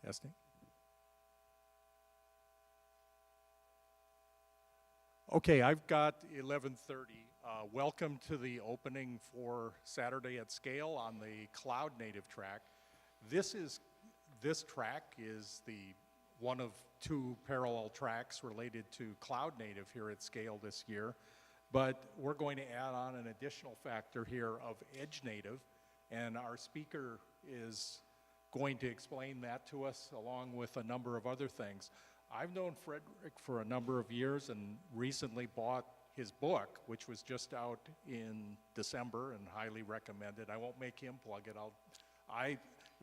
Testing. Okay, I've got 11:30. Welcome to the opening for Saturday at SCaLE on the Cloud Native track. This track is the one of two parallel tracks related to Cloud Native here at SCaLE this year. But we're going to add on an additional factor here of Edge Native, and our speaker is going to explain that to us along with a number of other things. I've known Frederick for a number of years and recently bought his book, which was just out in December and highly recommended. I won't make him plug it.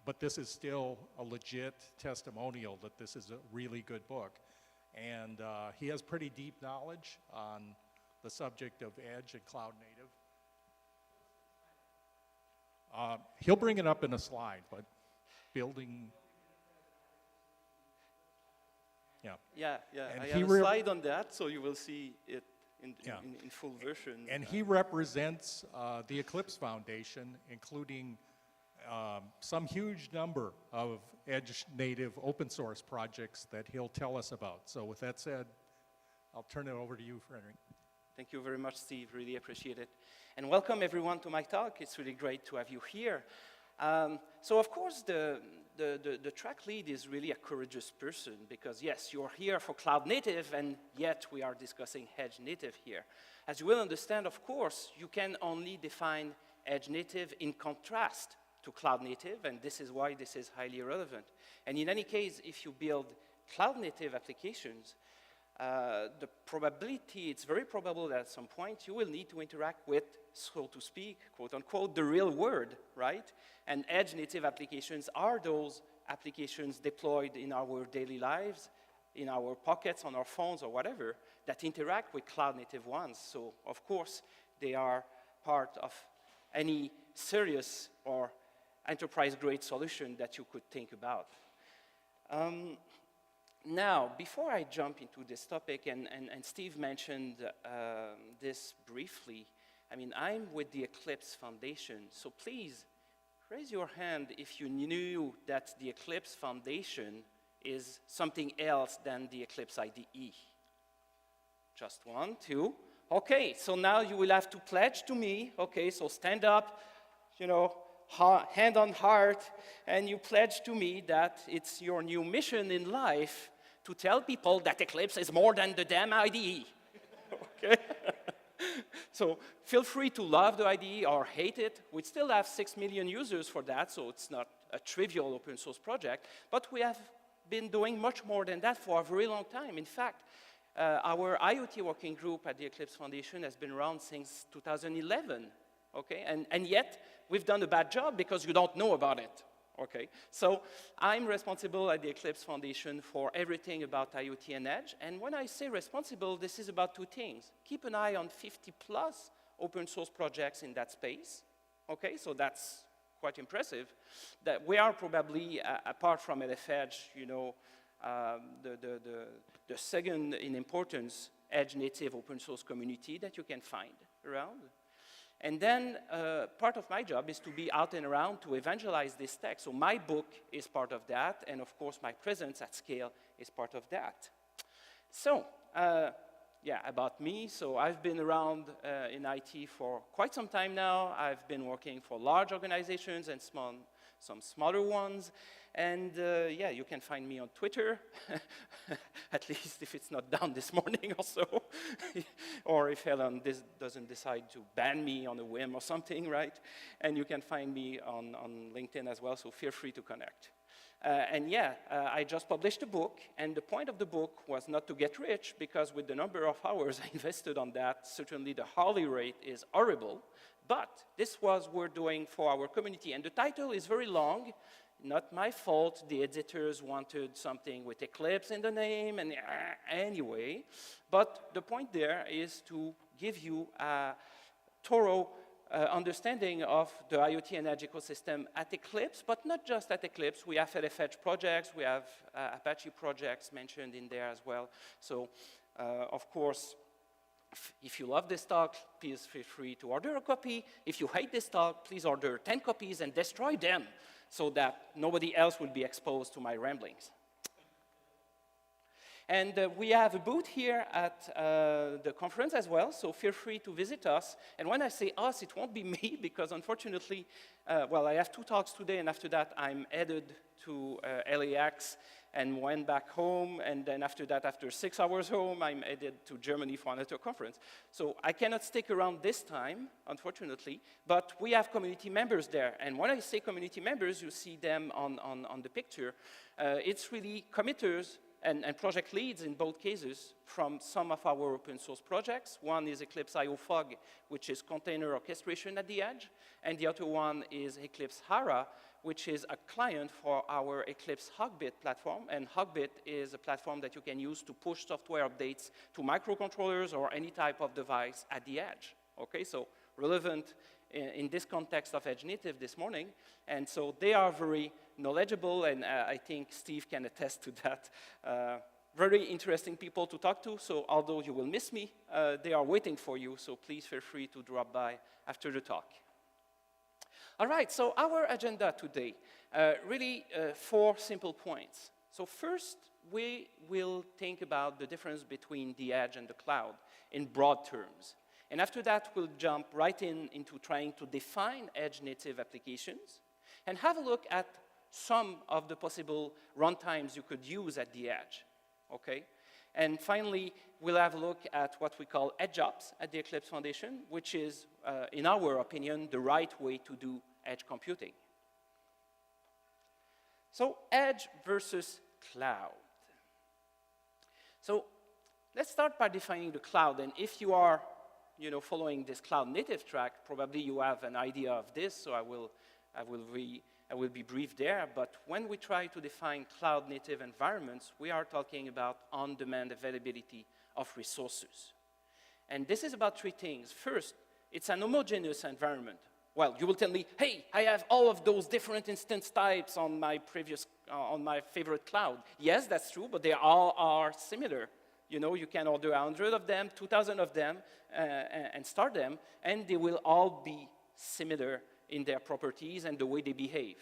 But this is still a legit testimonial that this is a really good book. And he has pretty deep knowledge on the subject of Edge and Cloud Native. He'll bring it up in a slide, but building... Yeah. And I have a slide on that, so you will see it in full version. And he represents the Eclipse Foundation, including some huge number of Edge native open source projects that he'll tell us about. So with that said, I'll turn it over to you, Frederick. Thank you very much, Steve. Really appreciate it. And welcome everyone to my talk. It's really great to have you here. So of course, the track lead is really a courageous person because yes, you're here for Cloud Native and yet we are discussing Edge Native here. As you will understand, of course, you can only define Edge Native in contrast to Cloud Native, and this is why this is highly relevant. And in any case, if you build Cloud Native applications, the probability, it's very probable that at some point you will need to interact with, so to speak, quote unquote, the real world, right? And Edge native applications are those applications deployed in our daily lives, in our pockets, on our phones or whatever, that interact with cloud native ones. So of course, they are part of any serious or enterprise-grade solution that you could think about. Now, before I jump into this topic, and Steve mentioned this briefly, I mean, I'm with the Eclipse Foundation, so please raise your hand if you knew that the Eclipse Foundation is something else than the Eclipse IDE. Just one, two. Okay, so now you will have to pledge to me. Okay, so stand up, you know, hand on heart, and you pledge to me that it's your new mission in life to tell people that Eclipse is more than the damn IDE. Okay? So feel free to love the IDE or hate it. We still have 6 million users for that, so it's not a trivial open source project, but we have been doing much more than that for a very long time. In fact, our IoT working group at the Eclipse Foundation has been around since 2011, okay? And yet, we've done a bad job because you don't know about it, okay? So I'm responsible at the Eclipse Foundation for everything about IoT and Edge, and when I say responsible, this is about two things. Keep an eye on 50+ open source projects in that space, okay? So that's quite impressive. That we are probably, apart from LF Edge, you know, the second in importance Edge native open source community that you can find around. And then part of my job is to be out and around to evangelize this tech. So my book is part of that, and of course my presence at SCaLE is part of that. So, yeah, about me. So I've been around in IT for quite some time now. I've been working for large organizations and some smaller ones. And yeah, you can find me on Twitter, at least if it's not down this morning or so, or if Helen doesn't decide to ban me on a whim or something, right? And you can find me on LinkedIn as well, so feel free to connect. And yeah, I just published a book, and the point of the book was not to get rich, because with the number of hours I invested on that, certainly the hourly rate is horrible, but this was we're doing for our community, and the title is very long. Not my fault, the editors wanted something with Eclipse in the name, and anyway. But the point there is to give you a thorough understanding of the IoT and Edge ecosystem at Eclipse, but not just at Eclipse. We have LF Edge projects, we have Apache projects mentioned in there as well. So, of course, if you love this talk, please feel free to order a copy. If you hate this talk, please order 10 copies and destroy them. so that nobody else will be exposed to my ramblings. And we have a booth here at the conference as well, so feel free to visit us. And when I say us, it won't be me, because unfortunately, well, I have 2 talks today, and after that, I'm headed to LAX and went back home, and then after that, after 6 hours home, I'm headed to Germany for another conference. So I cannot stick around this time, unfortunately, but we have community members there. And when I say community members, you see them on the picture. It's really committers and project leads in both cases from some of our open source projects. One is Eclipse IO Fog, which is container orchestration at the edge, and the other one is Eclipse Hara, which is a client for our Eclipse Hogbit platform, and Hogbit is a platform that you can use to push software updates to microcontrollers or any type of device at the edge. Okay, so relevant in this context of Edge Native this morning, and so they are very knowledgeable, and I think Steve can attest to that. Very interesting people to talk to, so although you will miss me, they are waiting for you, so please feel free to drop by after the talk. All right, so our agenda today, really 4 simple points. So first, we will think about the difference between the edge and the cloud in broad terms. And after that, we'll jump right into trying to define edge-native applications and have a look at some of the possible runtimes you could use at the edge, okay? And finally, we'll have a look at what we call edge ops at the Eclipse Foundation, which is, in our opinion, the right way to do edge computing. So edge versus cloud. So let's start by defining the cloud. And if you are following this cloud native track, probably you have an idea of this, so I will be brief there, but when we try to define cloud native environments, we are talking about on-demand availability of resources. And this is about 3 things. First, it's an homogeneous environment. Well, you will tell me, hey, I have all of those different instance types on my favorite cloud. Yes, that's true, but they all are similar. You can order 100 of them, 2,000 of them, and start them, and they will all be similar in their properties and the way they behave.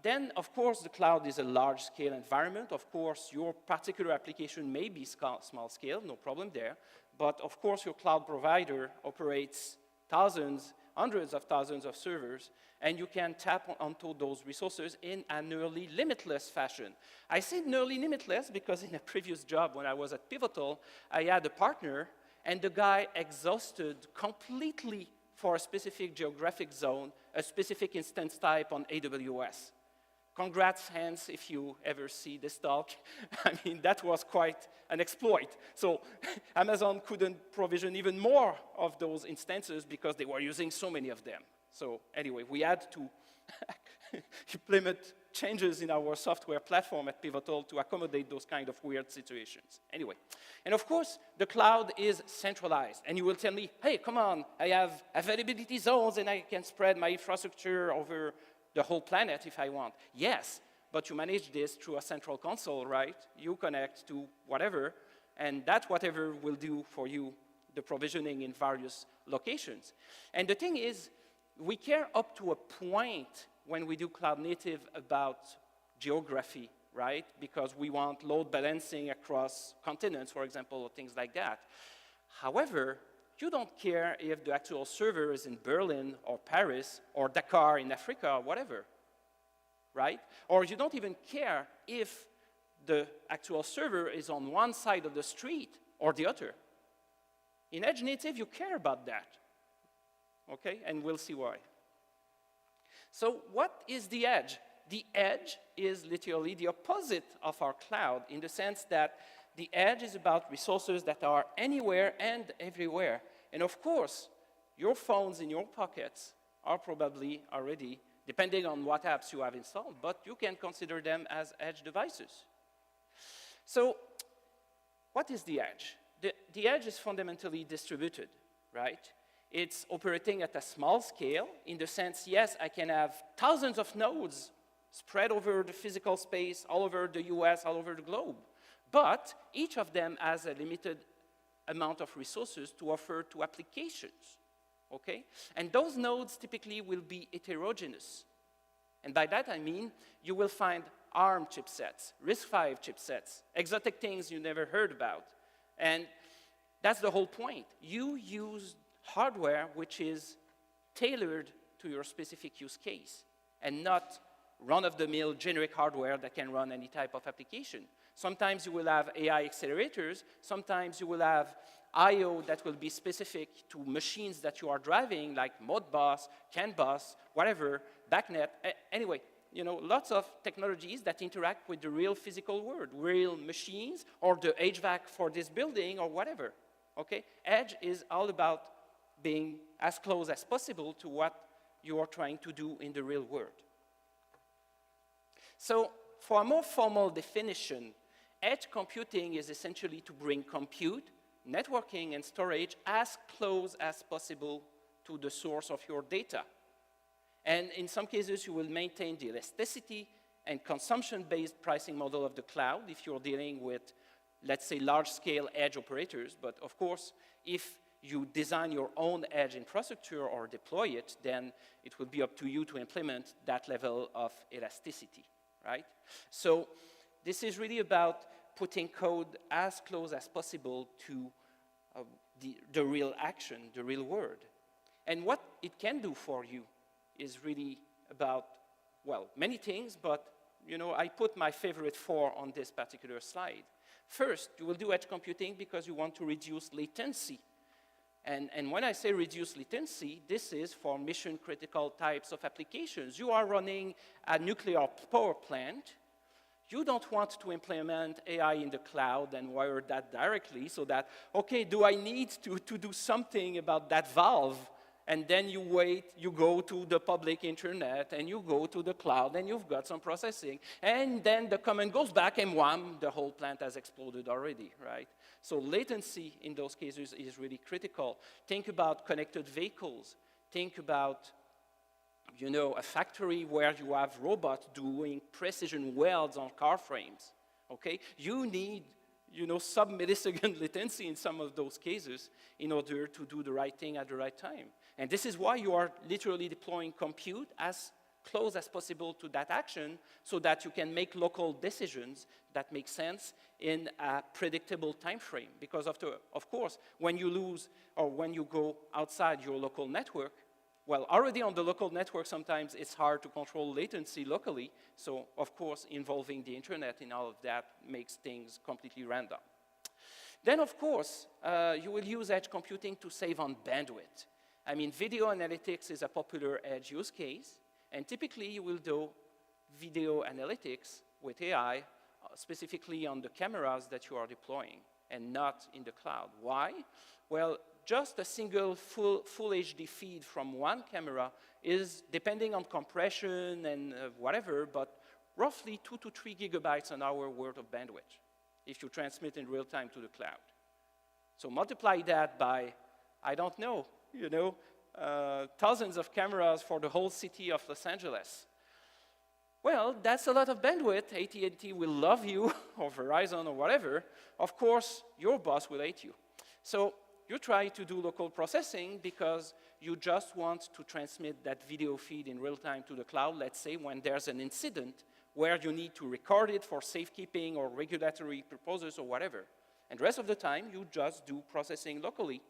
Then, of course, the cloud is a large-scale environment. Of course, your particular application may be small scale, no problem there. But, of course, your cloud provider operates thousands, hundreds of thousands of servers, and you can tap onto those resources in a nearly limitless fashion. I say nearly limitless because in a previous job when I was at Pivotal, I had a partner, and the guy exhausted completely for a specific geographic zone, a specific instance type on AWS. Congrats, Hans, if you ever see this talk. I mean, that was quite an exploit. So Amazon couldn't provision even more of those instances because they were using so many of them. So anyway, we had to implement changes in our software platform at Pivotal to accommodate those kind of weird situations. Anyway, and of course, the cloud is centralized. And you will tell me, hey, come on, I have availability zones and I can spread my infrastructure over the whole planet if I want. Yes, but you manage this through a central console, right? You connect to whatever, and that whatever will do for you the provisioning in various locations. And the thing is, we care up to a point when we do cloud native about geography, right? Because we want load balancing across continents, for example, or things like that. However, you don't care if the actual server is in Berlin or Paris or Dakar in Africa or whatever, right? Or you don't even care if the actual server is on one side of the street or the other. In Edge Native, you care about that, okay? And we'll see why. So what is the edge? The edge is literally the opposite of our cloud in the sense that the edge is about resources that are anywhere and everywhere. And of course, your phones in your pockets are probably already, depending on what apps you have installed, but you can consider them as edge devices. So what is the edge? The edge is fundamentally distributed, right? It's operating at a small scale in the sense, yes, I can have thousands of nodes spread over the physical space, all over the US, all over the globe. But each of them has a limited amount of resources to offer to applications, okay? And those nodes typically will be heterogeneous. And by that I mean you will find ARM chipsets, RISC-V chipsets, exotic things you never heard about. And that's the whole point. You use hardware which is tailored to your specific use case and not run-of-the-mill generic hardware that can run any type of application. Sometimes you will have AI accelerators, sometimes you will have I/O that will be specific to machines that you are driving, like Modbus, CAN bus, whatever, BACnet. Anyway, you know, lots of technologies that interact with the real physical world, real machines, or the HVAC for this building, or whatever, okay? Edge is all about being as close as possible to what you are trying to do in the real world. So, for a more formal definition, edge computing is essentially to bring compute, networking, and storage as close as possible to the source of your data. And in some cases, you will maintain the elasticity and consumption-based pricing model of the cloud if you're dealing with, let's say, large-scale edge operators. But of course, if you design your own edge infrastructure or deploy it, then it will be up to you to implement that level of elasticity, right? So this is really about putting code as close as possible to the real action, the real world. And what it can do for you is really about, well, many things, but you know, I put my favorite 4 on this particular slide. First, you will do edge computing because you want to reduce latency. And when I say reduce latency, this is for mission-critical types of applications. You are running a nuclear power plant. You don't want to implement AI in the cloud and wire that directly so that, okay, do I need to do something about that valve? And then you wait, you go to the public internet, and you go to the cloud, and you've got some processing. And then the command goes back, and wham, the whole plant has exploded already, right? So latency in those cases is really critical. Think about connected vehicles. Think about, you know, a factory where you have robots doing precision welds on car frames, okay? You need, you know, sub-millisecond latency in some of those cases in order to do the right thing at the right time. And this is why you are literally deploying compute as close as possible to that action so that you can make local decisions that make sense in a predictable time frame. Because of course, when you lose or when you go outside your local network, well, already on the local network, sometimes it's hard to control latency locally. So, of course, involving the internet in all of that makes things completely random. Then, of course, you will use edge computing to save on bandwidth. I mean, video analytics is a popular edge use case. And typically, you will do video analytics with AI, specifically on the cameras that you are deploying, and not in the cloud. Why? Well, just a single full HD feed from one camera is, depending on compression and whatever, but roughly 2 to 3 gigabytes an hour worth of bandwidth if you transmit in real time to the cloud. So multiply that by, I don't know, you know, thousands of cameras for the whole city of Los Angeles. Well, that's a lot of bandwidth. AT&T will love you, or Verizon, or whatever. Of course, your boss will hate you. So you try to do local processing because you just want to transmit that video feed in real time to the cloud, let's say, when there's an incident where you need to record it for safekeeping or regulatory purposes or whatever. And the rest of the time, you just do processing locally,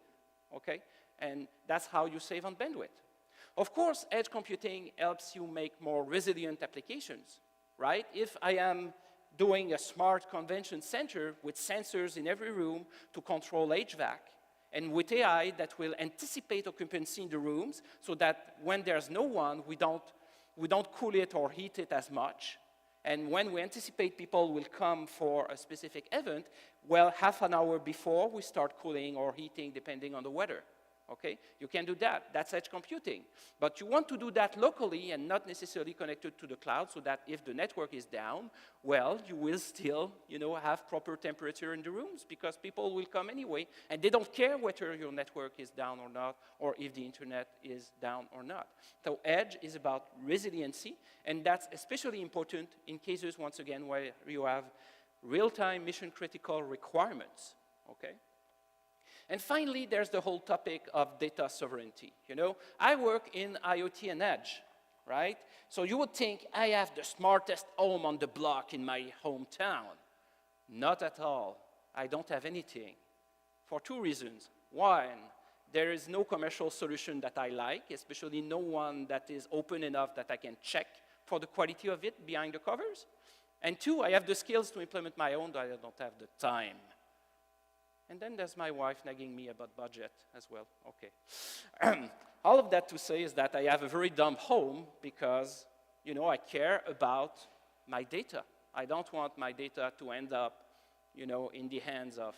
okay? And that's how you save on bandwidth. Of course, edge computing helps you make more resilient applications, right? If I am doing a smart convention center with sensors in every room to control HVAC, and with AI that will anticipate occupancy in the rooms so that when there's no one, we don't cool it or heat it as much. And when we anticipate people will come for a specific event, well, half an hour before, we start cooling or heating depending on the weather. Okay? You can do that. That's edge computing. But you want to do that locally and not necessarily connected to the cloud so that if the network is down, well, you will still, you know, have proper temperature in the rooms because people will come anyway and they don't care whether your network is down or not or if the internet is down or not. So edge is about resiliency, and that's especially important in cases, once again, where you have real-time mission-critical requirements, okay? And finally, there's the whole topic of data sovereignty. You know, I work in IoT and edge, right? So you would think I have the smartest home on the block in my hometown. Not at all. I don't have anything. For two reasons. One, there is no commercial solution that I like, especially no one that is open enough that I can check for the quality of it behind the covers. And two, I have the skills to implement my own, but I don't have the time. And then there's my wife nagging me about budget as well. Okay. All of that to say is that I have a very dumb home because, you know, I care about my data. I don't want my data to end up, you know, in the hands of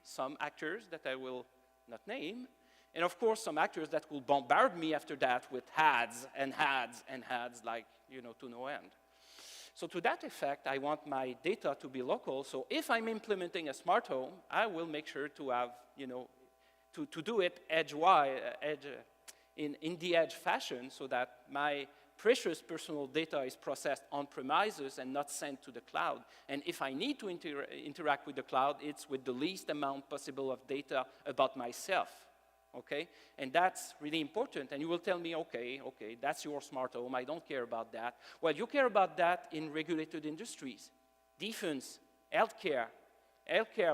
some actors that I will not name, and of course some actors that will bombard me after that with ads and ads and ads like, you know, to no end. So to that effect, I want my data to be local, so if I'm implementing a smart home, I will make sure to have, you know, to do it in the edge fashion so that my precious personal data is processed on premises and not sent to the cloud. And if I need to interact with the cloud, it's with the least amount possible of data about myself, okay? And that's really important. And you will tell me, okay, that's your smart home. I don't care about that. Well, you care about that in regulated industries. Defense, healthcare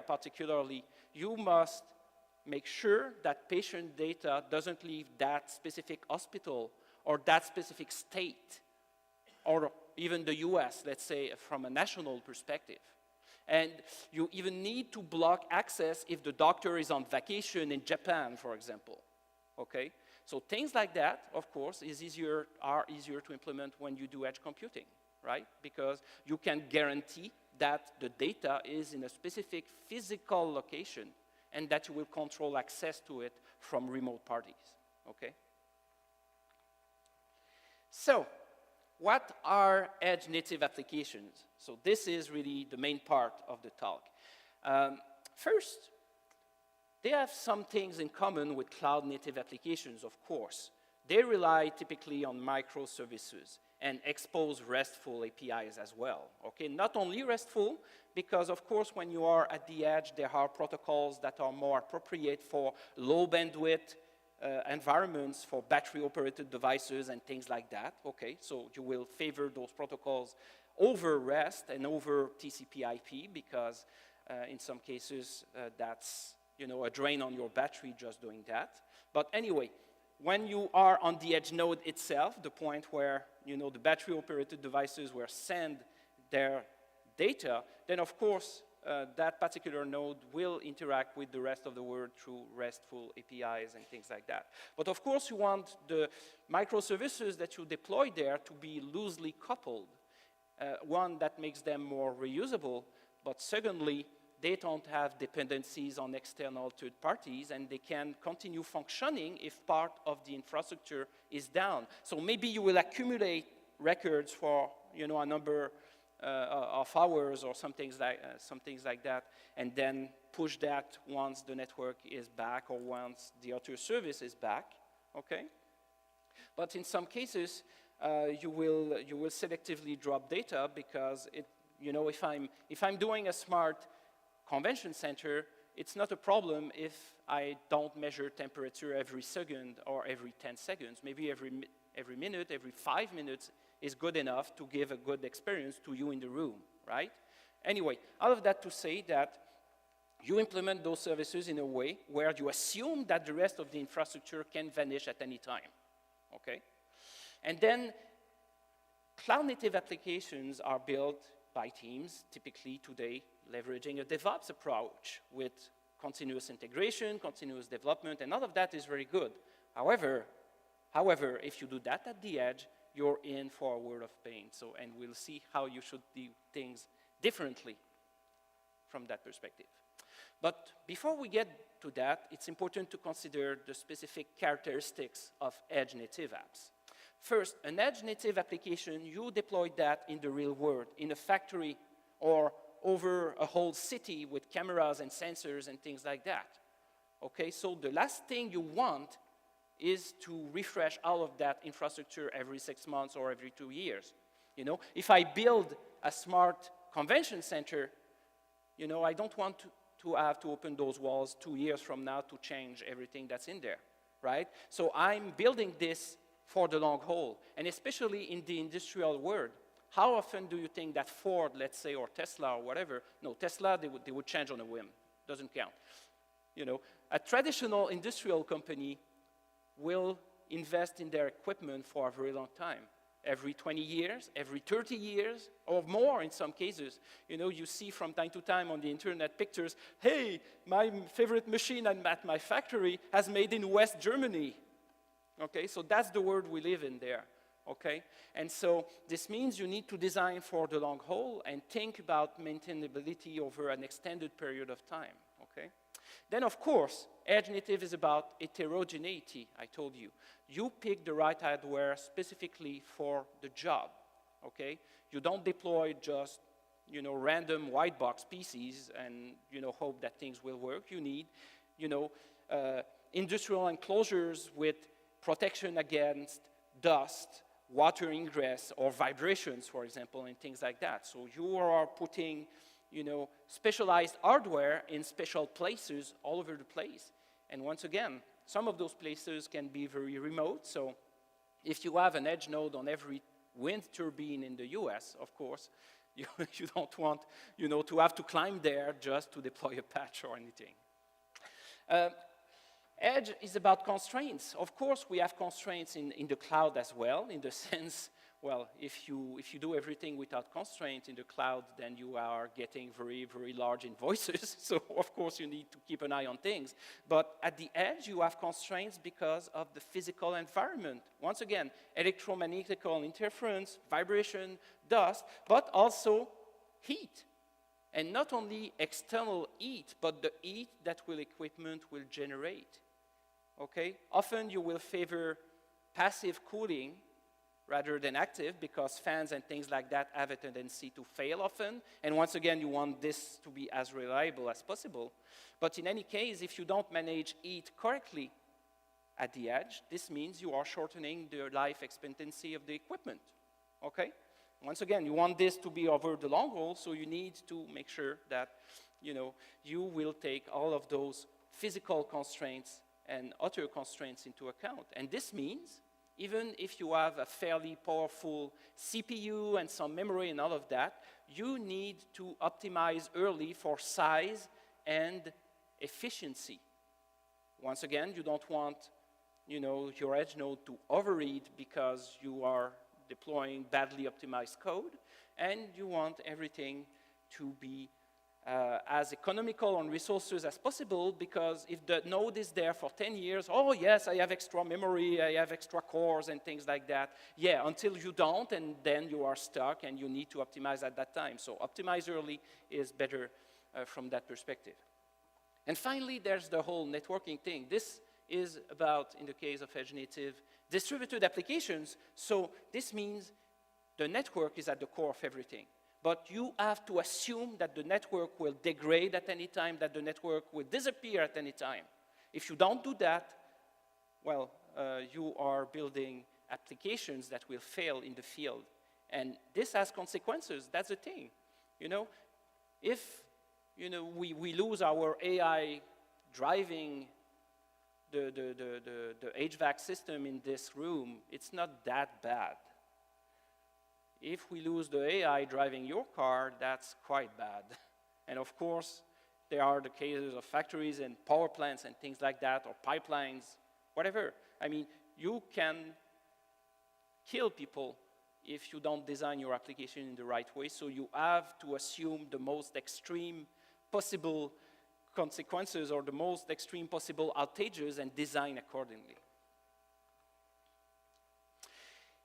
particularly, you must make sure that patient data doesn't leave that specific hospital or that specific state, or even the US, let's say, from a national perspective. And you even need to block access if the doctor is on vacation in Japan, for example, okay? So things like that, of course, are easier to implement when you do edge computing, right? Because you can guarantee that the data is in a specific physical location and that you will control access to it from remote parties, okay? So, what are edge native applications? So this is really the main part of the talk. First, they have some things in common with cloud native applications, of course. They rely typically on microservices and expose RESTful APIs as well, okay? Not only RESTful, because of course when you are at the edge, there are protocols that are more appropriate for low bandwidth environments for battery-operated devices and things like that, okay? So you will favor those protocols over REST and over TCP/IP because in some cases that's, you know, a drain on your battery just doing that. But anyway, when you are on the edge node itself, the point where, you know, the battery-operated devices will send their data, then of course that particular node will interact with the rest of the world through RESTful APIs and things like that. But of course, you want the microservices that you deploy there to be loosely coupled. One, that makes them more reusable, but secondly, they don't have dependencies on external third parties, and they can continue functioning if part of the infrastructure is down. So maybe you will accumulate records for, you know, a number of hours or some things like that, and then push that once the network is back or once the other service is back, okay? But in some cases, you will selectively drop data because it, you know, if I'm doing a smart convention center, it's not a problem if I don't measure temperature every second or every 10 seconds. Maybe every minute, every 5 minutes is good enough to give a good experience to you in the room, right? Anyway, all of that to say that you implement those services in a way where you assume that the rest of the infrastructure can vanish at any time, okay? And then cloud-native applications are built by teams, typically today leveraging a DevOps approach with continuous integration, continuous development, and all of that is very good. However, if you do that at the edge, you're in for a world of pain. So, and we'll see how you should do things differently from that perspective. But before we get to that, it's important to consider the specific characteristics of edge native apps. First, an edge native application, you deploy that in the real world, in a factory or over a whole city with cameras and sensors and things like that. Okay, so the last thing you want is to refresh all of that infrastructure every 6 months or every 2 years. You know, if I build a smart convention center, you know, I don't want to have to open those walls 2 years from now to change everything that's in there, right? So I'm building this for the long haul, and especially in the industrial world. How often do you think that Ford, let's say, or Tesla or whatever, no, Tesla, they would change on a whim, doesn't count. You know, a traditional industrial company will invest in their equipment for a very long time. Every 20 years, every 30 years, or more in some cases. You know, you see from time to time on the internet pictures, hey, my favorite machine at my factory has made in West Germany. Okay, so that's the world we live in there. Okay, and so this means you need to design for the long haul and think about maintainability over an extended period of time. Okay, then of course, edge native is about heterogeneity. I told you, you pick the right hardware specifically for the job. Okay, you don't deploy just random white box PCs and hope that things will work. You need industrial enclosures with protection against dust, water ingress, or vibrations, for example, and things like that. So you are putting, specialized hardware in special places all over the place. And once again, some of those places can be very remote. So if you have an edge node on every wind turbine in the US, of course, you don't want, to have to climb there just to deploy a patch or anything. Edge is about constraints. Of course, we have constraints in the cloud as well, in the sense, well, if you do everything without constraints in the cloud, then you are getting very, very large invoices. So, of course, you need to keep an eye on things. But at the edge, you have constraints because of the physical environment. Once again, electromagnetical interference, vibration, dust, but also heat. And not only external heat, but the heat that equipment will generate. Okay? Often you will favor passive cooling rather than active because fans and things like that have a tendency to fail often. And once again, you want this to be as reliable as possible. But in any case, if you don't manage heat correctly at the edge, this means you are shortening the life expectancy of the equipment. Okay? Once again, you want this to be over the long haul, so you need to make sure that you will take all of those physical constraints and other constraints into account. And this means, even if you have a fairly powerful CPU and some memory and all of that, you need to optimize early for size and efficiency. Once again, you don't want your edge node to overheat because you are deploying badly optimized code, and you want everything to be as economical on resources as possible, because if the node is there for 10 years, oh yes, I have extra memory, I have extra cores and things like that. Yeah, until you don't, and then you are stuck and you need to optimize at that time. So optimize early is better from that perspective. And finally, there's the whole networking thing. This is about, in the case of edge native, distributed applications. So this means the network is at the core of everything. But you have to assume that the network will degrade at any time, that the network will disappear at any time. If you don't do that, well, you are building applications that will fail in the field. And this has consequences. That's the thing. If we lose our AI driving the HVAC system in this room, it's not that bad. If we lose the AI driving your car, that's quite bad. And of course, there are the cases of factories and power plants and things like that, or pipelines, whatever. I mean, you can kill people if you don't design your application in the right way, so you have to assume the most extreme possible consequences or the most extreme possible outages and design accordingly.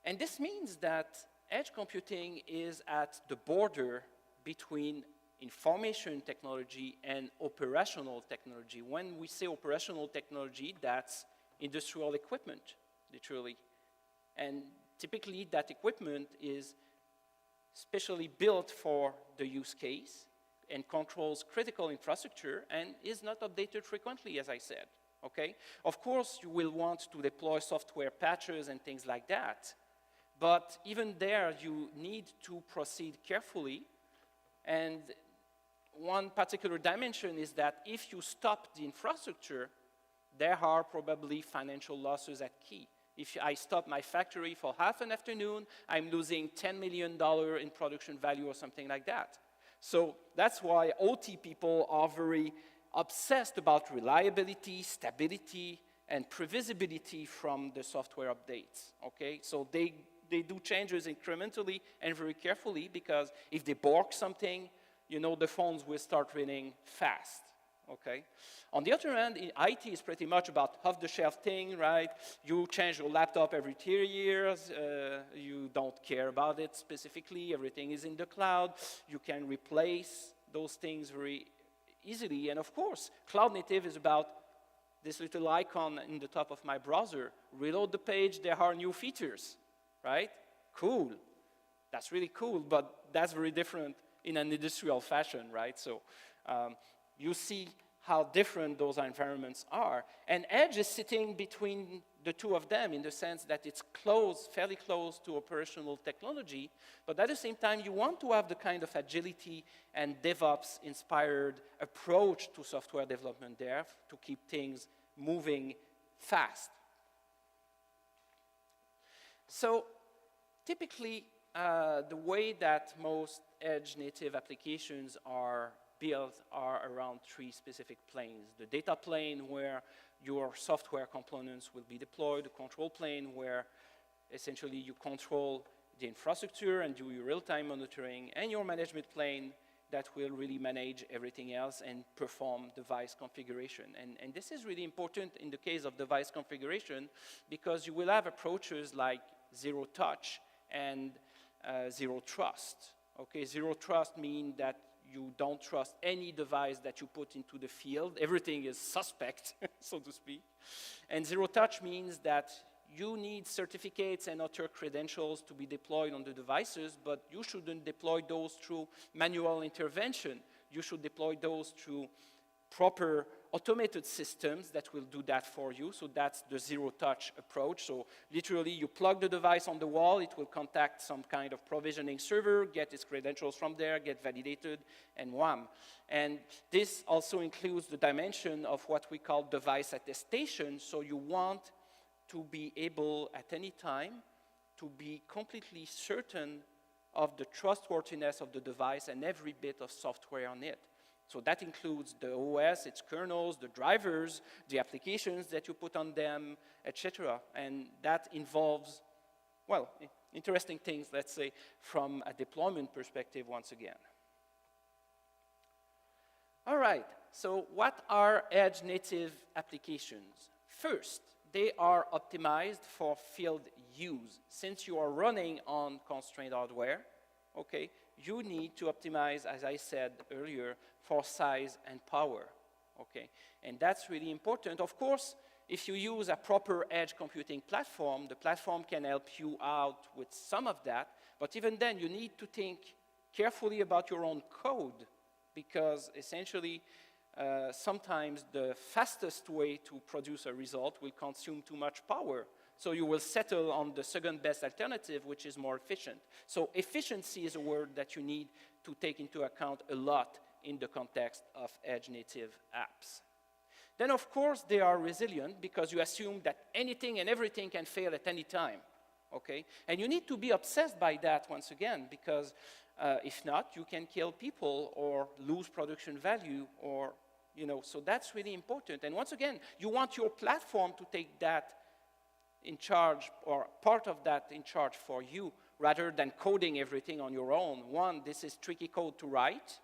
And this means that edge computing is at the border between information technology and operational technology. When we say operational technology, that's industrial equipment, literally. And typically, that equipment is specially built for the use case and controls critical infrastructure and is not updated frequently, as I said, okay? Of course, you will want to deploy software patches and things like that. But even there, you need to proceed carefully. And one particular dimension is that if you stop the infrastructure, there are probably financial losses at key. If I stop my factory for half an afternoon, I'm losing $10 million in production value or something like that. So that's why OT people are very obsessed about reliability, stability, and previsibility from the software updates, okay? So they do changes incrementally and very carefully, because if they bork something, you know, the phones will start ringing fast, okay? On the other hand, IT is pretty much about off-the-shelf thing, right? You change your laptop every 3 years. You don't care about it specifically. Everything is in the cloud. You can replace those things very easily. And of course, cloud native is about this little icon in the top of my browser. Reload the page, there are new features, right? Cool. That's really cool, but that's very different in an industrial fashion, right? So you see how different those environments are. And Edge is sitting between the two of them in the sense that it's close, fairly close to operational technology, but at the same time, you want to have the kind of agility and DevOps-inspired approach to software development there to keep things moving fast. So typically, the way that most Edge native applications are built are around 3 specific planes. The data plane, where your software components will be deployed, the control plane, where essentially you control the infrastructure and do your real-time monitoring, and your management plane that will really manage everything else and perform device configuration. And this is really important in the case of device configuration, because you will have approaches like zero touch and zero trust. Okay, zero trust means that you don't trust any device that you put into the field. Everything is suspect, so to speak. And zero touch means that you need certificates and other credentials to be deployed on the devices, but you shouldn't deploy those through manual intervention. You should deploy those through proper automated systems that will do that for you. So that's the zero-touch approach. So literally, you plug the device on the wall, it will contact some kind of provisioning server, get its credentials from there, get validated, and wham. And this also includes the dimension of what we call device attestation. So you want to be able, at any time, to be completely certain of the trustworthiness of the device and every bit of software on it. So that includes the OS, its kernels, the drivers, the applications that you put on them, etc. And that involves, well, interesting things, let's say, from a deployment perspective once again. All right, so what are Edge native applications? First, they are optimized for field use. Since you are running on constrained hardware, okay, you need to optimize, as I said earlier, for size and power, okay? And that's really important. Of course, if you use a proper edge computing platform, the platform can help you out with some of that, but even then, you need to think carefully about your own code, because essentially, sometimes the fastest way to produce a result will consume too much power. So you will settle on the second best alternative, which is more efficient. So efficiency is a word that you need to take into account a lot in the context of edge native apps. Then, of course, they are resilient because you assume that anything and everything can fail at any time, okay? And you need to be obsessed by that once again, because if not, you can kill people or lose production value, or, you know, so that's really important. And once again, you want your platform to take that in charge, or part of that in charge for you, rather than coding everything on your own. One, this is tricky code to write.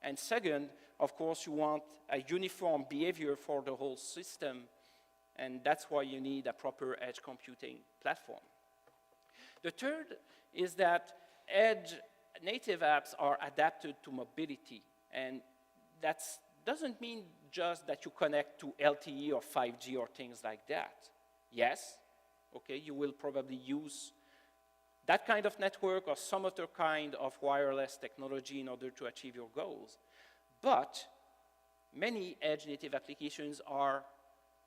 And second, of course, you want a uniform behavior for the whole system. And that's why you need a proper edge computing platform. The third is that edge native apps are adapted to mobility. And that doesn't mean just that you connect to LTE or 5G or things like that. Yes, okay, you will probably use that kind of network or some other kind of wireless technology in order to achieve your goals. But many edge native applications are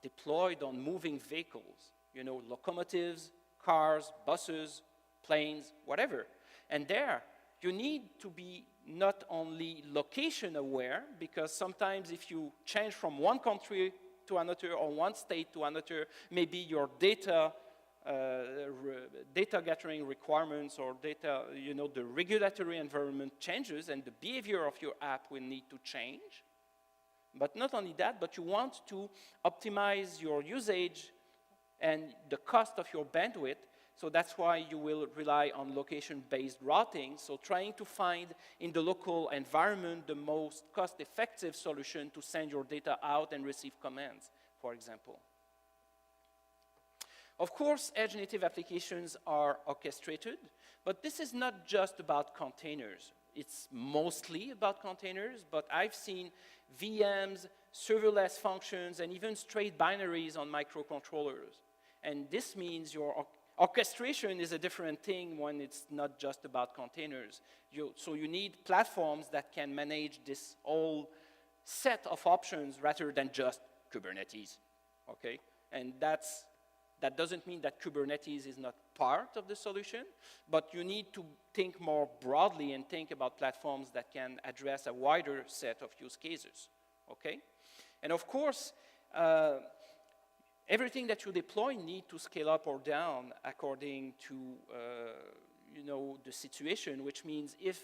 deployed on moving vehicles, you know, locomotives, cars, buses, planes, whatever. And there, you need to be not only location aware, because sometimes if you change from one country to another or one state to another, maybe your data data gathering requirements or data, the regulatory environment changes and the behavior of your app will need to change. But not only that, but you want to optimize your usage and the cost of your bandwidth. So that's why you will rely on location-based routing. So trying to find in the local environment the most cost-effective solution to send your data out and receive commands, for example. Of course, edge-native applications are orchestrated, but this is not just about containers. It's mostly about containers, but I've seen VMs, serverless functions, and even straight binaries on microcontrollers. And this means your orchestration is a different thing when it's not just about containers. So you need platforms that can manage this whole set of options rather than just Kubernetes, okay? And that doesn't mean that Kubernetes is not part of the solution, but you need to think more broadly and think about platforms that can address a wider set of use cases, okay? And of course, everything that you deploy need to scale up or down according to, the situation, which means if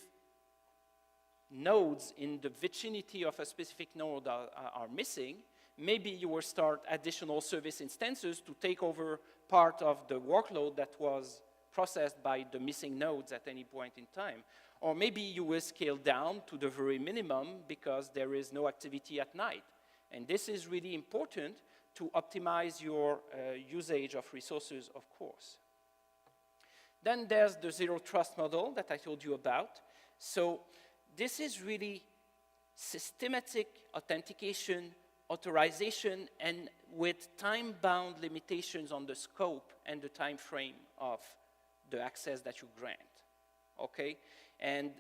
nodes in the vicinity of a specific node are missing, maybe you will start additional service instances to take over part of the workload that was processed by the missing nodes at any point in time. Or maybe you will scale down to the very minimum because there is no activity at night. And this is really important to optimize your usage of resources, of course. Then there's the zero trust model that I told you about. So this is really systematic authentication, authorization, and with time-bound limitations on the scope and the time frame of the access that you grant, okay? And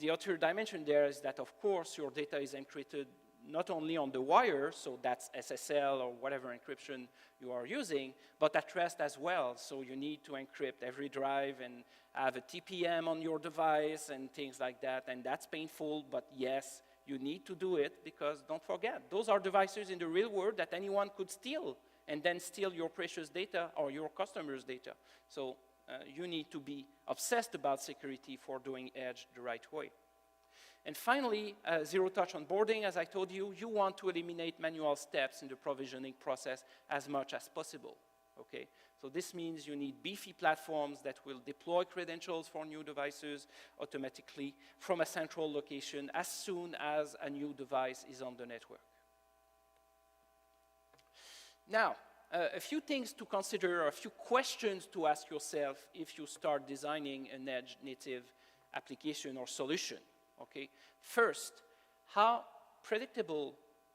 the other dimension there is that, of course, your data is encrypted not only on the wire, so that's SSL or whatever encryption you are using, but at rest as well. So you need to encrypt every drive and have a TPM on your device and things like that, and that's painful, but yes, you need to do it because don't forget, those are devices in the real world that anyone could steal and then steal your precious data or your customers' data. So you need to be obsessed about security for doing edge the right way. And finally, zero-touch onboarding, as I told you, you want to eliminate manual steps in the provisioning process as much as possible, okay? So this means you need beefy platforms that will deploy credentials for new devices automatically from a central location as soon as a new device is on the network. Now, a few things to consider, a few questions to ask yourself if you start designing an edge-native application or solution. Okay. First, how predictable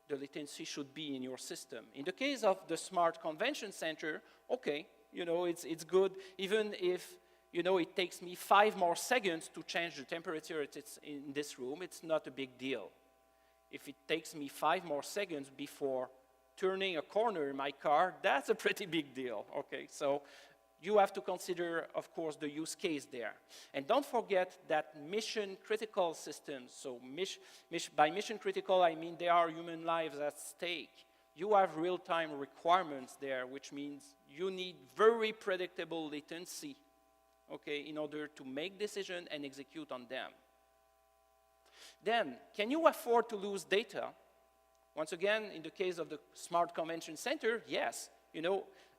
the latency should be in your system. In the case of the Smart Convention Center, okay, it's good, even if, it takes me 5 more seconds to change the temperature in this room, it's not a big deal. If it takes me 5 more seconds before turning a corner in my car, that's a pretty big deal, okay? So you have to consider, of course, the use case there. And don't forget that mission-critical systems, so by mission-critical, I mean there are human lives at stake. You have real-time requirements there, which means you need very predictable latency, okay, in order to make decisions and execute on them. Then, can you afford to lose data? Once again, in the case of the Smart Convention Center, yes.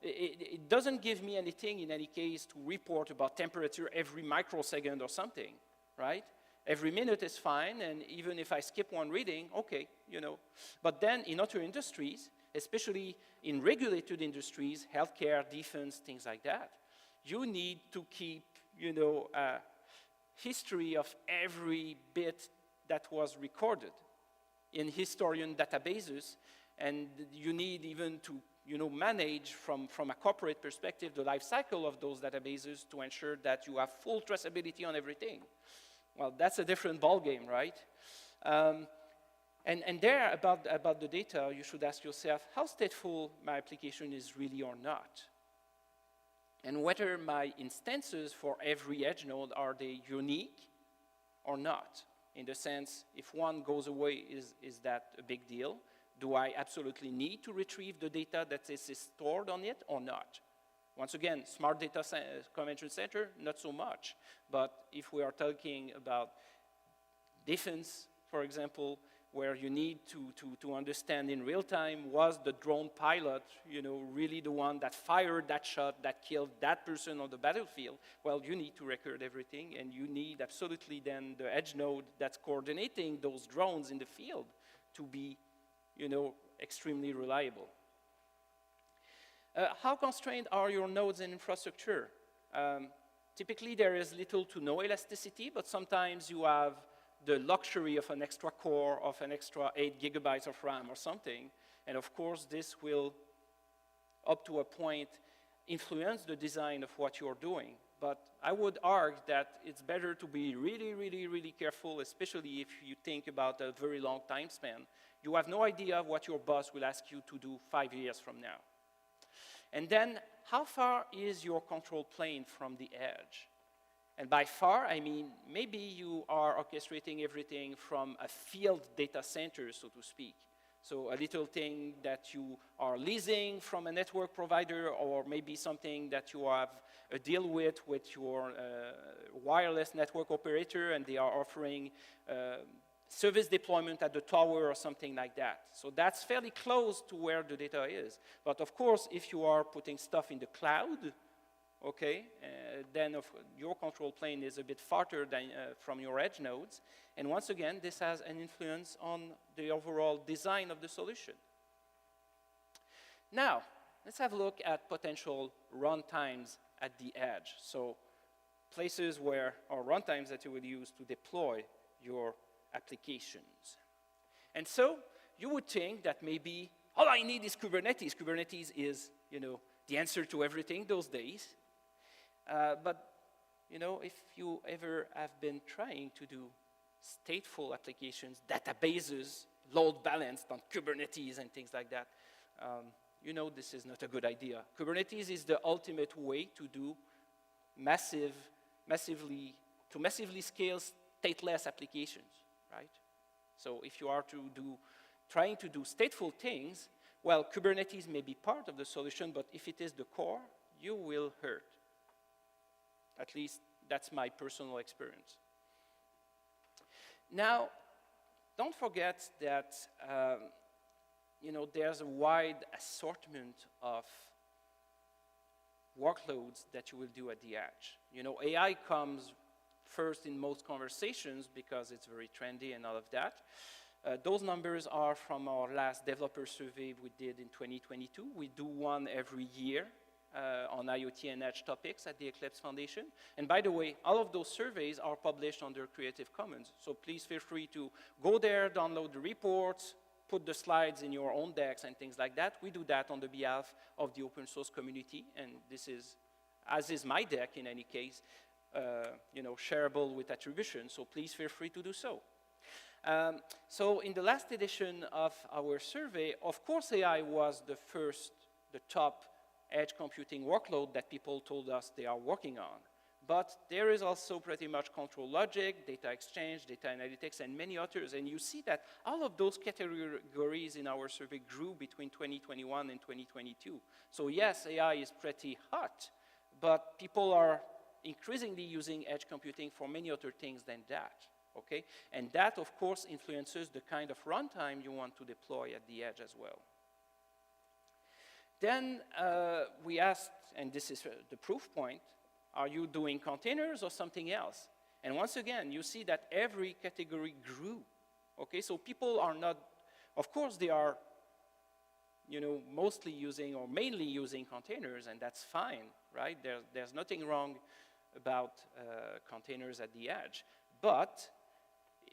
It doesn't give me anything, in any case, to report about temperature every microsecond or something, right? Every minute is fine, and even if I skip one reading, okay, But then in other industries, especially in regulated industries, healthcare, defense, things like that, you need to keep, a history of every bit that was recorded in historian databases, and you need even to manage from a corporate perspective the life cycle of those databases to ensure that you have full traceability on everything. Well, that's a different ballgame, right? And there, about the data, you should ask yourself how stateful my application is really or not. And whether my instances for every edge node, are they unique or not? In the sense, if one goes away, is that a big deal? Do I absolutely need to retrieve the data that is stored on it or not? Once again, smart data convention center, not so much. But if we are talking about defense, for example, where you need to understand in real time, was the drone pilot, really the one that fired that shot that killed that person on the battlefield? Well, you need to record everything, and you need absolutely then the edge node that's coordinating those drones in the field to be, extremely reliable. How constrained are your nodes and infrastructure? Typically, there is little to no elasticity, but sometimes you have the luxury of an extra core, of an extra 8 gigabytes of RAM or something. And of course, this will, up to a point, influence the design of what you're doing. But I would argue that it's better to be really, really, really careful, especially if you think about a very long time span. You have no idea what your boss will ask you to do 5 years from now. And then, how far is your control plane from the edge? And by far, I mean, maybe you are orchestrating everything from a field data center, so to speak. So a little thing that you are leasing from a network provider, or maybe something that you have a deal with your wireless network operator, and they are offering service deployment at the tower or something like that. So that's fairly close to where the data is. But of course, if you are putting stuff in the cloud, okay, then your control plane is a bit farther than, from your edge nodes. And once again, this has an influence on the overall design of the solution. Now, let's have a look at potential runtimes at the edge. So places where, or runtimes that you would use to deploy your applications. And so you would think that maybe all I need is Kubernetes. Kubernetes is, the answer to everything those days. But, if you ever have been trying to do stateful applications, databases, load balanced on Kubernetes and things like that, this is not a good idea. Kubernetes is the ultimate way to do massively scale stateless applications, right? So if you are trying to do stateful things, well, Kubernetes may be part of the solution, but if it is the core, you will hurt. At least that's my personal experience. Now, don't forget that there's a wide assortment of workloads that you will do at the edge. AI comes first in most conversations because it's very trendy and all of that. Those numbers are from our last developer survey we did in 2022. We do one every year on IoT and edge topics at the Eclipse Foundation. And by the way, all of those surveys are published under Creative Commons. So please feel free to go there, download the reports, put the slides in your own decks and things like that. We do that on the behalf of the open source community. And this is, as is my deck in any case, shareable with attribution. So please feel free to do so. So in the last edition of our survey, of course AI was the top edge computing workload that people told us they are working on. But there is also pretty much control logic, data exchange, data analytics, and many others. And you see that all of those categories in our survey grew between 2021 and 2022. So yes, AI is pretty hot, but people are increasingly using edge computing for many other things than that. Okay? And that, of course, influences the kind of runtime you want to deploy at the edge as well. Then we asked, and this is the proof point, are you doing containers or something else? And once again, you see that every category grew. Okay, so people are not, of course they are, mostly using or mainly using containers, and that's fine, right? There's nothing wrong about containers at the edge. But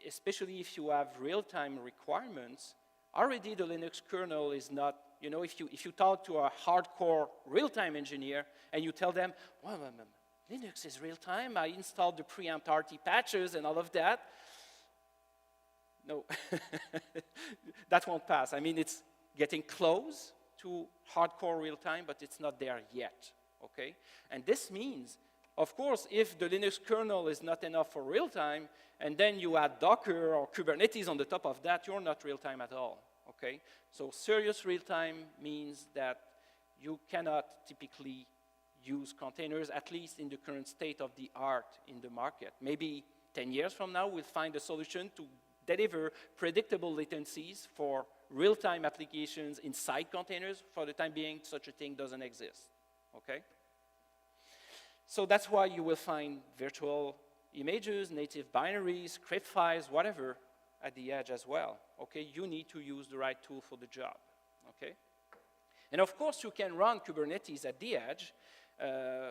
especially if you have real-time requirements, already the Linux kernel is not, if you talk to a hardcore real-time engineer and you tell them, well, Linux is real-time, I installed the preempt RT patches and all of that. No, that won't pass. I mean, it's getting close to hardcore real-time, but it's not there yet, okay? And this means, of course, if the Linux kernel is not enough for real-time, and then you add Docker or Kubernetes on the top of that, you're not real-time at all, okay? So serious real-time means that you cannot typically use containers, at least in the current state of the art in the market. Maybe 10 years from now, we'll find a solution to deliver predictable latencies for real-time applications inside containers. For the time being, such a thing doesn't exist, okay? So that's why you will find virtual images, native binaries, script files, whatever, at the edge as well, okay? You need to use the right tool for the job, okay? And of course, you can run Kubernetes at the edge.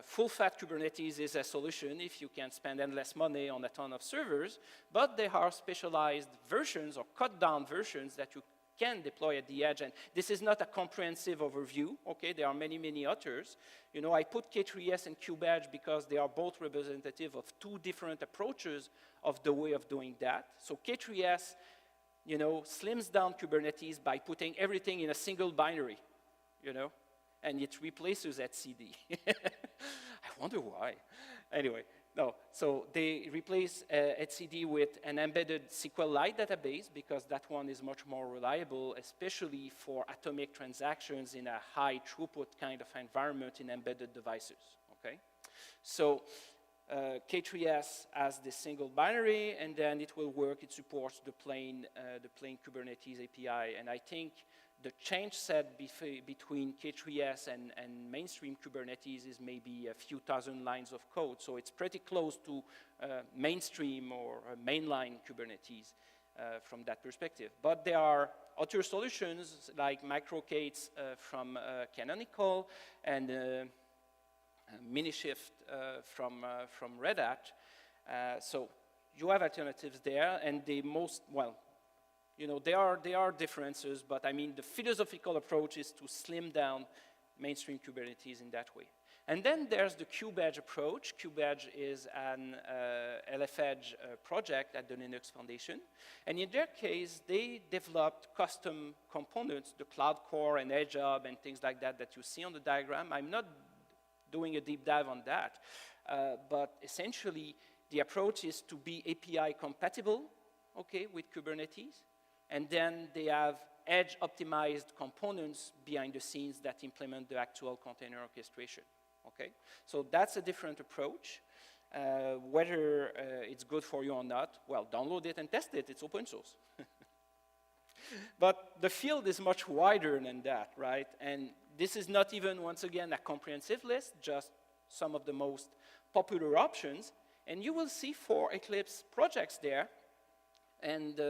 Full-fat Kubernetes is a solution if you can spend endless money on a ton of servers, but there are specialized versions or cut-down versions that you can deploy at the edge, and this is not a comprehensive overview, okay? There are many, many others. You know, I put K3S and Kube Edge because they are both representative of two different approaches of the way of doing that. So K3S, you know, slims down Kubernetes by putting everything in a single binary, you know, and it replaces etcd. I wonder why. Anyway, no, so they replace etcd with an embedded SQLite database because that one is much more reliable, especially for atomic transactions in a high throughput kind of environment in embedded devices, okay? So K3S has this single binary, and then it will work, it supports the plain Kubernetes API, and I think the change set between K3S and mainstream Kubernetes is maybe a few thousand lines of code, so it's pretty close to mainstream or mainline Kubernetes from that perspective. But there are other solutions like MicroK8s from Canonical and Minishift from Red Hat. So you have alternatives there, and the most, well, you know, there are differences, but I mean, the philosophical approach is to slim down mainstream Kubernetes in that way. And then there's the Kube Edge approach. Kube Edge is an LF Edge project at the Linux Foundation. And in their case, they developed custom components, the Cloud Core and Edge Hub and things like that that you see on the diagram. I'm not doing a deep dive on that, but essentially, the approach is to be API compatible, okay, with Kubernetes. And then they have edge-optimized components behind the scenes that implement the actual container orchestration, okay? So that's a different approach. Whether it's good for you or not, well, download it and test it. It's open source. But the field is much wider than that, right? And this is not even, once again, a comprehensive list, just some of the most popular options. And you will see 4 Eclipse projects there. And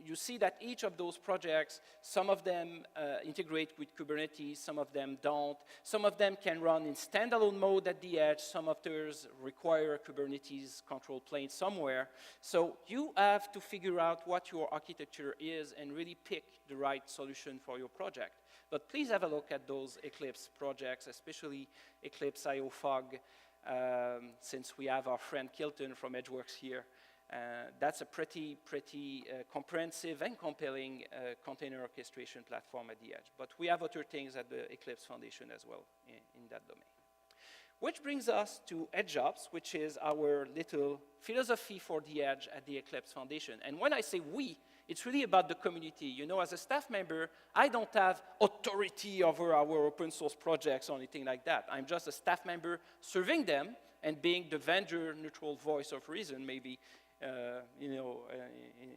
you see that each of those projects, some of them integrate with Kubernetes, some of them don't. Some of them can run in standalone mode at the edge. Some others require a Kubernetes control plane somewhere. So you have to figure out what your architecture is and really pick the right solution for your project. But please have a look at those Eclipse projects, especially Eclipse IO Fog, since we have our friend Kilton from Edgeworks here. That's a pretty comprehensive and compelling container orchestration platform at the edge. But we have other things at the Eclipse Foundation as well in that domain. Which brings us to Edge Ops, which is our little philosophy for the edge at the Eclipse Foundation. And when I say we, it's really about the community. You know, as a staff member, I don't have authority over our open source projects or anything like that. I'm just a staff member serving them and being the vendor neutral voice of reason, maybe, you know,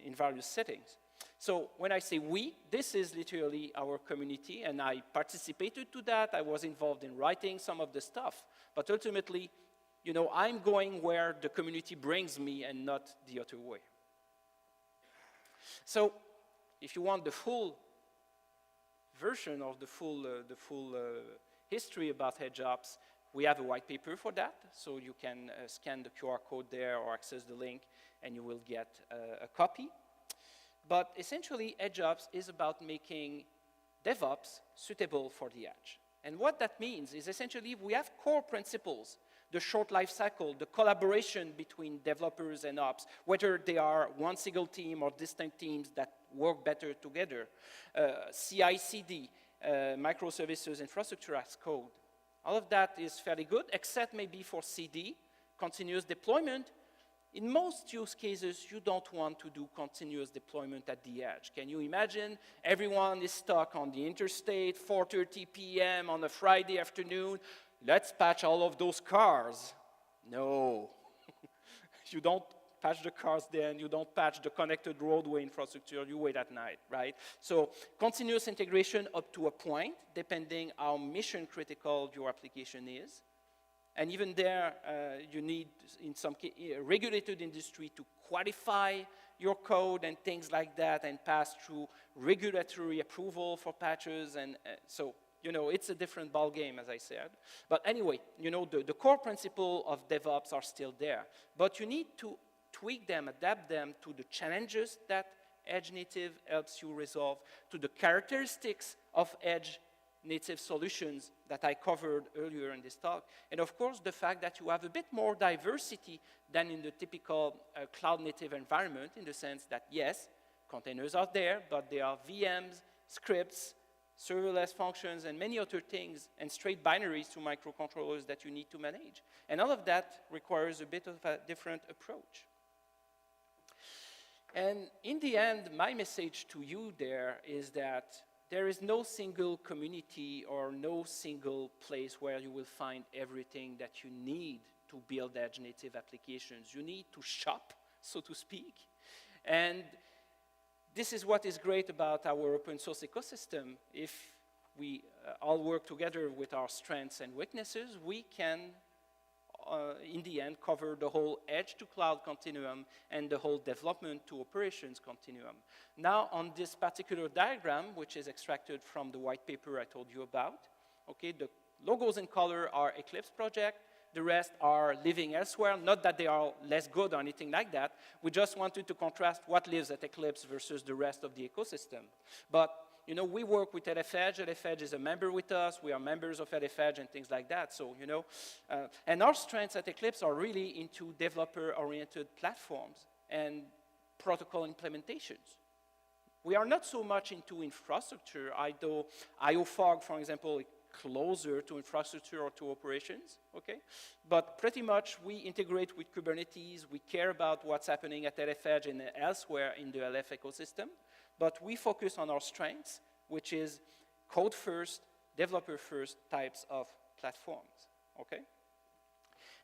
in various settings. So when I say we, this is literally our community, and I participated to that. I was involved in writing some of the stuff, but ultimately, you know, I'm going where the community brings me and not the other way. So if you want the full version of the full history about Edge Ops, we have a white paper for that, so you can scan the QR code there or access the link, and you will get a copy. But essentially, Edge Ops is about making DevOps suitable for the edge. And what that means is essentially we have core principles, the short life cycle, the collaboration between developers and ops, whether they are one single team or distinct teams that work better together, CI/CD, microservices, infrastructure as code. All of that is fairly good, except maybe for CD, continuous deployment. In most use cases, you don't want to do continuous deployment at the edge. Can you imagine? Everyone is stuck on the interstate, 4:30 p.m. on a Friday afternoon. let's patch all of those cars. No. You don't patch the cars then, you don't patch the connected roadway infrastructure, you wait at night, right? So continuous integration up to a point, depending how mission critical your application is. And even there, you need, in some regulated industry, to qualify your code and things like that and pass through regulatory approval for patches. And so, you know, it's a different ballgame, as I said. But anyway, you know, the core principle of DevOps are still there. But you need to tweak them, adapt them to the challenges that Edge Native helps you resolve, to the characteristics of Edge Native solutions that I covered earlier in this talk, and of course the fact that you have a bit more diversity than in the typical cloud native environment, in the sense that yes, containers are there, but there are VMs, scripts, serverless functions, and many other things, and straight binaries to microcontrollers that you need to manage. And all of that requires a bit of a different approach. And in the end, my message to you there is that there is no single community or no single place where you will find everything that you need to build Edge Native applications. You need to shop, so to speak. And this is what is great about our open source ecosystem. If we all work together with our strengths and weaknesses, we can, in the end, cover the whole edge to cloud continuum and the whole development to operations continuum. Now, on this particular diagram, which is extracted from the white paper I told you about, okay, the logos in color are Eclipse project. The rest are living elsewhere. Not that they are less good or anything like that. We just wanted to contrast what lives at Eclipse versus the rest of the ecosystem. But you know, we work with LFEdge. LFEdge is a member with us. We are members of LFEdge and things like that. So, you know, and our strengths at Eclipse are really into developer-oriented platforms and protocol implementations. We are not so much into infrastructure, although IOFOG, for example, is closer to infrastructure or to operations, okay? But pretty much we integrate with Kubernetes. We care about what's happening at LFEdge and elsewhere in the LF ecosystem. But we focus on our strengths, which is code-first, developer-first types of platforms, okay?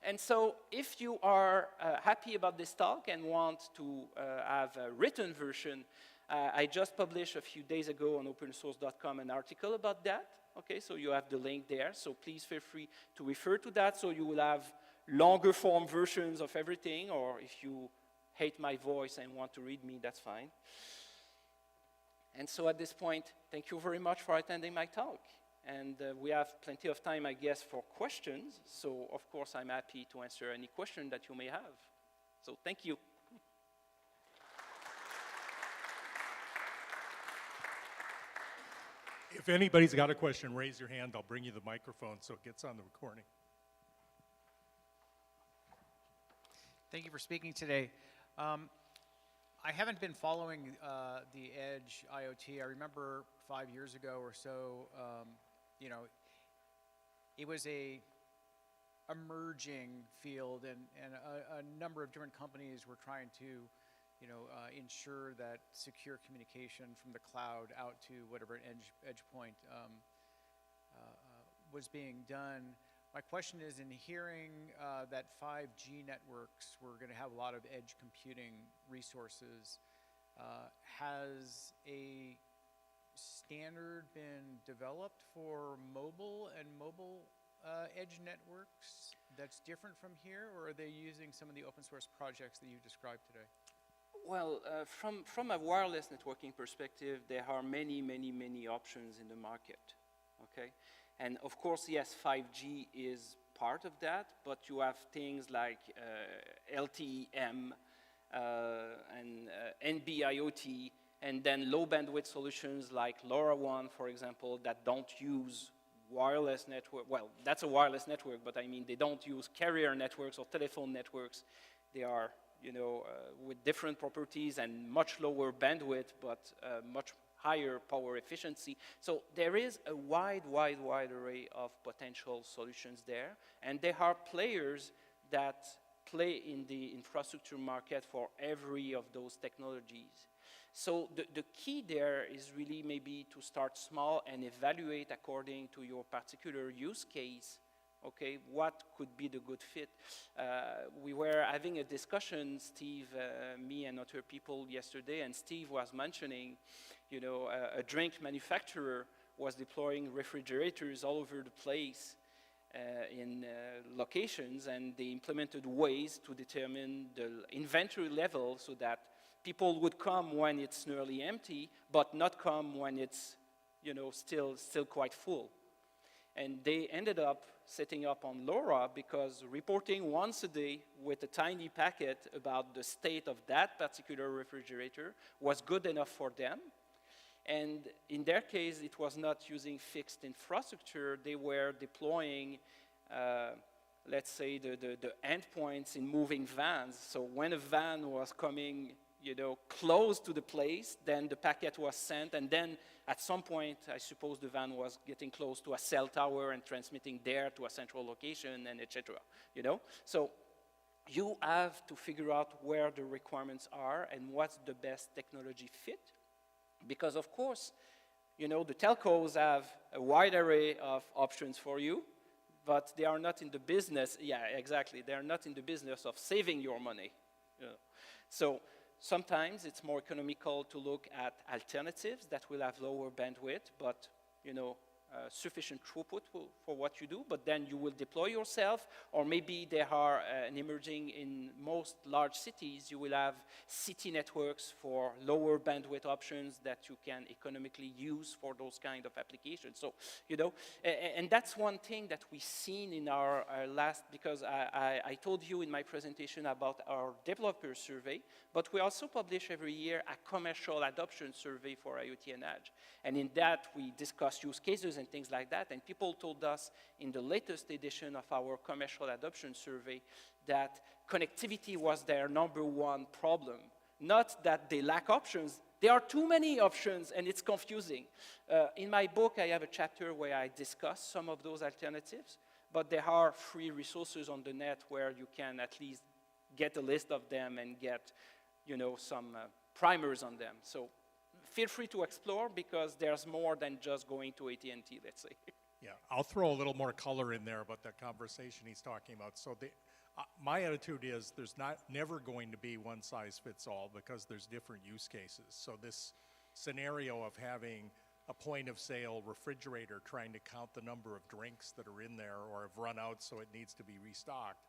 And so if you are happy about this talk and want to have a written version, I just published a few days ago on opensource.com an article about that, okay? So you have the link there, so please feel free to refer to that, so you will have longer form versions of everything, or if you hate my voice and want to read me, that's fine. And so at this point, thank you very much for attending my talk. And we have plenty of time, I guess, for questions. So, of course, I'm happy to answer any question that you may have. So, thank you. If anybody's got a question, raise your hand. I'll bring you the microphone so it gets on the recording. Thank you for speaking today. I haven't been following the Edge IoT. I remember 5 years ago or so, you know, it was a emerging field, and a number of different companies were trying to, you know, ensure that secure communication from the cloud out to whatever edge point was being done. My question is, in hearing that 5G networks were going to have a lot of edge computing resources, has a standard been developed for mobile and mobile edge networks that's different from here, or are they using some of the open source projects that you described today? Well, from a wireless networking perspective, there are many, many, many options in the market, okay? And of course, yes, 5G is part of that, but you have things like LTE-M and NB-IoT, and then low bandwidth solutions like LoRaWAN, for example, that don't use wireless network. Well, that's a wireless network, but I mean, they don't use carrier networks or telephone networks. They are, you know, with different properties and much lower bandwidth, but much higher power efficiency. So there is a wide array of potential solutions there, and there are players that play in the infrastructure market for every of those technologies. So the key there is really maybe to start small and evaluate according to your particular use case, Okay, what could be the good fit? We were having a discussion, Steve, me and other people yesterday, and Steve was mentioning, you know, a drink manufacturer was deploying refrigerators all over the place in locations, and they implemented ways to determine the inventory level so that people would come when it's nearly empty, but not come when it's, you know, still quite full. And they ended up setting up on LoRa because reporting once a day with a tiny packet about the state of that particular refrigerator was good enough for them. And in their case, it was not using fixed infrastructure. They were deploying, let's say, the endpoints in moving vans. So when a van was coming, you know, close to the place, then the packet was sent, and then at some point, I suppose the van was getting close to a cell tower and transmitting there to a central location, and etc. You know, so you have to figure out where the requirements are and what's the best technology fit, because of course, you know, the telcos have a wide array of options for you, but they are not in the business. Yeah, exactly. They are not in the business of saving your money. You know? So sometimes it's more economical to look at alternatives that will have lower bandwidth, but, you know, sufficient throughput for what you do, but then you will deploy yourself, or maybe there are an emerging in most large cities, you will have city networks for lower bandwidth options that you can economically use for those kind of applications. So, you know, and that's one thing that we've seen in our last, because I told you in my presentation about our developer survey, but we also publish every year a commercial adoption survey for IoT and Edge. And in that, we discuss use cases and things like that. And people told us in the latest edition of our commercial adoption survey that connectivity was their #1 problem. Not that they lack options. There are too many options, and it's confusing. In my book, I have a chapter where I discuss some of those alternatives, but there are free resources on the net where you can at least get a list of them and get, you know, some primers on them. So feel free to explore, because there's more than just going to AT&T, let's say. Yeah, I'll throw a little more color in there about that conversation he's talking about. So my attitude is there's never going to be one size fits all, because there's different use cases. So this scenario of having a point of sale refrigerator trying to count the number of drinks that are in there or have run out so it needs to be restocked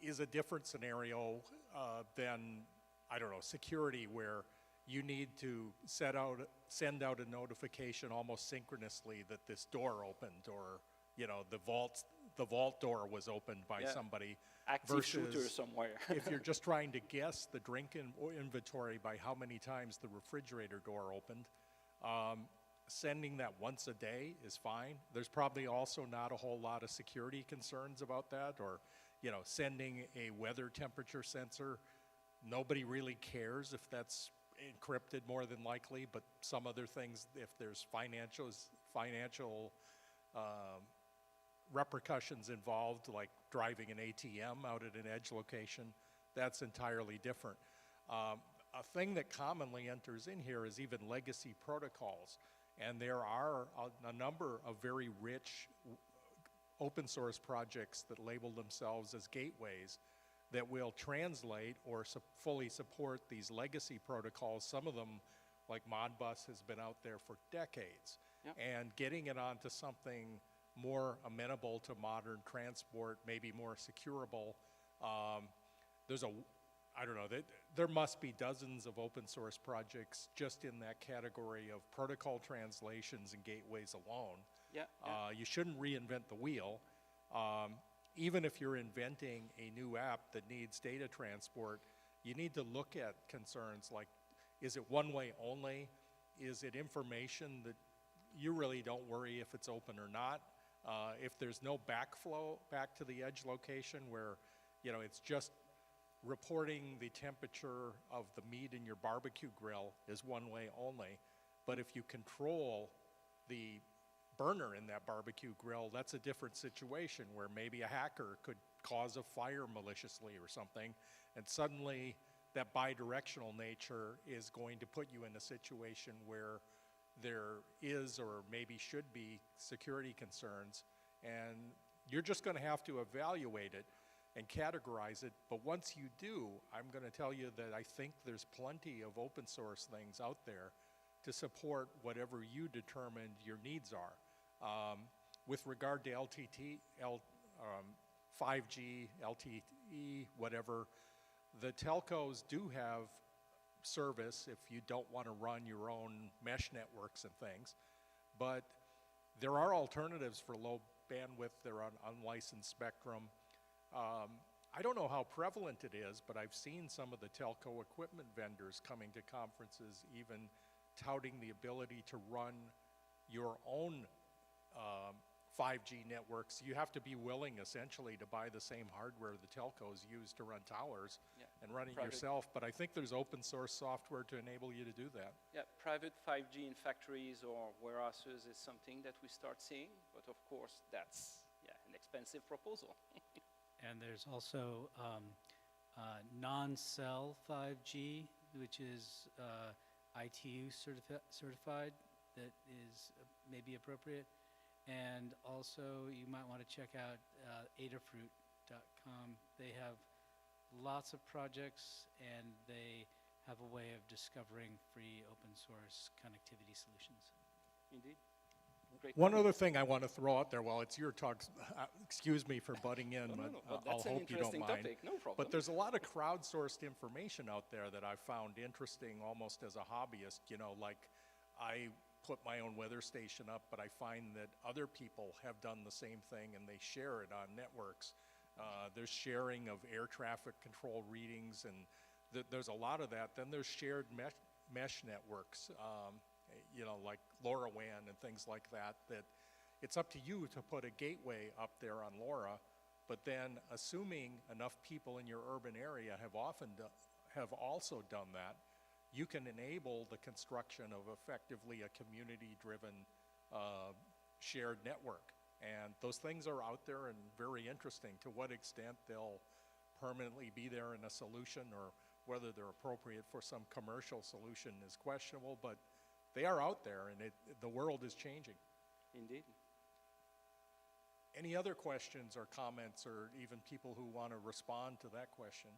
is a different scenario than, I don't know, security, where you need to send out a notification almost synchronously that this door opened, or, you know, the vault door was opened by somebody. Active shooter somewhere. If you're just trying to guess the drink inventory by how many times the refrigerator door opened, sending that once a day is fine. There's probably also not a whole lot of security concerns about that, or, you know, sending a weather temperature sensor. Nobody really cares if that's encrypted, more than likely, but some other things, if there's financial repercussions involved, like driving an ATM out at an edge location, that's entirely different. A thing that commonly enters in here is even legacy protocols, and there are a number of very rich open source projects that label themselves as gateways that will translate or fully support these legacy protocols. Some of them, like Modbus, has been out there for decades. Yep. And getting it onto something more amenable to modern transport, maybe more securable. I don't know, there must be dozens of open source projects just in that category of protocol translations and gateways alone. Yeah. You shouldn't reinvent the wheel. Even if you're inventing a new app that needs data transport, you need to look at concerns like, is it one-way only? Is it information that you really don't worry if it's open or not? If there's no backflow back to the edge location where, you know, it's just reporting the temperature of the meat in your barbecue grill is one-way only. But if you control the burner in that barbecue grill, that's a different situation where maybe a hacker could cause a fire maliciously or something, and suddenly that bi-directional nature is going to put you in a situation where there is or maybe should be security concerns, And you're just going to have to evaluate it and categorize it. But once you do, I'm going to tell you that I think there's plenty of open source things out there to support whatever you determined your needs are. With regard to 5G, LTE, whatever, the telcos do have service if you don't want to run your own mesh networks and things. But there are alternatives for low bandwidth. They're on unlicensed spectrum. I don't know how prevalent it is, but I've seen some of the telco equipment vendors coming to conferences even touting the ability to run your own 5G networks. You have to be willing, essentially, to buy the same hardware the telcos use to run towers and run it yourself. But I think there's open source software to enable you to do that. Yeah, private 5G in factories or warehouses is something that we start seeing, but of course that's an expensive proposal. And there's also non-cell 5G, which is ITU certified, that is maybe appropriate. And also, you might want to check out adafruit.com. They have lots of projects, and they have a way of discovering free open source connectivity solutions. Indeed. Great One point. other thing I want to throw out there, while it's your talk, excuse me for butting in, No, but but I'll that's an hope you don't interesting mind. topic, no problem. But there's a lot of crowdsourced information out there that I've found interesting almost as a hobbyist. You know, like I put my own weather station up, but I find that other people have done the same thing and they share it on networks. There's sharing of air traffic control readings, and there's a lot of that. Then there's shared mesh networks, you know, like LoRaWAN and things like that, that it's up to you to put a gateway up there on LoRa, but then assuming enough people in your urban area have also done that, you can enable the construction of effectively a community-driven shared network. And those things are out there and very interesting. To what extent they'll permanently be there in a solution or whether they're appropriate for some commercial solution is questionable, but they are out there and the world is changing. Indeed. Any other questions or comments or even people who want to respond to that question?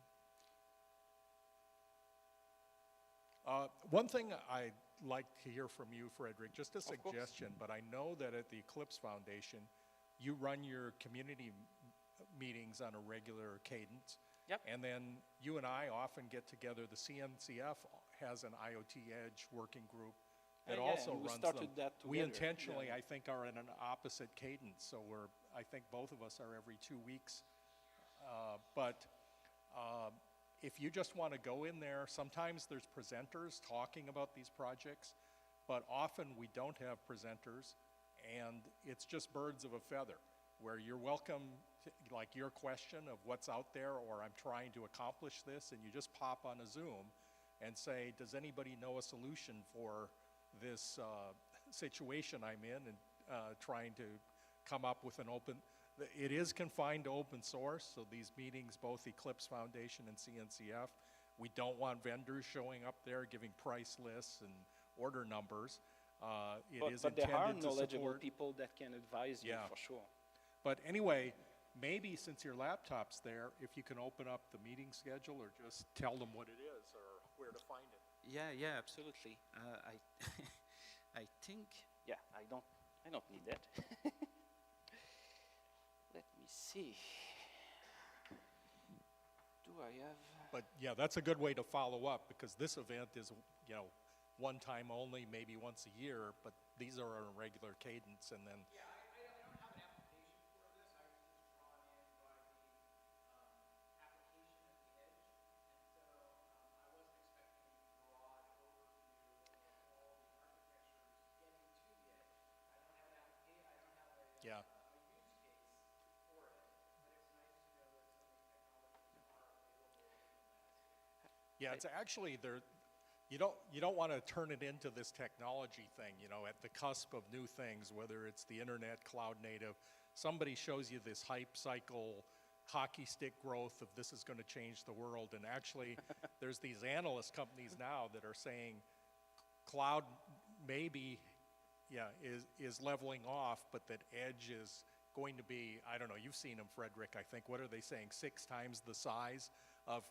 One thing I'd like to hear from you, Frederick, just a suggestion, but I know that at the Eclipse Foundation, you run your community meetings on a regular cadence. Yep. And then you and I often get together. The CNCF has an IoT Edge working group that also and we runs started them. that We together. intentionally, I think, are in an opposite cadence. So I think both of us are every 2 weeks. If you just want to go in there, sometimes there's presenters talking about these projects, but often we don't have presenters, and it's just birds of a feather, where you're welcome to, like your question of what's out there, or I'm trying to accomplish this, and you just pop on a Zoom and say, does anybody know a solution for this situation I'm in, and trying to come up with an open. It is confined to open source, so these meetings, both Eclipse Foundation and CNCF, we don't want vendors showing up there giving price lists and order numbers. But there are knowledgeable people that can advise you for sure. But anyway, maybe since your laptop's there, if you can open up the meeting schedule or just tell them what it is or where to find it. Yeah, absolutely. I think, I don't need that. Let me see. Do I have? But yeah, that's a good way to follow up, because this event is, you know, one time only, maybe once a year, but these are on a regular cadence, and then. Yeah, I don't have an application for this. I was just drawn in by the application at the edge, and so I wasn't expecting a broad overview of all the architectures getting to the edge. I don't have an application. I don't have a use case for it, but it's nice to know that some of these technologies are available. Yeah, it's actually there. You don't want to turn it into this technology thing, you know, at the cusp of new things, whether it's the internet, cloud native. Somebody shows you this hype cycle, hockey stick growth of this is going to change the world, and actually there's these analyst companies now that are saying cloud maybe is leveling off, but that edge is going to be, I don't know, you've seen them, Frederick, I think. What are they saying? 6 times the size of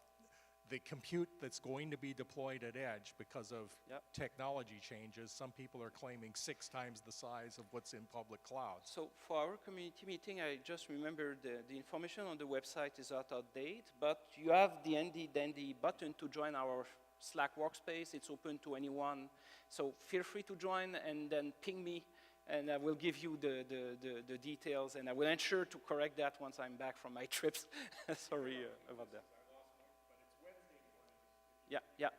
the compute that's going to be deployed at edge because of Yep. technology changes. Some people are claiming 6 times the size of what's in public clouds. So for our community meeting, I just remembered the information on the website is out of date, but you have the handy dandy button to join our Slack workspace. It's open to anyone. So feel free to join and then ping me, and I will give you the details, and I will ensure to correct that once I'm back from my trips. Sorry about that. Yeah, yeah.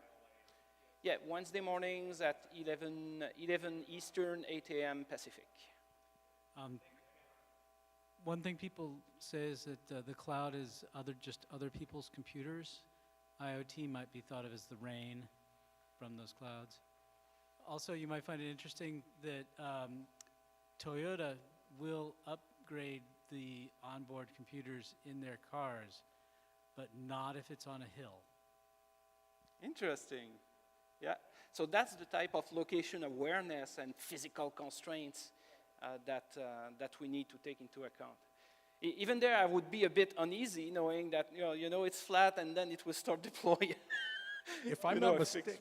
Yeah, Wednesday mornings at 11 Eastern, 8 a.m. Pacific. One thing people say is that the cloud is just other people's computers. IoT might be thought of as the rain from those clouds. Also, you might find it interesting that Toyota will upgrade the onboard computers in their cars, but not if it's on a hill. Interesting. Yeah. So that's the type of location awareness and physical constraints that we need to take into account. Even there, I would be a bit uneasy knowing that it's flat and then it will start deploying. If I'm not mistaken,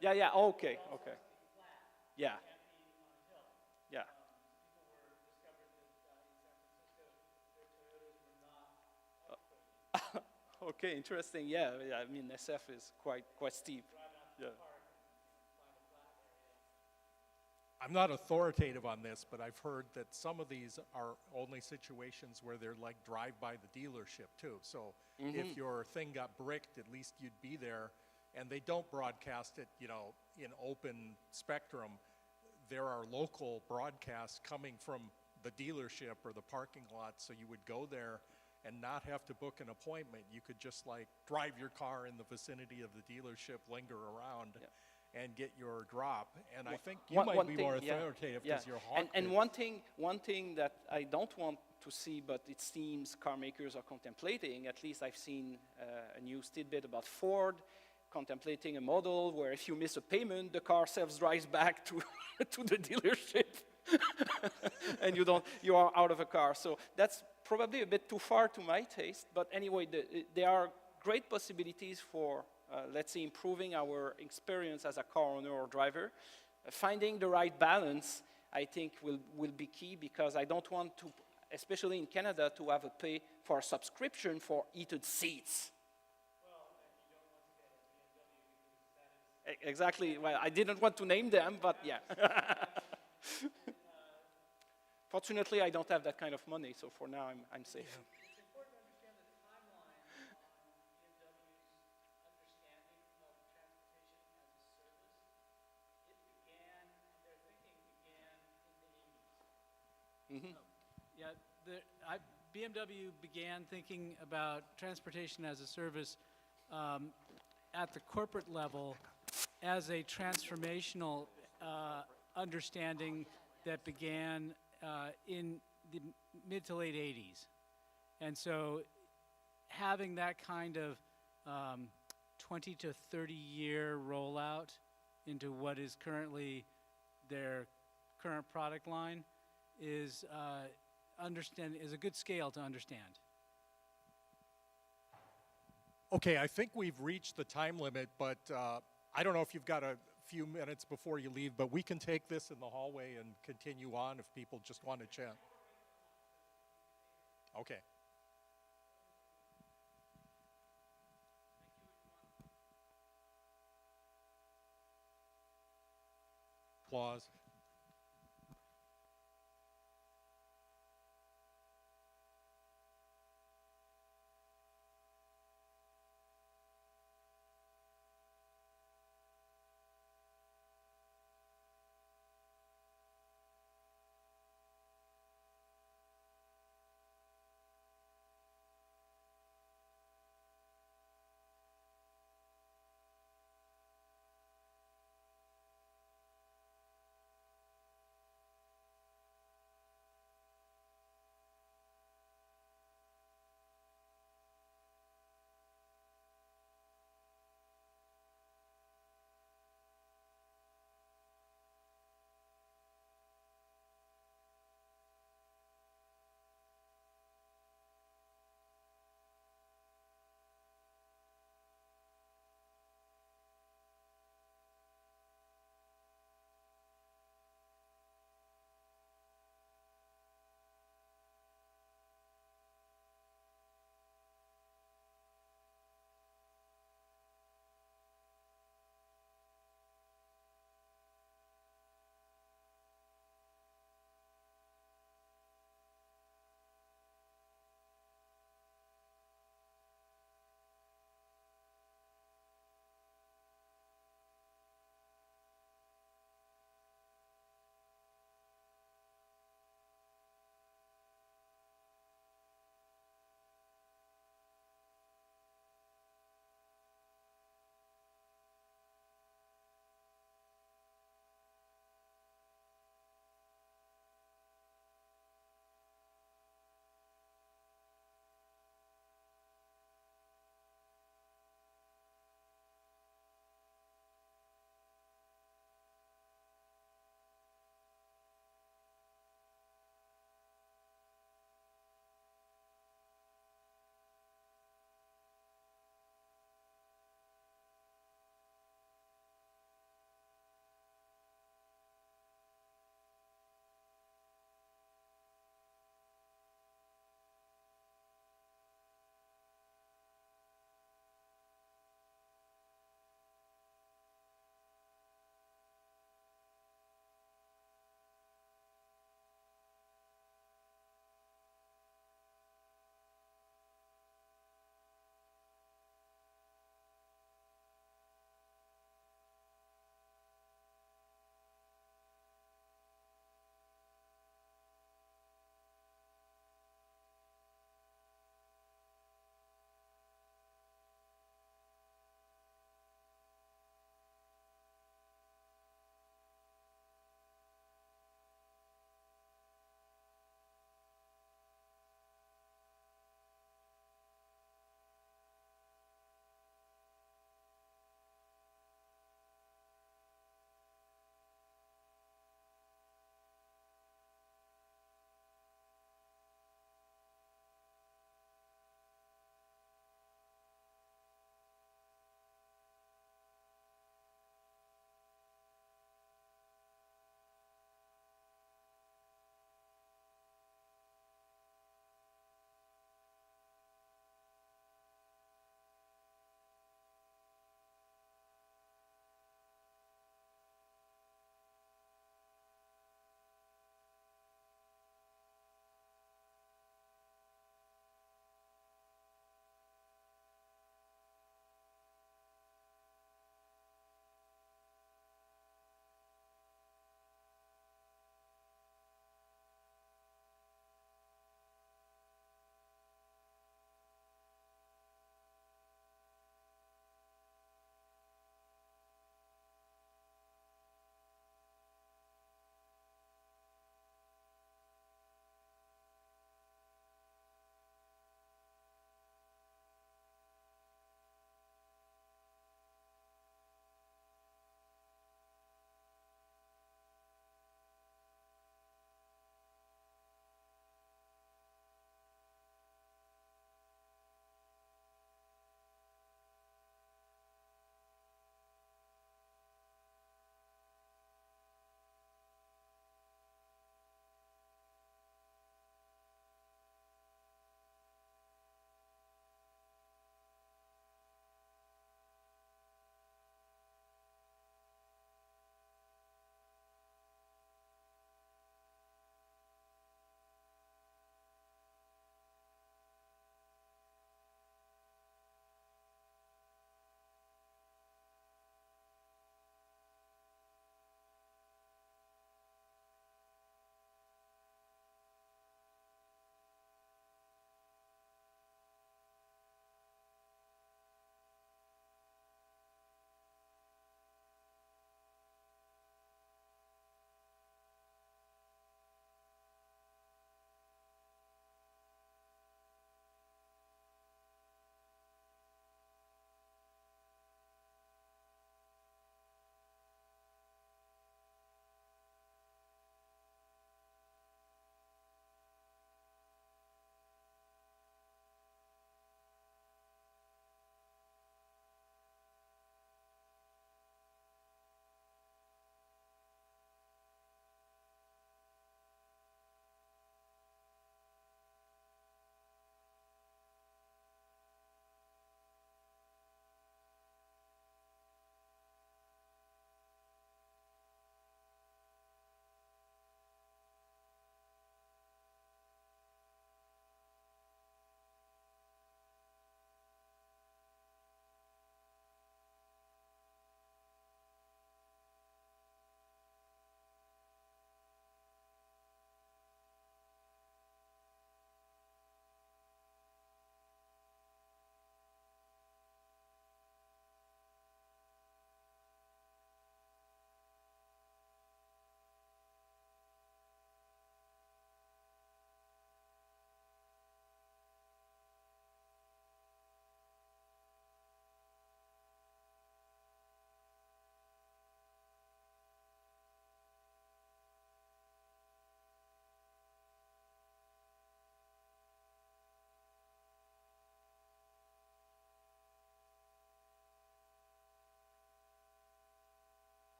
Yeah, yeah. Okay, okay. Yeah. Yeah. Okay, interesting. Yeah, I mean, SF is quite steep. Yeah. I'm not authoritative on this, but I've heard that some of these are only situations where they're like drive by the dealership too. So if your thing got bricked, at least you'd be there. And they don't broadcast it, in open spectrum. There are local broadcasts coming from the dealership or the parking lot, so you would go there and not have to book an appointment. You could just like drive your car in the vicinity of the dealership, linger around, and get your drop. And I think you might be more authoritative because you're hawking. And one thing that I don't want to see, but it seems car makers are contemplating, at least I've seen a news tidbit about Ford contemplating a model where if you miss a payment, the car self-drives back to the dealership. And you are out of a car. So that's probably a bit too far to my taste, but anyway, there are great possibilities for, let's say, improving our experience as a car owner or driver. Finding the right balance, I think, will be key, because I don't want to, especially in Canada, to have a pay for a subscription for heated seats. Exactly. Well, I didn't want to name them, but yeah. Fortunately, I don't have that kind of money, so for now, I'm safe. Yeah. It's important to understand the timeline on BMW's understanding of transportation as a service. Their thinking began in the 80s. Yeah, BMW began thinking about transportation as a service at the corporate level as a transformational understanding that began in the mid to late 80s. And so having that kind of 20 to 30 year rollout into what is currently their current product line is a good scale to understand. Okay, I think we've reached the time limit, but I don't know if you've got a few minutes before you leave, but we can take this in the hallway and continue on if people just want to chat. Okay. Applause.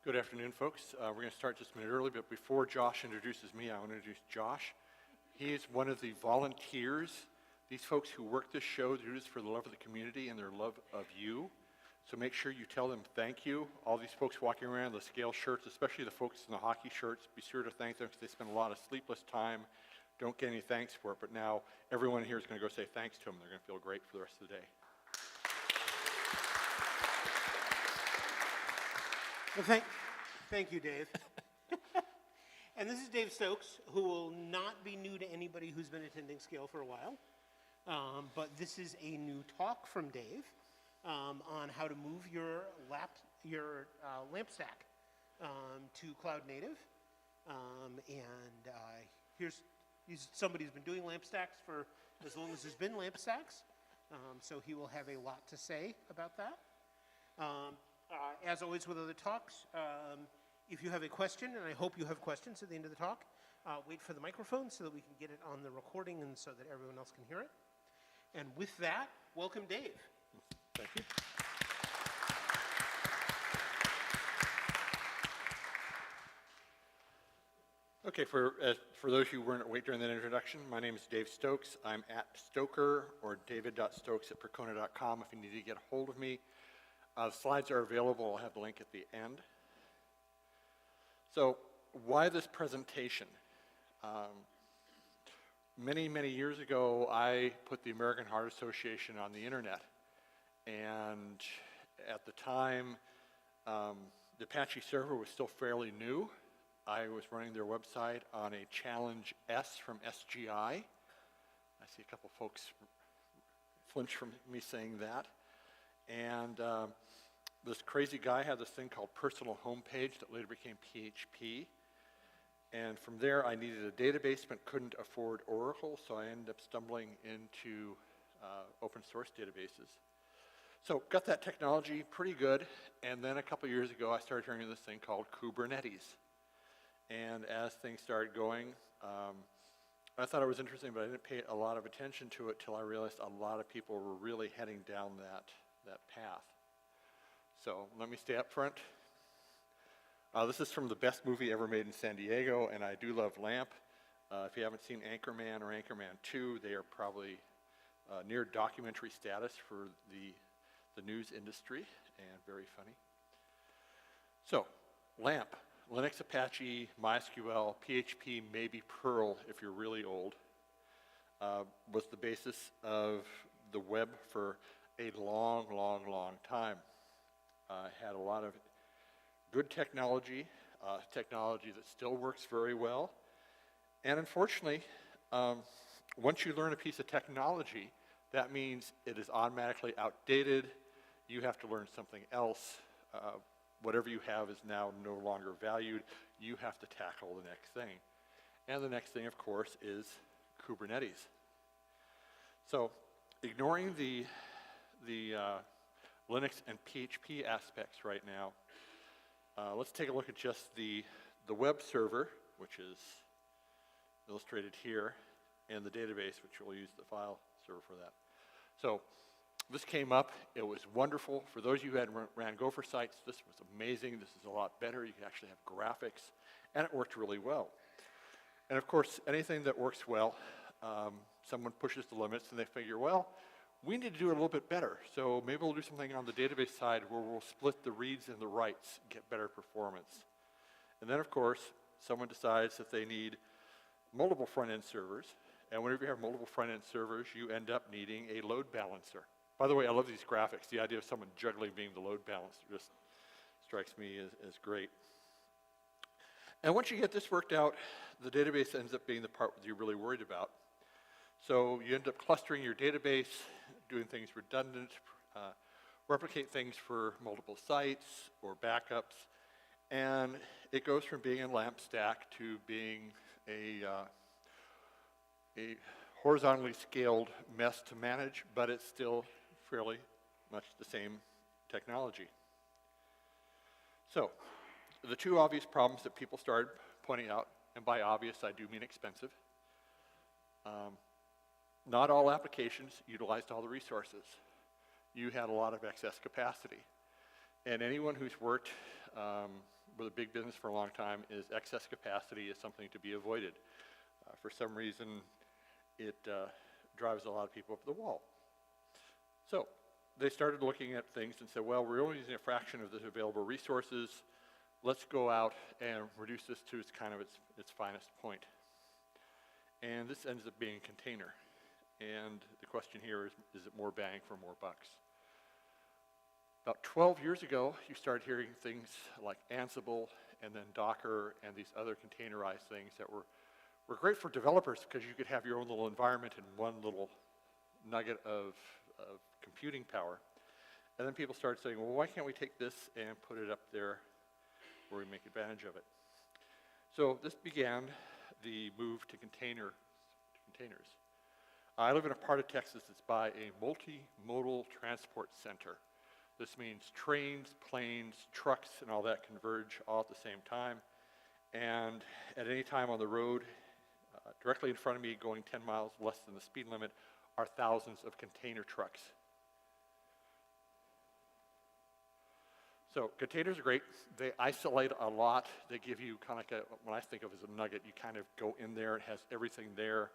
Good afternoon, folks. We're going to start just a minute early, but before Josh introduces me, I want to introduce Josh. He is one of the volunteers. These folks who work this show do this for the love of the community and their love of you. So make sure you tell them thank you. All these folks walking around in the SCaLE shirts, especially the folks in the hockey shirts, be sure to thank them because they spend a lot of sleepless time. Don't get any thanks for it, but now everyone here is going to go say thanks to them. They're going to feel great for the rest of the day. Well, thank you, Dave. And this is Dave Stokes, who will not be new to anybody who's been attending SCaLE for a while. But this is a new talk from Dave on how to move your lamp stack to cloud native. He's somebody who's been doing lamp stacks for as long as there's been lamp stacks. So he will have a lot to say about that. As always with other talks, if you have a question, and I hope you have questions at the end of the talk, wait for the microphone so that we can get it on the recording and so that everyone else can hear it. And with that, welcome Dave. Thank you. Okay, for those who weren't awake during that introduction, my name is Dave Stokes. I'm at Stoker or david.stokes@percona.com if you need to get a hold of me. The slides are available. I'll have the link at the end. So why this presentation? Many, many years ago, I put the American Heart Association on the internet. And at the time, the Apache server was still fairly new. I was running their website on a Challenge S from SGI. I see a couple folks flinch from me saying that. And this crazy guy had this thing called Personal Homepage that later became PHP. And from there, I needed a database but couldn't afford Oracle, so I ended up stumbling into open source databases. So got that technology pretty good, and then a couple years ago, I started hearing of this thing called Kubernetes. And as things started going, I thought it was interesting, but I didn't pay a lot of attention to it till I realized a lot of people were really heading down that path. So let me stay up front. This is from the best movie ever made in San Diego, and I do love LAMP. If you haven't seen Anchorman or Anchorman 2, they are probably near documentary status for the news industry, and very funny. So, LAMP, Linux, Apache, MySQL, PHP, maybe Perl if you're really old, was the basis of the web for a long, long, long time. Had a lot of good technology, technology that still works very well. And unfortunately, once you learn a piece of technology, that means it is automatically outdated. You have to learn something else. Whatever you have is now no longer valued. You have to tackle the next thing. And the next thing, of course, is Kubernetes. So ignoring the Linux and PHP aspects right now, let's take a look at just the web server, which is illustrated here, and the database, which we'll use the file server for that. So this came up. It was wonderful. For those of you who had ran Gopher sites, this was amazing. This is a lot better. You can actually have graphics, and it worked really well. And of course, anything that works well, someone pushes the limits, and they figure, well, we need to do it a little bit better. So maybe we'll do something on the database side where we'll split the reads and the writes, get better performance. And then, of course, someone decides that they need multiple front-end servers. And whenever you have multiple front-end servers, you end up needing a load balancer. By the way, I love these graphics. The idea of someone juggling being the load balancer just strikes me as great. And once you get this worked out, the database ends up being the part that you're really worried about. So you end up clustering your database, doing things redundant, replicate things for multiple sites or backups, and it goes from being a LAMP stack to being a horizontally scaled mess to manage, but it's still fairly much the same technology. So the two obvious problems that people started pointing out, and by obvious I do mean expensive, not all applications utilized all the resources. You had a lot of excess capacity. And anyone who's worked with a big business for a long time is excess capacity is something to be avoided. For some reason, it drives a lot of people up the wall. So they started looking at things and said, well, we're only using a fraction of the available resources. Let's go out and reduce this to its finest point. And this ends up being a container. And the question here is it more bang for more bucks? About 12 years ago, you started hearing things like Ansible and then Docker and these other containerized things that were great for developers because you could have your own little environment and one little nugget of computing power. And then people started saying, well, why can't we take this and put it up there where we make advantage of it? So this began the move to containers. I live in a part of Texas that's by a multimodal transport center. This means trains, planes, trucks, and all that converge all at the same time. And at any time on the road, directly in front of me, going 10 miles less than the speed limit, are thousands of container trucks. So containers are great. They isolate a lot. They give you kind of like what I think of as a nugget. You kind of go in there, it has everything there.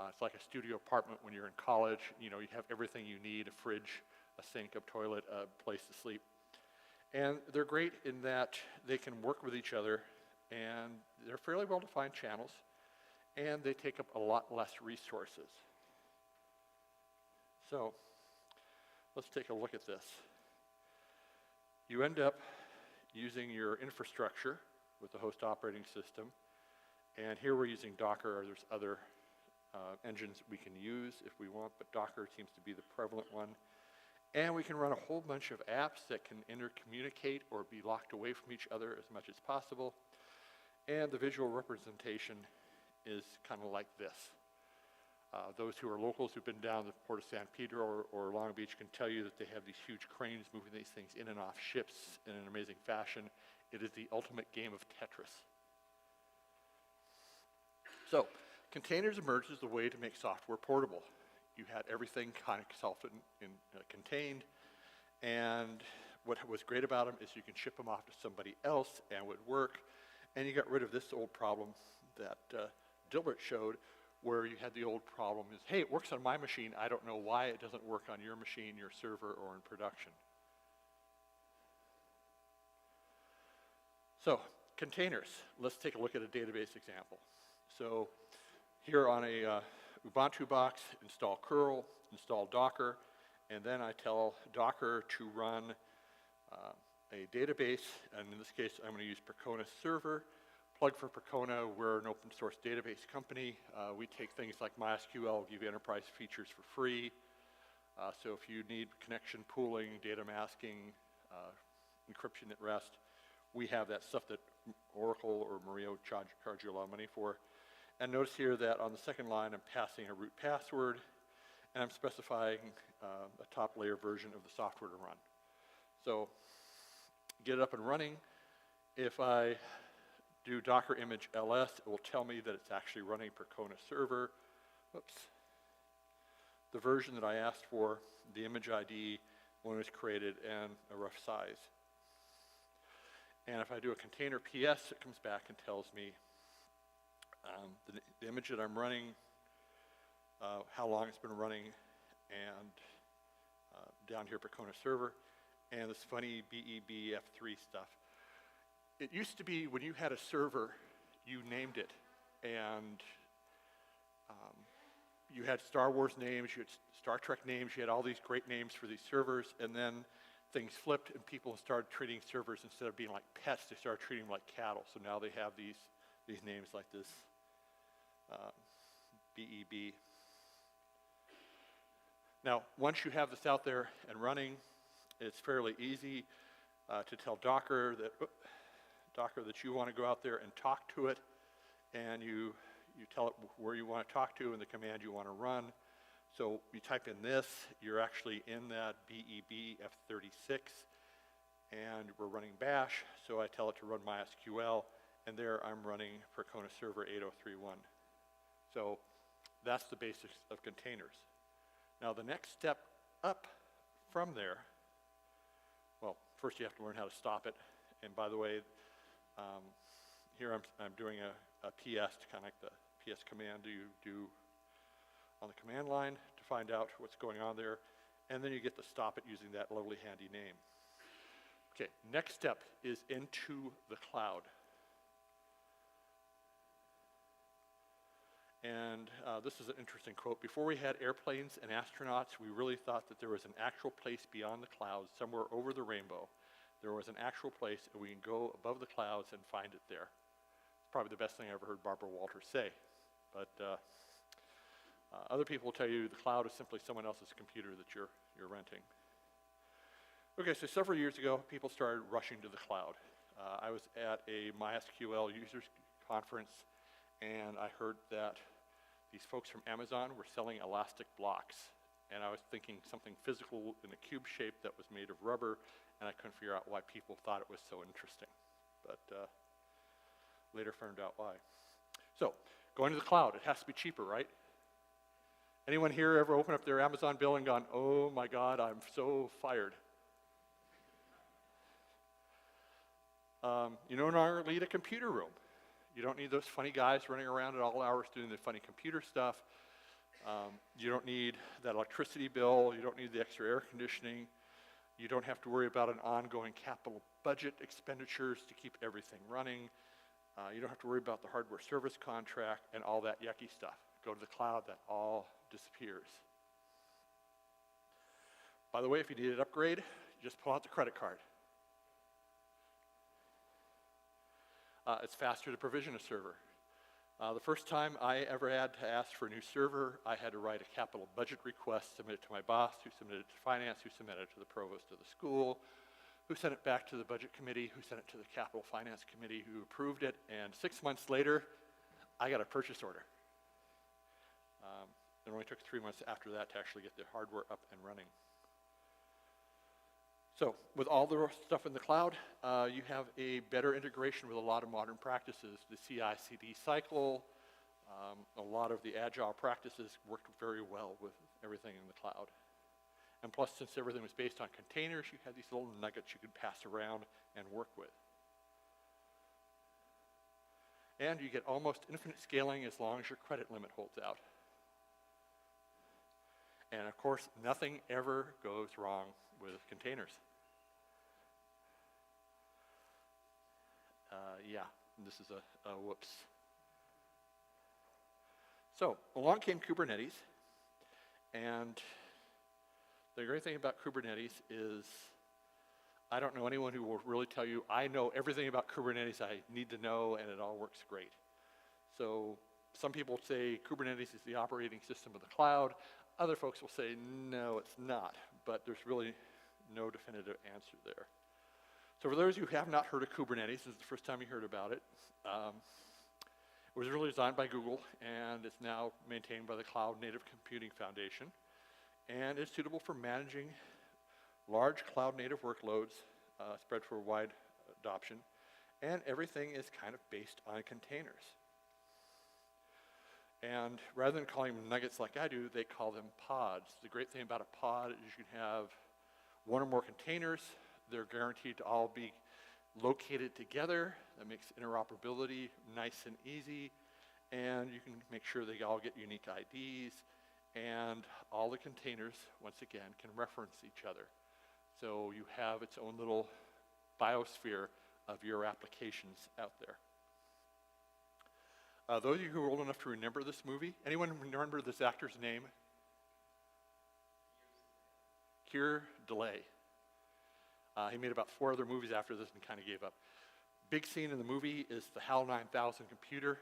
It's like a studio apartment when you're in college. You know, you have everything you need, a fridge, a sink, a toilet, a place to sleep. And they're great in that they can work with each other, and they're fairly well-defined channels, and they take up a lot less resources. So let's take a look at this. You end up using your infrastructure with the host operating system, and here we're using Docker, or there's other engines we can use if we want, but Docker seems to be the prevalent one. And we can run a whole bunch of apps that can intercommunicate or be locked away from each other as much as possible. And the visual representation is kind of like this. Those who are locals who've been down the Port of San Pedro or Long Beach can tell you that they have these huge cranes moving these things in and off ships in an amazing fashion. It is the ultimate game of Tetris. So, containers emerged as the way to make software portable. You had everything kind of self-contained, and what was great about them is you can ship them off to somebody else and it would work, and you got rid of this old problem that Dilbert showed, where you had the old problem is, hey, it works on my machine, I don't know why it doesn't work on your machine, your server, or in production. So, containers. Let's take a look at a database example. So, here on a Ubuntu box, install curl, install Docker, and then I tell Docker to run a database, and in this case I'm going to use Percona Server. Plug for Percona, we're an open source database company. We take things like MySQL, give you enterprise features for free. So if you need connection pooling, data masking, encryption at rest, we have that stuff that Oracle or Mario charge you a lot of money for. And notice here that on the second line, I'm passing a root password, and I'm specifying a top layer version of the software to run. So get it up and running. If I do Docker image ls, it will tell me that it's actually running Percona Server. Oops. The version that I asked for, the image ID, when it was created, and a rough size. And if I do a container PS, it comes back and tells me the image that I'm running, how long it's been running, and down here Percona Server, and this funny BEB F3 stuff. It used to be when you had a server, you named it, and you had Star Wars names, you had Star Trek names, you had all these great names for these servers, and then things flipped and people started treating servers, instead of being like pets, they started treating them like cattle. So now they have these names like this, BEB. Now, once you have this out there and running, it's fairly easy to tell Docker that you want to go out there and talk to it, and you tell it where you want to talk to and the command you want to run. So you type in this, you're actually in that BEB F36, and we're running bash, so I tell it to run MySQL, and there I'm running Percona Server 8031. So that's the basics of containers. Now the next step up from there, well, first you have to learn how to stop it, and by the way, Here I'm doing a PS, kind of like the PS command you do on the command line to find out what's going on there. And then you get to stop it using that lovely handy name. Okay, next step is into the cloud. And this is an interesting quote. Before we had airplanes and astronauts, we really thought that there was an actual place beyond the clouds, somewhere over the rainbow. There was an actual place, and we can go above the clouds and find it there. It's probably the best thing I ever heard Barbara Walters say. But other people will tell you the cloud is simply someone else's computer that you're renting. Okay, so several years ago, people started rushing to the cloud. I was at a MySQL users conference, and I heard that these folks from Amazon were selling elastic blocks. And I was thinking something physical in a cube shape that was made of rubber, and I couldn't figure out why people thought it was so interesting. But later found out why. So, going to the cloud, it has to be cheaper, right? Anyone here ever open up their Amazon bill and gone, oh my God, I'm so fired? You no longer need a computer room. You don't need those funny guys running around at all hours doing the funny computer stuff. You don't need that electricity bill. You don't need the extra air conditioning. You don't have to worry about an ongoing capital budget expenditures to keep everything running. You don't have to worry about the hardware service contract and all that yucky stuff. Go to the cloud, that all disappears. By the way, if you need an upgrade, you just pull out the credit card. It's faster to provision a server. The first time I ever had to ask for a new server, I had to write a capital budget request, submit it to my boss, who submitted it to finance, who submitted it to the provost of the school, who sent it back to the budget committee, who sent it to the capital finance committee, who approved it, and 6 months later, I got a purchase order. It only took 3 months after that to actually get the hardware up and running. So with all the stuff in the cloud, you have a better integration with a lot of modern practices. The CI/CD cycle, a lot of the agile practices worked very well with everything in the cloud. And plus, since everything was based on containers, you had these little nuggets you could pass around and work with. And you get almost infinite scaling as long as your credit limit holds out. And of course, nothing ever goes wrong with containers. Yeah, this is a whoops. So, along came Kubernetes, and the great thing about Kubernetes is I don't know anyone who will really tell you, I know everything about Kubernetes I need to know, and it all works great. So, some people say Kubernetes is the operating system of the cloud. Other folks will say, no, it's not, but there's really no definitive answer there. So for those of you who have not heard of Kubernetes, this is the first time you heard about it. It was really designed by Google, and it's now maintained by the Cloud Native Computing Foundation. And it's suitable for managing large cloud native workloads spread for wide adoption. And everything is kind of based on containers. And rather than calling them nuggets like I do, they call them pods. The great thing about a pod is you can have one or more containers. They're guaranteed to all be located together. That makes interoperability nice and easy. And you can make sure they all get unique IDs. And all the containers, once again, can reference each other. So you have its own little biosphere of your applications out there. Those of you who are old enough to remember this movie, anyone remember this actor's name? Keir Delay. He made about 4 other movies after this and kind of gave up. Big scene in the movie is the HAL 9000 computer.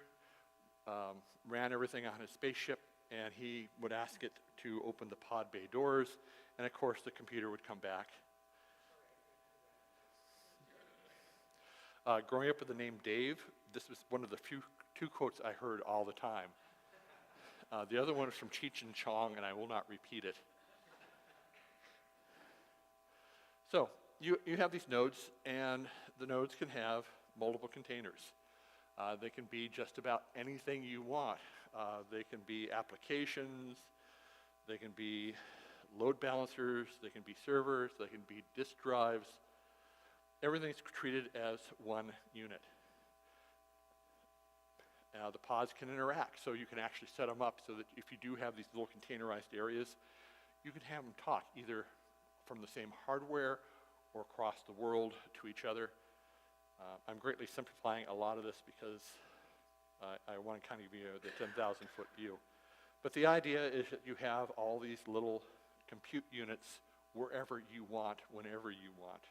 Ran everything on his spaceship, and he would ask it to open the pod bay doors, and of course the computer would come back. Growing up with the name Dave, this was one of the two quotes I heard all the time. The other one is from Cheech and Chong, and I will not repeat it. So, you have these nodes, and the nodes can have multiple containers. They can be just about anything you want. They can be applications, they can be load balancers, they can be servers, they can be disk drives. Everything's treated as one unit. The pods can interact, so you can actually set them up so that if you do have these little containerized areas, you can have them talk either from the same hardware or across the world to each other. I'm greatly simplifying a lot of this because I want to kind of give you the 10,000-foot view. But the idea is that you have all these little compute units wherever you want, whenever you want.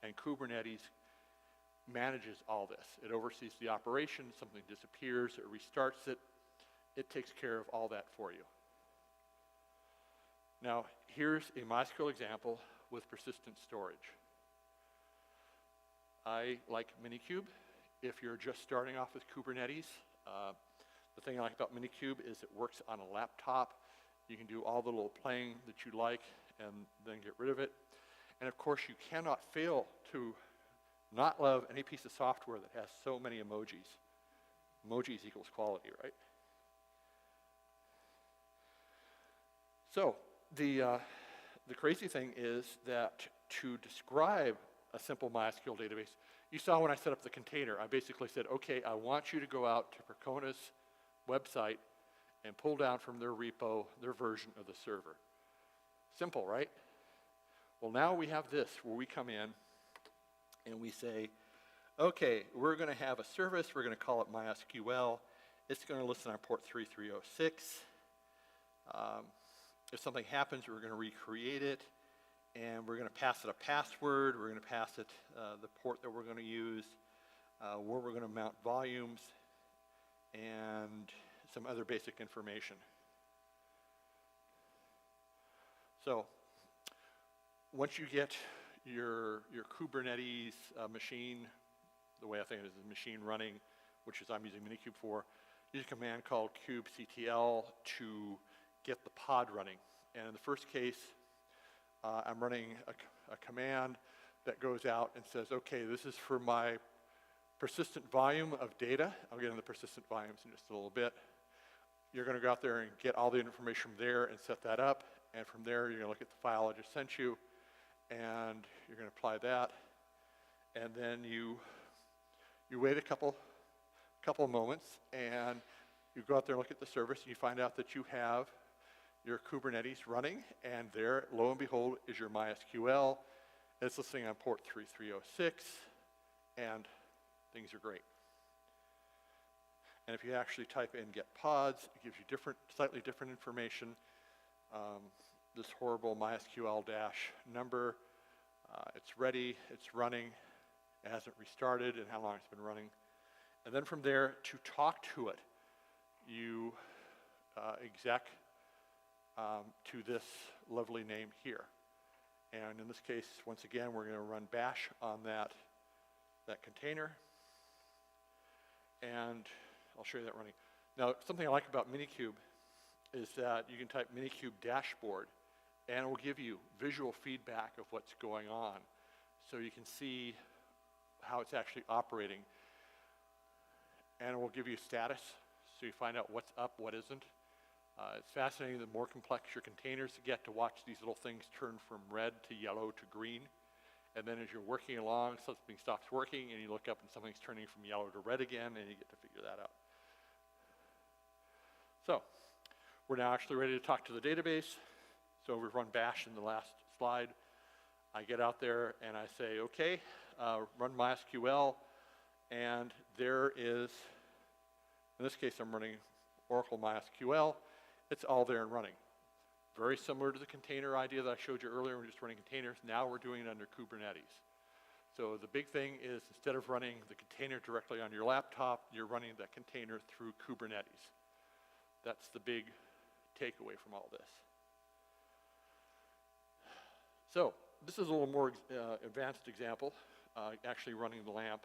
And Kubernetes manages all this. It oversees the operation, something disappears, it restarts it. It takes care of all that for you. Now, here's a MySQL example with persistent storage. I like Minikube. If you're just starting off with Kubernetes, the thing I like about Minikube is it works on a laptop. You can do all the little playing that you like and then get rid of it. And of course, you cannot fail to not love any piece of software that has so many emojis. Emojis equals quality, right? So the crazy thing is that to describe a simple MySQL database, you saw when I set up the container, I basically said, okay, I want you to go out to Percona's website and pull down from their repo their version of the server. Simple, right? Well, now we have this where we come in and we say, okay, we're going to have a service. We're going to call it MySQL. It's going to listen on port 3306. If something happens, we're going to recreate it. And we're going to pass it a password. We're going to pass it the port that we're going to use, where we're going to mount volumes, and some other basic information. So once you get your Kubernetes machine, the way I think it is machine running, which is I'm using Minikube for, use a command called kubectl to get the pod running. And in the first case, I'm running a command that goes out and says, okay, this is for my persistent volume of data. I'll get into the persistent volumes in just a little bit. You're going to go out there and get all the information from there and set that up. And from there, you're going to look at the file I just sent you, and you're going to apply that. And then you wait a couple moments, and you go out there and look at the service, and you find out that you have your Kubernetes running, and there, lo and behold, is your MySQL. It's listening on port 3306, and things are great. And if you actually type in get pods, it gives you slightly different information. This horrible MySQL dash number, it's ready, it's running, it hasn't restarted, and how long it's been running. And then from there, to talk to it, you exec to this lovely name here. And in this case, once again, we're going to run bash on that container. And I'll show you that running. Now, something I like about Minikube is that you can type Minikube dashboard, and it will give you visual feedback of what's going on. So you can see how it's actually operating. And it will give you status, so you find out what's up, what isn't. It's fascinating, the more complex your containers get, to watch these little things turn from red to yellow to green. And then as you're working along, something stops working, and you look up and something's turning from yellow to red again, and you get to figure that out. So we're now actually ready to talk to the database. So we've run bash in the last slide. I get out there and I say, okay, run MySQL, and there is, in this case I'm running Oracle MySQL. It's all there and running. Very similar to the container idea that I showed you earlier. We're just running containers. Now we're doing it under Kubernetes. So the big thing is, instead of running the container directly on your laptop, you're running that container through Kubernetes. That's the big takeaway from all this. So this is a little more advanced example, actually running the LAMP.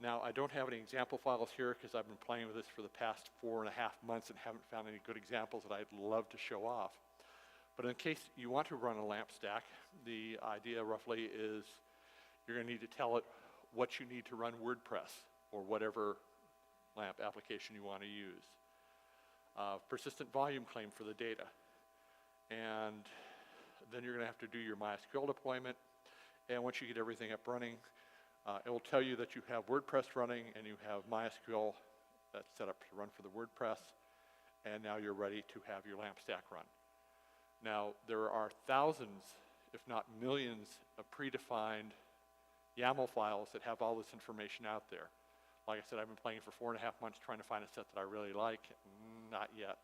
Now, I don't have any example files here because I've been playing with this for the past 4.5 months and haven't found any good examples that I'd love to show off. But in case you want to run a LAMP stack, the idea roughly is you're going to need to tell it what you need to run WordPress or whatever LAMP application you want to use. Persistent volume claim for the data. And then you're going to have to do your MySQL deployment. And once you get everything up running, it will tell you that you have WordPress running and you have MySQL that's set up to run for the WordPress, and now you're ready to have your LAMP stack run. Now, there are thousands, if not millions, of predefined YAML files that have all this information out there. Like I said, I've been playing for 4.5 months trying to find a set that I really like. Not yet.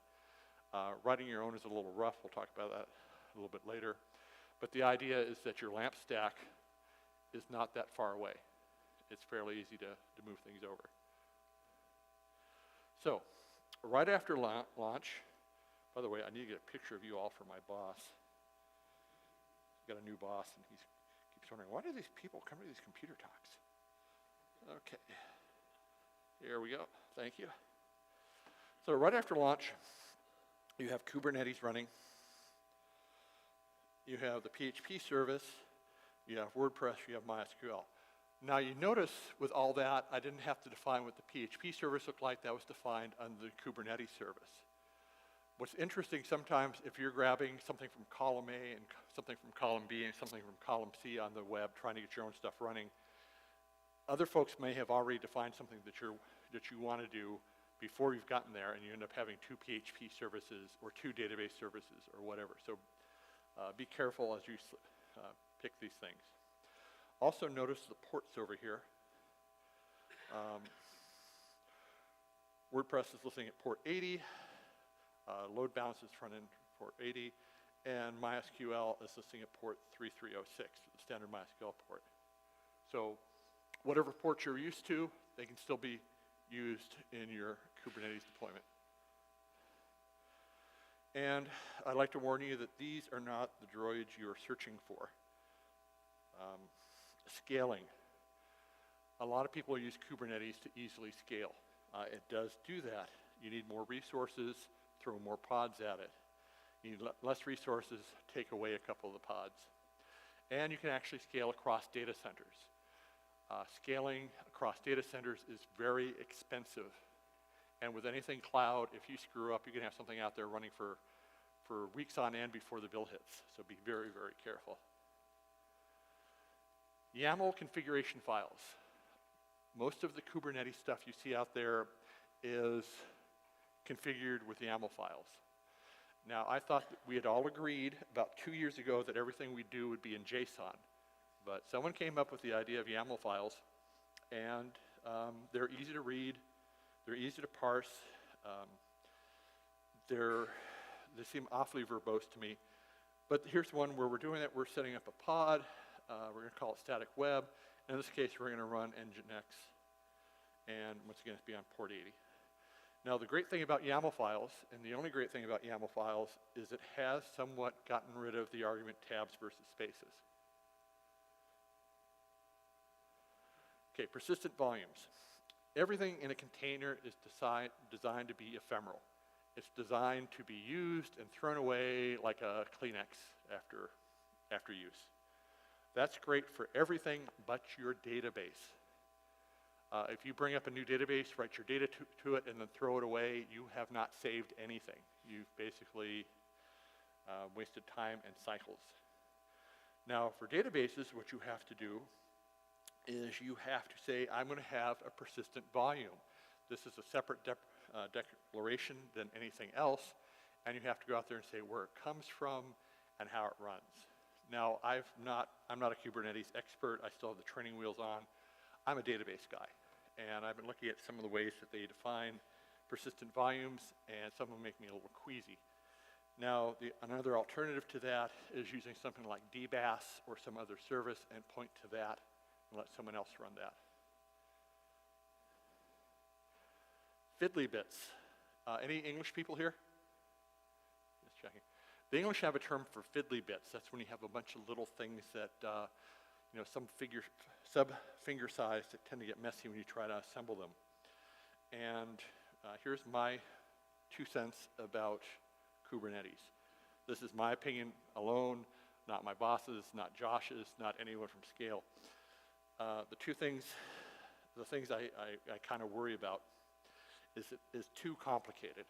Writing your own is a little rough. We'll talk about that a little bit later. But the idea is that your LAMP stack is not that far away. It's fairly easy to move things over. So, right after launch, by the way, I need to get a picture of you all for my boss. I've got a new boss, and he keeps wondering, why do these people come to these computer talks? Okay. Here we go. Thank you. So right after launch, you have Kubernetes running. You have the PHP service. You have WordPress. You have MySQL. Now you notice with all that, I didn't have to define what the PHP service looked like. That was defined under the Kubernetes service. What's interesting sometimes, if you're grabbing something from column A and something from column B and something from column C on the web, trying to get your own stuff running, other folks may have already defined something that you want to do before you've gotten there, and you end up having 2 PHP services or 2 database services or whatever. So be careful as you pick these things. Also notice the ports over here. WordPress is listening at port 80. Load balances front end port 80. And MySQL is listening at port 3306, the standard MySQL port. So whatever port you're used to, they can still be used in your Kubernetes deployment. And I'd like to warn you that these are not the droids you are searching for. Scaling. A lot of people use Kubernetes to easily scale. It does do that. You need more resources, throw more pods at it. You need less resources, take away a couple of the pods. And you can actually scale across data centers. Scaling across data centers is very expensive. And with anything cloud, if you screw up, you can have something out there running for weeks on end before the bill hits. So be very, very careful. YAML configuration files. Most of the Kubernetes stuff you see out there is configured with YAML files. Now, I thought that we had all agreed about 2 years ago that everything we do would be in JSON. But someone came up with the idea of YAML files, and they're easy to read, they're easy to parse, they seem awfully verbose to me. But here's one where we're doing it, we're setting up a pod, we're going to call it static web. In this case, we're going to run Nginx, and once again, it's be on port 80. Now, the great thing about YAML files, and the only great thing about YAML files, is it has somewhat gotten rid of the argument tabs versus spaces. Okay, persistent volumes. Everything in a container is designed to be ephemeral. It's designed to be used and thrown away like a Kleenex after use. That's great for everything but your database. If you bring up a new database, write your data to it, and then throw it away, you have not saved anything. You've basically wasted time and cycles. Now, for databases, what you have to do is you have to say, I'm going to have a persistent volume. This is a separate declaration than anything else, and you have to go out there and say where it comes from and how it runs. Now, I'm not a Kubernetes expert. I still have the training wheels on. I'm a database guy, and I've been looking at some of the ways that they define persistent volumes, and some of them make me a little queasy. Now, another alternative to that is using something like DBAS or some other service and point to that and let someone else run that. Fiddly bits. Any English people here? Just checking. The English have a term for fiddly bits. That's when you have a bunch of little things that, some sub-finger size that tend to get messy when you try to assemble them. And here's my 2 cents about Kubernetes. This is my opinion alone, not my boss's, not Josh's, not anyone from SCaLE. The things I kind of worry about is it is too complicated.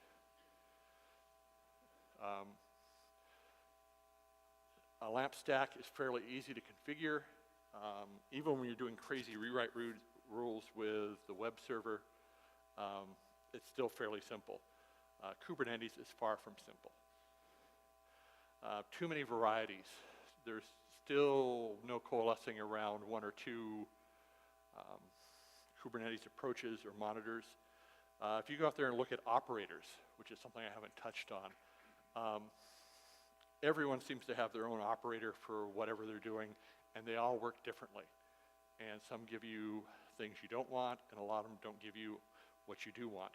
A LAMP stack is fairly easy to configure. Even when you're doing crazy rewrite rules with the web server, it's still fairly simple. Kubernetes is far from simple. Too many varieties. There's still no coalescing around one or two Kubernetes approaches or monitors. If you go out there and look at operators, which is something I haven't touched on, everyone seems to have their own operator for whatever they're doing, and they all work differently. And some give you things you don't want, and a lot of them don't give you what you do want.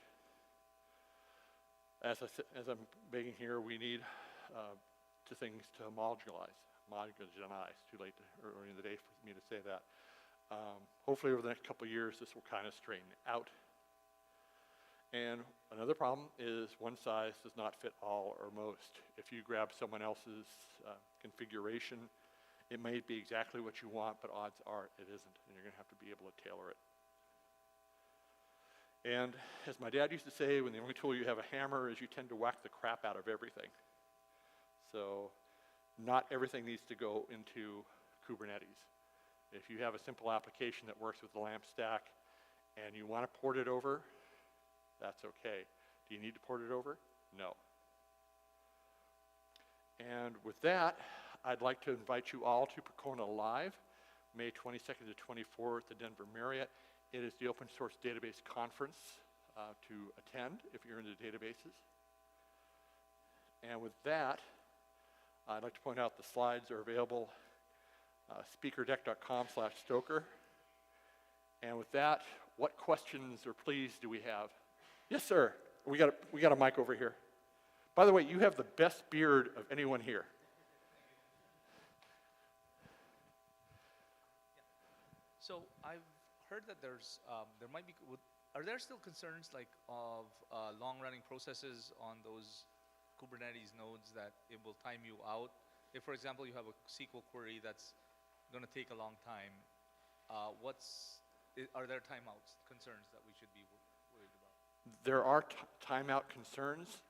As I'm begging here, we need things to modularize. Too late early in the day for me to say that. Hopefully over the next couple of years, this will kind of straighten out. And another problem is one size does not fit all or most. If you grab someone else's configuration, it may be exactly what you want, but odds are it isn't, and you're going to have to be able to tailor it. And as my dad used to say, when the only tool you have a hammer is you tend to whack the crap out of everything. So not everything needs to go into Kubernetes. If you have a simple application that works with the LAMP stack and you want to port it over, that's okay. Do you need to port it over? No. And with that, I'd like to invite you all to Percona Live, May 22nd to 24th at the Denver Marriott. It is the open source database conference to attend if you're into databases. And with that, I'd like to point out the slides are available speakerdeck.com/Stoker. And with that, what questions or pleas do we have? Yes, sir. We got a mic over here. By the way, you have the best beard of anyone here. So I've heard that there might be, are there still concerns like of long-running processes on those Kubernetes nodes that it will time you out? If, for example, you have a SQL query that's going to take a long time, are there timeouts concerns that we should be worried about? There are timeout concerns,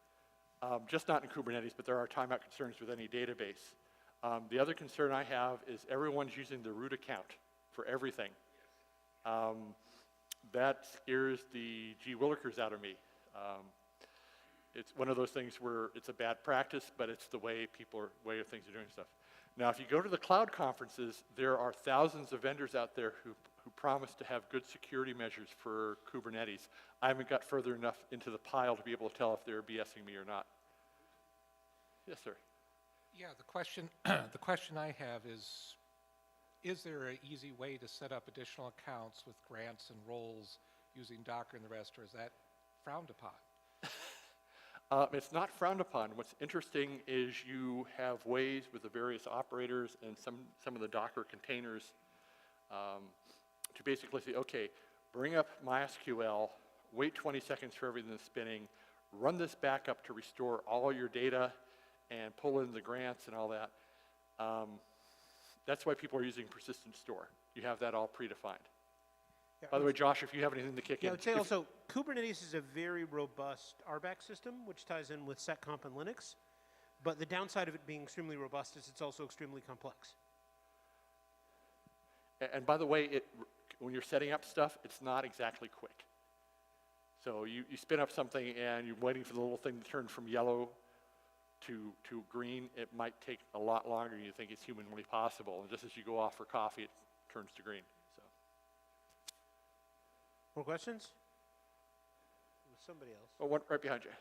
just not in Kubernetes, but there are timeout concerns with any database. The other concern I have is everyone's using the root account for everything. That scares the gee willikers out of me. It's one of those things where it's a bad practice, but it's the way way things are doing stuff. Now, if you go to the cloud conferences, there are thousands of vendors out there who promise to have good security measures for Kubernetes. I haven't got further enough into the pile to be able to tell if they're BSing me or not. Yes, sir. Yeah, the question I have is there an easy way to set up additional accounts with grants and roles using Docker and the rest, or is that frowned upon? It's not frowned upon. What's interesting is you have ways with the various operators and some of the Docker containers to basically say, okay, bring up MySQL, wait 20 seconds for everything that's spinning, run this backup to restore all your data and pull in the grants and all that. That's why people are using persistent store. You have that all predefined. Yeah, By the way, Josh, if you have anything to kick in. I would say also, Kubernetes is a very robust RBAC system, which ties in with seccomp and Linux. But the downside of it being extremely robust is it's also extremely complex. And by the way, when you're setting up stuff, it's not exactly quick. So you spin up something and you're waiting for the little thing to turn from yellow to green. It might take a lot longer than you think it's humanly possible. And just as you go off for coffee, it turns to green. So. More questions? Somebody else. Oh, one right behind you.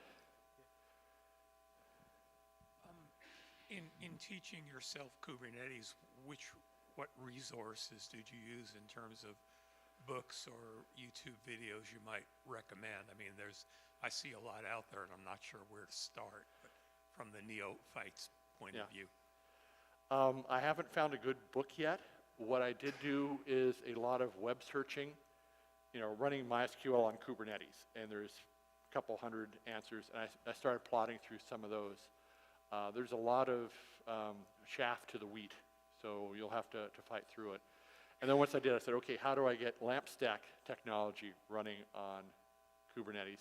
In teaching yourself Kubernetes, what resources did you use in terms of books or YouTube videos you might recommend? I mean, I see a lot out there, and I'm not sure where to start, but from the neophyte's point of view. I haven't found a good book yet. What I did do is a lot of web searching, running MySQL on Kubernetes, and there's a couple hundred answers, and I started plotting through some of those. There's a lot of chaff to the wheat, so you'll have to fight through it. And then once I did, I said, okay, how do I get LAMP stack technology running on Kubernetes?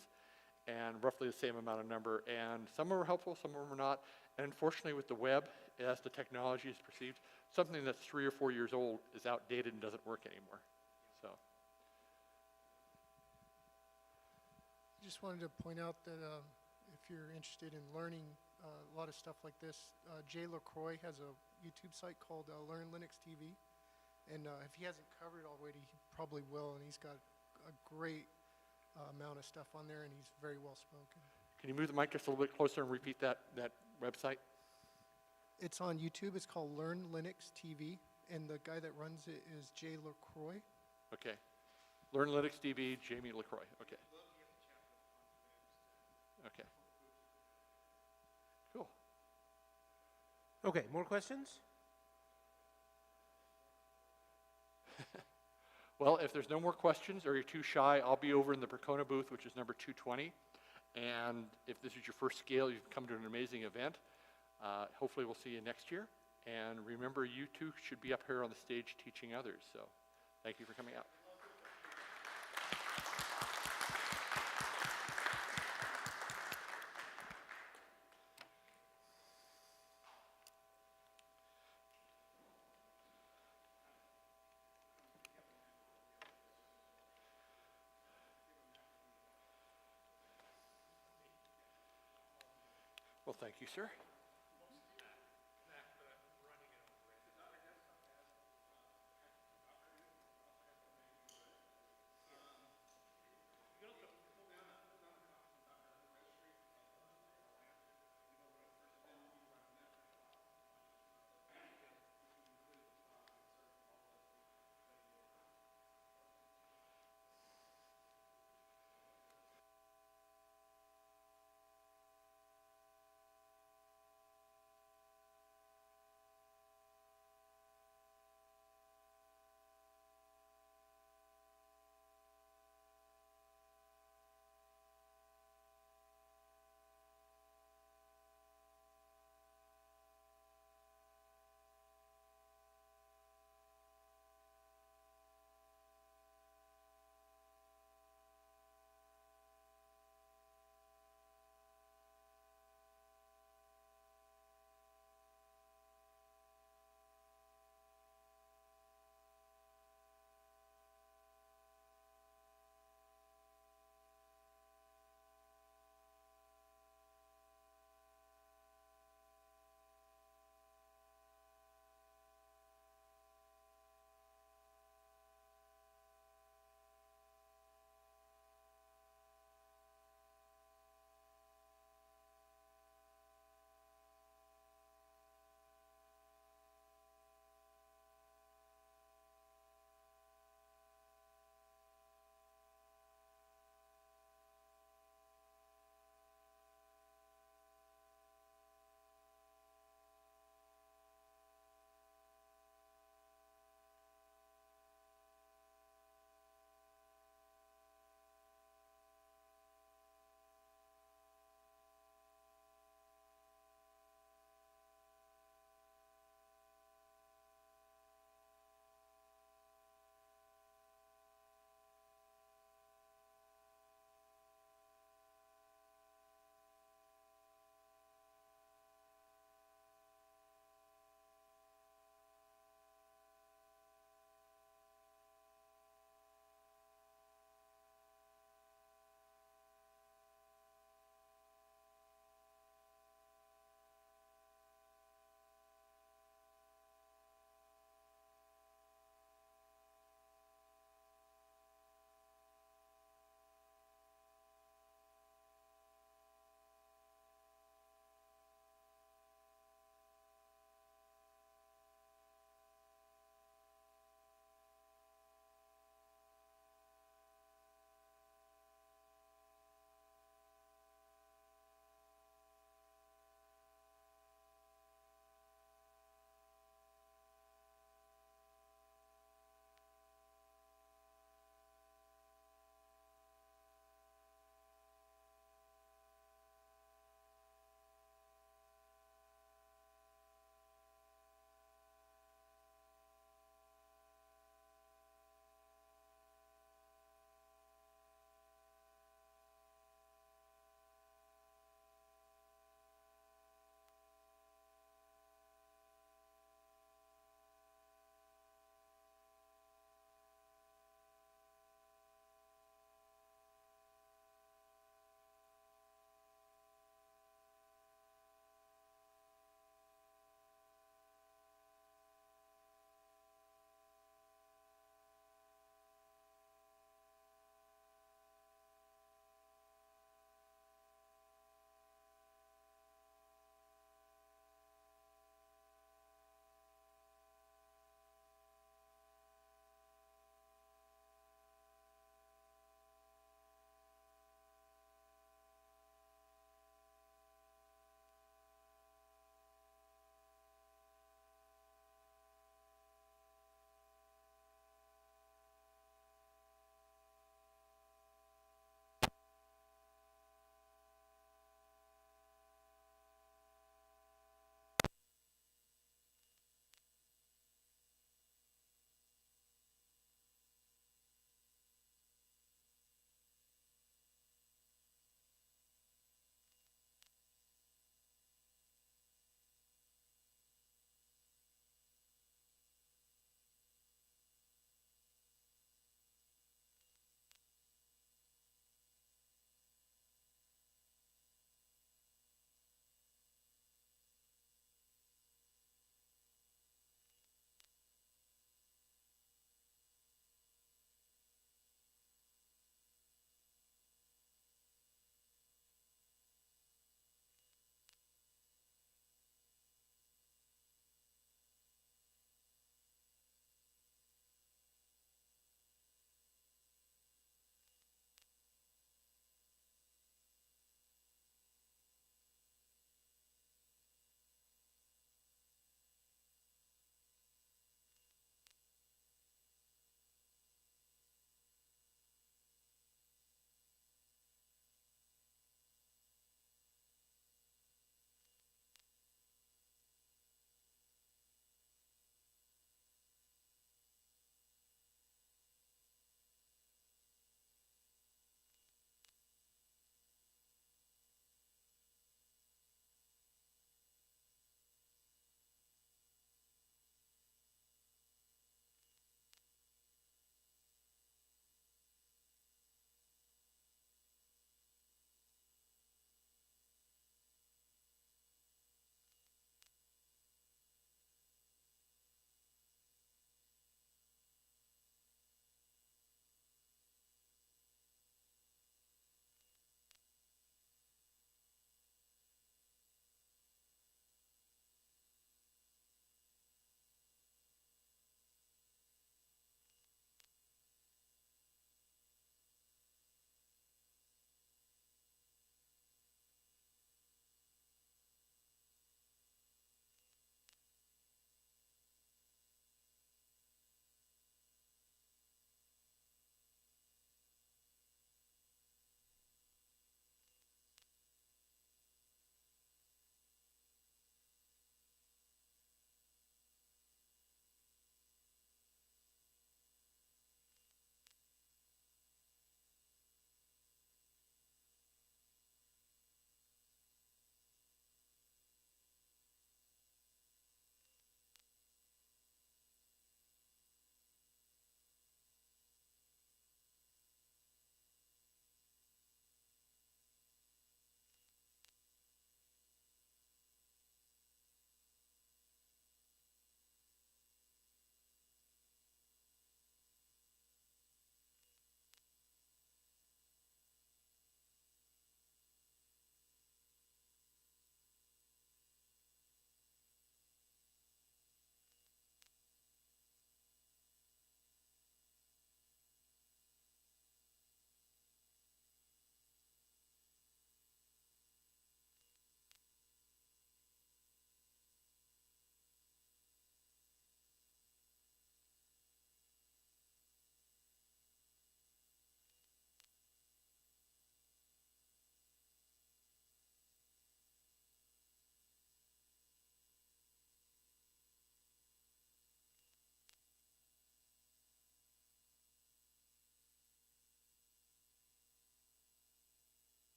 And roughly the same amount of number, and some are helpful, some of them are not. And unfortunately with the web, as the technology is perceived, something that's 3 or 4 years old is outdated and doesn't work anymore. So. Just wanted to point out that if you're interested in learning a lot of stuff like this, Jay LaCroix has a YouTube site called Learn Linux TV. And if he hasn't covered it already, he probably will. And he's got a great amount of stuff on there, and he's very well spoken. Can you move the mic just a little bit closer and repeat that website? It's on YouTube. It's called Learn Linux TV. And the guy that runs it is Jay LaCroix. Okay. Learn Linux DB, Jamie LaCroix. Okay. Okay. Cool. Okay, more questions? Well, if there's no more questions or you're too shy, I'll be over in the Percona booth, which is number 220. And if this is your first SCaLE, you've come to an amazing event. Hopefully we'll see you next year. And remember, you too should be up here on the stage teaching others. So thank you for coming out. Well, thank you, sir.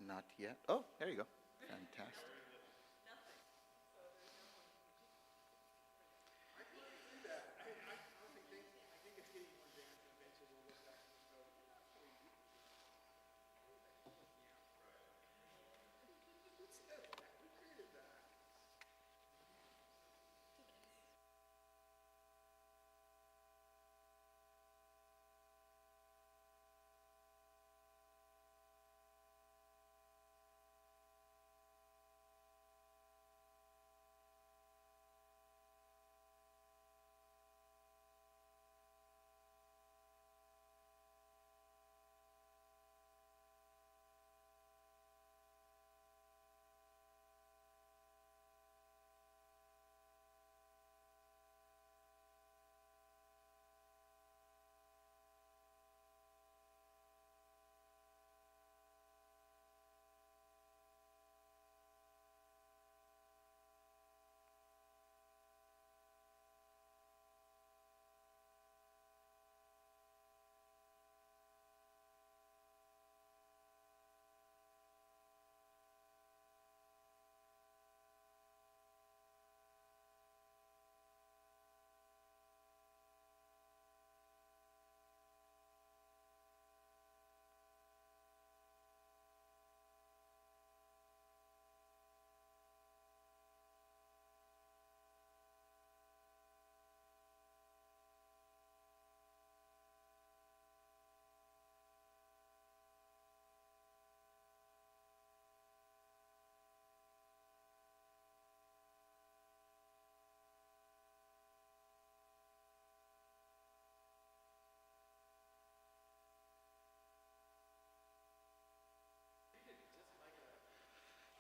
Not yet. Oh, there you go. Fantastic.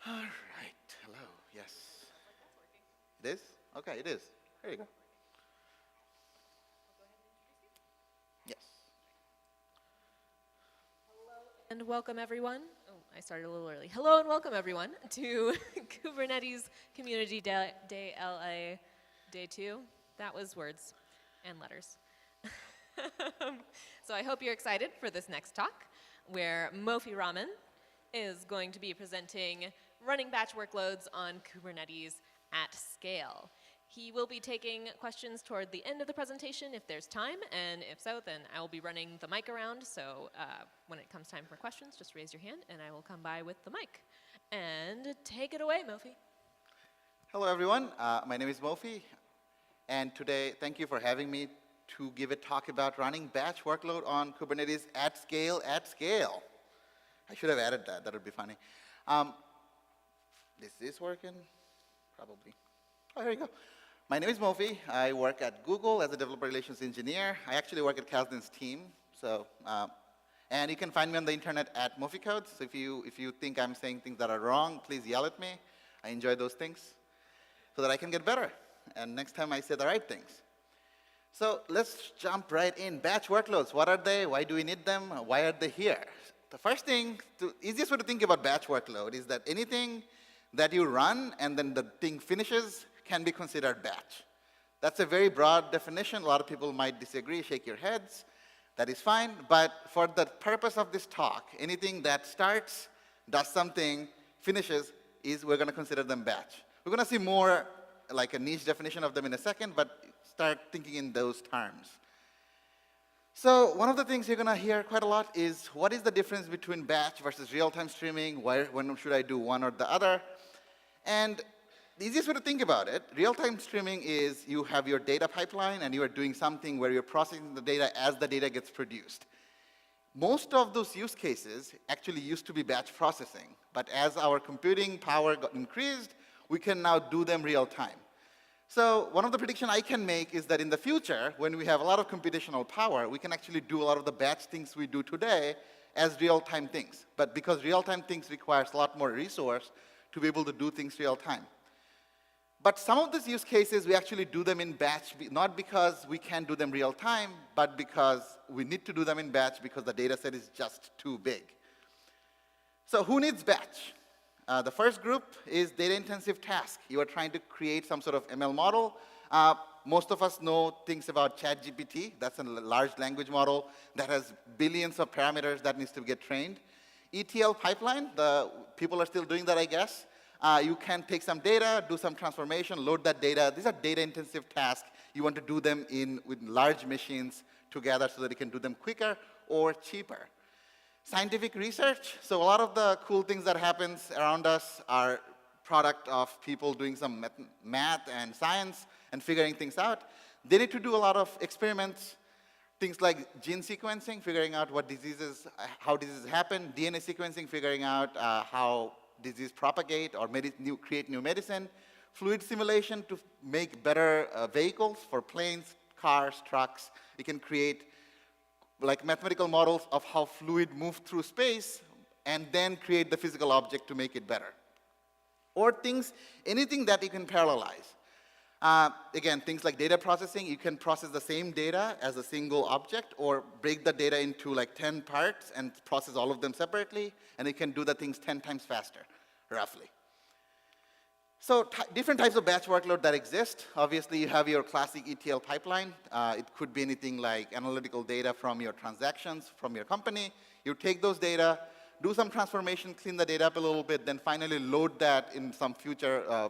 All right. Hello. Yes. It is? Okay, it is. There you go. Yes. And welcome everyone. Oh, I started a little early. Hello and welcome everyone to Kubernetes Community Day LA Day 2. That was words and letters. So I hope you're excited for this next talk, where Mofi Raman is going to be presenting running batch workloads on Kubernetes at scale. He will be taking questions toward the end of the presentation if there's time, and if so, then I will be running the mic around, so when it comes time for questions, just raise your hand and I will come by with the mic. And take it away, Mofi. Hello, everyone. My name is Mofi, and today, thank you for having me to give a talk about running batch workload on Kubernetes at scale, at scale. I should have added that. That would be funny. Is this working? Probably. Oh, here you go. My name is Mofi. I work at Google as a developer relations engineer. I actually work at Kasdan's team. So, and you can find me on the internet at MofiCodes. So if you think I'm saying things that are wrong, please yell at me. I enjoy those things so that I can get better. And next time I say the right things. So let's jump right in. Batch workloads, what are they? Why do we need them? Why are they here? The first thing, easiest way to think about batch workload is that anything that you run and then the thing finishes can be considered batch. That's a very broad definition. A lot of people might disagree, shake your heads. That is fine, but for the purpose of this talk, anything that starts, does something, finishes, we're going to consider them batch. We're going to see more like a niche definition of them in a second, but start thinking in those terms. So one of the things you're going to hear quite a lot is what is the difference between batch versus real-time streaming? When should I do one or the other? And the easiest way to think about it, real-time streaming is you have your data pipeline and you are doing something where you're processing the data as the data gets produced. Most of those use cases actually used to be batch processing, but as our computing power got increased, we can now do them real-time. So one of the predictions I can make is that in the future, when we have a lot of computational power, we can actually do a lot of the batch things we do today as real-time things. But because real-time things requires a lot more resource to be able to do things real-time. But some of these use cases, we actually do them in batch, not because we can't do them real-time, but because we need to do them in batch because the data set is just too big. So who needs batch? The first group is data-intensive task. You are trying to create some sort of ML model. Most of us know things about ChatGPT. That's a large language model that has billions of parameters that needs to get trained. ETL pipeline, the people are still doing that, I guess. You can take some data, do some transformation, load that data. These are data-intensive tasks. You want to do them with large machines together so that you can do them quicker or cheaper. Scientific research. So a lot of the cool things that happens around us are product of people doing some math and science and figuring things out. They need to do a lot of experiments, things like gene sequencing, figuring out what diseases, how diseases happen, DNA sequencing, figuring out how disease propagate or create new medicine, fluid simulation to make better vehicles for planes, cars, trucks. You can create like mathematical models of how fluid moves through space and then create the physical object to make it better. Or anything that you can parallelize. Again, things like data processing, you can process the same data as a single object or break the data into like 10 parts and process all of them separately, and you can do the things 10 times faster, roughly. So different types of batch workload that exist. Obviously, you have your classic ETL pipeline. It could be anything like analytical data from your transactions from your company. You take those data, do some transformation, clean the data up a little bit, then finally load that in some future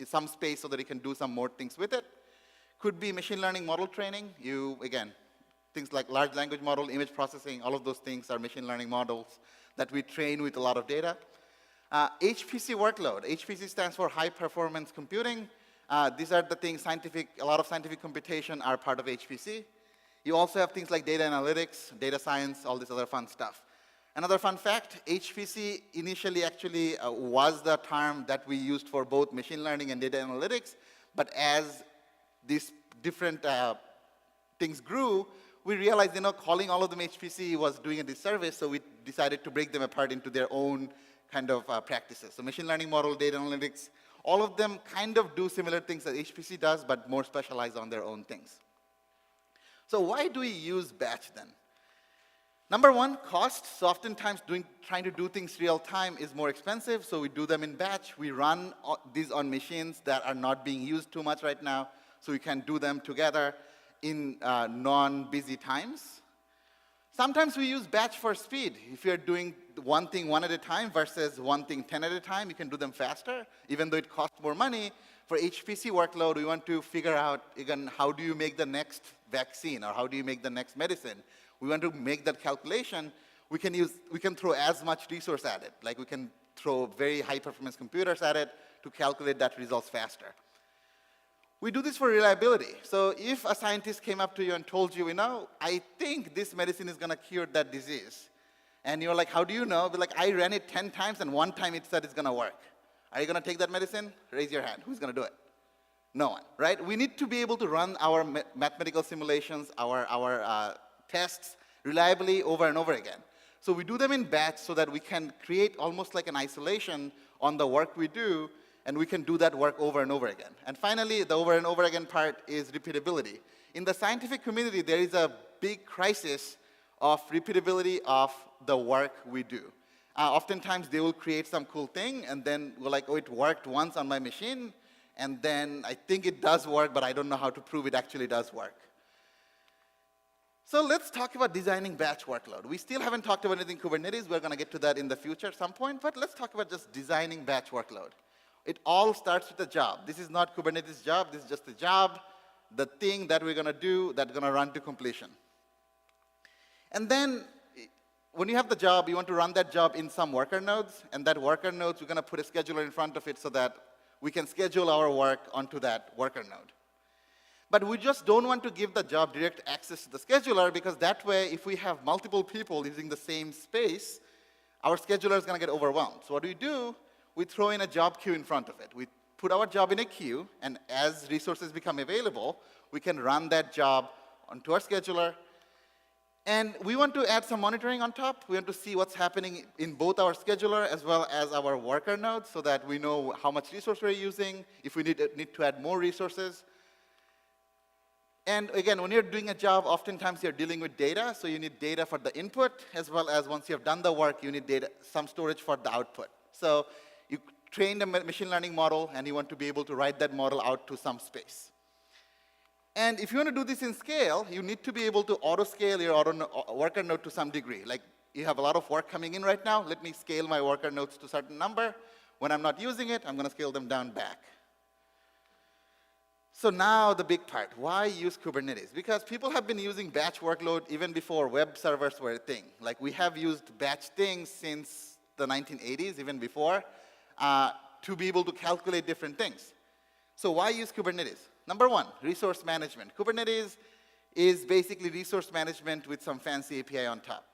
in some space so that you can do some more things with it. Could be machine learning model training. Again, things like large language model, image processing, all of those things are machine learning models that we train with a lot of data. HPC workload. HPC stands for high performance computing. These are the things a lot of scientific computation are part of HPC. You also have things like data analytics, data science, all this other fun stuff. Another fun fact, HPC initially actually was the term that we used for both machine learning and data analytics, but as these different things grew, we realized, calling all of them HPC was doing a disservice, so we decided to break them apart into their own kind of practices. So machine learning model, data analytics, all of them kind of do similar things that HPC does, but more specialized on their own things. So why do we use batch then? Number one, cost. So oftentimes trying to do things real time is more expensive, so we do them in batch. We run these on machines that are not being used too much right now, so we can do them together in non-busy times. Sometimes we use batch for speed. If you're doing one thing one at a time versus one thing 10 at a time, you can do them faster, even though it costs more money. For HPC workload, we want to figure out, again, how do you make the next vaccine, or how do you make the next medicine? We want to make that calculation. We can throw as much resource at it. Like we can throw very high performance computers at it to calculate that results faster. We do this for reliability. So if a scientist came up to you and told you, I think this medicine is going to cure that disease, and you're like, how do you know? But like, I ran it 10 times, and one time it said it's going to work. Are you going to take that medicine? Raise your hand. Who's going to do it? No one, right? We need to be able to run our mathematical simulations, our tests reliably over and over again. So we do them in batch so that we can create almost like an isolation on the work we do, and we can do that work over and over again. And finally, the over and over again part is repeatability. In the scientific community, there is a big crisis of repeatability of the work we do. Oftentimes, they will create some cool thing, and then we're like, oh, it worked once on my machine, and then I think it does work, but I don't know how to prove it actually does work. So let's talk about designing batch workload. We still haven't talked about anything Kubernetes. We're going to get to that in the future at some point, but let's talk about just designing batch workload. It all starts with a job. This is not Kubernetes' job. This is just a job, the thing that we're going to do that's going to run to completion. And then when you have the job, you want to run that job in some worker nodes, and that worker nodes, we're going to put a scheduler in front of it so that we can schedule our work onto that worker node. But we just don't want to give the job direct access to the scheduler, because that way, if we have multiple people using the same space, our scheduler is going to get overwhelmed. So what do? We throw in a job queue in front of it. We put our job in a queue, and as resources become available, we can run that job onto our scheduler. And we want to add some monitoring on top. We want to see what's happening in both our scheduler as well as our worker nodes, so that we know how much resource we're using, if we need to add more resources. And again, when you're doing a job, oftentimes you're dealing with data, so you need data for the input, as well as once you have done the work, you need data, some storage for the output. So you train a machine learning model, and you want to be able to write that model out to some space. And if you want to do this in SCaLE, you need to be able to auto-scale your worker node to some degree. Like you have a lot of work coming in right now. Let me scale my worker nodes to a certain number. When I'm not using it, I'm going to scale them down back. So now the big part, why use Kubernetes? Because people have been using batch workload even before web servers were a thing. Like we have used batch things since the 1980s, even before, to be able to calculate different things. So why use Kubernetes? Number one, resource management. Kubernetes is basically resource management with some fancy API on top.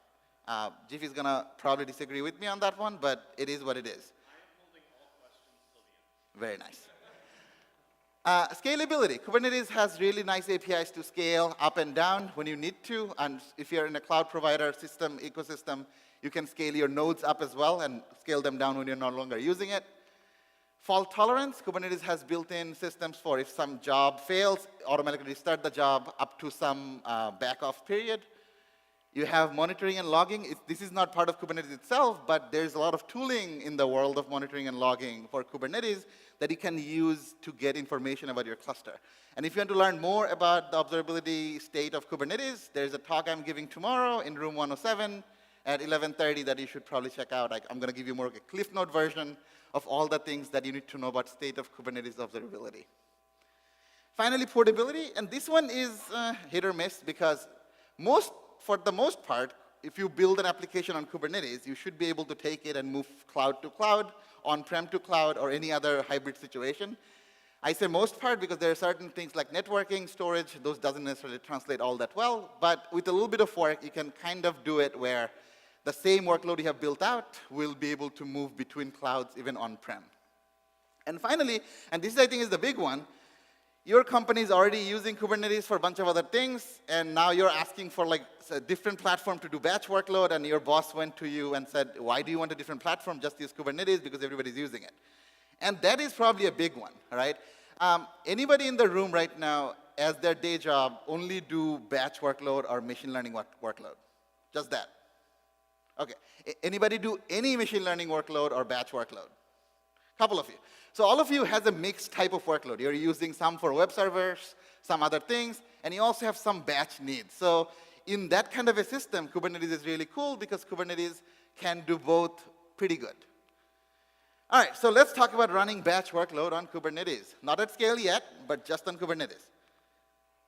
Jeff is going to probably disagree with me on that one, but it is what it is. I am holding all questions till the end. Very nice. Scalability. Kubernetes has really nice APIs to scale up and down when you need to. And if you're in a cloud provider system, ecosystem, you can scale your nodes up as well and scale them down when you're no longer using it. Fault tolerance. Kubernetes has built-in systems for if some job fails, automatically restart the job up to some back-off period. You have monitoring and logging. This is not part of Kubernetes itself, but there's a lot of tooling in the world of monitoring and logging for Kubernetes that you can use to get information about your cluster. And if you want to learn more about the observability state of Kubernetes, there's a talk I'm giving tomorrow in room 107 at 11:30 that you should probably check out. I'm going to give you more of a Cliff Note version of all the things that you need to know about state of Kubernetes observability. Finally, portability. And this one is hit or miss because for the most part, if you build an application on Kubernetes, you should be able to take it and move cloud to cloud, on-prem to cloud, or any other hybrid situation. I say most part because there are certain things like networking, storage, those doesn't necessarily translate all that well. But with a little bit of work, you can kind of do it where the same workload you have built out will be able to move between clouds, even on-prem. And finally, and this I think is the big one, your company is already using Kubernetes for a bunch of other things, and now you're asking for like a different platform to do batch workload, and your boss went to you and said, why do you want a different platform? Just use Kubernetes because everybody's using it. And that is probably a big one, right? Anybody in the room right now, as their day job, only do batch workload or machine learning workload? Just that. Okay. Anybody do any machine learning workload or batch workload? Couple of you. So all of you has a mixed type of workload. You're using some for web servers, some other things, and you also have some batch needs. So in that kind of a system, Kubernetes is really cool because Kubernetes can do both pretty good. All right, so let's talk about running batch workload on Kubernetes. Not at scale yet, but just on Kubernetes.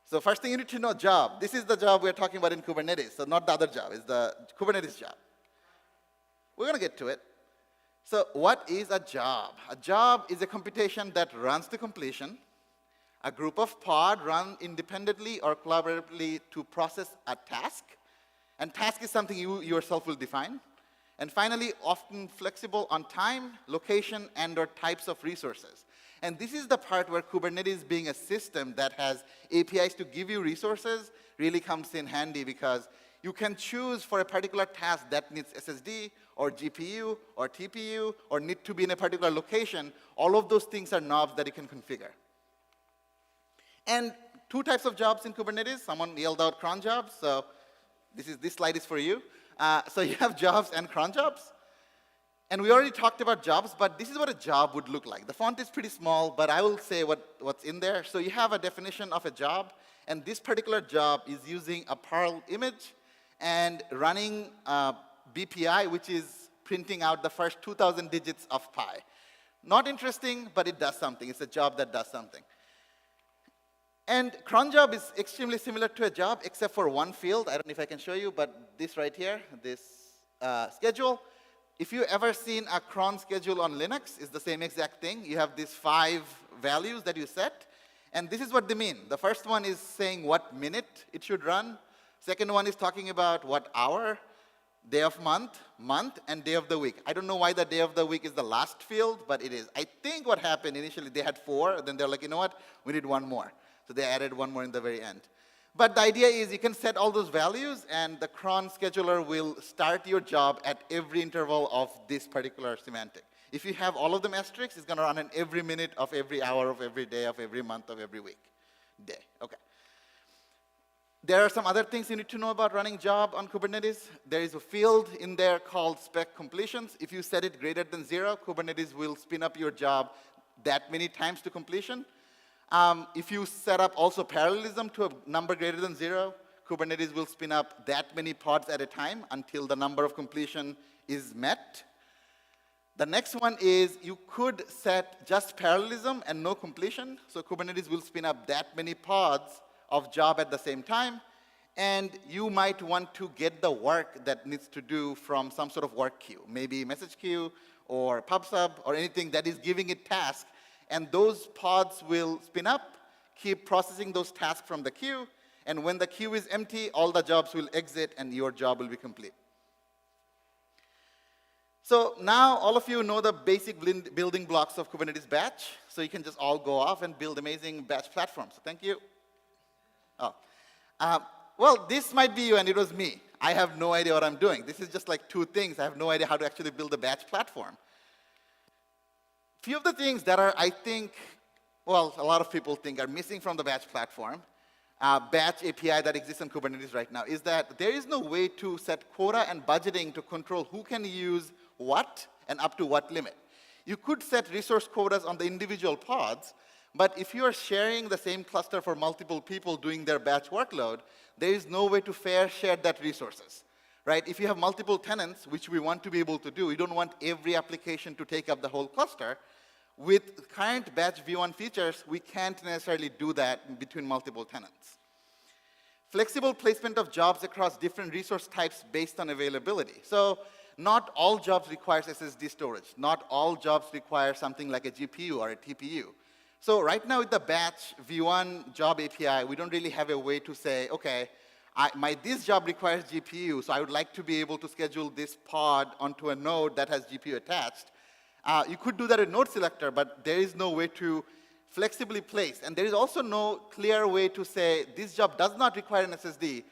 So first thing you need to know, job. This is the job we're talking about in Kubernetes. So not the other job, it's the Kubernetes job. We're going to get to it. So what is a job? A job is a computation that runs to completion. A group of pod run independently or collaboratively to process a task. And task is something you yourself will define. And finally, often flexible on time, location, and or types of resources. And this is the part where Kubernetes being a system that has APIs to give you resources really comes in handy because you can choose for a particular task that needs SSD or GPU or TPU or need to be in a particular location. All of those things are knobs that you can configure. And two types of jobs in Kubernetes. Someone yelled out cron jobs, so this slide is for you. So you have jobs and cron jobs. And we already talked about jobs, but this is what a job would look like. The font is pretty small, but I will say what's in there. So you have a definition of a job, and this particular job is using a Perl image and running BPI, which is printing out the first 2,000 digits of pi. Not interesting, but it does something. It's a job that does something. And cron job is extremely similar to a job, except for one field. I don't know if I can show you, but this right here, this schedule. If you ever seen a cron schedule on Linux, it's the same exact thing. You have these 5 values that you set, and this is what they mean. The first one is saying what minute it should run. Second one is talking about what hour, day of month, and day of the week. I don't know why the day of the week is the last field, but it is. I think what happened initially, they had 4, then they're like, you know what, we need 1 more. So they added 1 more in the very end. But the idea is you can set all those values, and the cron scheduler will start your job at every interval of this particular semantic. If you have all of them asterisks, it's going to run in every minute of every hour of every day of every month of every week. Day, okay. There are some other things you need to know about running job on Kubernetes. There is a field in there called spec completions. If you set it greater than 0, Kubernetes will spin up your job that many times to completion. If you set up also parallelism to a number greater than 0, Kubernetes will spin up that many pods at a time until the number of completion is met. The next one is you could set just parallelism and no completion. So Kubernetes will spin up that many pods of job at the same time. And you might want to get the work that needs to do from some sort of work queue, maybe message queue or PubSub or anything that is giving it tasks. And those pods will spin up, keep processing those tasks from the queue. And when the queue is empty, all the jobs will exit and your job will be complete. So now all of you know the basic building blocks of Kubernetes batch. So you can just all go off and build amazing batch platforms. Thank you. Oh. Well, this might be you and it was me. I have no idea what I'm doing. This is just like two things. I have no idea how to actually build a batch platform. Few of the things that are, I think, well, a lot of people think are missing from the batch platform, batch API that exists on Kubernetes right now, is that there is no way to set quota and budgeting to control who can use what and up to what limit. You could set resource quotas on the individual pods, but if you are sharing the same cluster for multiple people doing their batch workload, there is no way to fair share that resources, right? If you have multiple tenants, which we want to be able to do, we don't want every application to take up the whole cluster. With current batch V1 features, we can't necessarily do that between multiple tenants. Flexible placement of jobs across different resource types based on availability. So not all jobs require SSD storage. Not all jobs require something like a GPU or a TPU. So right now with the batch V1 job API, we don't really have a way to say, okay, this job requires GPU, so I would like to be able to schedule this pod onto a node that has GPU attached. You could do that with node selector, but there is no way to flexibly place. And there is also no clear way to say, this job does not require an SSD.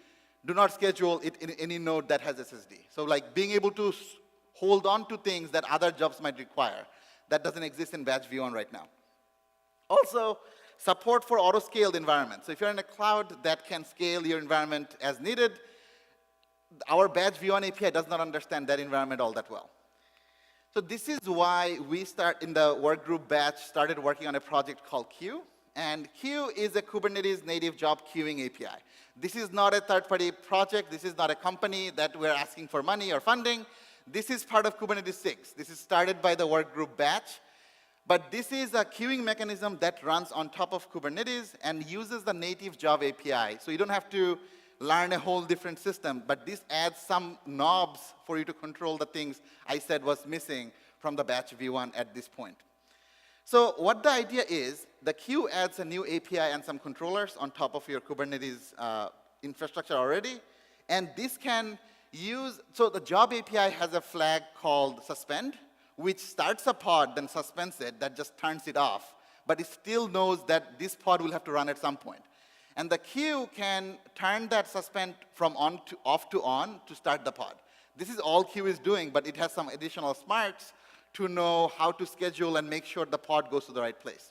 Do not schedule it in any node that has SSD. So like being able to hold on to things that other jobs might require. That doesn't exist in batch V1 right now. Also, support for auto-scaled environments. So if you're in a cloud that can scale your environment as needed, our batch V1 API does not understand that environment all that well. So this is why we in the work group batch started working on a project called Kube. And Kube is a Kubernetes native job queuing API. This is not a third-party project. This is not a company that we're asking for money or funding. This is part of Kubernetes 6. This is started by the work group batch. But this is a queuing mechanism that runs on top of Kubernetes and uses the native job API. So you don't have to learn a whole different system, but this adds some knobs for you to control the things I said was missing from the batch V1 at this point. So what the idea is, the queue adds a new API and some controllers on top of your Kubernetes infrastructure already, and this can use, so the job API has a flag called suspend, which starts a pod, then suspends it, that just turns it off, but it still knows that this pod will have to run at some point. And the queue can turn that suspend from off to on to start the pod. This is all queue is doing, but it has some additional smarts to know how to schedule and make sure the pod goes to the right place.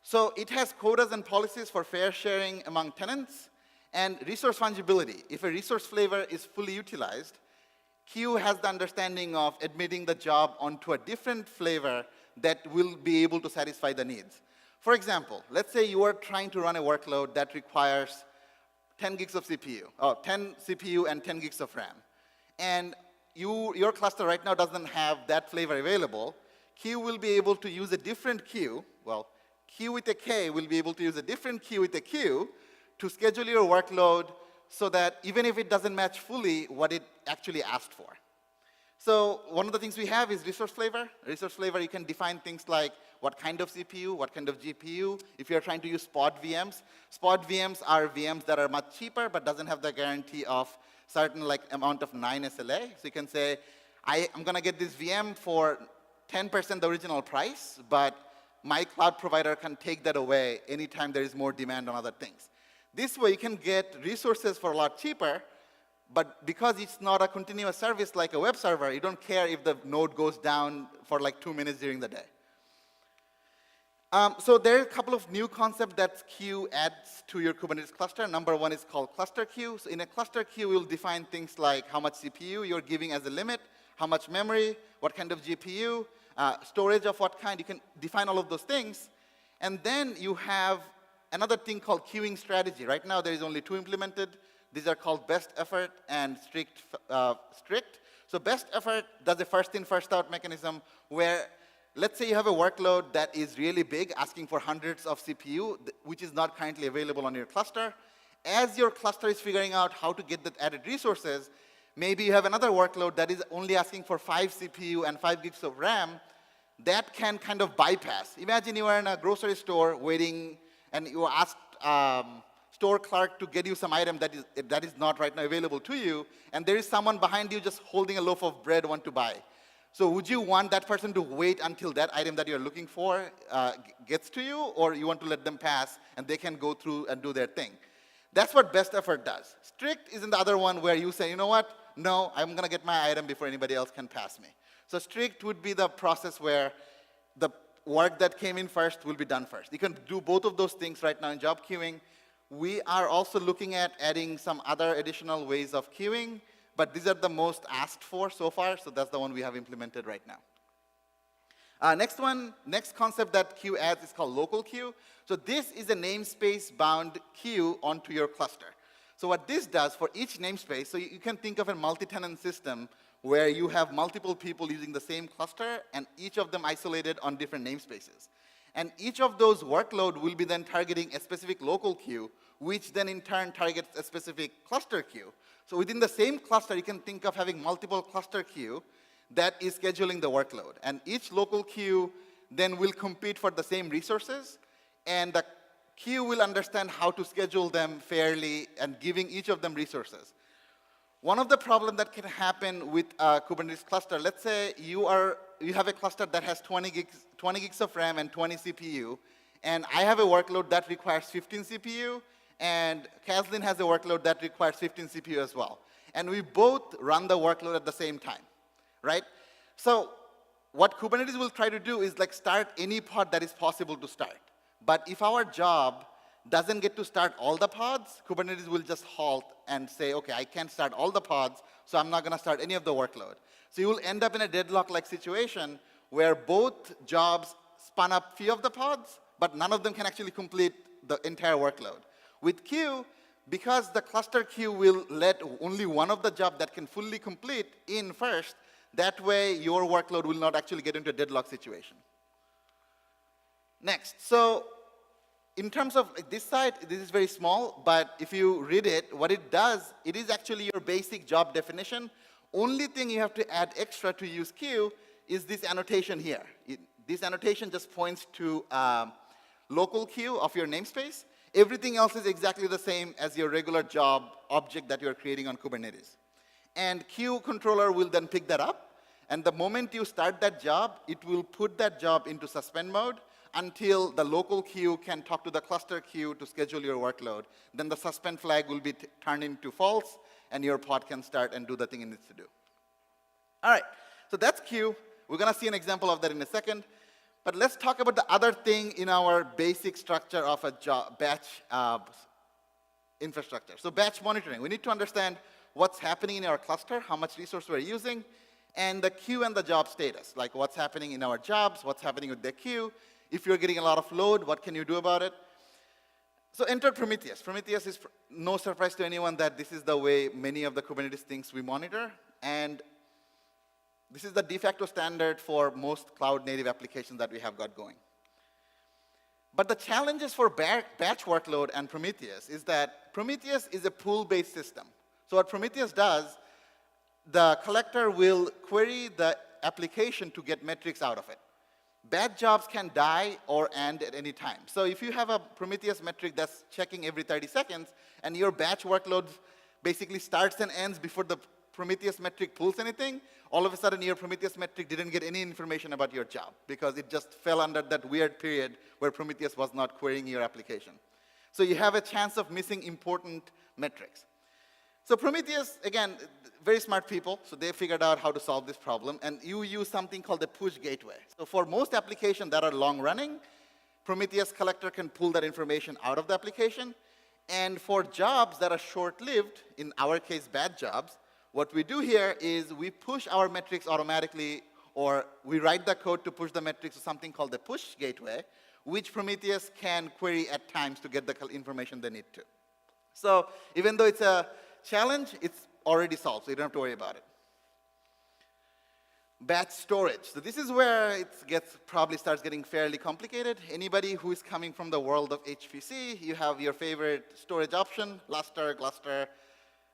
So it has quotas and policies for fair sharing among tenants and resource fungibility. If a resource flavor is fully utilized, queue has the understanding of admitting the job onto a different flavor that will be able to satisfy the needs. For example, let's say you are trying to run a workload that requires 10 gigs of CPU, or 10 CPU and 10 gigs of RAM. And your cluster right now doesn't have that flavor available. Queue will be able to use a different queue. Well, queue with a K will be able to use a different queue with a Q to schedule your workload so that even if it doesn't match fully what it actually asked for. So one of the things we have is resource flavor. Resource flavor, you can define things like what kind of CPU, what kind of GPU. If you're trying to use spot VMs are VMs that are much cheaper but doesn't have the guarantee of certain amount of 9 SLA. So you can say, I'm going to get this VM for 10% the original price, but my cloud provider can take that away anytime there is more demand on other things. This way you can get resources for a lot cheaper, but because it's not a continuous service like a web server, you don't care if the node goes down for like 2 minutes during the day. So there are a couple of new concepts that queue adds to your Kubernetes cluster. Number one is called cluster queue. So in a cluster queue, we'll define things like how much CPU you're giving as a limit, how much memory, what kind of GPU, storage of what kind. You can define all of those things. And then you have another thing called queuing strategy. Right now, there is only 2 implemented. These are called best effort and strict. So best effort does a first in, first out mechanism where, let's say you have a workload that is really big, asking for hundreds of CPU, which is not currently available on your cluster. As your cluster is figuring out how to get the added resources, maybe you have another workload that is only asking for 5 CPU and 5 gigs of RAM. That can kind of bypass. Imagine you are in a grocery store waiting, and you asked store clerk to get you some item that is not right now available to you, and there is someone behind you just holding a loaf of bread want to buy. So would you want that person to wait until that item that you're looking for gets to you, or you want to let them pass and they can go through and do their thing? That's what best effort does. Strict is in the other one where you say, you know what? No, I'm going to get my item before anybody else can pass me. So strict would be the process where the work that came in first will be done first. You can do both of those things right now in job queuing. We are also looking at adding some other additional ways of queuing, but these are the most asked for so far, so that's the one we have implemented right now. Next concept that queue adds is called local queue. So this is a namespace-bound queue onto your cluster. So what this does for each namespace, so you can think of a multi-tenant system where you have multiple people using the same cluster and each of them isolated on different namespaces. And each of those workload will be then targeting a specific local queue, which then in turn targets a specific cluster queue. So within the same cluster, you can think of having multiple cluster queue that is scheduling the workload. And each local queue then will compete for the same resources, and the queue will understand how to schedule them fairly and giving each of them resources. One of the problems that can happen with a Kubernetes cluster, let's say you have a cluster that has 20 gigs of RAM and 20 CPU, and I have a workload that requires 15 CPU, and Kathleen has a workload that requires 15 CPU as well. And we both run the workload at the same time, right? So what Kubernetes will try to do is like start any pod that is possible to start. But if our job doesn't get to start all the pods, Kubernetes will just halt and say, okay, I can't start all the pods, so I'm not going to start any of the workload. So you will end up in a deadlock-like situation where both jobs spun up few of the pods, but none of them can actually complete the entire workload. With queue, because the cluster queue will let only one of the jobs that can fully complete in first, that way your workload will not actually get into a deadlock situation. Next, so in terms of this side, this is very small, but if you read it, what it does, it is actually your basic job definition. Only thing you have to add extra to use queue is this annotation here. This annotation just points to local queue of your namespace. Everything else is exactly the same as your regular job object that you're creating on Kubernetes. And queue controller will then pick that up, and the moment you start that job, it will put that job into suspend mode until the local queue can talk to the cluster queue to schedule your workload. Then the suspend flag will be turned into false, and your pod can start and do the thing it needs to do. All right, so that's queue. We're going to see an example of that in a second. But let's talk about the other thing in our basic structure of a batch infrastructure. So batch monitoring. We need to understand what's happening in our cluster, how much resource we're using, and the queue and the job status, like what's happening in our jobs, what's happening with the queue. If you're getting a lot of load, what can you do about it? So enter Prometheus. Prometheus is no surprise to anyone that this is the way many of the Kubernetes things we monitor. And this is the de facto standard for most cloud-native applications that we have got going. But the challenges for batch workload and Prometheus is that Prometheus is a pool-based system. So what Prometheus does, the collector will query the application to get metrics out of it. Batch jobs can die or end at any time. So if you have a Prometheus metric that's checking every 30 seconds, and your batch workload basically starts and ends before the Prometheus metric pulls anything, all of a sudden your Prometheus metric didn't get any information about your job because it just fell under that weird period where Prometheus was not querying your application. So you have a chance of missing important metrics. So Prometheus, again, very smart people, so they figured out how to solve this problem, and you use something called the push gateway. So for most applications that are long-running, Prometheus collector can pull that information out of the application, and for jobs that are short-lived, in our case, bad jobs, what we do here is we push our metrics automatically, or we write the code to push the metrics to something called the push gateway, which Prometheus can query at times to get the information they need to. So even though it's a challenge, it's already solved, so you don't have to worry about it. Batch storage. So this is where it probably starts getting fairly complicated. Anybody who is coming from the world of HPC, you have your favorite storage option, Lustre, Gluster,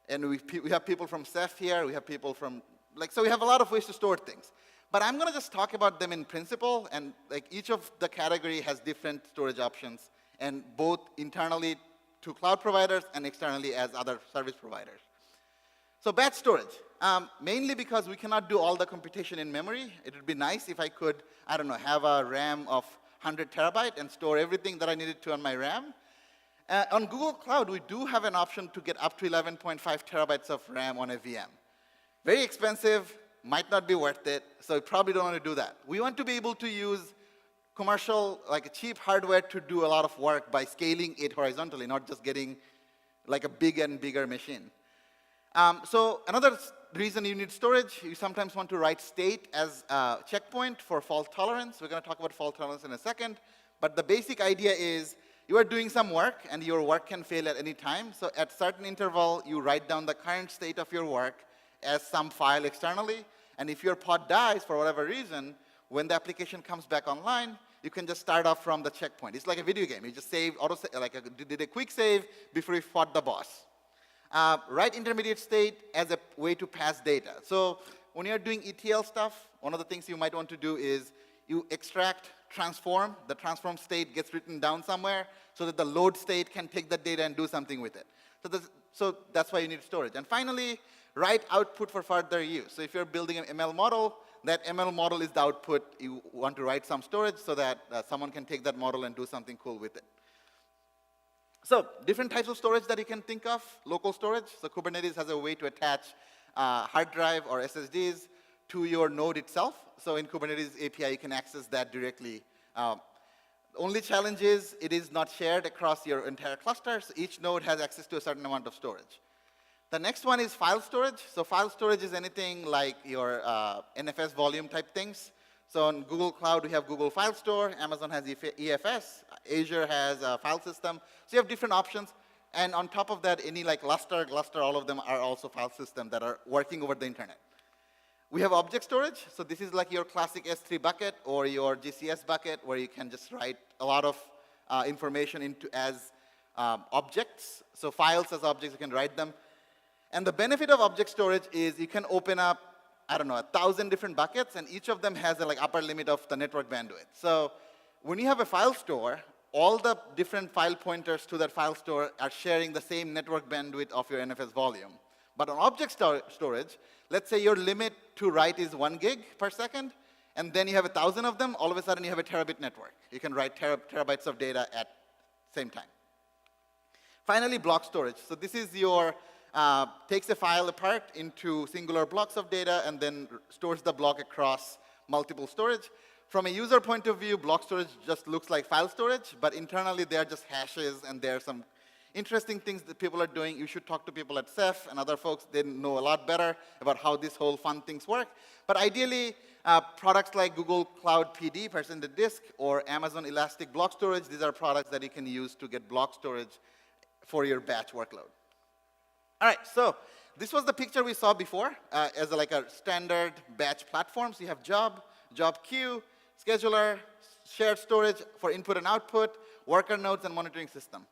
and we have people from Ceph here, we have people from, so we have a lot of ways to store things. But I'm gonna just talk about them in principle, and each of the category has different storage options, and both internally to cloud providers and externally as other service providers. So batch storage, mainly because we cannot do all the computation in memory. It would be nice if I could, I don't know, have a RAM of 100 terabyte and store everything that I needed to on my RAM. On Google Cloud, we do have an option to get up to 11.5 terabytes of RAM on a VM. Very expensive, might not be worth it, so we probably don't want to do that. We want to be able to use commercial, cheap hardware to do a lot of work by scaling it horizontally, not just getting a big and bigger machine. So another reason you need storage, you sometimes want to write state as a checkpoint for fault tolerance. We're going to talk about fault tolerance in a second. But the basic idea is you are doing some work, and your work can fail at any time. So at certain interval, you write down the current state of your work as some file externally. And if your pod dies for whatever reason, when the application comes back online, you can just start off from the checkpoint. It's like a video game. You just save, did a quick save before you fought the boss. Write intermediate state as a way to pass data. So when you're doing ETL stuff, one of the things you might want to do is you extract transform. The transform state gets written down somewhere so that the load state can take that data and do something with it. So that's why you need storage. And finally, write output for further use. So if you're building an ML model, that ML model is the output. You want to write some storage so that someone can take that model and do something cool with it. So different types of storage that you can think of, local storage. So Kubernetes has a way to attach hard drive or SSDs to your node itself. So in Kubernetes API, you can access that directly. The only challenge is it is not shared across your entire cluster. So each node has access to a certain amount of storage. The next one is file storage. So file storage is anything like your NFS volume type things. So on Google Cloud, we have Google File Store. Amazon has EFS. Azure has a file system. So you have different options. And on top of that, any Lustre, Gluster, all of them are also file systems that are working over the internet. We have object storage. So this is like your classic S3 bucket or your GCS bucket where you can just write a lot of information into as objects. So files as objects, you can write them. And the benefit of object storage is you can open up, 1,000 different buckets, and each of them has an upper limit of the network bandwidth. So when you have a file store, all the different file pointers to that file store are sharing the same network bandwidth of your NFS volume. But on object storage, let's say your limit to write is 1 gig per second, and then you have 1,000 of them, all of a sudden you have a terabit network. You can write terabytes of data at the same time. Finally, block storage. So this is your takes a file apart into singular blocks of data and then stores the block across multiple storage. From a user point of view, block storage just looks like file storage, but internally they are just hashes, and there are some interesting things that people are doing. You should talk to people at Ceph and other folks. They know a lot better about how this whole fun things work. But ideally, products like Google Cloud PD, percentage disk, or Amazon Elastic Block Storage, these are products that you can use to get block storage for your batch workload. All right, so this was the picture we saw before as a standard batch platform. So you have job queue, scheduler, shared storage for input and output, worker nodes, and monitoring system.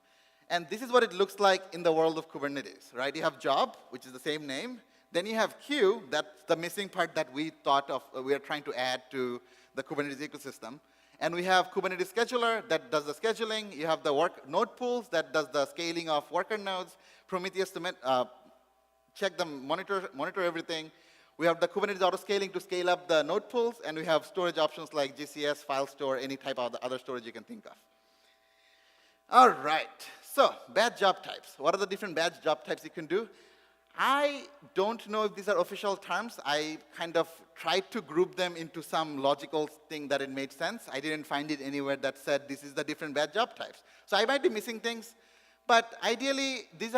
And this is what it looks like in the world of Kubernetes, right? You have job, which is the same name. Then you have queue, that's the missing part that we thought of, we are trying to add to the Kubernetes ecosystem. And we have Kubernetes scheduler that does the scheduling. You have the node pools that does the scaling of worker nodes. Prometheus to check the monitor everything. We have the Kubernetes auto-scaling to scale up the node pools, and we have storage options like GCS, file store, any type of other storage you can think of. All right, so batch job types. What are the different batch job types you can do? I don't know if these are official terms. I kind of tried to group them into some logical thing that it made sense. I didn't find it anywhere that said this is the different batch job types. So I might be missing things. But ideally, these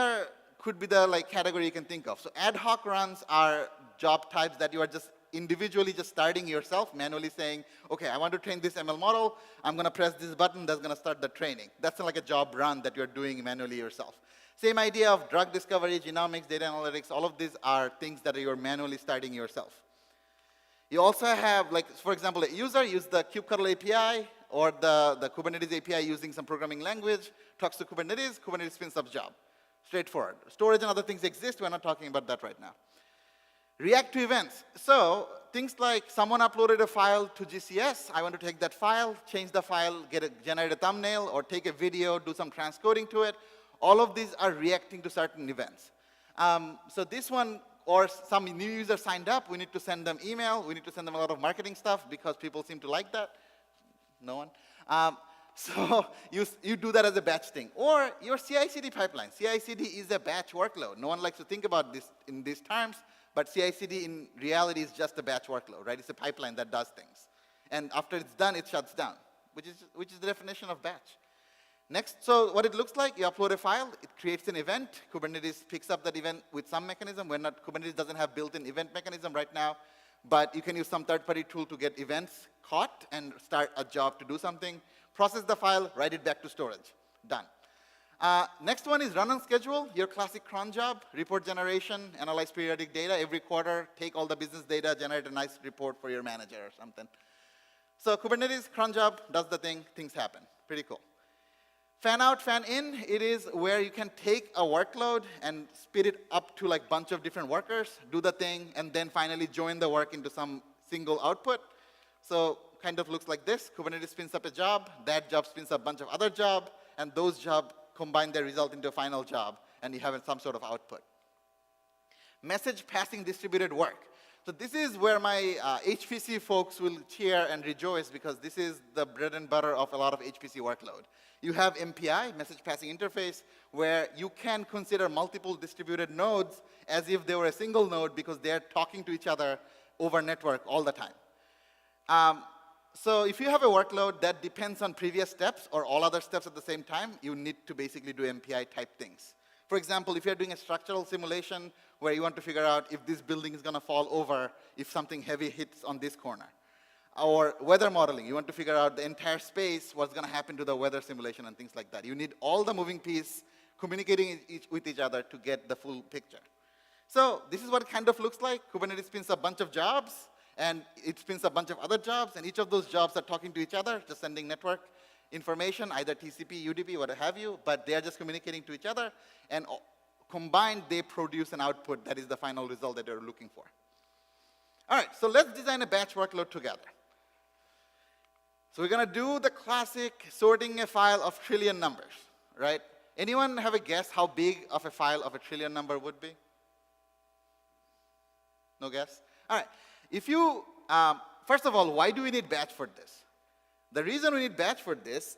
could be the category you can think of. So ad hoc runs are job types that you are just individually just starting yourself, manually saying, okay, I want to train this ML model, I'm going to press this button, that's going to start the training. That's like a job run that you're doing manually yourself. Same idea of drug discovery, genomics, data analytics, all of these are things that you're manually starting yourself. You also have, like, for example, a user use the kubectl API or the Kubernetes API using some programming language, talks to Kubernetes, Kubernetes spins up job. Straightforward. Storage and other things exist, we're not talking about that right now. React to events. So things like someone uploaded a file to GCS, I want to take that file, change the file, generate a thumbnail, or take a video, do some transcoding to it. All of these are reacting to certain events. So this one, or some new user signed up, we need to send them email, we need to send them a lot of marketing stuff because people seem to like that. No one? So you do that as a batch thing. Or your CI/CD pipeline. CI/CD is a batch workload. No one likes to think about this in these terms, but CI/CD in reality is just a batch workload, right? It's a pipeline that does things. And after it's done, it shuts down, which is the definition of batch. Next, so what it looks like, you upload a file, it creates an event, Kubernetes picks up that event with some mechanism. Kubernetes doesn't have built-in event mechanism right now, but you can use some third-party tool to get events caught and start a job to do something. Process the file, write it back to storage. Done. Next one is run on schedule, your classic cron job, report generation, analyze periodic data every quarter, take all the business data, generate a nice report for your manager or something. So Kubernetes cron job does the thing, things happen. Pretty cool. Fan out, fan in, it is where you can take a workload and split it up to like bunch of different workers, do the thing, and then finally join the work into some single output. So kind of looks like this. Kubernetes spins up a job, that job spins up a bunch of other jobs, and those jobs combine their result into a final job, and you have some sort of output. Message passing distributed work. So this is where my HPC folks will cheer and rejoice because this is the bread and butter of a lot of HPC workload. You have MPI, message passing interface, where you can consider multiple distributed nodes as if they were a single node because they're talking to each other over network all the time. So if you have a workload that depends on previous steps or all other steps at the same time, you need to basically do MPI type things. For example, if you're doing a structural simulation where you want to figure out if this building is going to fall over if something heavy hits on this corner. Or weather modeling, you want to figure out the entire space, what's going to happen to the weather simulation and things like that. You need all the moving pieces communicating with each other to get the full picture. So this is what it kind of looks like. Kubernetes spins a bunch of jobs, and it spins a bunch of other jobs, and each of those jobs are talking to each other, just sending network information, either TCP, UDP, what have you, but they are just communicating to each other, and combined, they produce an output that is the final result that you're looking for. All right, so let's design a batch workload together. So we're going to do the classic sorting a file of trillion numbers, right? Anyone have a guess how big of a file of a trillion number would be? No guess? All right. If you, first of all, why do we need batch for this? The reason we need batch for this,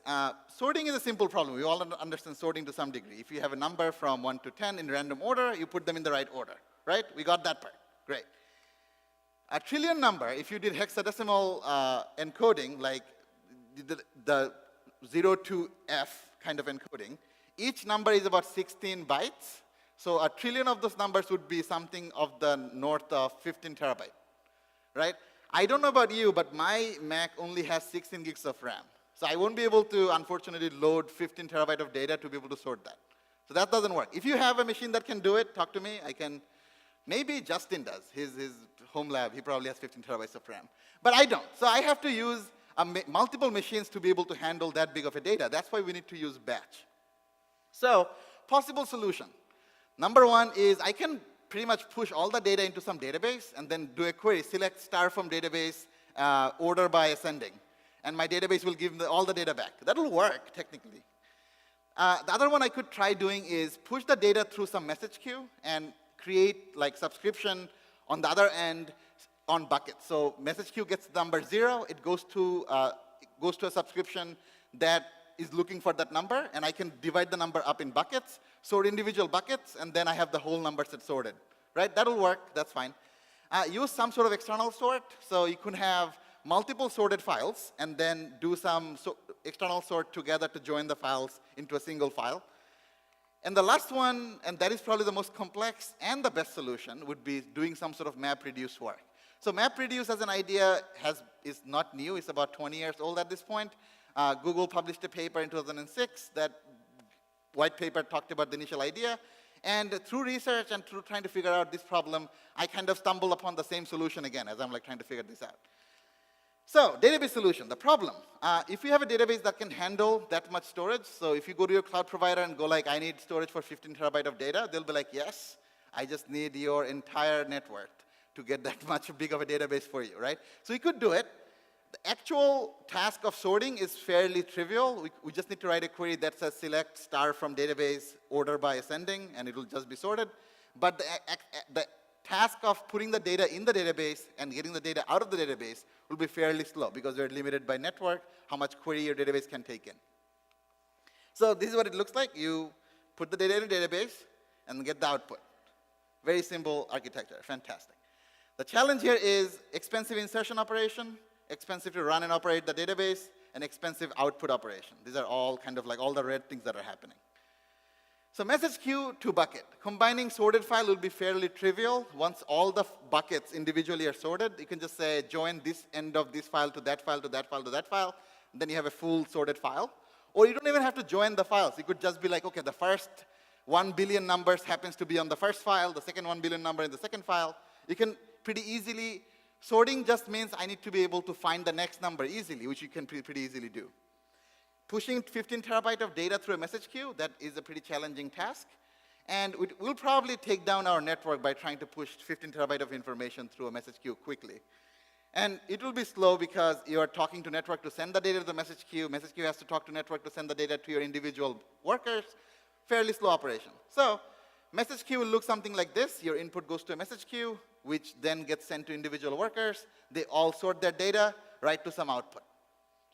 sorting is a simple problem. We all understand sorting to some degree. If you have a number from 1 to 10 in random order, you put them in the right order, right? We got that part. Great. A trillion number, if you did hexadecimal encoding, like the 0 to F kind of encoding, each number is about 16 bytes. So a trillion of those numbers would be something of the north of 15 terabyte, right? I don't know about you, but my Mac only has 16 gigs of RAM. So I won't be able to, unfortunately, load 15 terabyte of data to be able to sort that. So that doesn't work. If you have a machine that can do it, talk to me. I can, maybe Justin does. His home lab, he probably has 15 terabytes of RAM. But I don't. So I have to use multiple machines to be able to handle that big of a data. That's why we need to use batch. So possible solution. Number one is I can pretty much push all the data into some database and then do a query, select star from database, order by ascending. And my database will give all the data back. That'll work, technically. The other one I could try doing is push the data through some message queue and create like subscription on the other end on buckets. So message queue gets number 0, it goes to a subscription that is looking for that number, and I can divide the number up in buckets, sort individual buckets, and then I have the whole number set sorted, right? That'll work, that's fine. Use some sort of external sort, so you can have multiple sorted files, and then do some external sort together to join the files into a single file. And the last one, and that is probably the most complex and the best solution, would be doing some sort of map reduce work. So MapReduce as an idea is not new. It's about 20 years old at this point. Google published a paper in 2006. That white paper talked about the initial idea. And through research and through trying to figure out this problem, I kind of stumbled upon the same solution again as I'm like trying to figure this out. So database solution, the problem. If you have a database that can handle that much storage, so if you go to your cloud provider and go like, I need storage for 15 terabyte of data, they'll be like, yes, I just need your entire network to get that much big of a database for you, right? So you could do it. The actual task of sorting is fairly trivial. We just need to write a query that says select star from database order by ascending, and it will just be sorted. But the task of putting the data in the database and getting the data out of the database will be fairly slow because we're limited by network, how much query your database can take in. So this is what it looks like. You put the data in a database and get the output. Very simple architecture, fantastic. The challenge here is expensive insertion operation, expensive to run and operate the database, and expensive output operation. These are all kind of like all the red things that are happening. So message queue to bucket. Combining sorted file will be fairly trivial. Once all the buckets individually are sorted, you can just say join this end of this file to that file to that file to that file. Then you have a full sorted file. Or you don't even have to join the files. You could just be like, okay, the first 1 billion numbers happens to be on the first file, the second 1 billion number in the second file. You can pretty easily, sorting just means I need to be able to find the next number easily, which you can pretty easily do. Pushing 15 terabyte of data through a message queue, that is a pretty challenging task. And we'll probably take down our network by trying to push 15 terabyte of information through a message queue quickly. And it will be slow because you are talking to network to send the data to the message queue. Message queue has to talk to network to send the data to your individual workers. Fairly slow operation. So message queue will look something like this. Your input goes to a message queue, which then gets sent to individual workers. They all sort their data, write to some output.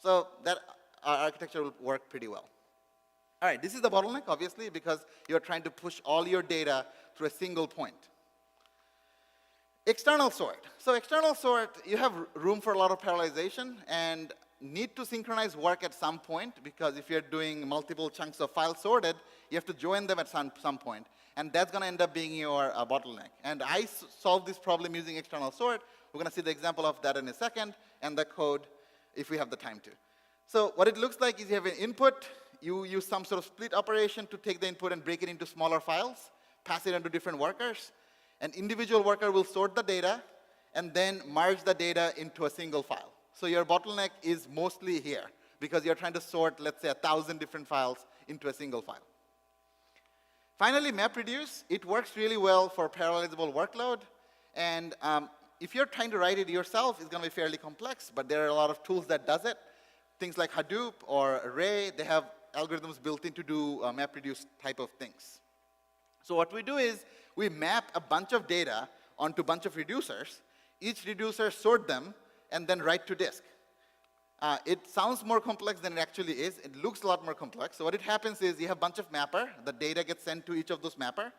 So that architecture will work pretty well. All right, this is the bottleneck, obviously, because you're trying to push all your data through a single point. External sort. So external sort, you have room for a lot of parallelization and need to synchronize work at some point, because if you're doing multiple chunks of files sorted, you have to join them at some point. And that's going to end up being your bottleneck. And I solved this problem using external sort. We're going to see the example of that in a second, and the code if we have the time to. So what it looks like is you have an input. You use some sort of split operation to take the input and break it into smaller files, pass it into different workers. An individual worker will sort the data and then merge the data into a single file. So your bottleneck is mostly here because you're trying to sort, let's say, 1,000 different files into a single file. Finally, MapReduce. It works really well for parallelizable workload. And if you're trying to write it yourself, it's going to be fairly complex. But there are a lot of tools that does it. Things like Hadoop or Array, they have algorithms built in to do MapReduce type of things. So what we do is we map a bunch of data onto a bunch of reducers. Each reducer sort them and then write to disk. It sounds more complex than it actually is. It looks a lot more complex. So what it happens is you have a bunch of mapper. The data gets sent to each of those mapper.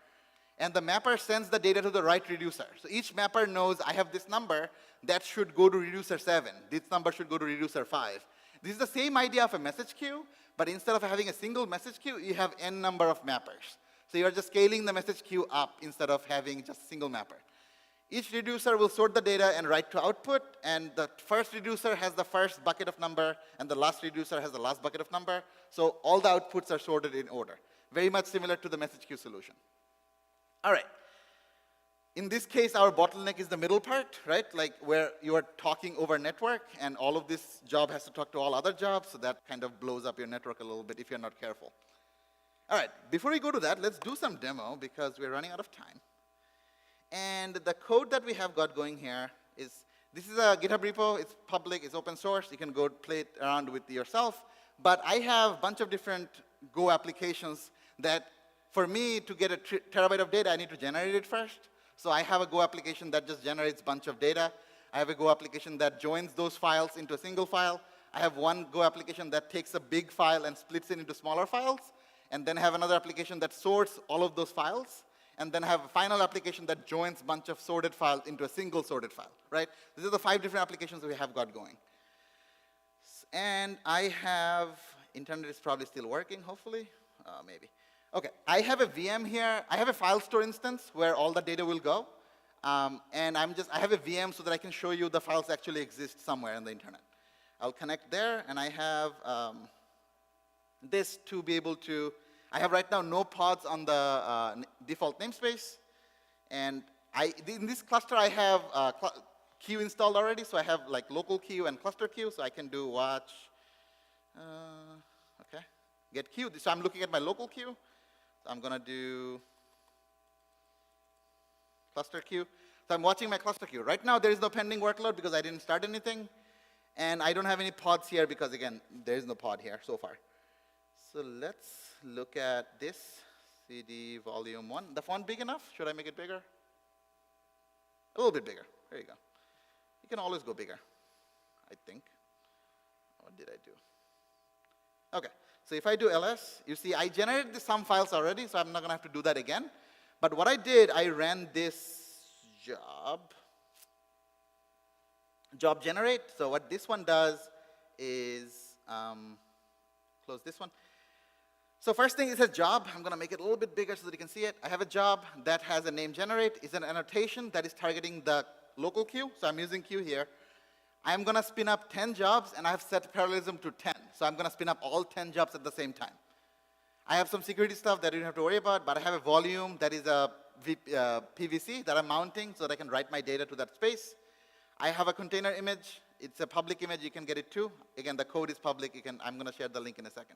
And the mapper sends the data to the right reducer. So each mapper knows I have this number that should go to reducer 7. This number should go to reducer 5. This is the same idea of a message queue, but instead of having a single message queue, you have n number of mappers. So you're just scaling the message queue up instead of having just a single mapper. Each reducer will sort the data and write to output, and the first reducer has the first bucket of number, and the last reducer has the last bucket of number. So all the outputs are sorted in order. Very much similar to the message queue solution. All right. In this case, our bottleneck is the middle part, right? Like where you are talking over network, and all of this job has to talk to all other jobs, so that kind of blows up your network a little bit if you're not careful. All right, before we go to that, let's do some demo because we're running out of time. And the code that we have got going here is, this is a GitHub repo. It's public, it's open source. You can go play it around with yourself. But I have a bunch of different Go applications that, for me to get a terabyte of data, I need to generate it first. So I have a Go application that just generates a bunch of data. I have a Go application that joins those files into a single file. I have one Go application that takes a big file and splits it into smaller files. And then I have another application that sorts all of those files. And then I have a final application that joins a bunch of sorted files into a single sorted file, right? These are the 5 different applications we have got going. And I have, internet is probably still working, hopefully, maybe. Okay, I have a VM here. I have a file store instance where all the data will go. And I have a VM so that I can show you the files actually exist somewhere on the internet. I'll connect there, and I have this to be able to, I have right now no pods on the default namespace. And in this cluster, I have queue installed already, so I have like local queue and cluster queue, so I can do watch, okay, get queue. So I'm looking at my local queue. So I'm gonna do cluster queue. So I'm watching my cluster queue. Right now, there is no pending workload because I didn't start anything. And I don't have any pods here because, again, there is no pod here so far. So let's look at this CD volume 1. The font big enough? Should I make it bigger? A little bit bigger. There you go. You can always go bigger, I think. What did I do? OK. So if I do ls, you see I generated some files already, so I'm not going to have to do that again. But what I did, I ran this job generate. So what this one does is close this one. So first thing, it says job. I'm going to make it a little bit bigger so that you can see it. I have a job that has a name generate. It's an annotation that is targeting the local queue. So I'm using queue here. I'm going to spin up 10 jobs, and I have set parallelism to 10. So I'm going to spin up all 10 jobs at the same time. I have some security stuff that you don't have to worry about, but I have a volume that is a PVC that I'm mounting so that I can write my data to that space. I have a container image. It's a public image. You can get it too. Again, the code is public. I'm going to share the link in a second.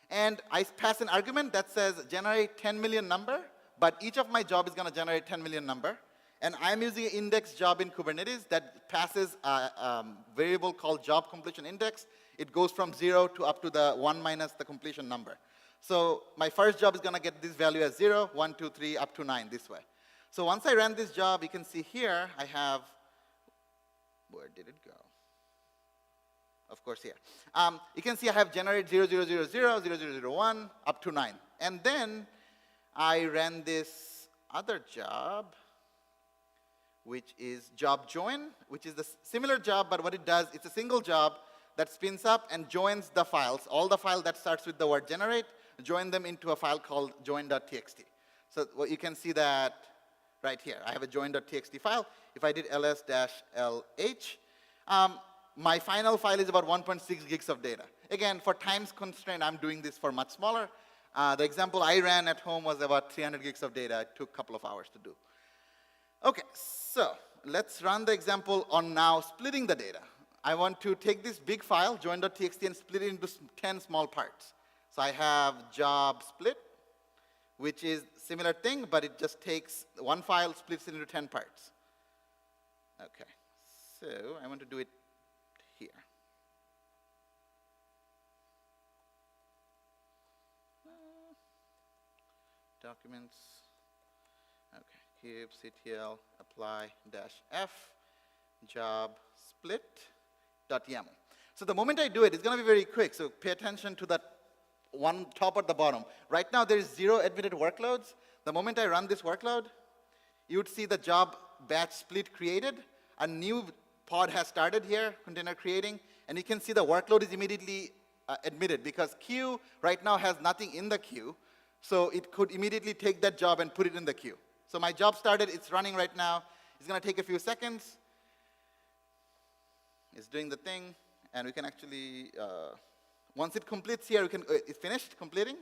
And I pass an argument that says generate 10 million number, but each of my job is going to generate 10 million number. And I'm using an index job in Kubernetes that passes a variable called job completion index. It goes from 0 to up to the 1 minus the completion number. So my first job is going to get this value as 0, 1, 2, 3, up to 9 this way. So once I ran this job, you can see here I have, where did it go? Of course, here. You can see I have generated 0, 0, 0, 0, 0, 0, 0, 1, up to 9. And then I ran this other job, which is job join, which is the similar job, but what it does, it's a single job that spins up and joins the files, all the file that starts with the word generate, join them into a file called join.txt. So what you can see that right here. I have a join.txt file. If I did ls-lh, my final file is about 1.6 gigs of data. Again, for times constraint, I'm doing this for much smaller. The example I ran at home was about 300 gigs of data. It took a couple of hours to do. OK, so let's run the example on now splitting the data. I want to take this big file, join.txt, and split it into 10 small parts. So I have job split, which is similar thing, but it just takes one file, splits it into 10 parts. OK, so I want to do it here. Documents. OK, Kube, CTL, apply -f, job split.yaml. So the moment I do it, it's going to be very quick. So pay attention to that one top at the bottom. Right now, there is 0 admitted workloads. The moment I run this workload, you would see the job batch split created. A new pod has started here, container creating. And you can see the workload is immediately admitted because queue right now has nothing in the queue. So it could immediately take that job and put it in the queue. So my job started. It's running right now. It's going to take a few seconds. It's doing the thing. And we can actually, once it completes here, it's finished completing.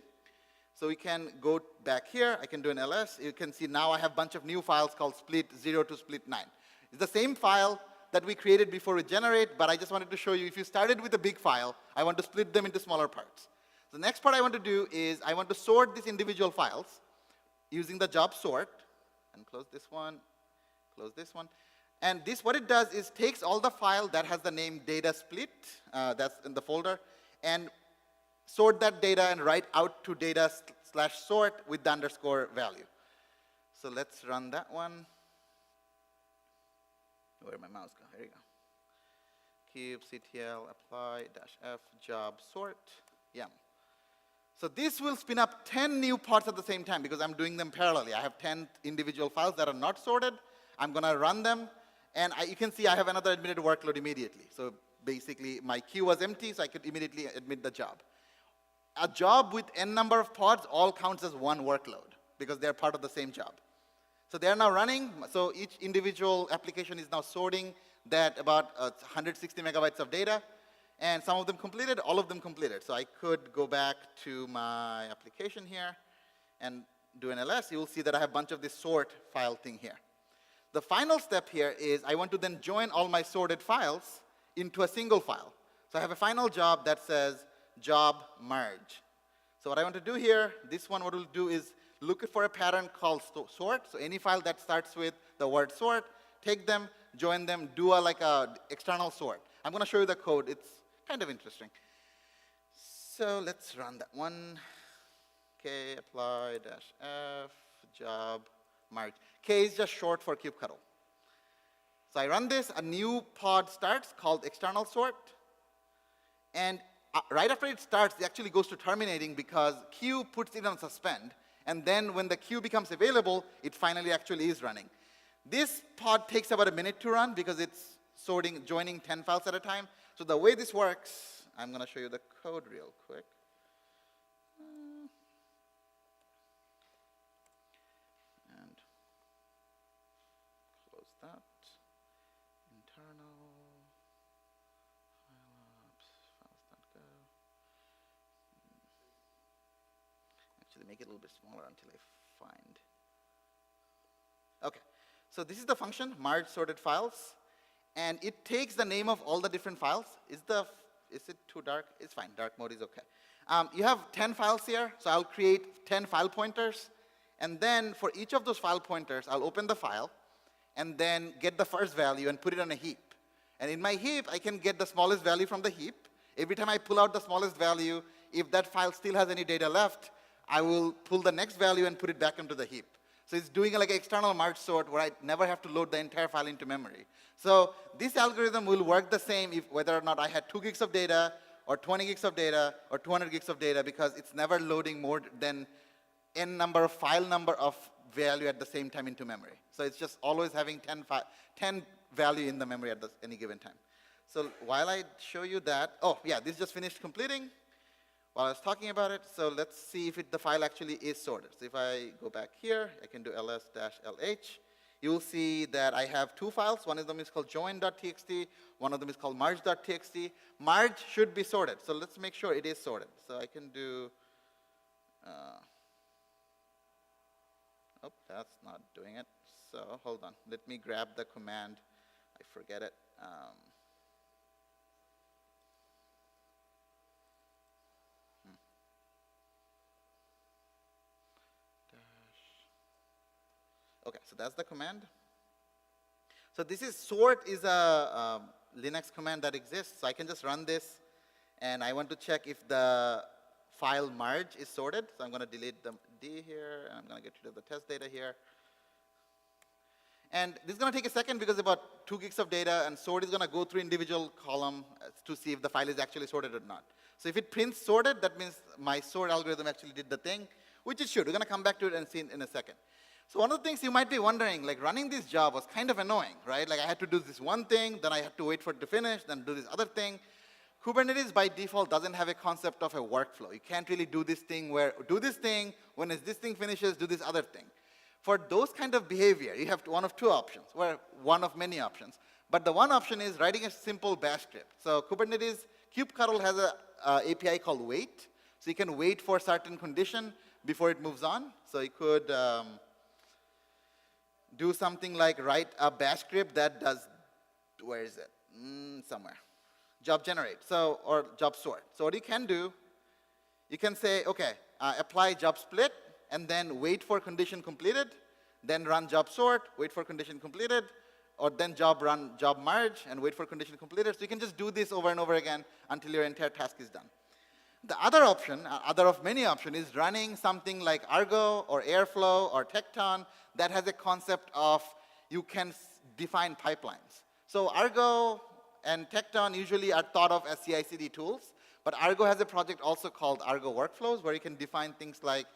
So we can go back here. I can do an ls. You can see now I have a bunch of new files called split 0 to split 9. It's the same file that we created before we generate, but I just wanted to show you if you started with a big file, I want to split them into smaller parts. The next part I want to do is I want to sort these individual files using the job sort. And close this one, close this one. And this, what it does is takes all the file that has the name data split, that's in the folder, and sort that data and write out to data/sort with the underscore value. So let's run that one. Where'd my mouse go? There you go. Kube, CTL, apply, -f, job sort, yum. So this will spin up 10 new pods at the same time because I'm doing them parallelly. I have 10 individual files that are not sorted. I'm going to run them. And you can see I have another admitted workload immediately. So basically, my queue was empty, so I could immediately admit the job. A job with n number of pods all counts as one workload because they're part of the same job. So they are now running. So each individual application is now sorting that about 160 megabytes of data. And some of them completed, all of them completed. So I could go back to my application here and do an ls. You will see that I have a bunch of this sort file thing here. The final step here is I want to then join all my sorted files into a single file. So I have a final job that says job merge. So what I want to do here, this one what we'll do is look for a pattern called sort. So any file that starts with the word sort, take them, join them, do like a external sort. I'm going to show you the code. It's kind of interesting. So let's run that one. K apply -f job merge. K is just short for kubectl. So I run this, a new pod starts called external sort. And right after it starts, it actually goes to terminating because queue puts it on suspend. And then when the queue becomes available, it finally actually is running. This pod takes about a minute to run because it's sorting, joining 10 files at a time. So the way this works, I'm going to show you the code real quick. And close that. Internal, files.go. Actually, make it a little bit smaller until I find. Okay, so this is the function, merge sorted files. And it takes the name of all the different files. Is it too dark? It's fine, dark mode is okay. You have 10 files here, so I'll create 10 file pointers. And then for each of those file pointers, I'll open the file and then get the first value and put it on a heap. And in my heap, I can get the smallest value from the heap. Every time I pull out the smallest value, if that file still has any data left, I will pull the next value and put it back into the heap. So it's doing like an external merge sort where I never have to load the entire file into memory. So this algorithm will work the same if whether or not I had 2 gigs of data or 20 gigs of data or 200 gigs of data because it's never loading more than n number of file number of value at the same time into memory. So it's just always having 10 value in the memory at any given time. So while I show you that, oh yeah, this just finished completing. While I was talking about it, so let's see if the file actually is sorted. So if I go back here, I can do ls-lh. You will see that I have 2 files. One of them is called join.txt. One of them is called merge.txt. Merge should be sorted. So let's make sure it is sorted. So I can do, oh, that's not doing it. So hold on. Let me grab the command. I forget it. Okay, so that's the command. So this is sort is a Linux command that exists. So I can just run this, and I want to check if the file merge is sorted. So I'm going to delete the D here, and I'm going to get rid of the test data here. And this is going to take a second because about 2 gigs of data, and sort is going to go through individual column to see if the file is actually sorted or not. So if it prints sorted, that means my sort algorithm actually did the thing, which it should. We're going to come back to it and see it in a second. So one of the things you might be wondering, like running this job was kind of annoying, right? Like I had to do this one thing, then I had to wait for it to finish, then do this other thing. Kubernetes by default doesn't have a concept of a workflow. You can't really do this thing where, do this thing, when this thing finishes, do this other thing. For those kind of behavior, you have one of 2 options, or one of many options. But the one option is writing a simple bash script. So Kubernetes, kubectl has an API called wait. So you can wait for a certain condition before it moves on. So you could do something like write a bash script that does, where is it? Somewhere. Job generate, so, or job sort. So what you can do, you can say, okay, apply job split, and then wait for condition completed, then run job sort, wait for condition completed, or then run job merge, and wait for condition completed. So you can just do this over and over again until your entire task is done. The other option, other of many options, is running something like Argo or Airflow or Tecton that has a concept of you can define pipelines. So Argo and Tecton usually are thought of as CI/CD tools, but Argo has a project also called Argo Workflows where you can define things like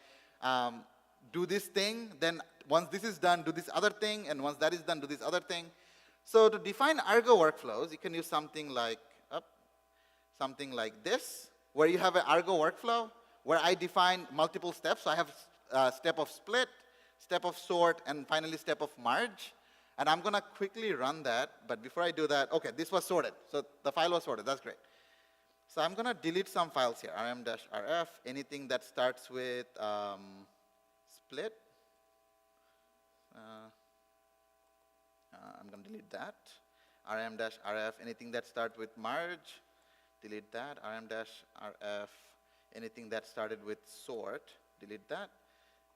do this thing, then once this is done, do this other thing, and once that is done, do this other thing. So to define Argo workflows, you can use something like this, where you have an Argo workflow where I define multiple steps. So I have a step of split, step of sort, and finally step of merge. And I'm going to quickly run that, but before I do that, okay, this was sorted. So the file was sorted, that's great. So I'm going to delete some files here, rm-rf, anything that starts with split. I'm going to delete that. rm-rf, anything that starts with merge, delete that. rm-rf, anything that started with sort, delete that.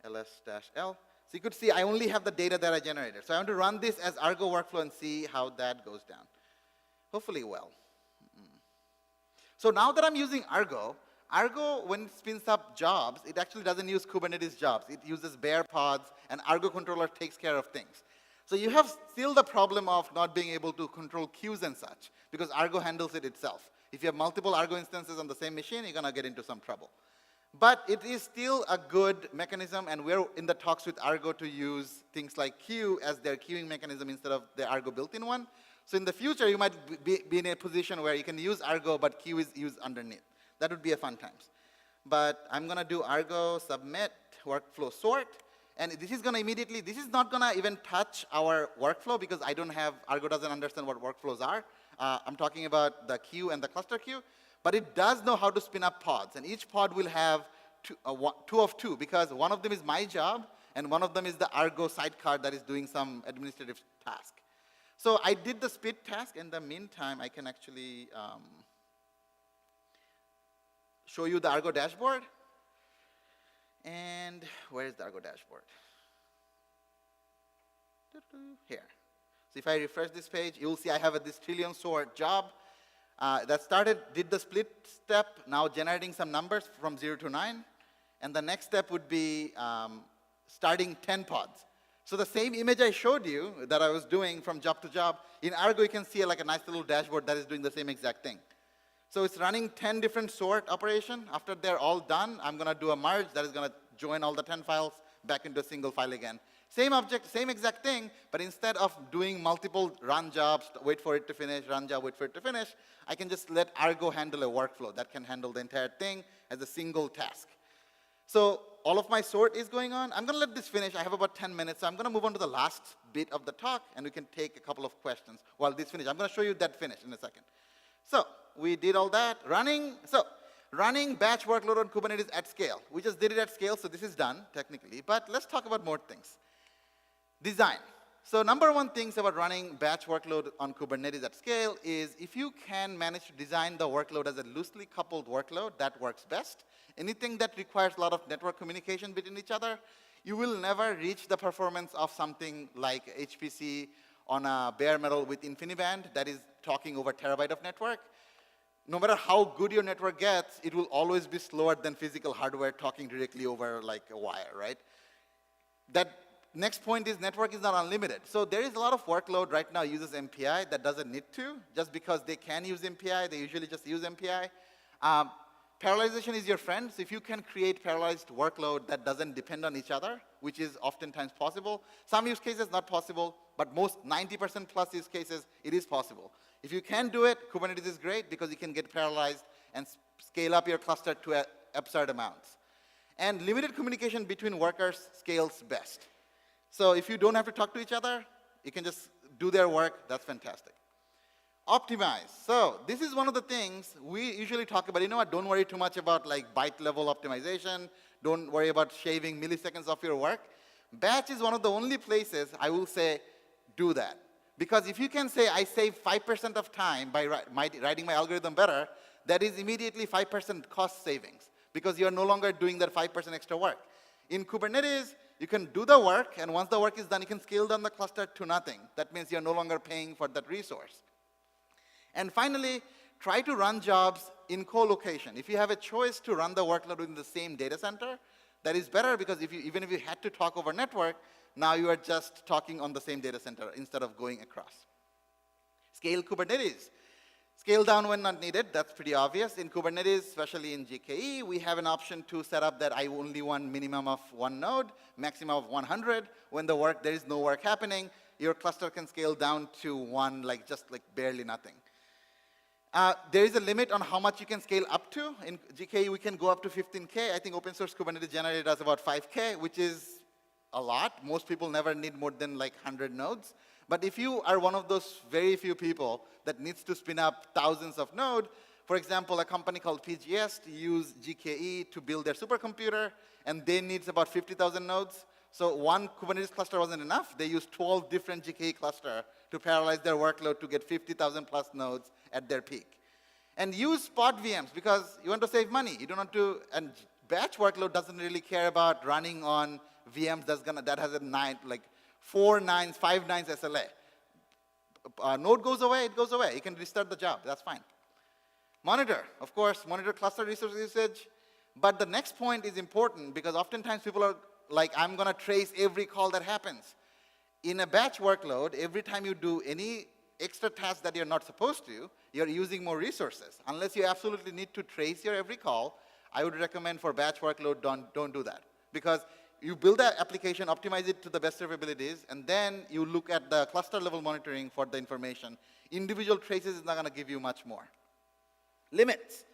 ls-l. So you could see I only have the data that I generated. So I want to run this as Argo workflow and see how that goes down. Hopefully well. So now that I'm using Argo, when it spins up jobs, it actually doesn't use Kubernetes jobs. It uses bare pods, and Argo controller takes care of things. So you have still the problem of not being able to control queues and such, because Argo handles it itself. If you have multiple Argo instances on the same machine, you're going to get into some trouble. But it is still a good mechanism, and we're in the talks with Argo to use things like queue as their queuing mechanism instead of the Argo built-in one. So in the future, you might be in a position where you can use Argo, but queue is used underneath. That would be a fun times. But I'm going to do Argo submit workflow sort. And this is going to immediately, this is not going to even touch our workflow because I don't have, Argo doesn't understand what workflows are. I'm talking about the queue and the cluster queue. But it does know how to spin up pods. And each pod will have two of two because one of them is my job and one of them is the Argo sidecar that is doing some administrative task. So I did the split task. In the meantime, I can actually show you the Argo dashboard. And where is the Argo dashboard? Here. So if I refresh this page, you'll see I have this trillion sort job that started, did the split step, now generating some numbers from 0 to 9. And the next step would be starting 10 pods. So the same image I showed you that I was doing from job to job, in Argo you can see like a nice little dashboard that is doing the same exact thing. So it's running 10 different sort operation. After they're all done, I'm going to do a merge that is going to join all the 10 files back into a single file again. Same object, same exact thing, but instead of doing multiple run jobs, wait for it to finish, run job, wait for it to finish, I can just let Argo handle a workflow that can handle the entire thing as a single task. So all of my sort is going on. I'm going to let this finish. I have about 10 minutes, so I'm going to move on to the last bit of the talk, and we can take a couple of questions while this finishes. I'm going to show you that finish in a second. So we did all that. Running batch workload on Kubernetes at scale. We just did it at scale, so this is done, technically. But let's talk about more things. Design. So number one things about running batch workload on Kubernetes at scale is if you can manage to design the workload as a loosely coupled workload, that works best. Anything that requires a lot of network communication between each other, you will never reach the performance of something like HPC on a bare metal with InfiniBand that is talking over terabyte of network. No matter how good your network gets, it will always be slower than physical hardware talking directly over like a wire, right? That next point is network is not unlimited. So there is a lot of workload right now uses MPI that doesn't need to. Just because they can use MPI, they usually just use MPI. Parallelization is your friend. So if you can create parallelized workload that doesn't depend on each other, which is oftentimes possible. Some use cases not possible, but most 90% plus use cases, it is possible. If you can do it, Kubernetes is great because you can get parallelized and scale up your cluster to absurd amounts. And limited communication between workers scales best. So if you don't have to talk to each other, you can just do their work. That's fantastic. Optimize. So this is one of the things we usually talk about. You know what? Don't worry too much about like byte level optimization. Don't worry about shaving milliseconds off your work. Batch is one of the only places I will say do that. Because if you can say I save 5% of time by writing my algorithm better, that is immediately 5% cost savings because you're no longer doing that 5% extra work. In Kubernetes, you can do the work, and once the work is done, you can scale down the cluster to nothing. That means you're no longer paying for that resource. And finally, try to run jobs in co-location. If you have a choice to run the workload in the same data center, that is better because even if you had to talk over network, now you are just talking on the same data center instead of going across. Scale Kubernetes. Scale down when not needed, that's pretty obvious. In Kubernetes, especially in GKE, we have an option to set up that I only want minimum of 1 node, maximum of 100. When there is no work happening, your cluster can scale down to 1, like just like barely nothing. There is a limit on how much you can scale up to. In GKE, we can go up to 15K. I think open source Kubernetes generated us about 5K, which is a lot. Most people never need more than like 100 nodes. But if you are one of those very few people that needs to spin up thousands of nodes, for example, a company called PGS use GKE to build their supercomputer, and they needs about 50,000 nodes. So one Kubernetes cluster wasn't enough. They used 12 different GKE clusters to parallelize their workload to get 50,000 plus nodes at their peak. And use spot VMs because you want to save money. You don't want to, and batch workload doesn't really care about running on VMs that has a 4 nines, 5 nines SLA. Node goes away, it goes away. You can restart the job, that's fine. Monitor, of course, monitor cluster resource usage. But the next point is important because oftentimes people are like, I'm going to trace every call that happens. In a batch workload, every time you do any extra task that you're not supposed to, you're using more resources. Unless you absolutely need to trace your every call, I would recommend for batch workload, don't do that. Because you build that application, optimize it to the best of your abilities, and then you look at the cluster level monitoring for the information. Individual traces is not going to give you much more. Limits.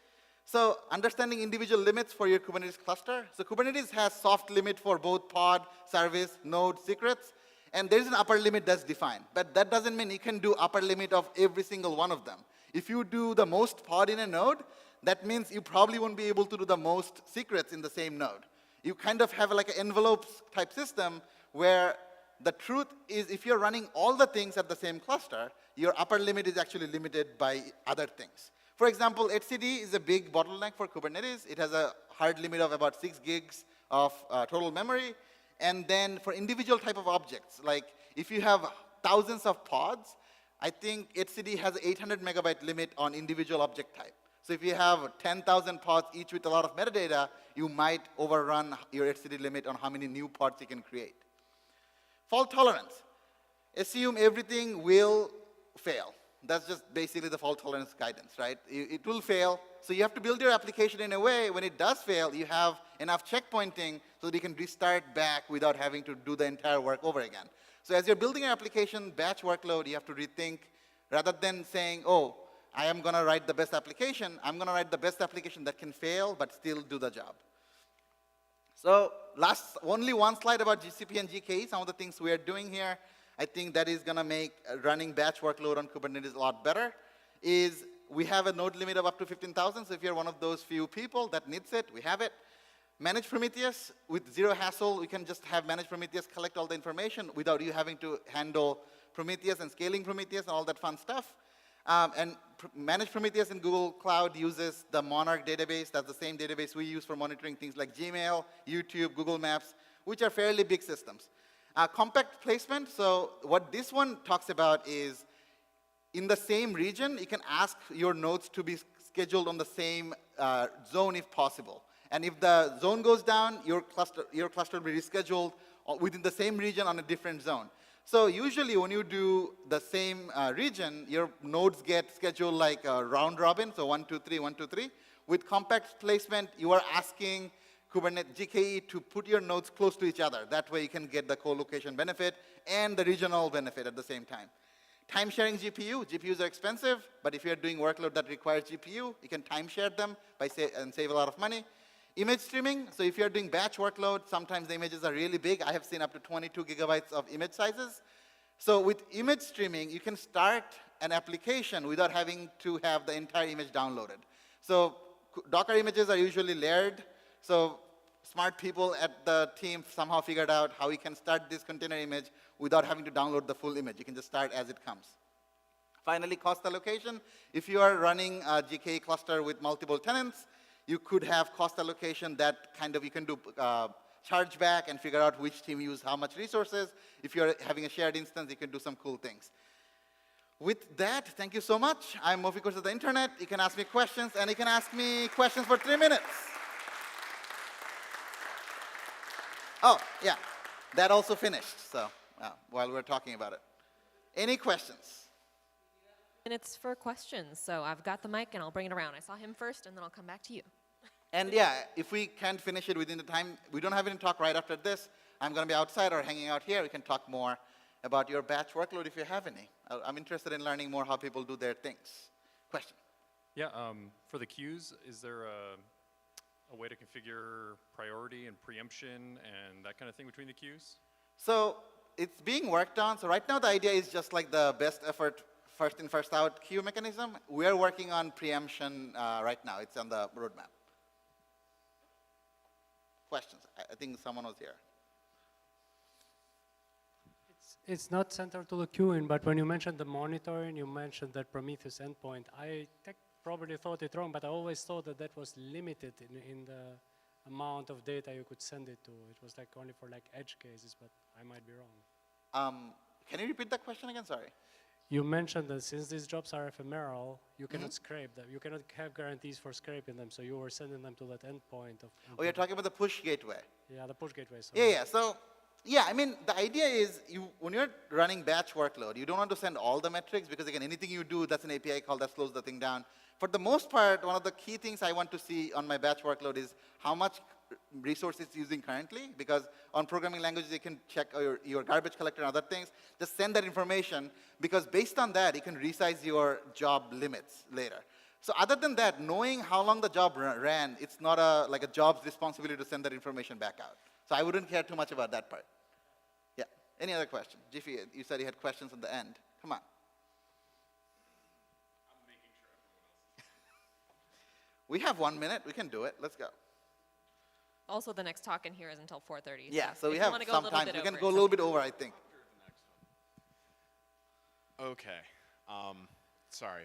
So understanding individual limits for your Kubernetes cluster. So Kubernetes has soft limit for both pod, service, node, secrets. And there's an upper limit that's defined. But that doesn't mean you can do upper limit of every single one of them. If you do the most pod in a node, that means you probably won't be able to do the most secrets in the same node. You kind of have like an envelopes type system where the truth is if you're running all the things at the same cluster, your upper limit is actually limited by other things. For example, HCD is a big bottleneck for Kubernetes. It has a hard limit of about 6 gigs of total memory. And then for individual type of objects, like if you have thousands of pods, I think HCD has an 800 megabyte limit on individual object type. So if you have 10,000 pods, each with a lot of metadata, you might overrun your HCD limit on how many new pods you can create. Fault tolerance. Assume everything will fail. That's just basically the fault tolerance guidance, right? It will fail. So you have to build your application in a way when it does fail, you have enough checkpointing so that you can restart back without having to do the entire work over again. So as you're building your application, batch workload, you have to rethink, rather than saying, oh, I am going to write the best application, I'm going to write the best application that can fail but still do the job. So only one slide about GCP and GKE, some of the things we are doing here. I think that is going to make running batch workload on Kubernetes a lot better, is we have a node limit of up to 15,000. So if you're one of those few people that needs it, we have it. Manage Prometheus with zero hassle. We can just have Manage Prometheus collect all the information without you having to handle Prometheus and scaling Prometheus and all that fun stuff. Manage Prometheus in Google Cloud uses the Monarch database. That's the same database we use for monitoring things like Gmail, YouTube, Google Maps, which are fairly big systems. Compact placement, so what this one talks about is in the same region, you can ask your nodes to be scheduled on the same zone if possible. And if the zone goes down, your cluster will be rescheduled within the same region on a different zone. So usually when you do the same region, your nodes get scheduled like a round robin, so 1, 2, 3, 1, 2, 3. With compact placement, you are asking Kubernetes GKE to put your nodes close to each other. That way you can get the co-location benefit and the regional benefit at the same time. Time sharing GPU. GPUs are expensive, but if you're doing workload that requires GPU, you can time share them and save a lot of money. Image streaming. So if you're doing batch workload, sometimes the images are really big. I have seen up to 22 gigabytes of image sizes. So with image streaming, you can start an application without having to have the entire image downloaded. So Docker images are usually layered. So smart people at the team somehow figured out how we can start this container image without having to download the full image. You can just start as it comes. Finally, cost allocation. If you are running a GKE cluster with multiple tenants, you could have cost allocation that kind of you can do chargeback and figure out which team used how much resources. If you're having a shared instance, you can do some cool things. With that, thank you so much. I'm Mofi Course of the Internet. You can ask me questions, and you can ask me questions for 3 minutes. Oh, yeah, that also finished, so while we're talking about it. Any questions? Minutes for questions, so I've got the mic and I'll bring it around. I saw him first and then I'll come back to you. And yeah, if we can't finish it within the time, we don't have any talk right after this. I'm going to be outside or hanging out here. We can talk more about your batch workload if you have any. I'm interested in learning more how people do their things. Question? Yeah, for the queues, is there a way to configure priority and preemption and that kind of thing between the queues? So it's being worked on. So right now the idea is just like the best effort, first in, first out queue mechanism. We're working on preemption right now. It's on the roadmap. Questions? I think someone was here. It's not central to the queuing, but when you mentioned the monitoring, you mentioned that Prometheus endpoint. I probably thought it wrong, but I always thought that that was limited in the amount of data you could send it to. It was like only for like edge cases, but I might be wrong. Can you repeat that question again? Sorry. You mentioned that since these jobs are ephemeral, you cannot scrape them. You cannot have guarantees for scraping them, so you were sending them to that endpoint of... Oh, you're talking about the push gateway. Yeah, the push gateway. Yeah. So, yeah, I mean, the idea is when you're running batch workload, you don't want to send all the metrics because, again, anything you do, that's an API call that slows the thing down. For the most part, one of the key things I want to see on my batch workload is how much resource it's using currently, because on programming languages, you can check your garbage collector and other things. Just send that information, because based on that, you can resize your job limits later. So other than that, knowing how long the job ran, it's not like a job's responsibility to send that information back out. So I wouldn't care too much about that part. Yeah. Any other question? Jiffy, you said you had questions at the end. Come on. I'm making sure everyone else is. We have 1 minute. We can do it. Let's go. Also, the next talk in here is until 4:30. Yeah, so we if have you wanna go some a little time. bit We can over, go a it's little okay. bit over, I think. Okay. Sorry.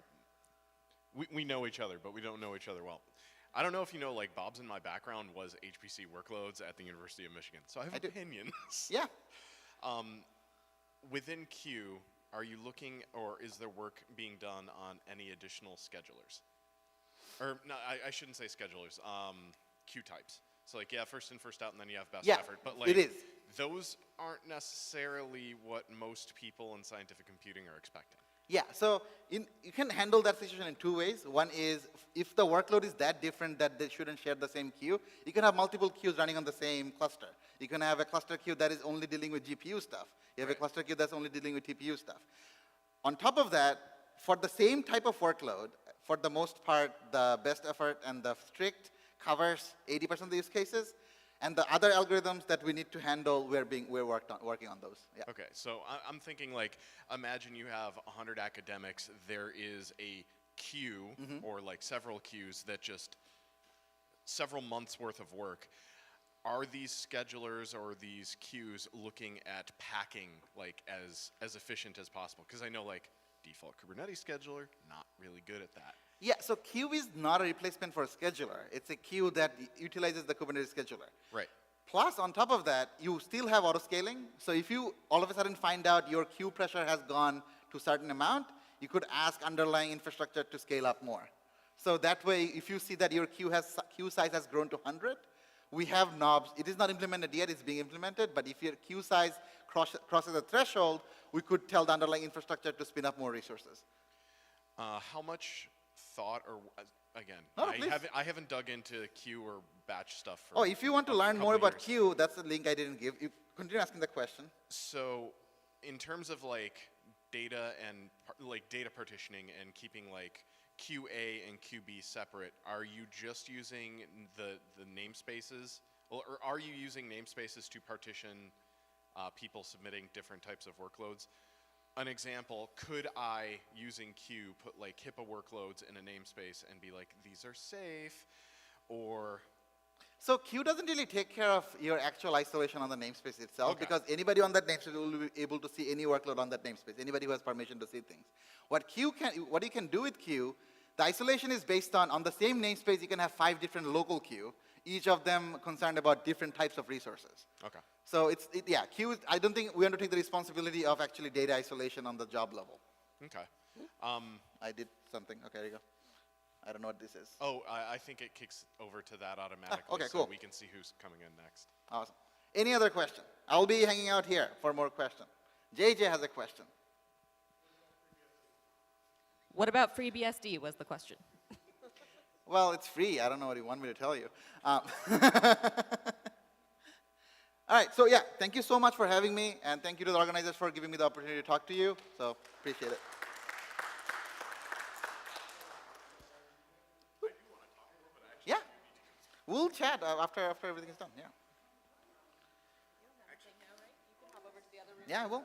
We know each other, but we don't know each other well. I don't know if you know, like, Bob's in my background was HPC workloads at the University of Michigan. So I have opinions. Yeah. Within Q, are you looking, or is there work being done on any additional schedulers? Or, no, I shouldn't say schedulers, queue types. So, like, yeah, first in, first out, and then you have best effort. But, like, it is. Those aren't necessarily what most people in scientific computing are expecting. Yeah, so you can handle that situation in two ways. One is, if the workload is that different that they shouldn't share the same queue, you can have multiple queues running on the same cluster. You can have a cluster queue that is only dealing with GPU stuff. You have a cluster queue that's only dealing with TPU stuff. On top of that, for the same type of workload, for the most part, the best effort and the strict covers 80% of the use cases. And the other algorithms that we need to handle, we're working on those. Yeah. Okay, so I'm thinking, like, imagine you have 100 academics. There is a queue, or like several queues that just several months worth of work. Are these schedulers or these queues looking at packing, like, as efficient as possible? Because I know, like, default Kubernetes scheduler, not really good at that. Yeah, so queue is not a replacement for a scheduler. It's a queue that utilizes the Kubernetes scheduler. Right. Plus, on top of that, you still have auto-scaling. So if you all of a sudden find out your queue pressure has gone to a certain amount, you could ask underlying infrastructure to scale up more. So that way, if you see that your queue size has grown to 100, we have knobs. It is not implemented yet, it's being implemented, but if your queue size crosses a threshold, we could tell the underlying infrastructure to spin up more resources. How much thought, or again, No, I haven't dug into queue or batch stuff for. Oh, if you want to learn more couple about years. queue, that's the link I didn't give. You continue asking the question. So, in terms of like data and like data partitioning and keeping like QA and QB separate, are you just using the namespaces, or are you using namespaces to partition people submitting different types of workloads? An example, could I, using Q, put like HIPAA workloads in a namespace and be like, these are safe, or? So Q doesn't really take care of your actual isolation on the namespace itself, because anybody on that namespace will be able to see any workload on that namespace, anybody who has permission to see things. What you can do with Q, the isolation is based on the same namespace, you can have 5 different local Q, each of them concerned about different types of resources. Okay. So Q, I don't think we undertake the responsibility of actually data isolation on the job level. Okay. I did something. Okay, there you go. I don't know what this is. Oh, I think it kicks over to that automatically. Okay, so cool. we can see who's coming in next. Awesome. Any other question? I'll be hanging out here for more questions. JJ has a question. What about FreeBSD was the question. Well, it's free. I don't know what you want me to tell you. All right, so yeah, thank you so much for having me, and thank you to the organizers for giving me the opportunity to talk to you. So, appreciate it. Yeah, we'll chat after everything is done, yeah. Yeah, I will.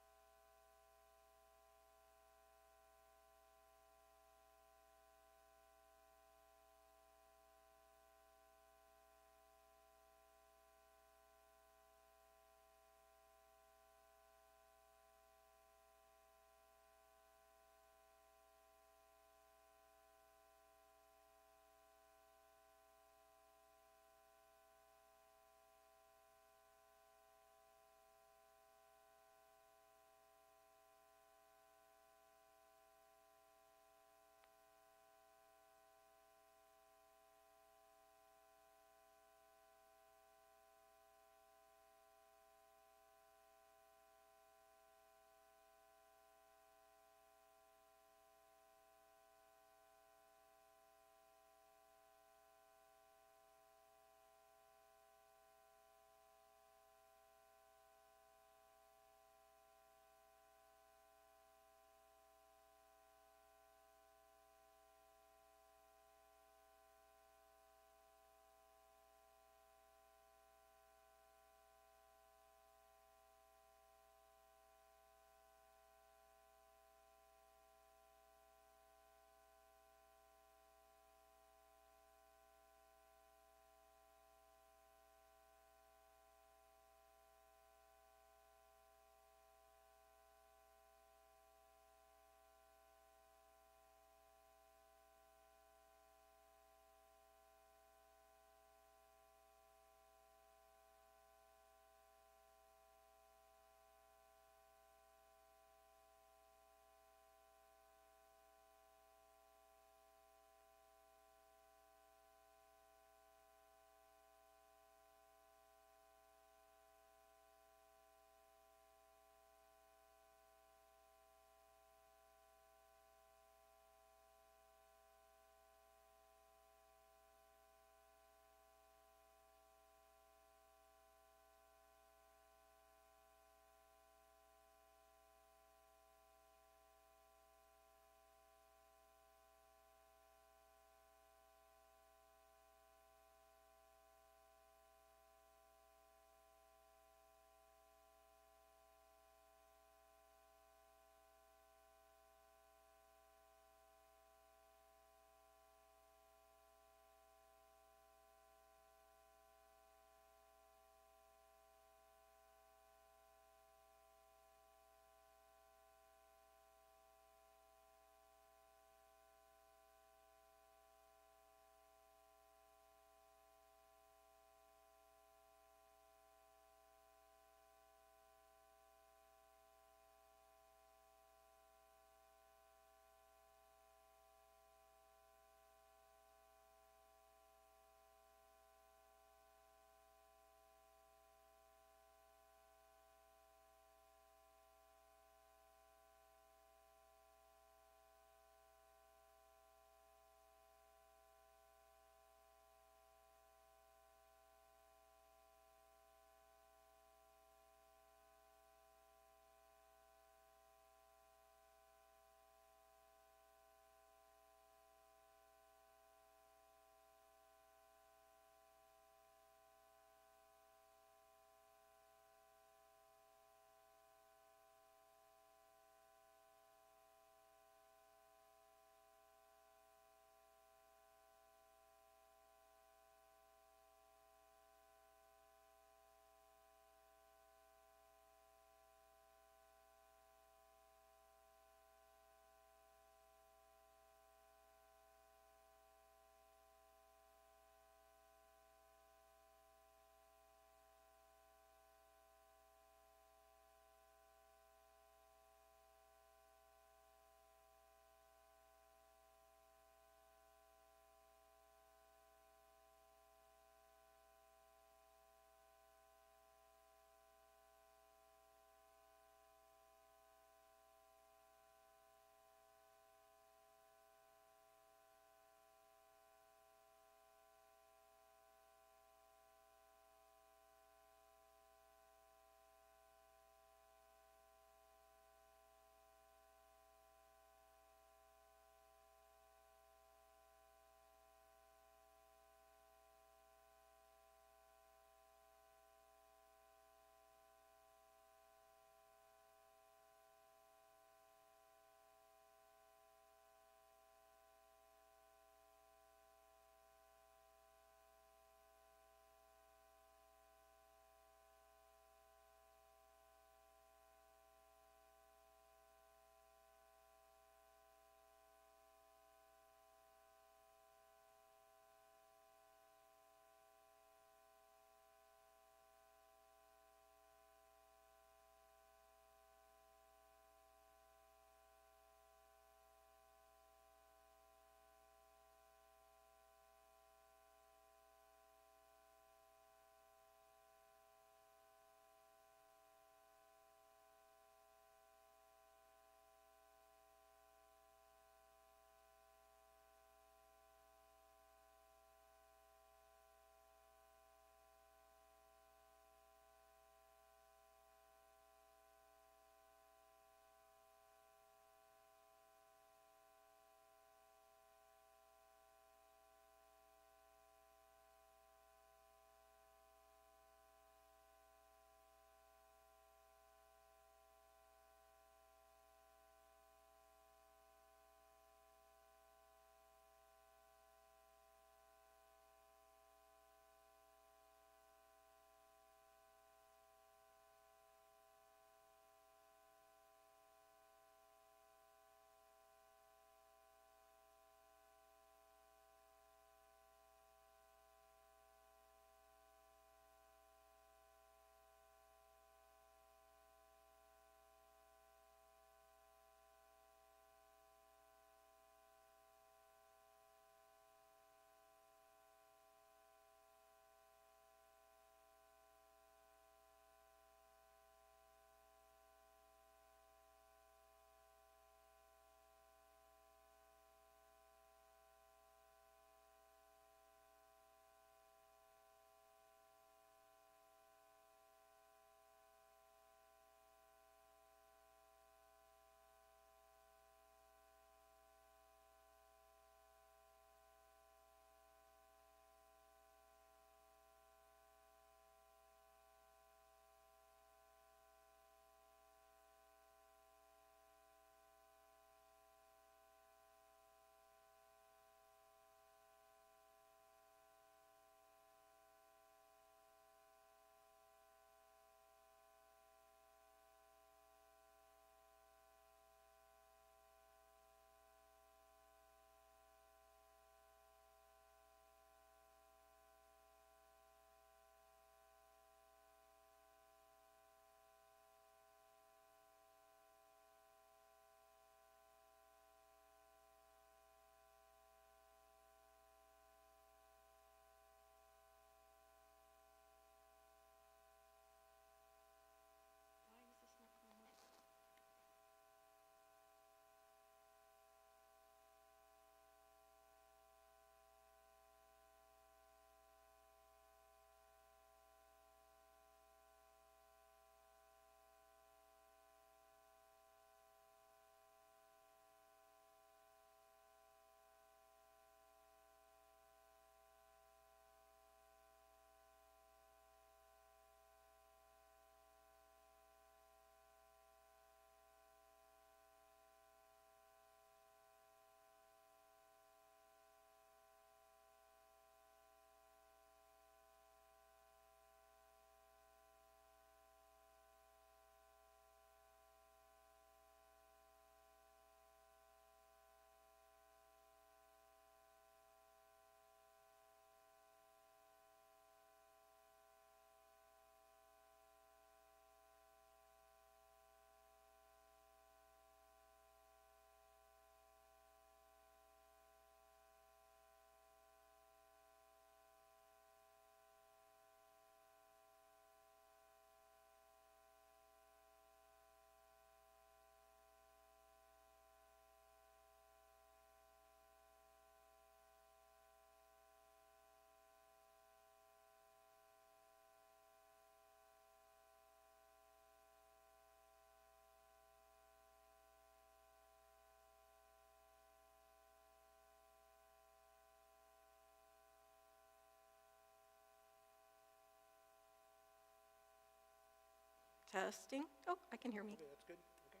Testing. Oh, I can hear me. Okay, that's good. Okay.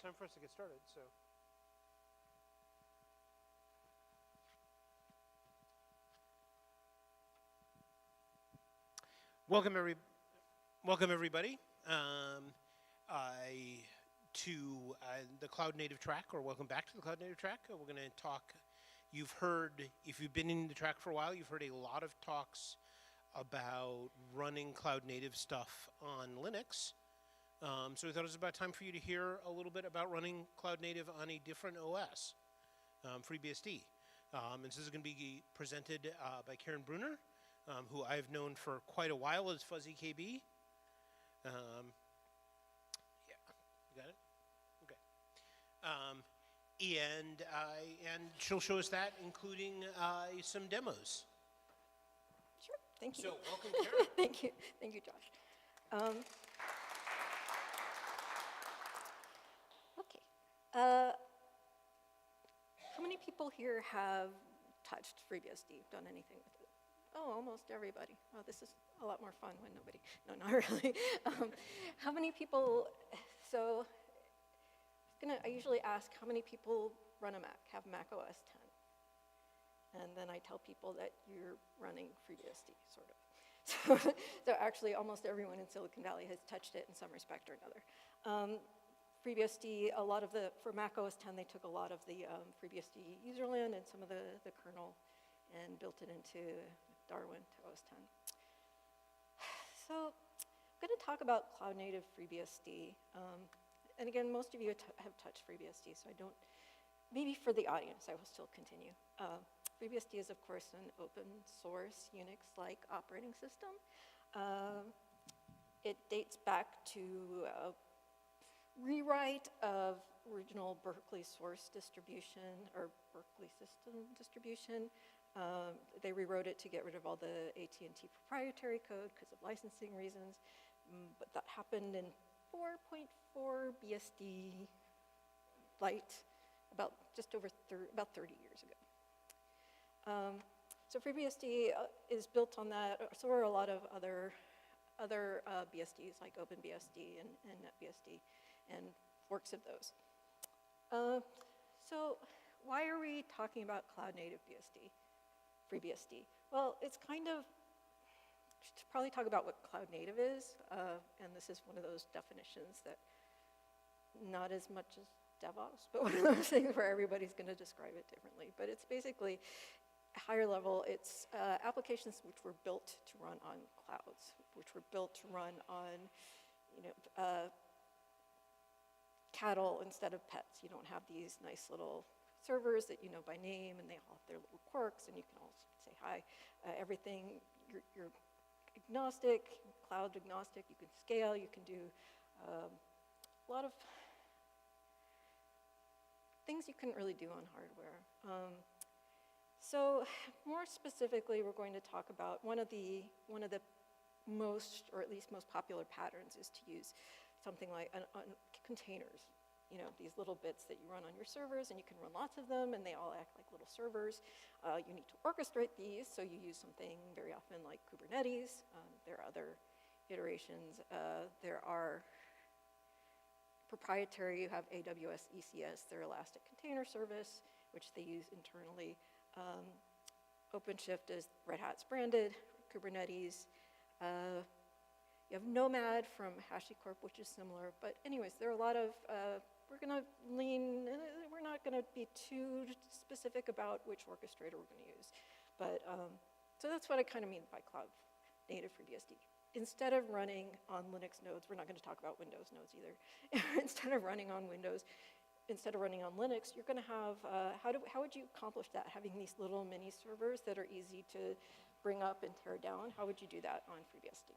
time for us to get started, so. Welcome, everybody, to the Cloud Native track, or welcome back to the Cloud Native track. We're going to talk. You've heard, if you've been in the track for a while, you've heard a lot of talks about running Cloud Native stuff on Linux. So we thought it was about time for you to hear a little bit about running Cloud Native on a different OS, FreeBSD. And this is going to be presented by Karen Bruner, who I've known for quite a while as Fuzzy KB. Yeah, you got it? Okay. And she'll show us that, including some demos. Sure, thank you. So, welcome, Karen. Thank you, Josh. Okay. How many people here have touched FreeBSD, done anything with it? Oh, almost everybody. Oh, this is a lot more fun when nobody, no, not really. How many people, so I usually ask how many people run a Mac, have Mac OS 10. And then I tell people that you're running FreeBSD, sort of. So actually almost everyone in Silicon Valley has touched it in some respect or another. FreeBSD, for Mac OS 10, they took a lot of the FreeBSD userland and some of the kernel and built it into Darwin to OS 10. So I'm going to talk about cloud native FreeBSD. And again, most of you have touched FreeBSD, so I don't, maybe for the audience, I will still continue. FreeBSD is, of course, an open source Unix-like operating system. It dates back to a rewrite of original Berkeley source distribution, or Berkeley system distribution. They rewrote it to get rid of all the AT&T proprietary code because of licensing reasons, but that happened in 4.4 BSD Lite about 30 years ago. So FreeBSD is built on that. So are a lot of other BSDs like OpenBSD and NetBSD and forks of those. So why are we talking about cloud native BSD, FreeBSD? Well, it's kind of, should probably talk about what cloud native is, and this is one of those definitions that not as much as DevOps, but one of those things where everybody's going to describe it differently. But it's basically higher level. It's applications which were built to run on clouds, which were built to run on, cattle instead of pets. You don't have these nice little servers that you know by name, and they all have their little quirks, and you can all say hi. Everything, you're agnostic, cloud agnostic. You can scale. You can do a lot of things you couldn't really do on hardware. So more specifically, we're going to talk about one of the most, or at least most popular patterns is to use something like containers. These little bits that you run on your servers, and you can run lots of them, and they all act like little servers. You need to orchestrate these, so you use something very often like Kubernetes. There are other iterations. There are proprietary, you have AWS ECS, their Elastic Container Service, which they use internally. OpenShift is Red Hat's branded, Kubernetes. You have Nomad from HashiCorp, which is similar. But anyways, there are a lot of, we're not going to be too specific about which orchestrator we're going to use. But, so that's what I kind of mean by cloud native FreeBSD. Instead of running on Linux nodes, we're not going to talk about Windows nodes either. Instead of running on Windows, instead of running on Linux, you're going to have, how would you accomplish that? Having these little mini servers that are easy to bring up and tear down, how would you do that on FreeBSD?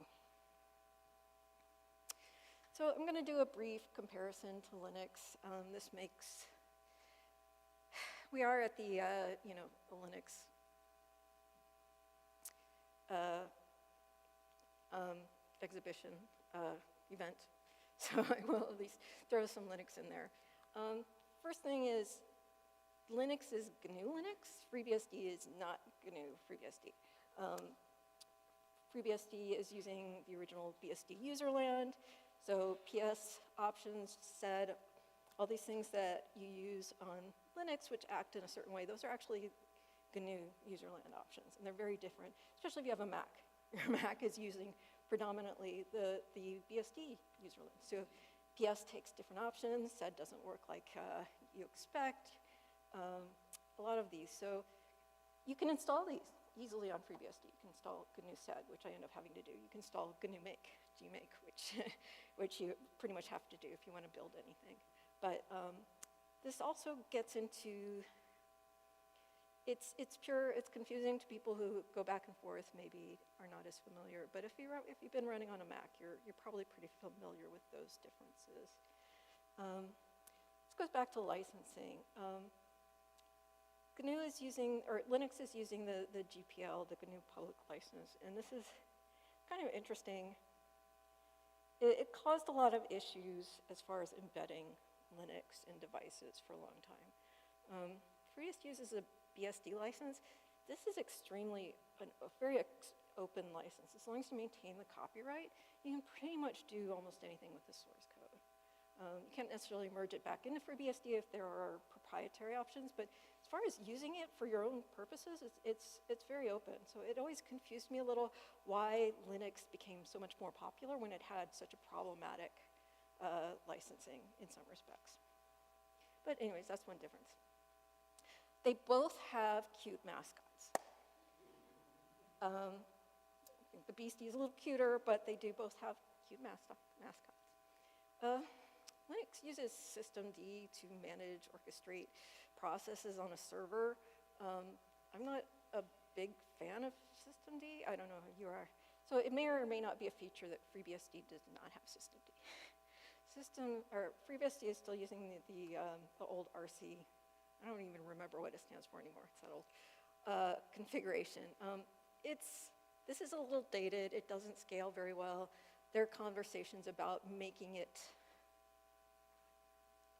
So I'm going to do a brief comparison to Linux. We are at the, the Linux exhibition event, so I will at least throw some Linux in there. First thing is, Linux is GNU Linux. FreeBSD is not GNU FreeBSD. FreeBSD is using the original BSD userland. So PS options said all these things that you use on Linux, which act in a certain way, those are actually GNU userland options, and they're very different, especially if you have a Mac. Your Mac is using predominantly the BSD userland. So PS takes different options, SED doesn't work like you expect, a lot of these. So you can install these easily on FreeBSD. You can install GNU SED, which I end up having to do. You can install GNU Make, gmake, which you pretty much have to do if you want to build anything. But this also gets into, it's confusing to people who go back and forth, maybe are not as familiar. But if you've been running on a Mac, you're probably pretty familiar with those differences. This goes back to licensing. GNU is using, or Linux is using the GPL, the GNU public license, and this is kind of interesting. It caused a lot of issues as far as embedding Linux in devices for a long time. FreeBSD uses a BSD license. This is extremely, a very open license. As long as you maintain the copyright, you can pretty much do almost anything with the source code. You can't necessarily merge it back into FreeBSD if there are proprietary options, but as far as using it for your own purposes, it's very open. So it always confused me a little why Linux became so much more popular when it had such a problematic licensing in some respects. But anyways, that's one difference. They both have cute mascots. I think the Beastie is a little cuter, but they do both have cute mascots. Linux uses systemd to manage, orchestrate processes on a server. I'm not a big fan of systemd. I don't know if you are. So it may or may not be a feature that FreeBSD does not have systemd. FreeBSD is still using the old RC. I don't even remember what it stands for anymore. It's that old configuration. This is a little dated. It doesn't scale very well. There are conversations about making it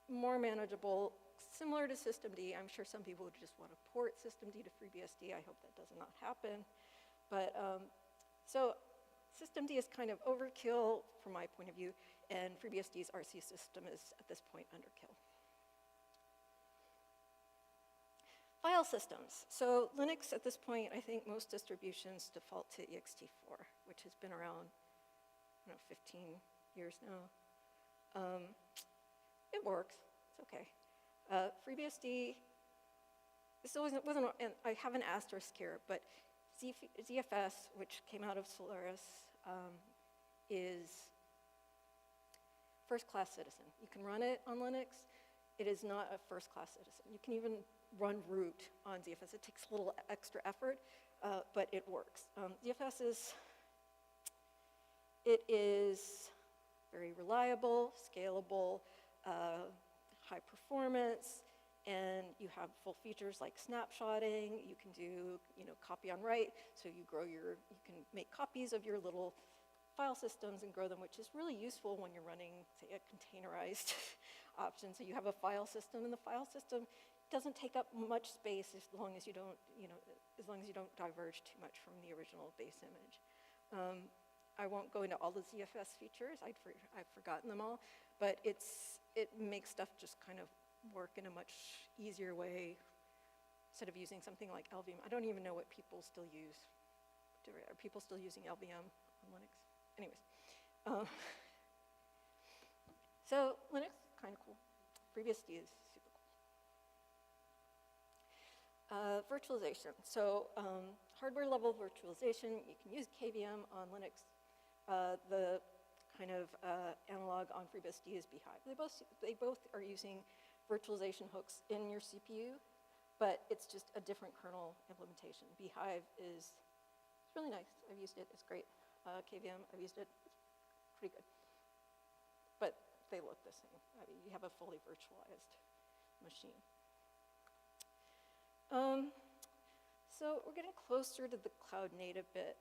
more manageable, similar to systemd. I'm sure some people would just want to port systemd to FreeBSD. I hope that does not happen. But so systemd is kind of overkill from my point of view, and FreeBSD's RC system is at this point underkill. File systems. So Linux at this point, I think most distributions default to ext4, which has been around, I don't know, 15 years now. It works, it's okay. FreeBSD, this wasn't, and I have an asterisk here, but ZFS, which came out of Solaris, is first-class citizen. You can run it on Linux. It is not a first-class citizen. You can even run root on ZFS. It takes a little extra effort, but it works. ZFS is very reliable, scalable, high performance, and you have full features like snapshotting. You can do, copy on write, so you can make copies of your little file systems and grow them, which is really useful when you're running, say, a containerized option. So you have a file system, and the file system doesn't take up much space as long as you don't, as long as you don't diverge too much from the original base image. I won't go into all the ZFS features. I've forgotten them all, but it makes stuff just kind of work in a much easier way instead of using something like LVM. I don't even know what people still use. Are people still using LVM on Linux? Anyways. So Linux, kind of cool. FreeBSD is super cool. Virtualization. So hardware level virtualization, you can use KVM on Linux. The kind of analog on FreeBSD is Beehive. They both are using virtualization hooks in your CPU, but it's just a different kernel implementation. Beehive is really nice. I've used it. It's great. KVM, I've used it. It's pretty good. But they look the same. I mean, you have a fully virtualized machine. So we're getting closer to the cloud native bit.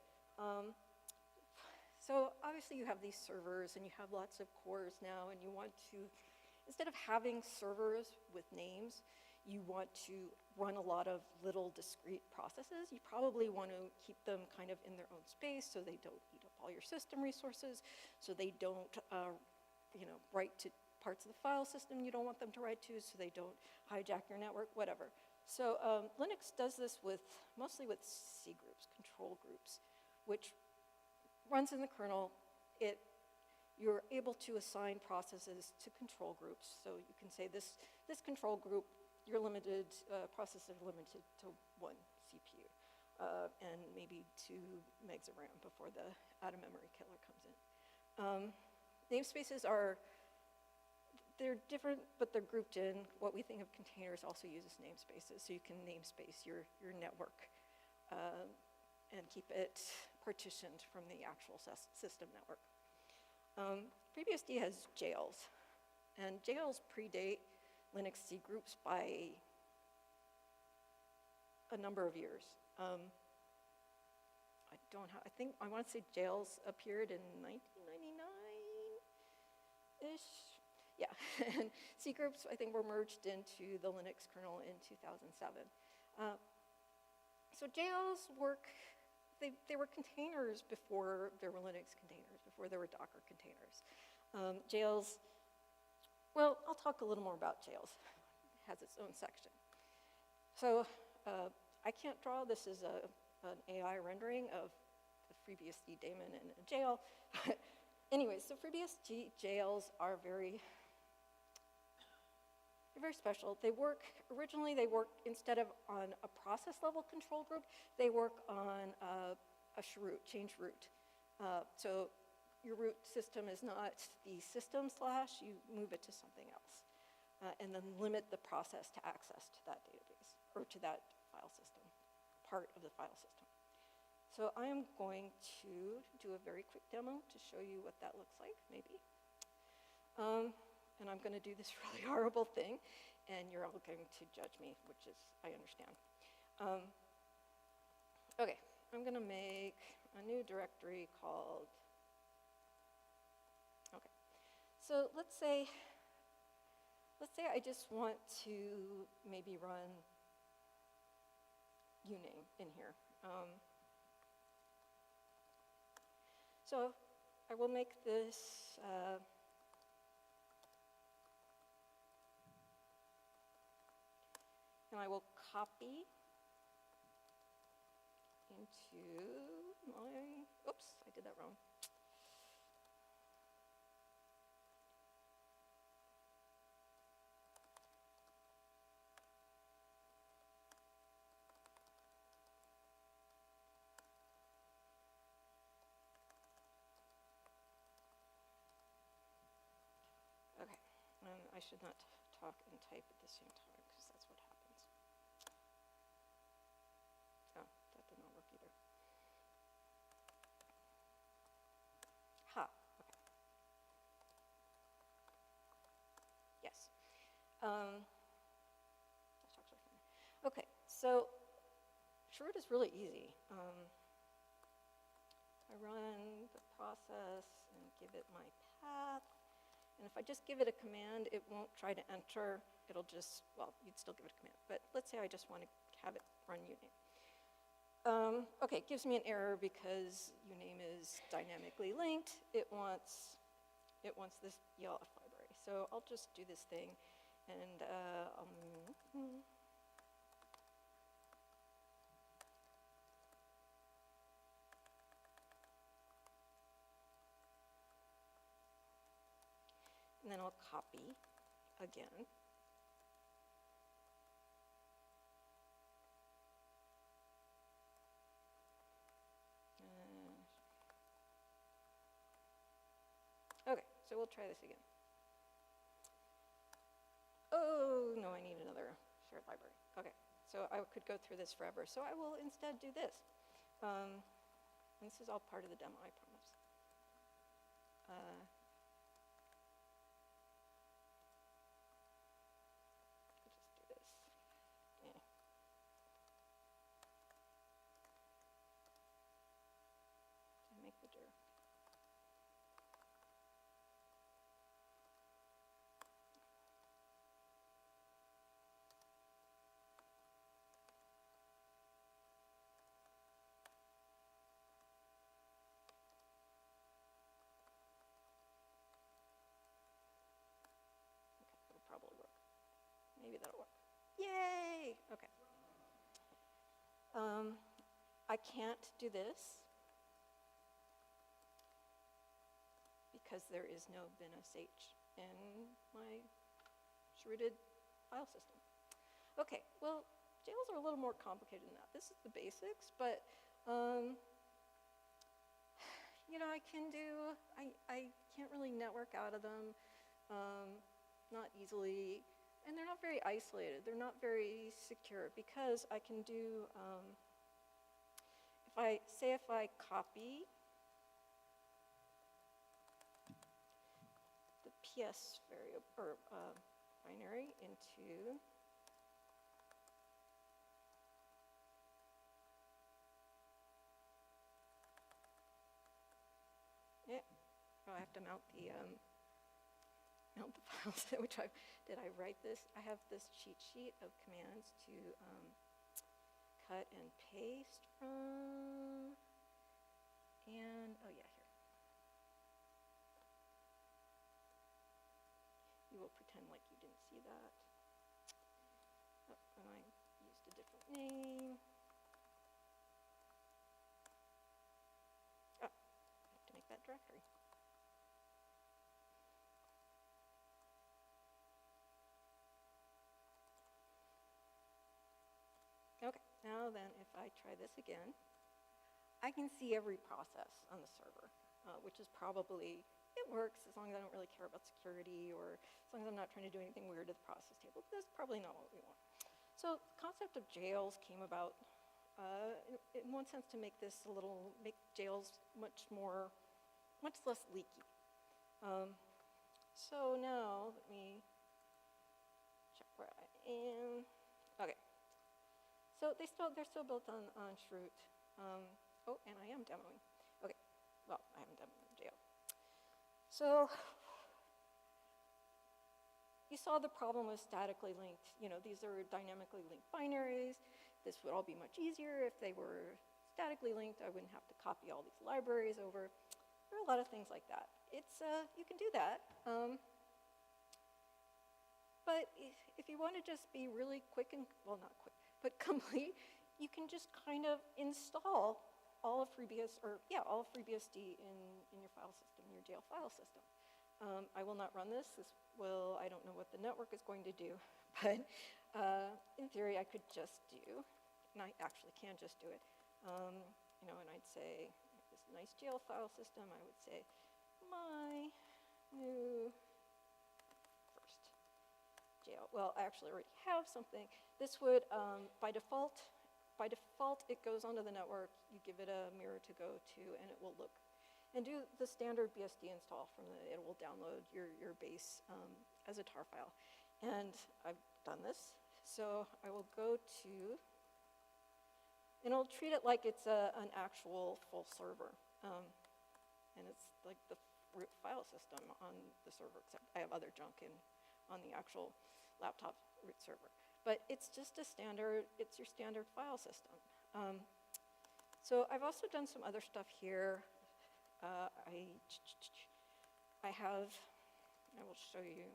So obviously you have these servers and you have lots of cores now, and you want to, instead of having servers with names, you want to run a lot of little discrete processes. You probably want to keep them kind of in their own space so they don't eat up all your system resources, so they don't write to parts of the file system you don't want them to write to so they don't hijack your network, whatever. So Linux does this mostly with C groups, control groups, which runs in the kernel. You're able to assign processes to control groups. So you can say this control group, your processes are limited to 1 CPU and maybe 2 megs of RAM before the out-of-memory killer comes in. Namespaces they're different, but they're grouped in. What we think of containers also uses namespaces, so you can namespace your network and keep it partitioned from the actual system network. FreeBSD has jails, and jails predate Linux C groups by a number of years. I want to say jails appeared in 1999-ish. Yeah, and C groups, I think, were merged into the Linux kernel in 2007. So jails they were containers before there were Linux containers, before there were Docker containers. Jails, well, I'll talk a little more about jails. It has its own section. So I can't draw, this is an AI rendering of the FreeBSD daemon in a jail. Anyway, so FreeBSD jails are very special. Originally they work, instead of on a process level control group, they work on a chroot, change root. So your root system is not the system / you move it to something else. And then limit the process to access to that database, or to that file system, part of the file system. So I am going to do a very quick demo to show you what that looks like, maybe. And I'm going to do this really horrible thing, and you're all going to judge me, which is, I understand. Okay, I'm going to make a new directory called, okay. So let's say I just want to maybe run uname in here. So I will make this and I will copy into my, oops, I did that wrong. Okay, I should not talk and type at the same time, because that's what happens. Oh, that did not work either. Ha, okay. Yes. That's actually fine. Okay, so chroot is really easy. I run the process and give it my path. And if I just give it a command, it won't try to enter. It'll just, well, you'd still give it a command. But let's say I just want to have it run uname. Okay, it gives me an error because uname is dynamically linked. It wants this ELF library. So I'll just do this thing, and and then I'll copy again. Okay, so we'll try this again. Oh, no, I need another shared library. Okay, so I could go through this forever. So I will instead do this. And this is all part of the demo, I promise. Just do this. Yeah. Did I make the dir? Yay! Okay. I can't do this because there is no binsh in my shrewded file system. Okay, well, jails are a little more complicated than that. This is the basics, but you know, I can't really network out of them, not easily, and they're not very isolated. They're not very secure because I can do, if I copy the PS variable, or binary into oh, I have to mount the files, which did I write this? I have this cheat sheet of commands to cut and paste from, and oh yeah, here. You will pretend like you didn't see that. Oh, and I used a different name. Oh, I have to make that directory. Okay, now then, if I try this again, I can see every process on the server, which is probably, it works as long as I don't really care about security, or as long as I'm not trying to do anything weird to the process table. That's probably not what we want. So the concept of jails came about, in one sense, to make jails much less leaky. So now, let me check where I am. Okay. So they're still built on Shroot. Oh, and I am demoing. Okay, well, I haven't demoed the jail. So you saw the problem with statically linked. You know, these are dynamically linked binaries. This would all be much easier if they were statically linked. I wouldn't have to copy all these libraries over. There are a lot of things like that. You can do that. But if you want to just be really quick and, well, not quick, but complete, you can just kind of install all of FreeBSD in your file system, your jail file system. I will not run this. I don't know what the network is going to do, but in theory, I could just do, and I actually can just do it. You know, and I'd say, this nice jail file system, I would say, my new first jail. Well, I actually already have something. This would, by default, it goes onto the network. You give it a mirror to go to, and it will look and do the standard BSD install from it will download your base as a tar file. And I've done this. So I will go to, and I'll treat it like it's an actual full server. And it's like the root file system on the server, except I have other junk on the actual laptop root server. But it's just it's your standard file system. So I've also done some other stuff here. I will show you.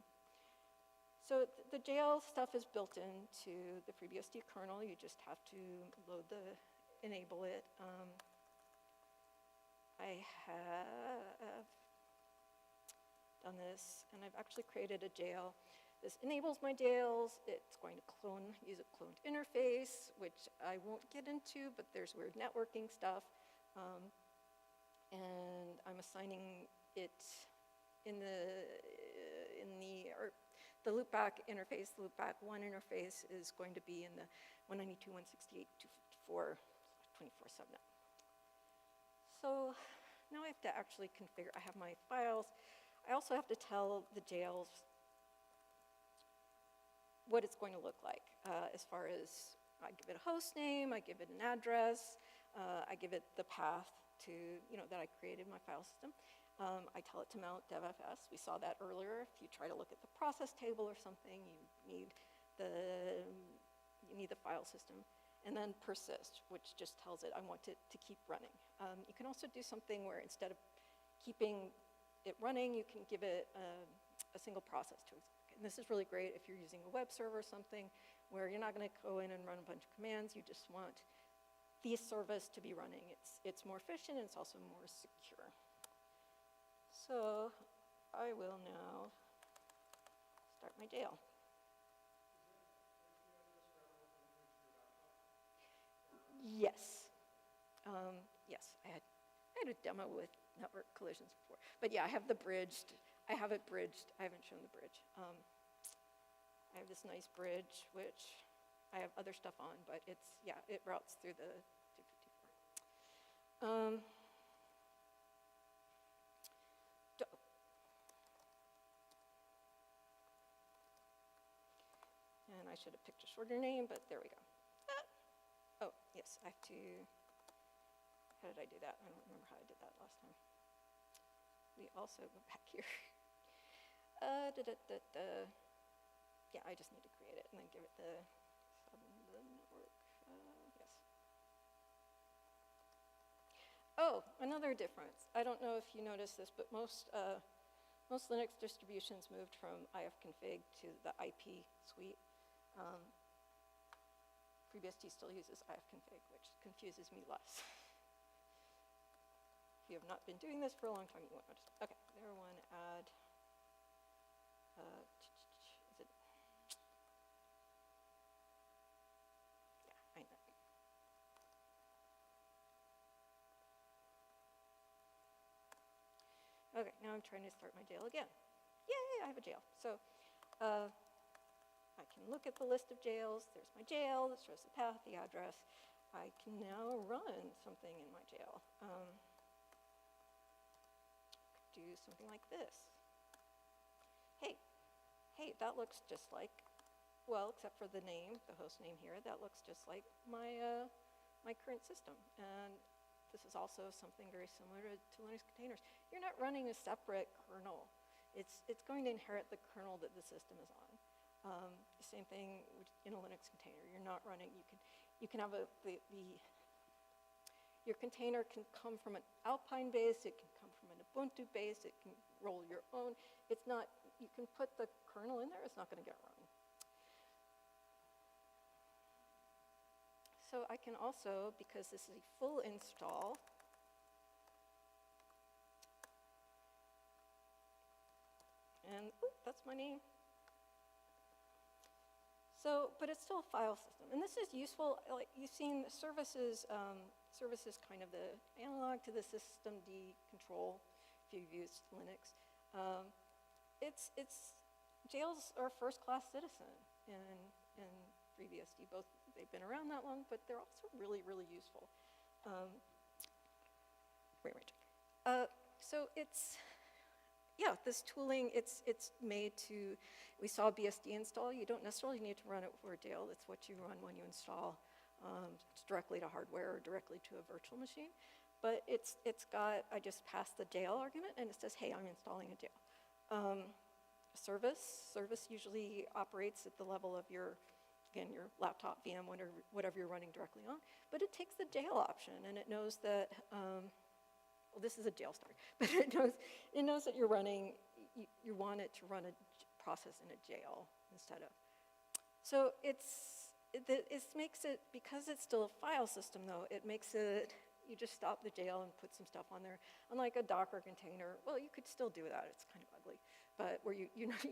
So the jail stuff is built into the FreeBSD kernel. You just have to enable it. I have done this, and I've actually created a jail. This enables my jails. It's going to use a cloned interface, which I won't get into, but there's weird networking stuff. And I'm assigning it in the loopback interface. The loopback 1 interface is going to be in the 192.168.254 24/7. So now I have to actually configure. I have my files. I also have to tell the jails what it's going to look like as far as I give it a host name, I give it an address, I give it the path to, that I created my file system. I tell it to mount devfs. We saw that earlier. If you try to look at the process table or something, you need the file system. And then persist, which just tells it I want it to keep running. You can also do something where instead of keeping it running, you can give it a single process to it. And this is really great if you're using a web server or something where you're not going to go in and run a bunch of commands. You just want the service to be running. It's more efficient and it's also more secure. So I will now start my jail. Yes. Yes, I had a demo with network collisions before. But yeah, I have the bridged. I have it bridged. I haven't shown the bridge. I have this nice bridge, which I have other stuff on, but it's, yeah, it routes through the 254. And I should have picked a shorter name, but there we go. Oh, yes, I have to, how did I do that? I don't remember how I did that last time. We also go back here. Yeah, I just need to create it and then give it the network. Yes. Oh, another difference. I don't know if you noticed this, but most Linux distributions moved from ifconfig to the IP suite. FreeBSD still uses ifconfig, which confuses me less. If you have not been doing this for a long time, you won't notice. Okay, there one add. Is it? Yeah, I know. Okay, now I'm trying to start my jail again. Yay, I have a jail. So I can look at the list of jails. There's my jail. That shows the path, the address. I can now run something in my jail. Do something like this. Hey, that looks just like, well, except for the name, the host name here, that looks just like my, my current system. And this is also something very similar to Linux containers. You're not running a separate kernel. It's going to inherit the kernel that the system is on. The same thing in a Linux container. You're not running, you can have your container can come from an Alpine base, it can come from an Ubuntu base, it can roll your own. It's not, you can put the kernel in there, it's not going to get run. So I can also, because this is a full install, and that's my name. So, but it's still a file system. And this is useful, like you've seen services, services kind of the analog to the systemd control if you've used Linux. Jails are first-class citizen in FreeBSD. Both, they've been around that long, but they're also really, really useful. So it's, yeah, this tooling, it's made to, we saw BSD install. You don't necessarily need to run it for a jail. That's what you run when you install directly to hardware or directly to a virtual machine. But it's got, I just passed the jail argument and it says, hey, I'm installing a jail. Service usually operates at the level of your, again, your laptop, VM, whatever you're running directly on. But it takes the jail option and it knows that, well, this is a jail story, but it knows that you're running, you want it to run a process in a jail instead of. So it makes it, because it's still a file system though, it makes it, you just stop the jail and put some stuff on there. Unlike a Docker container, well, you could still do that, it's kind of ugly. But where you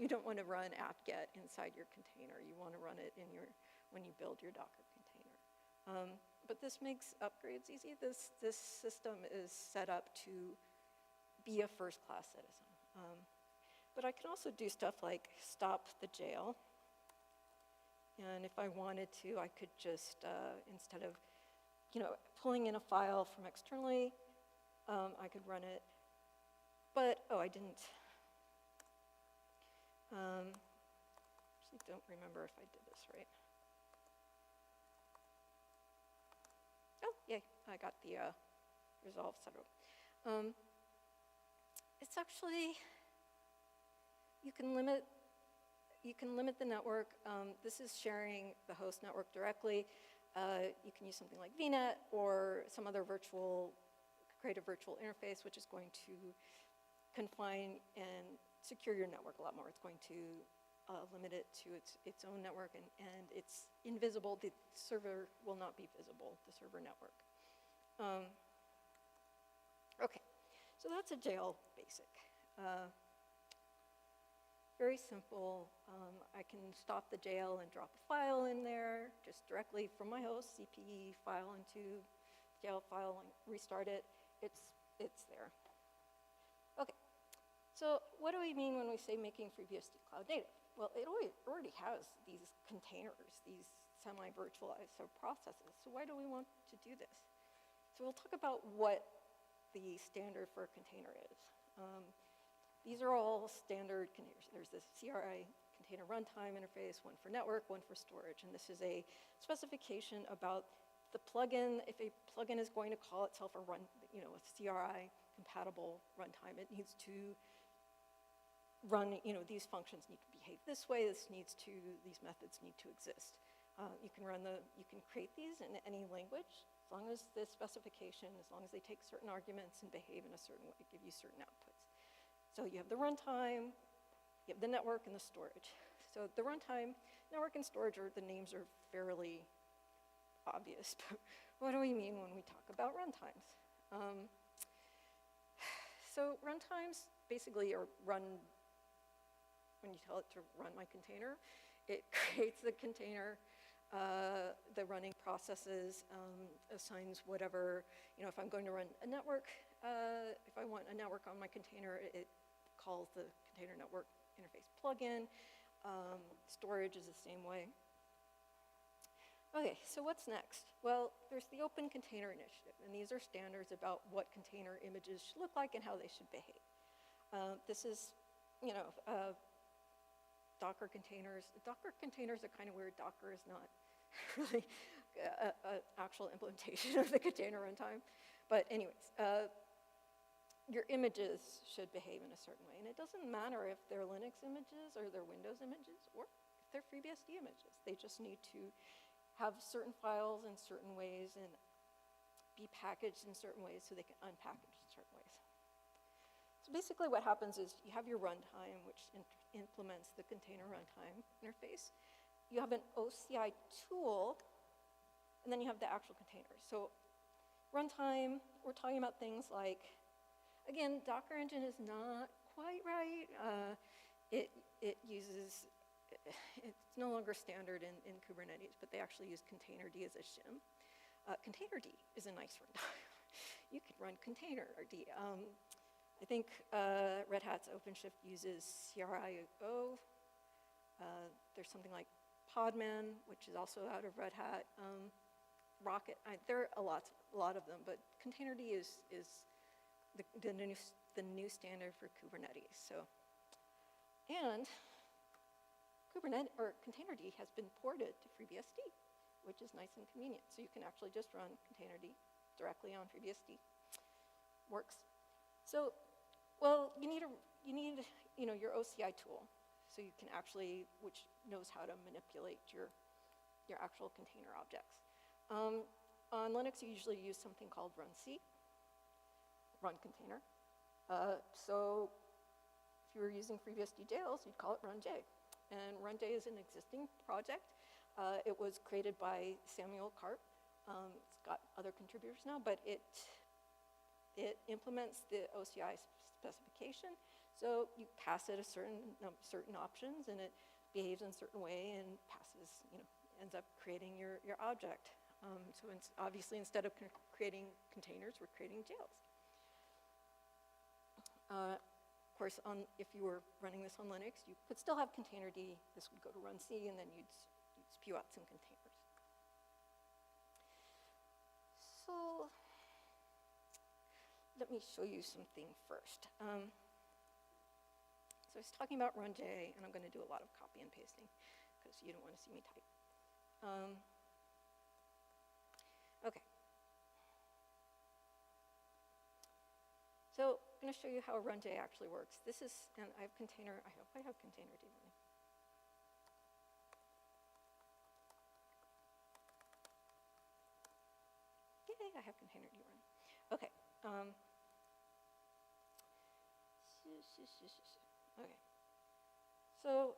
don't want to run apt-get inside your container, you want to run it in your, when you build your Docker container. But this makes upgrades easy. This system is set up to be a first-class citizen. But I can also do stuff like stop the jail. And if I wanted to, I could just, instead of pulling in a file from externally, I could run it. But, oh, I didn't. Actually don't remember if I did this right. Oh, yay, I got the resolve set up. It's actually, you can limit the network. This is sharing the host network directly. You can use something like VNet or some other create a virtual interface, which is going to confine and secure your network a lot more. It's going to limit it to its own network, and it's invisible. The server will not be visible, the server network. Okay, so that's a jail basic. Very simple. I can stop the jail and drop a file in there just directly from my host, CPE file into jail file, and restart it. It's there. Okay, so what do we mean when we say making FreeBSD cloud native? Well, it already has these containers, these semi-virtualized processes. So why do we want to do this? So we'll talk about what the standard for a container is. These are all standard containers. There's this CRI container runtime interface, one for network, one for storage. And this is a specification about the plugin. If a plugin is going to call itself a a CRI compatible runtime, it needs to run, these functions need to behave this way. These methods need to exist. You can create these in any language, as long as the specification, as long as they take certain arguments and behave in a certain way, give you certain outputs. So you have the runtime, you have the network, and the storage. So the runtime, network, and storage, the names are fairly obvious. But what do we mean when we talk about runtimes? So runtimes basically are run, when you tell it to run my container, it creates the container, the running processes, assigns whatever, if I'm going to run a network, if I want a network on my container, it calls the container network interface plugin. Storage is the same way. Okay, so what's next? Well, there's the Open Container Initiative, and these are standards about what container images should look like and how they should behave. This is, Docker containers. Docker containers are kind of weird. Docker is not really an actual implementation of the container runtime. But anyways, your images should behave in a certain way. And it doesn't matter if they're Linux images or they're Windows images or if they're FreeBSD images. They just need to have certain files in certain ways and be packaged in certain ways so they can unpackage in certain ways. So basically what happens is you have your runtime, which implements the container runtime interface. You have an OCI tool, and then you have the actual container. So runtime, we're talking about things like, again, Docker engine is not quite right. It's no longer standard in Kubernetes, but they actually use containerd as a shim. Containerd is a nice runtime. You can run containerd. I think Red Hat's OpenShift uses CRI-O. There's something like Podman, which is also out of Red Hat. Rocket, there are a lot of them, but containerd is the new standard for Kubernetes. So, and Kubernetes or containerd has been ported to FreeBSD, which is nice and convenient. So you can actually just run containerd directly on FreeBSD. Works. So, well, you need your OCI tool, so you can actually, which knows how to manipulate your actual container objects. On Linux, you usually use something called runc, run container. So if you were using FreeBSD jails, you'd call it runj. And runj is an existing project. It was created by Samuel Karp. It's got other contributors now, but it implements the OCI specification. So you pass it a certain options, and it behaves in a certain way and passes, ends up creating your object. So obviously, instead of creating containers, we're creating jails. Of course, if you were running this on Linux, you could still have containerd. This would go to runc, and then you'd spew out some containers. So let me show you something first. So I was talking about runj, and I'm going to do a lot of copy and pasting because you don't want to see me type. Okay. So I'm going to show you how runj actually works. This is, and I have container, I hope I have containerd running. Yay, I have containerd running. Okay. Okay. So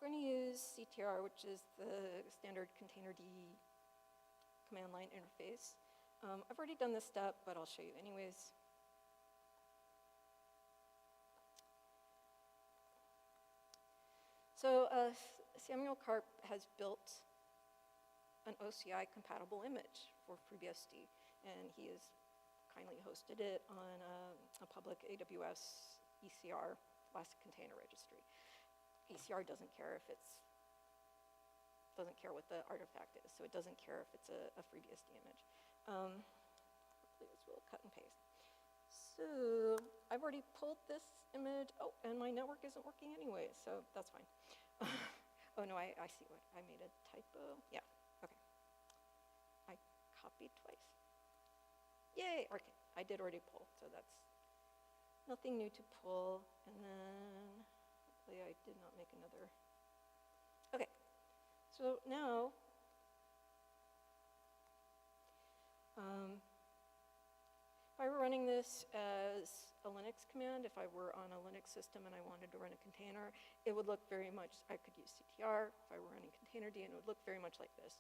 going to use CTR, which is the standard containerd command line interface. I've already done this step, but I'll show you anyways. So Samuel Karp has built an OCI compatible image for FreeBSD, and he has kindly hosted it on a public AWS ECR, Elastic Container Registry. ECR doesn't care if it's, doesn't care what the artifact is, so it doesn't care if it's a FreeBSD image. Hopefully this will cut and paste. So I've already pulled this image. Oh, and my network isn't working anyway, so that's fine. Oh no, I see what, I made a typo. Yeah, okay. I copied twice. Yay, okay, I did already pull, so that's nothing new to pull. And then, hopefully I did not make another. Okay, so now, if I were running this as a Linux command, if I were on a Linux system and I wanted to run a container, it would look very much, I could use CTR if I were running containerd, and it would look very much like this.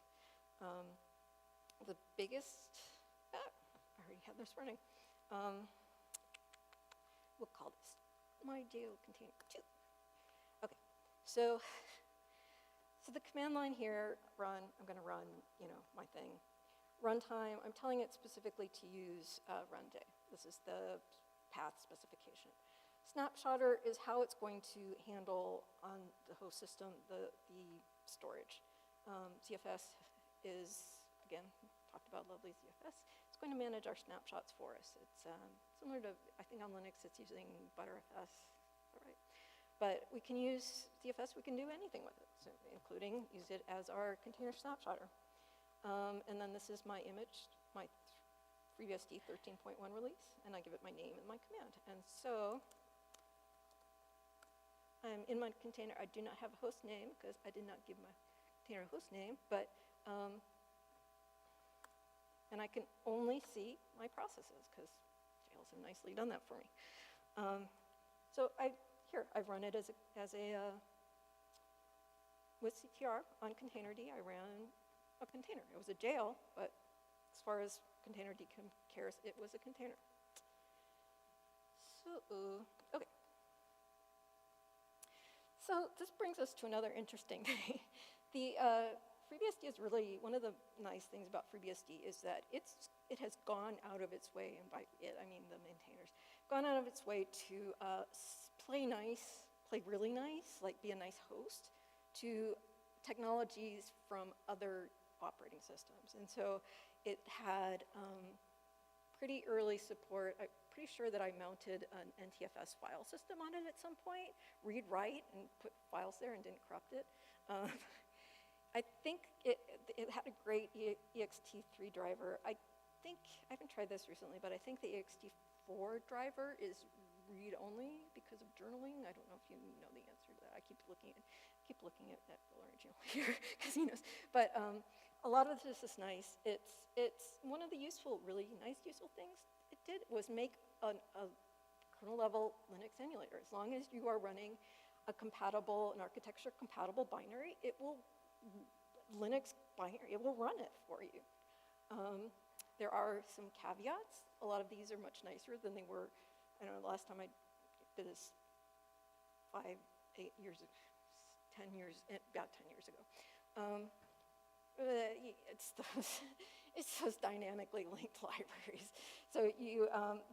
The biggest, I already had this running. We'll call this my JO container 2. Okay, so the command line here, run, I'm gonna run, you know, my thing. Runtime, I'm telling it specifically to use runj. This is the path specification. Snapshotter is how it's going to handle on the host system the storage. ZFS is, again, talked about lovely ZFS. It's going to manage our snapshots for us. It's similar to, I think on Linux it's using ButterFS, all right. But we can use ZFS, we can do anything with it, so including use it as our container snapshotter. And then this is my image, my FreeBSD 13.1 release, and I give it my name and my command. And so I'm in my container. I do not have a host name because I did not give my container a host name, but and I can only see my processes because jails have nicely done that for me. So I've run it as a with CTR on containerd. I ran a container. It was a jail, but as far as containerd cares, it was a container. So, okay. So this brings us to another interesting thing. The FreeBSD is really, one of the nice things about FreeBSD is that it has gone out of its way, and by it I mean the maintainers, gone out of its way to play nice, play really nice, like be a nice host to technologies from other operating systems. And so it had pretty early support. I'm pretty sure that I mounted an NTFS file system on it at some point, read, write, and put files there and didn't corrupt it. I think it had a great ext3 driver. I haven't tried this recently, but I think the ext4 driver is read-only because of journaling. I don't know if you know the answer to that. I keep looking at that original here because he knows. But a lot of this is nice. It's one of the really nice useful things it did was make a kernel level Linux emulator. As long as you are running an architecture compatible binary, it will Linux binary. It will run it for you. There are some caveats. A lot of these are much nicer than they were. I don't know. The last time I did this 5, 8 years ago. 10 years, about 10 years ago. It's those dynamically linked libraries. So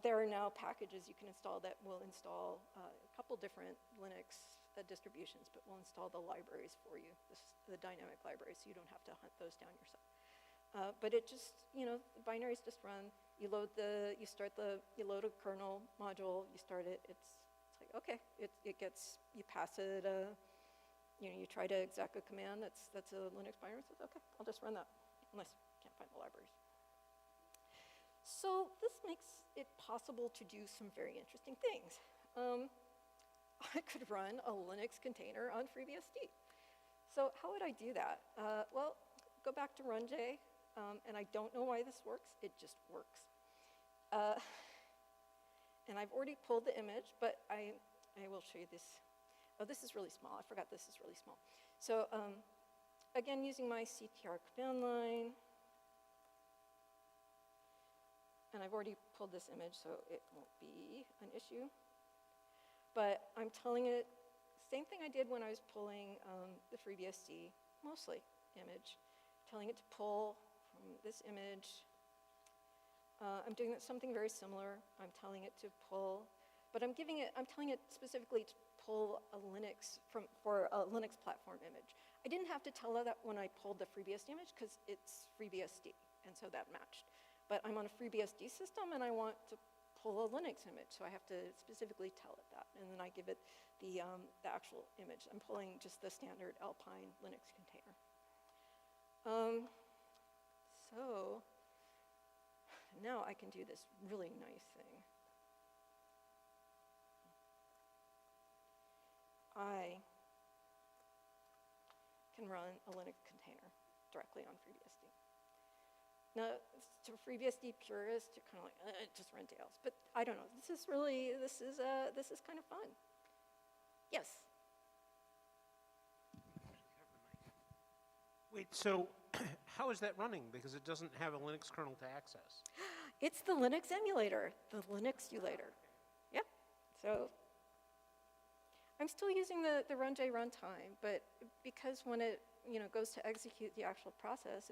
there are now packages you can install that will install a couple different Linux distributions, but will install the libraries for you, the dynamic libraries, so you don't have to hunt those down yourself. But it just, the binaries just run. You load you load a kernel module, you start it. It's like okay, you pass it. You try to exec a command that's a Linux binary. It says, okay, I'll just run that, unless you can't find the libraries. So this makes it possible to do some very interesting things. I could run a Linux container on FreeBSD. So how would I do that? Well, go back to runj, and I don't know why this works. It just works. And I've already pulled the image, but I will show you this. oh, this is really small. I forgot this is really small. So again, using my CTR command line, and I've already pulled this image, so it won't be an issue. But I'm telling it, same thing I did when I was pulling the FreeBSD, mostly image, telling it to pull from this image. I'm doing something very similar. I'm telling it to pull, but I'm telling it specifically to pull a Linux for a Linux platform image. I didn't have to tell it that when I pulled the FreeBSD image because it's FreeBSD, and so that matched. But I'm on a FreeBSD system and I want to pull a Linux image, so I have to specifically tell it that, and then I give it the actual image. I'm pulling just the standard Alpine Linux container. So now I can do this really nice thing. I can run a Linux container directly on FreeBSD. Now, to FreeBSD purists, you're kind of like, just run Tails. But I don't know. This is kind of fun. Yes. Wait, so how is that running? Because it doesn't have a Linux kernel to access. It's the Linux emulator, the Linux-ulator. Yep. So I'm still using the runj runtime, but because when it goes to execute the actual process,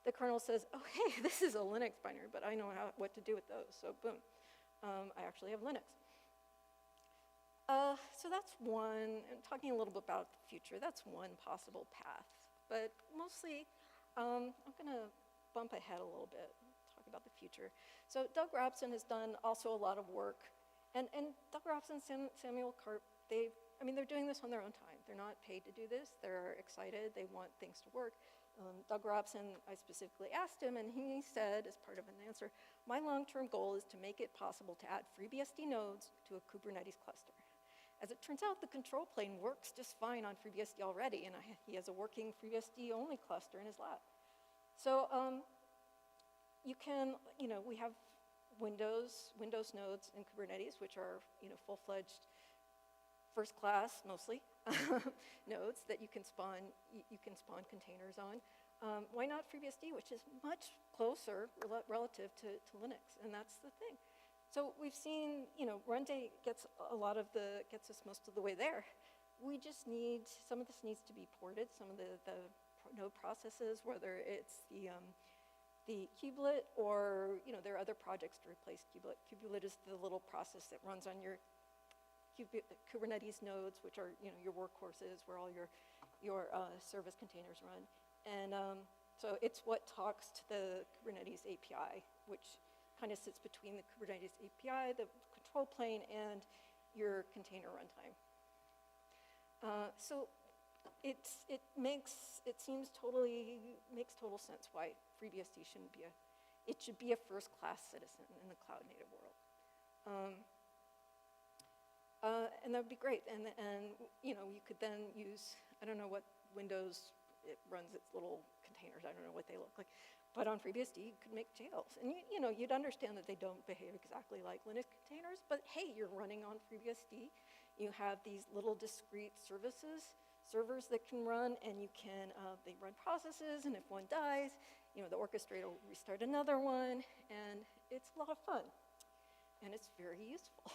the kernel says, oh, hey, this is a Linux binary, but I know what to do with those. So boom, I actually have Linux. So that's one, and talking a little bit about the future, that's one possible path. But mostly, I'm going to bump ahead a little bit, talk about the future. So Doug Robson has done also a lot of work. And Doug Robson, Samuel Karp, they're doing this on their own time. They're not paid to do this. They're excited. They want things to work. Doug Robson, I specifically asked him, and he said, as part of an answer, my long-term goal is to make it possible to add FreeBSD nodes to a Kubernetes cluster. As it turns out, the control plane works just fine on FreeBSD already, and he has a working FreeBSD-only cluster in his lab. So we have Windows nodes in Kubernetes, which are full-fledged, first-class mostly nodes that you can spawn containers on. Why not FreeBSD, which is much closer relative to Linux, and that's the thing. So we've seen, runj gets us most of the way there. We just need, some of this needs to be ported, some of the node processes, whether it's the kubelet or, there are other projects to replace kubelet. Kubelet is the little process that runs on your Kubernetes nodes, which are, your workhorses where all your service containers run. And so it's what talks to the Kubernetes API, which kind of sits between the Kubernetes API, the control plane, and your container runtime. So it makes total sense why FreeBSD should be a first-class citizen in the cloud-native world. And that would be great. And you could then use, I don't know what Windows, it runs its little containers. I don't know what they look like. But on FreeBSD, you could make jails. And you'd understand that they don't behave exactly like Linux containers, but hey, you're running on FreeBSD. You have these little discrete servers that can run, and they run processes, and if one dies, the orchestrator will restart another one, and it's a lot of fun. And it's very useful.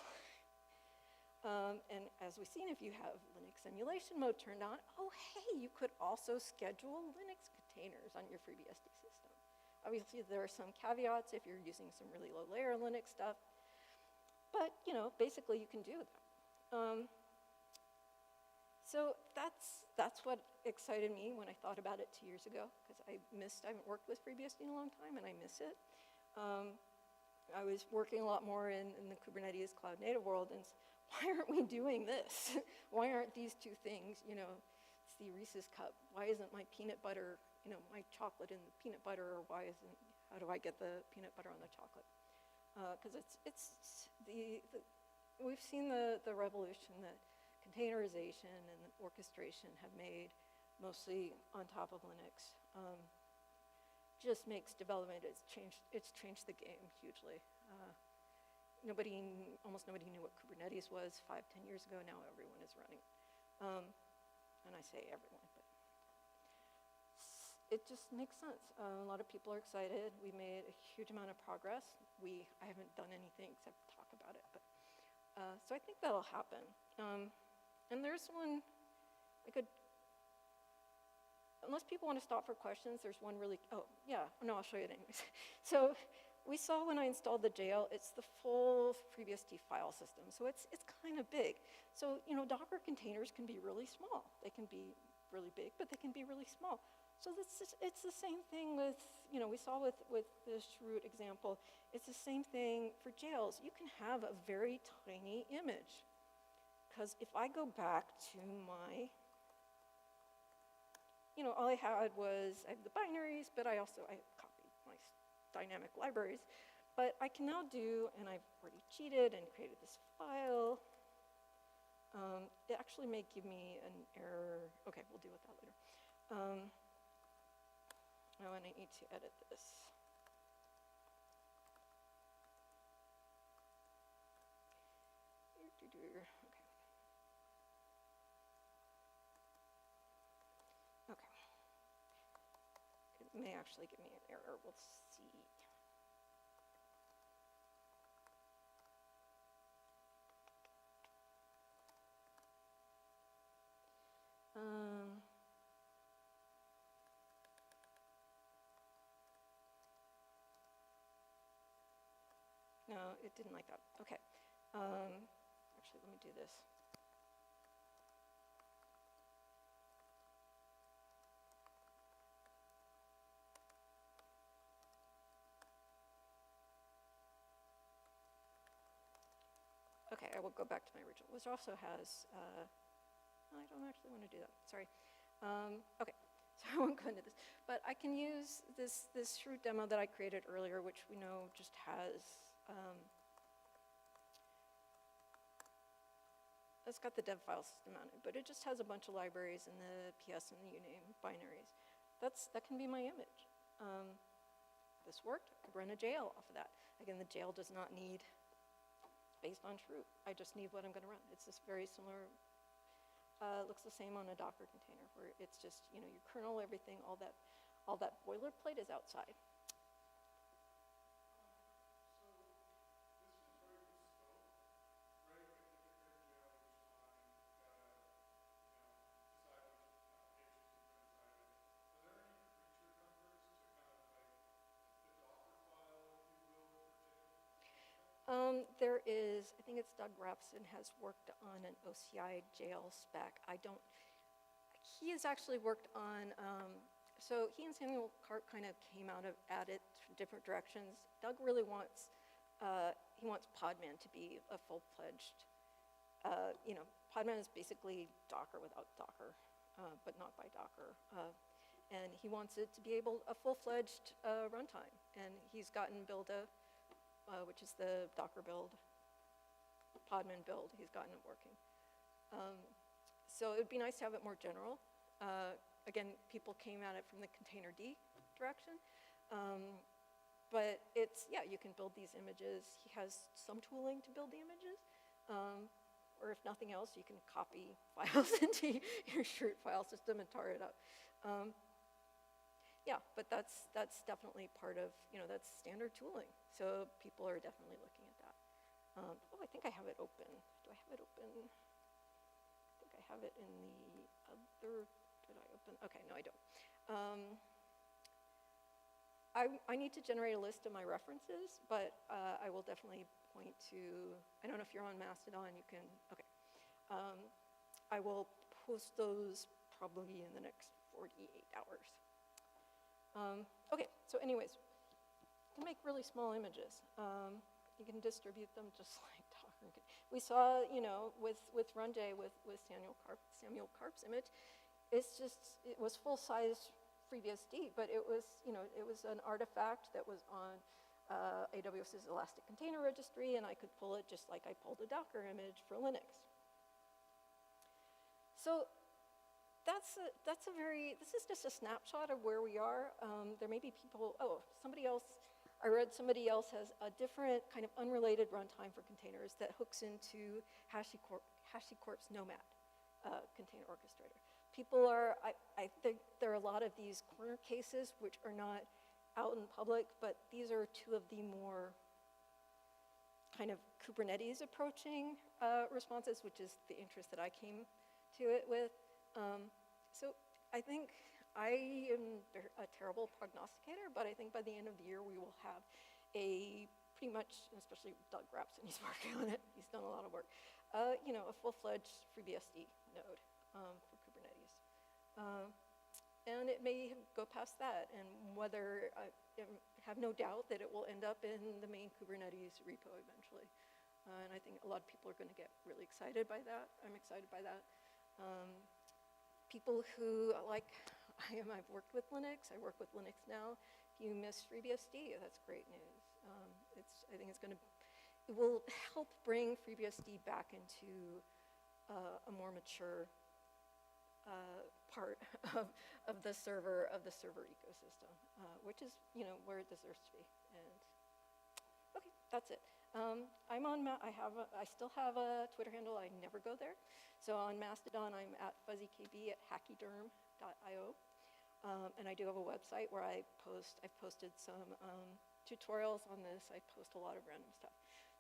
And as we've seen, if you have Linux emulation mode turned on, oh, hey, you could also schedule Linux containers on your FreeBSD system. Obviously, there are some caveats if you're using some really low-layer Linux stuff. But, basically, you can do that. So that's what excited me when I thought about it 2 years ago, because I haven't worked with FreeBSD in a long time, and I miss it. I was working a lot more in the Kubernetes cloud-native world, and why aren't we doing this? Why aren't these two things, it's the Reese's cup. Why isn't my peanut butter, my chocolate in the peanut butter, or how do I get the peanut butter on the chocolate? Because we've seen the revolution that containerization and orchestration have made, mostly on top of Linux. Just makes development, it's changed the game hugely. Almost nobody knew what Kubernetes was 5-10 years ago. Now everyone is running. And I say everyone, but it just makes sense. A lot of people are excited. We made a huge amount of progress. I haven't done anything except talk about it, but so I think that'll happen. And there's one, unless people want to stop for questions, there's one really, oh, yeah, no, I'll show you it anyways. So we saw when I installed the jail, it's the full FreeBSD file system. So it's kind of big. So, Docker containers can be really small. They can be really big, but they can be really small. So it's the same thing with, we saw with this root example, it's the same thing for jails. You can have a very tiny image. Because if I go back to my, all I had was, I have the binaries, but I copied my dynamic libraries. But I can now do, and I've already cheated and created this file. It actually may give me an error. Okay, we'll deal with that later. Oh, and I need to edit this. Okay. It may actually give me an error. We'll see. No, it didn't like that. Okay. Actually, let me do this. Okay, I will go back to my original, which also has, I don't actually want to do that, sorry. Okay, so I won't go into this. But I can use this root demo that I created earlier, which we know just has, it's got the dev file system on it, but it just has a bunch of libraries and the PS and the uname binaries. That can be my image. This worked, I could run a jail off of that. Again, the jail does not need based on truth. I just need what I'm going to run. It's this very similar, looks the same on a Docker container, where it's just, your kernel, everything, all that boilerplate is outside. There is, I think it's Doug Rapson has worked on an OCI jail spec. He has actually worked on, so he and Samuel Karp kind of came at it from different directions. Doug really wants, he wants Podman to be a full-fledged, Podman is basically Docker without Docker, but not by Docker. And he wants it to be a full-fledged runtime. And he's gotten Builda, which is the Docker build, Podman build, he's gotten it working. So it would be nice to have it more general. Again, people came at it from the containerd direction. But it's, yeah, you can build these images. He has some tooling to build the images. Or if nothing else, you can copy files into your root file system and tar it up. Yeah, but that's definitely part of, that's standard tooling. So people are definitely looking at that. Oh, I think I have it open. Do I have it open? I think I have it in the other, did I open? Okay, no, I don't. I need to generate a list of my references, but I will definitely point to, I don't know if you're on Mastodon, you can, okay. I will post those probably in the next 48 hours. Okay, so anyways, you can make really small images. You can distribute them just like Docker. We saw, with RunJ, with Samuel Karp's image, it was full-size FreeBSD, but it was an artifact that was on AWS's Elastic Container Registry, and I could pull it just like I pulled a Docker image for Linux. So this is just a snapshot of where we are. There may be people, I read somebody else has a different kind of unrelated runtime for containers that hooks into HashiCorp's Nomad. container orchestrator. People are, I think there are a lot of these corner cases which are not out in public, but these are two of the more kind of Kubernetes approaching responses, which is the interest that I came to it with. So I think I am a terrible prognosticator, but I think by the end of the year we will have a pretty much, especially Doug Rapson, he's working on it, he's done a lot of work, you know, a full-fledged FreeBSD node for Kubernetes. And it may go past that, and whether I have no doubt that it will end up in the main Kubernetes repo eventually. And I think a lot of people are going to get really excited by that. I'm excited by that. People who, like I am, I've worked with Linux, I work with Linux now. If you miss FreeBSD, that's great news. I think it will help bring FreeBSD back into a more mature part of the server ecosystem, which is, you know, where it deserves to be. And okay, that's it. I'm on. I still have a Twitter handle. I never go there. So on Mastodon, I'm at fuzzykb at hackyderm.io, and I do have a website where I've posted some tutorials on this. I post a lot of random stuff.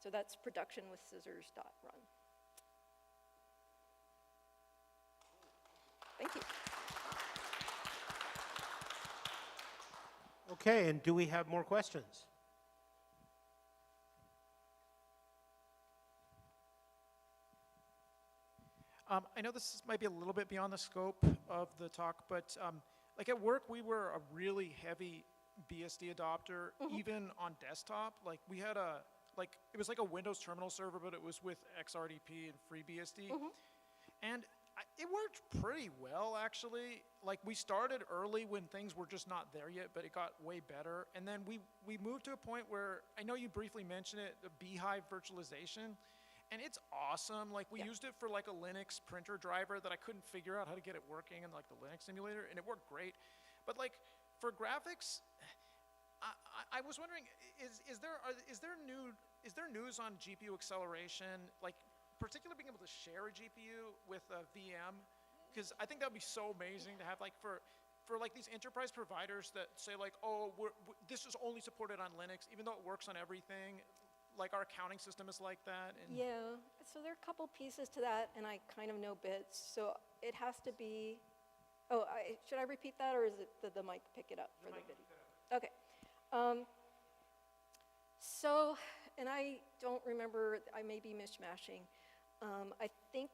So that's productionwithscissors.run. Thank you. Okay, and do we have more questions? I know this might be a little bit beyond the scope of the talk, but like at work, we were a really heavy BSD adopter, even on desktop. Like we had it was like a Windows terminal server, but it was with XRDP and FreeBSD. And it worked pretty well, actually. Like we started early when things were just not there yet, but it got way better. And then we moved to a point where, I know you briefly mentioned it, the Beehive virtualization. And it's awesome. Like we used it for like a Linux printer driver that I couldn't figure out how to get it working in like the Linux simulator, and it worked great. But like for graphics, I was wondering, is there news on GPU acceleration, like particularly being able to share a GPU with a VM? Because I think that would be so amazing to have like for like these enterprise providers that say like, oh, this is only supported on Linux, even though it works on everything. Like our accounting system is like that. And yeah, so there are a couple pieces to that, and I kind of know bits. So it has to be, should I repeat that, or is it the mic pick it up for the video? Okay. So, and I don't remember, I may be mishmashing. I think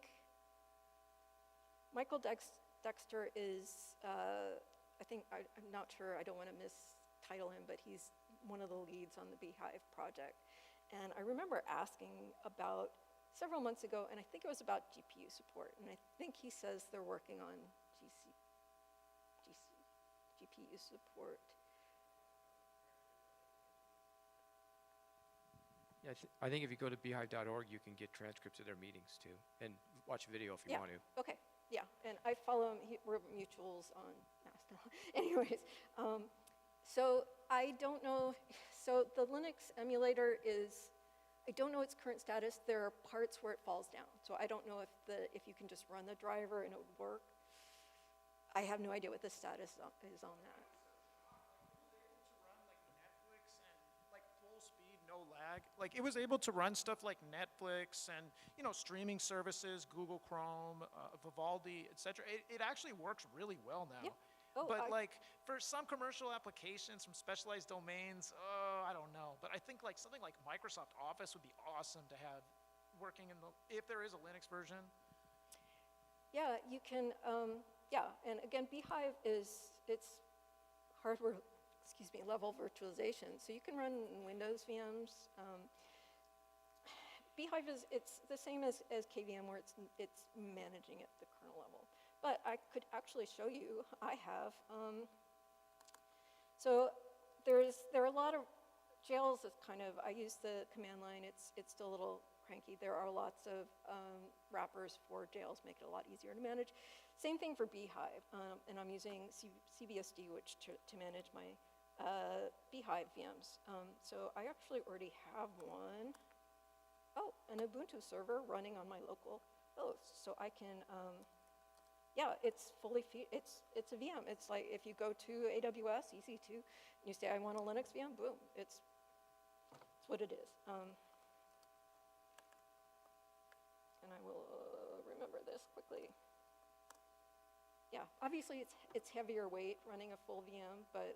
Michael Dexter is, I'm not sure, I don't want to mistitle him, but he's one of the leads on the Beehive project. And I remember asking about several months ago, and I think it was about GPU support. And I think he says they're working on GPU support. Yeah, I think if you go to beehive.org, you can get transcripts of their meetings too, and watch a video if you want to. Okay, yeah, and I follow him, we're mutuals on Mastodon. Anyways, so I don't know, so the Linux emulator is, I don't know its current status. There are parts where it falls down. So I don't know if you can just run the driver and it would work. I have no idea what the status is on that. No lag. Like it was able to run stuff like Netflix and, you know, streaming services, Google Chrome, Vivaldi, etc. It actually works really well now. Yeah. Oh, but like for some commercial applications from specialized domains, I don't know. But I think like something like Microsoft Office would be awesome to have working in if there is a Linux version. Yeah, you can, and again, Beehive it's hardware, level virtualization. So you can run Windows VMs. Beehive it's the same as KVM, where it's managing at the kernel level. But I could actually show you, I have. So there are a lot of, jails is kind of, I use the command line, it's still a little cranky. There are lots of wrappers for jails, make it a lot easier to manage. Same thing for Beehive, and I'm using CBSD, which to manage my Beehive VMs. So I actually already have one. Oh, an Ubuntu server running on my local host. So I can yeah, it's fully, it's a VM. It's like if you go to AWS, EC2, and you say, I want a Linux VM, boom, it's what it is. And I will remember this quickly. Yeah, obviously it's heavier weight running a full VM, but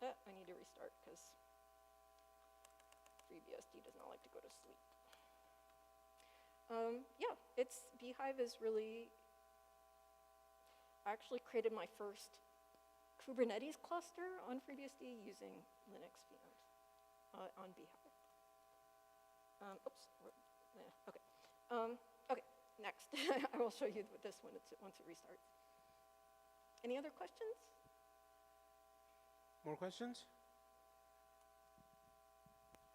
I need to restart because FreeBSD does not like to go to sleep. Yeah, Beehive is really, I actually created my first Kubernetes cluster on FreeBSD using Linux VMs on Beehive. Okay. Okay, next. I will show you this one once it restarts. Any other questions? More questions?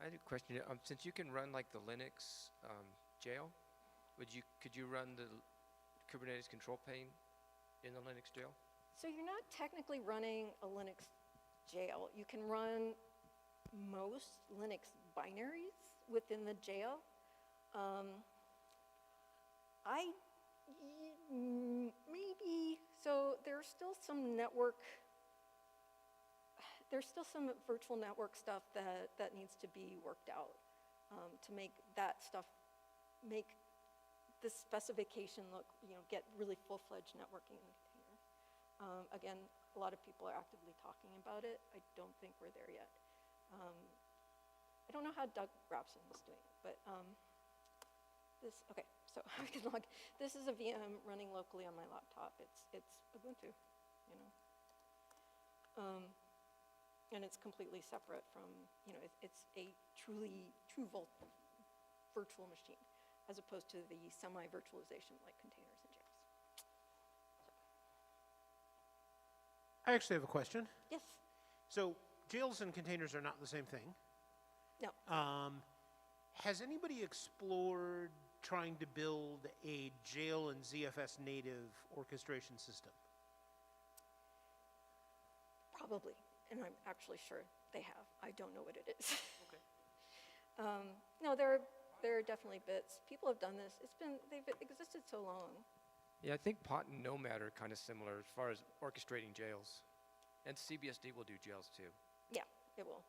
I had a question. Since you can run like the Linux jail, could you run the Kubernetes control plane in the Linux jail? So you're not technically running a Linux jail. You can run most Linux binaries within the jail. Maybe, so there's still some virtual network stuff that needs to be worked out to make that stuff, make the specification look, get really full-fledged networking in the containers. Again, a lot of people are actively talking about it. I don't think we're there yet. I don't know how Doug Rapson is doing it, but okay, so I can log. This is a VM running locally on my laptop. It's Ubuntu, and it's completely separate from, it's a true virtual machine, as opposed to the semi-virtualization like containers and jails. I actually have a question. Yes. So jails and containers are not the same thing. No. Has anybody explored trying to build a jail and ZFS native orchestration system? Probably, and I'm actually sure they have. I don't know what it is. Okay. No, there are definitely bits. People have done this. They've existed so long. Yeah, I think Pot and Nomad are kind of similar as far as orchestrating jails. And CBSD will do jails too. Yeah, it will.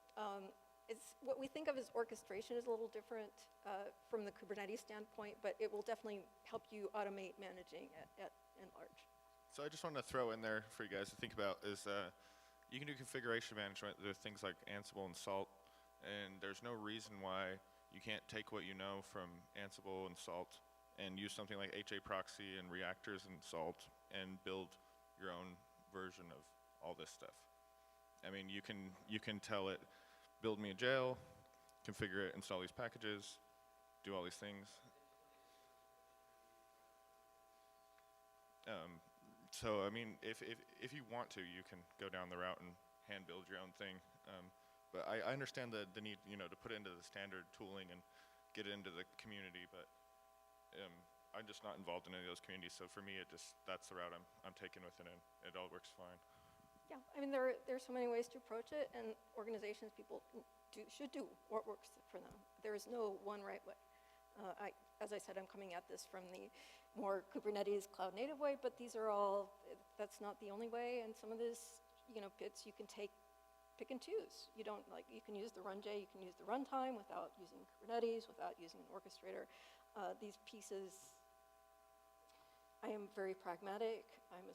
It's what we think of as orchestration is a little different from the Kubernetes standpoint, but it will definitely help you automate managing in large. So I just want to throw in there for you guys to think about is you can do configuration management. There are things like Ansible and Salt, and there's no reason why you can't take what you know from Ansible and Salt and use something like HA proxy and reactors and Salt and build your own version of all this stuff. I mean, you can tell it, build me a jail, configure it, install these packages, do all these things. So I mean, if you want to, you can go down the route and hand build your own thing. But I understand the need, to put it into the standard tooling and get it into the community. But I'm just not involved in any of those communities. So for me, that's the route I'm taking with it, and it all works fine. Yeah, I mean, there's so many ways to approach it, and organizations, people should do what works for them. There is no one right way. As I said, I'm coming at this from the more Kubernetes cloud native way, but these are all, that's not the only way, and some of this, bits you can pick and choose. You can use the runj, you can use the runtime without using Kubernetes, without using an orchestrator. These pieces, I am very pragmatic. I'm a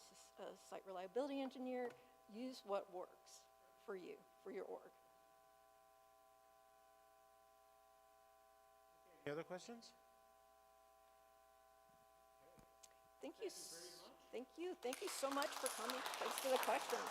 site reliability engineer. Use what works for you, for your org. Any other questions? Thank you very much. Thank you. Thank you so much for coming. Thanks for the questions.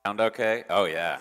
Sound okay? Oh, yeah.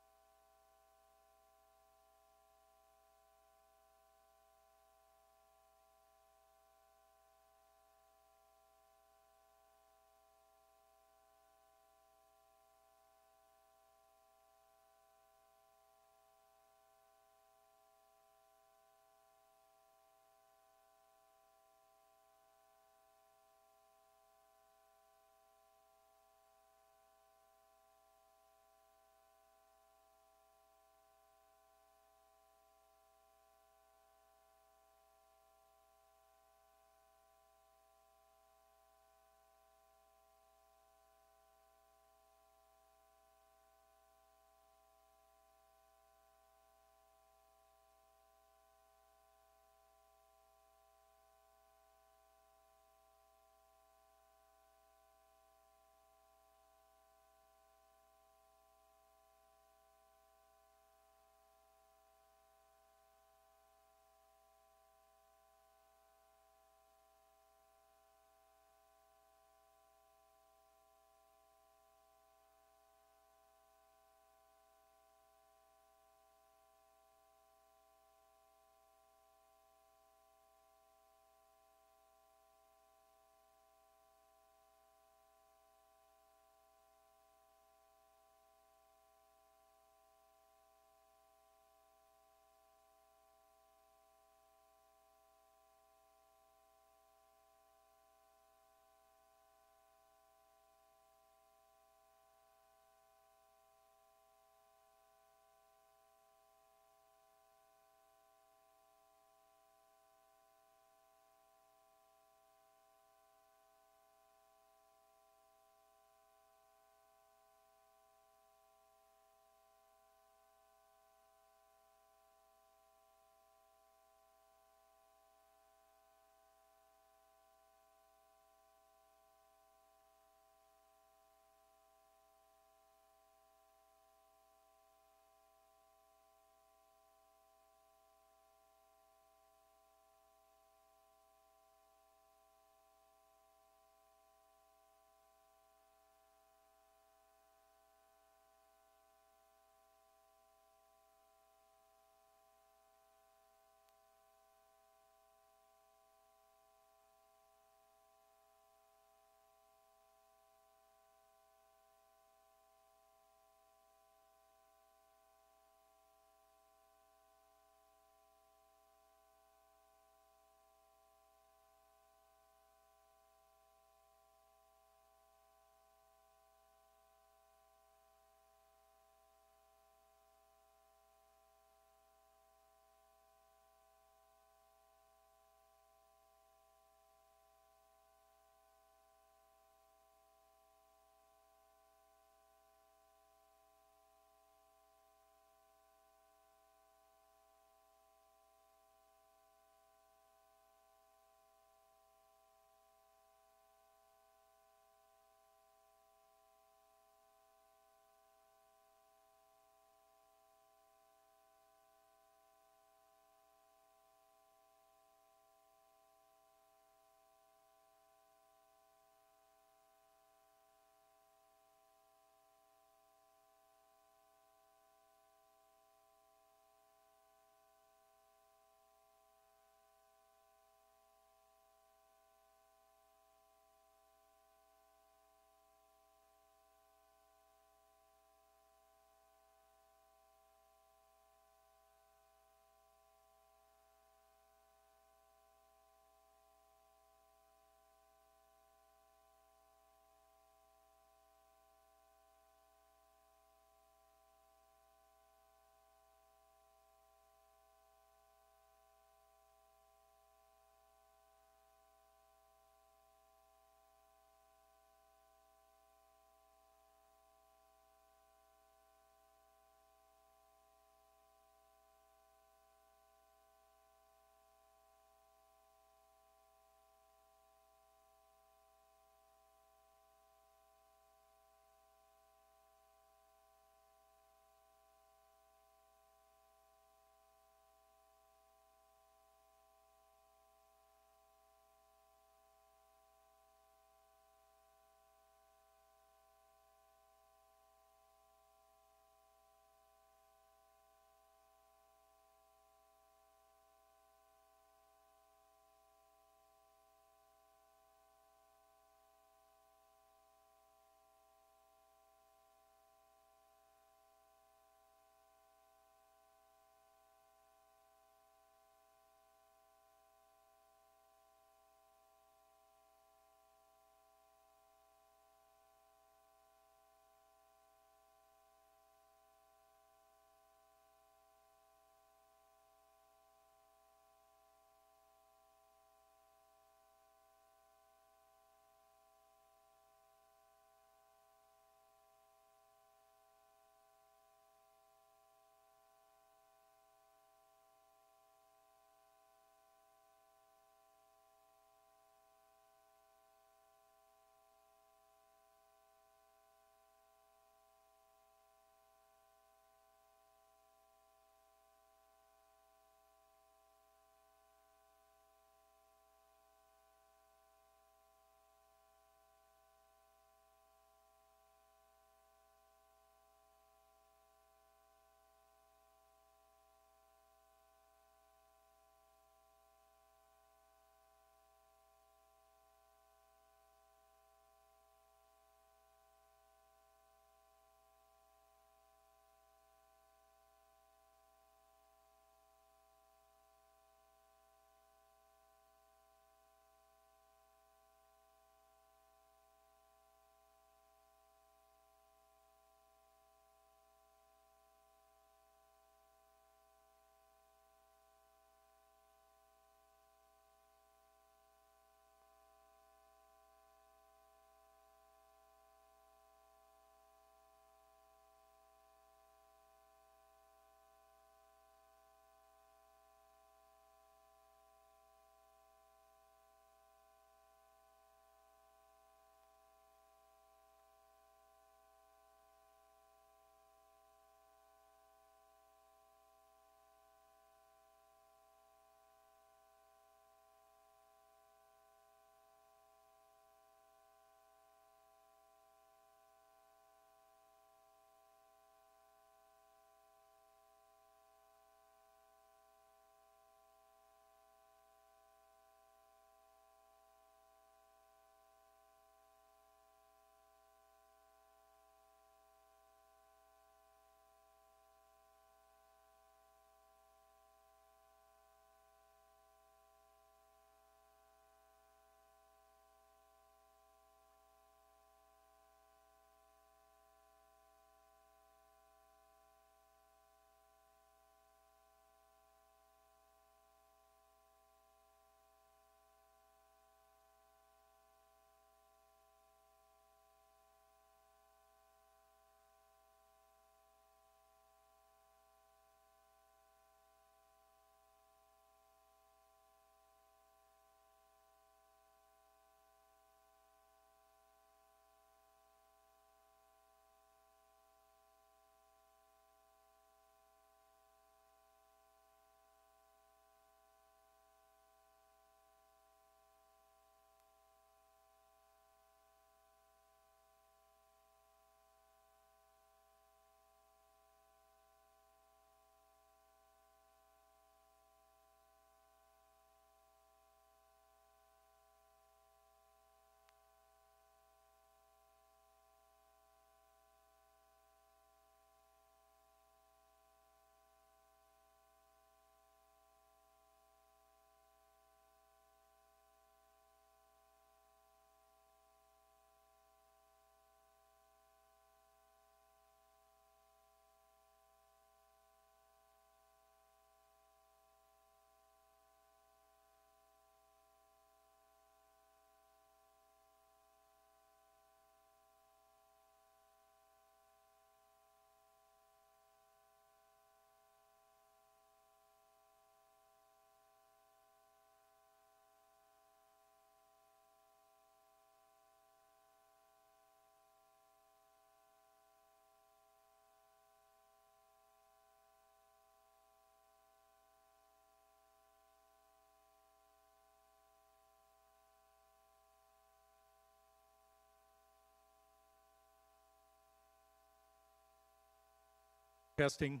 Testing.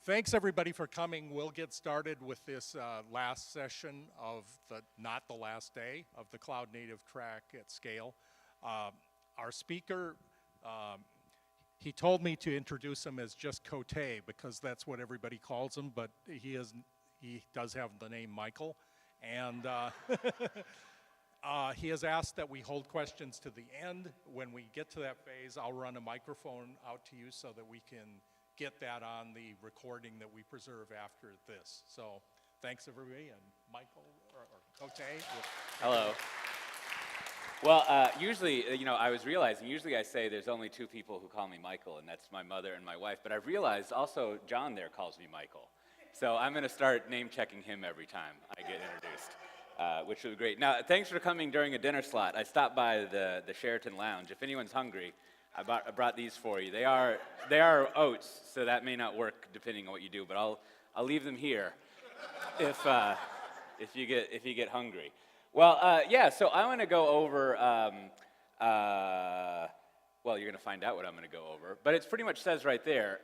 Thanks everybody for coming. We'll get started with this last session of not the last day of the Cloud Native track at SCaLE. Our speaker, he told me to introduce him as just Cote because that's what everybody calls him, but he does have the name Michael. And he has asked that we hold questions to the end. When we get to that phase, I'll run a microphone out to you so that we can get that on the recording that we preserve after this. So thanks everybody, and Michael, or Cote. Hello. Well, usually, I was realizing, usually I say there's only two people who call me Michael, and that's my mother and my wife, but I've realized also John there calls me Michael. So I'm going to start name-checking him every time I get introduced, which will be great. Now, thanks for coming during a dinner slot. I stopped by the Sheraton Lounge. If anyone's hungry, I brought these for you. They are oats, so that may not work depending on what you do, but I'll leave them here if you get hungry. Well, yeah. So I want to go over. Well, you're going to find out what I'm going to go over, but it pretty much says right there.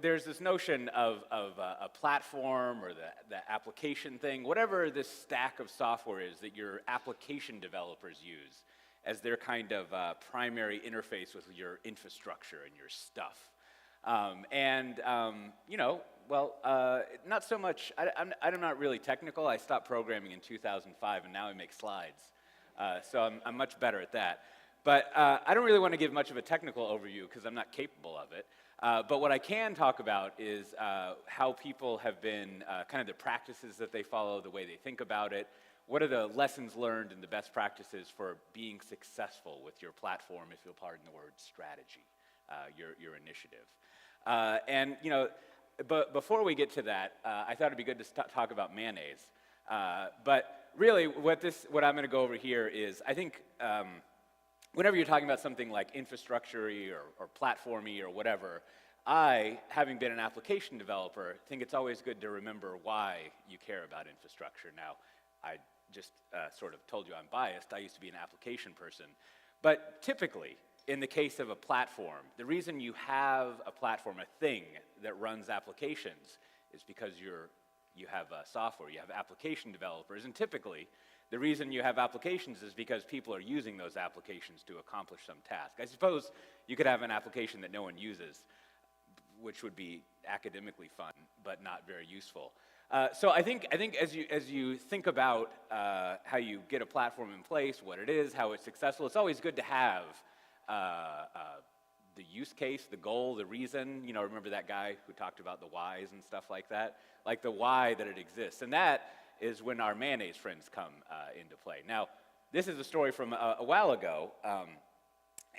There's this notion of a platform or the application thing, whatever this stack of software is that your application developers use as their kind of primary interface with your infrastructure and your stuff. Not so much, I'm not really technical. I stopped programming in 2005, and now I make slides. So I'm much better at that. But I don't really want to give much of a technical overview because I'm not capable of it. But what I can talk about is how people have been, kind of the practices that they follow, the way they think about it. What are the lessons learned and the best practices for being successful with your platform, if you'll pardon the word strategy, your initiative. But before we get to that, I thought it'd be good to talk about mayonnaise. But really, what I'm going to go over here is, I think, whenever you're talking about something like infrastructure-y or platform-y or whatever, I, having been an application developer, think it's always good to remember why you care about infrastructure. Now, I just sort of told you I'm biased. I used to be an application person. But typically, in the case of a platform, the reason you have a platform, a thing that runs applications, is because you have software, you have application developers, and typically, the reason you have applications is because people are using those applications to accomplish some task. I suppose you could have an application that no one uses, which would be academically fun, but not very useful. So I think as you think about how you get a platform in place, what it is, how it's successful, it's always good to have the use case, the goal, the reason. Remember that guy who talked about the whys and stuff like that? Like the why that it exists. And that is when our mayonnaise friends come into play. Now, this is a story from a while ago,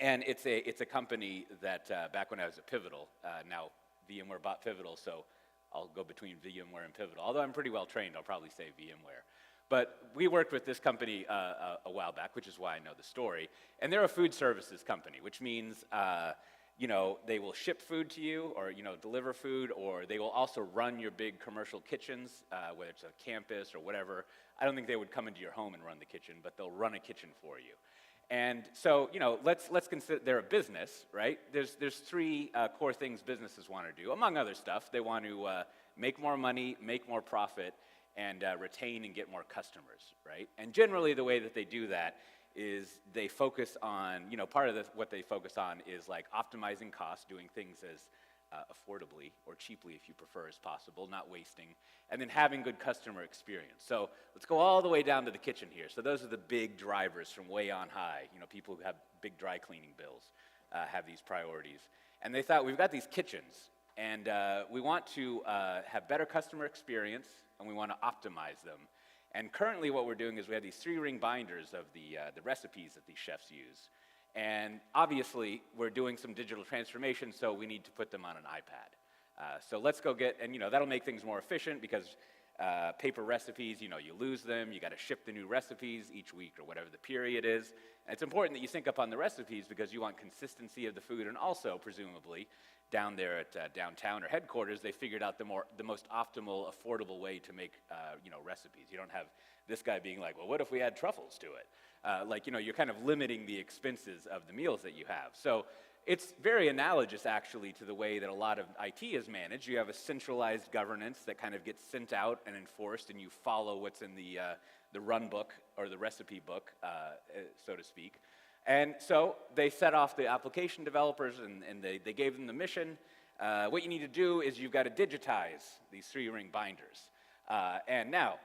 and it's a company that back when I was at Pivotal, now VMware bought Pivotal, so I'll go between VMware and Pivotal. Although I'm pretty well trained, I'll probably say VMware. But we worked with this company a while back, which is why I know the story. And they're a food services company, which means they will ship food to you or deliver food, or they will also run your big commercial kitchens, whether it's a campus or whatever. I don't think they would come into your home and run the kitchen, but they'll run a kitchen for you. And so, let's consider they're a business, right? There's three core things businesses want to do. Among other stuff, they want to make more money, make more profit, and retain and get more customers, right? And generally, the way that they do that is they focus on, part of what they focus on is like optimizing costs, doing things as affordably or cheaply, if you prefer, as possible, not wasting, and then having good customer experience. So let's go all the way down to the kitchen here. So those are the big drivers from way on high. People who have big dry cleaning bills have these priorities. And they thought, we've got these kitchens, and we want to have better customer experience, and we want to optimize them. And currently what we're doing is we have these 3-ring binders of the recipes that these chefs use. And obviously, we're doing some digital transformation, so we need to put them on an iPad. So let's go get, and that'll make things more efficient because paper recipes, you lose them, you got to ship the new recipes each week or whatever the period is. And it's important that you sync up on the recipes because you want consistency of the food, and also, presumably, down there at downtown or headquarters, they figured out the most optimal, affordable way to make recipes. You don't have This guy being like, well, what if we add truffles to it? Like, you know, you're kind of limiting the expenses of the meals that you have. So it's very analogous, actually, to the way that a lot of IT is managed. You have a centralized governance that kind of gets sent out and enforced, and you follow what's in the run book or the recipe book, so to speak. And so they set off the application developers, and they gave them the mission. What you need to do is you've got to digitize these 3-ring binders. And now,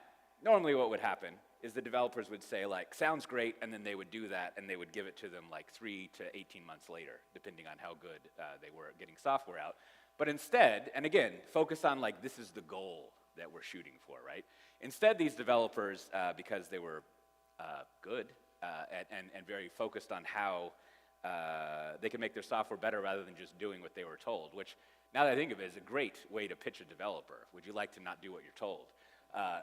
normally what would happen is the developers would say, like, sounds great, and then they would do that, and they would give it to them like 3 to 18 months later, depending on how good they were at getting software out. But instead, and again, focus on, like, this is the goal that we're shooting for, right? Instead, these developers, because they were good and very focused on how they can make their software better rather than just doing what they were told, which, now that I think of it, is a great way to pitch a developer. Would you like to not do what you're told?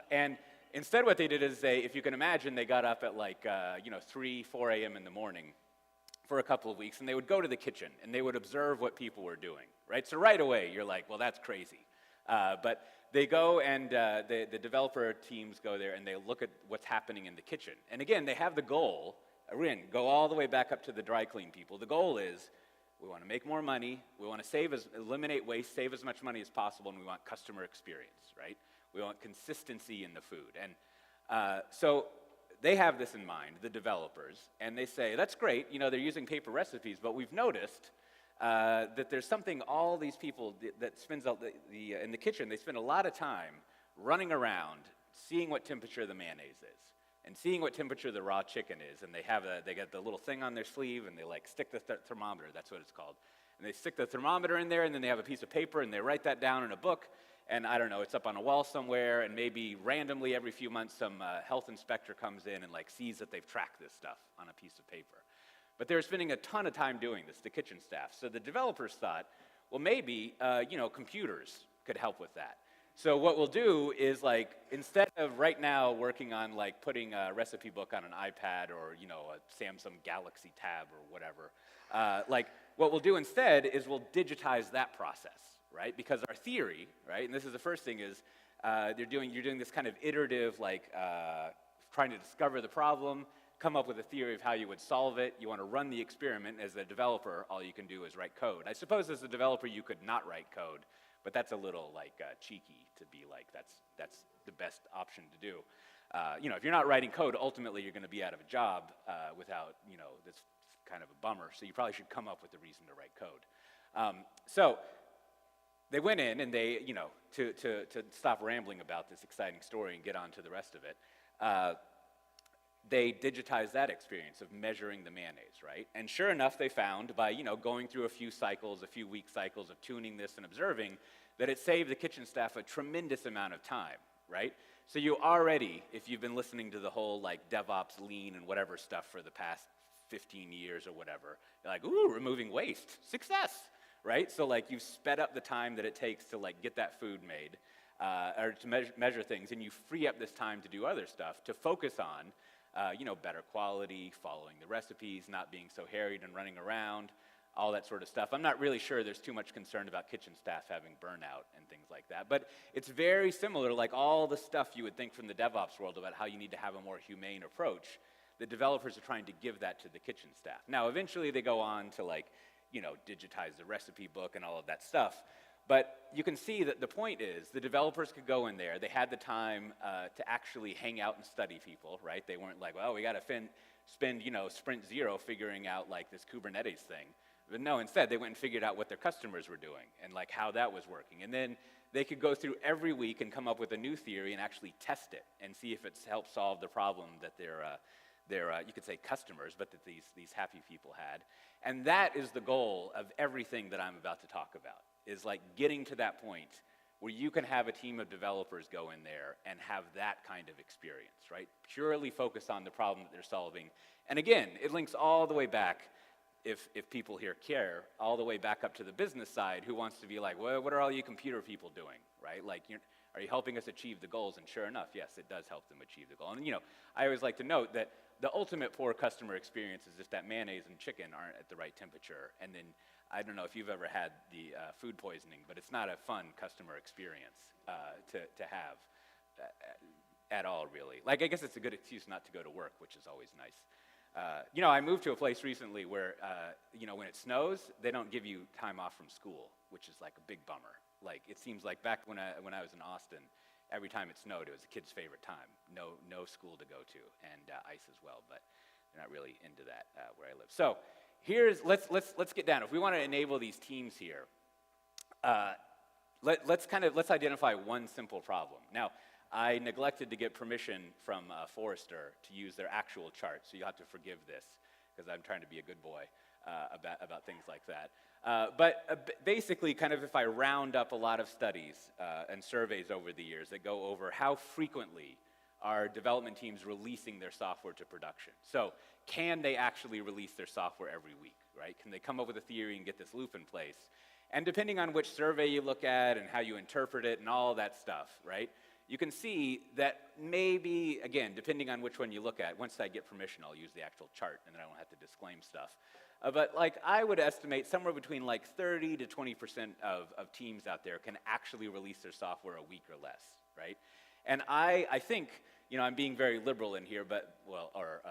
And instead what they did is if you can imagine, they got up at like, 3, 4 a.m. in the morning for a couple of weeks, and they would go to the kitchen, and they would observe what people were doing, right? So right away, you're like, well, that's crazy. But they go and the developer teams go there, and they look at what's happening in the kitchen. And again, they have the goal, again, go all the way back up to the dry clean people. The goal is, we want to make more money, we want to eliminate waste, save as much money as possible, and we want customer experience, right? We want consistency in the food. And so they have this in mind, the developers, and they say, that's great, you know, they're using paper recipes, but we've noticed that there's something all these people that spends in the kitchen, they spend a lot of time running around, seeing what temperature the mayonnaise is, and seeing what temperature the raw chicken is, and they get the little thing on their sleeve, and they like stick the thermometer, that's what it's called. And they stick the thermometer in there, and then they have a piece of paper, and they write that down in a book, and I don't know, it's up on a wall somewhere, and maybe randomly every few months some health inspector comes in and like sees that they've tracked this stuff on a piece of paper. But they're spending a ton of time doing this, the kitchen staff. So the developers thought, well, maybe, computers could help with that. So what we'll do is, like, instead of right now working on, like, putting a recipe book on an iPad or, a Samsung Galaxy Tab or whatever, what we'll do instead is we'll digitize that process, right? Because our theory, right, and this is the first thing is, you're doing this kind of iterative, trying to discover the problem, come up with a theory of how you would solve it. You want to run the experiment. As a developer, all you can do is write code. I suppose as a developer, you could not write code, but that's a little cheeky to be like, that's the best option to do. If you're not writing code, ultimately you're going to be out of a job without, that's kind of a bummer. So you probably should come up with a reason to write code. So they went in and they, to stop rambling about this exciting story and get on to the rest of it, they digitized that experience of measuring the mayonnaise, right? And sure enough, they found by, going through a few week cycles of tuning this and observing, that it saved the kitchen staff a tremendous amount of time, right? So you already, if you've been listening to the whole DevOps, lean, and whatever stuff for the past 15 years or whatever, you're like, ooh, removing waste, success, right? So you've sped up the time that it takes to get that food made, or to measure things, and you free up this time to do other stuff, to focus on better quality, following the recipes, not being so harried and running around, all that sort of stuff. I'm not really sure there's too much concern about kitchen staff having burnout and things like that, but it's very similar, like all the stuff you would think from the DevOps world about how you need to have a more humane approach. The developers are trying to give that to the kitchen staff. Now, eventually they go on to digitize the recipe book and all of that stuff. But you can see that the point is the developers could go in there. They had the time to actually hang out and study people, right? They weren't like, well, we got to spend sprint zero figuring out this Kubernetes thing. But no, instead they went and figured out what their customers were doing and how that was working. And then they could go through every week and come up with a new theory and actually test it and see if it's helped solve the problem that their you could say customers, but that these happy people had. And that is the goal of everything that I'm about to talk about. Is getting to that point where you can have a team of developers go in there and have that kind of experience, right? Purely focus on the problem that they're solving. And again, it links all the way back, if people here care, all the way back up to the business side, who wants to be like, well, what are all you computer people doing, right? Are you helping us achieve the goals? And sure enough, yes, it does help them achieve the goal. And I always like to note that the ultimate poor customer experience is if that mayonnaise and chicken aren't at the right temperature, and then I don't know if you've ever had the food poisoning, but it's not a fun customer experience to have. at all, really. Like, I guess it's a good excuse not to go to work, which is always nice. You know, I moved to a place recently where, you know, when it snows, they don't give you time off from school, which is like a big bummer. Like, it seems like back when I was in Austin, every time it snowed, it was a kid's favorite time. No school to go to, and ice as well, but they're not really into that where I live. So let's get down. If we want to enable these teams here, let's identify one simple problem. Now, I neglected to get permission from Forrester to use their actual chart, so you'll have to forgive this, because I'm trying to be a good boy about things like that. But basically, kind of if I round up a lot of studies and surveys over the years that go over how frequently are development teams releasing their software to production. So can they actually release their software every week, right? Can they come up with a theory and get this loop in place? And depending on which survey you look at and how you interpret it and all that stuff, right? You can see that maybe, again, depending on which one you look at, once I get permission, I'll use the actual chart, and then I don't have to disclaim stuff. But like, I would estimate somewhere between like 30 to 20% of teams out there can actually release their software a week or less, right? And I think, you know, I'm being very liberal in here, but, well, or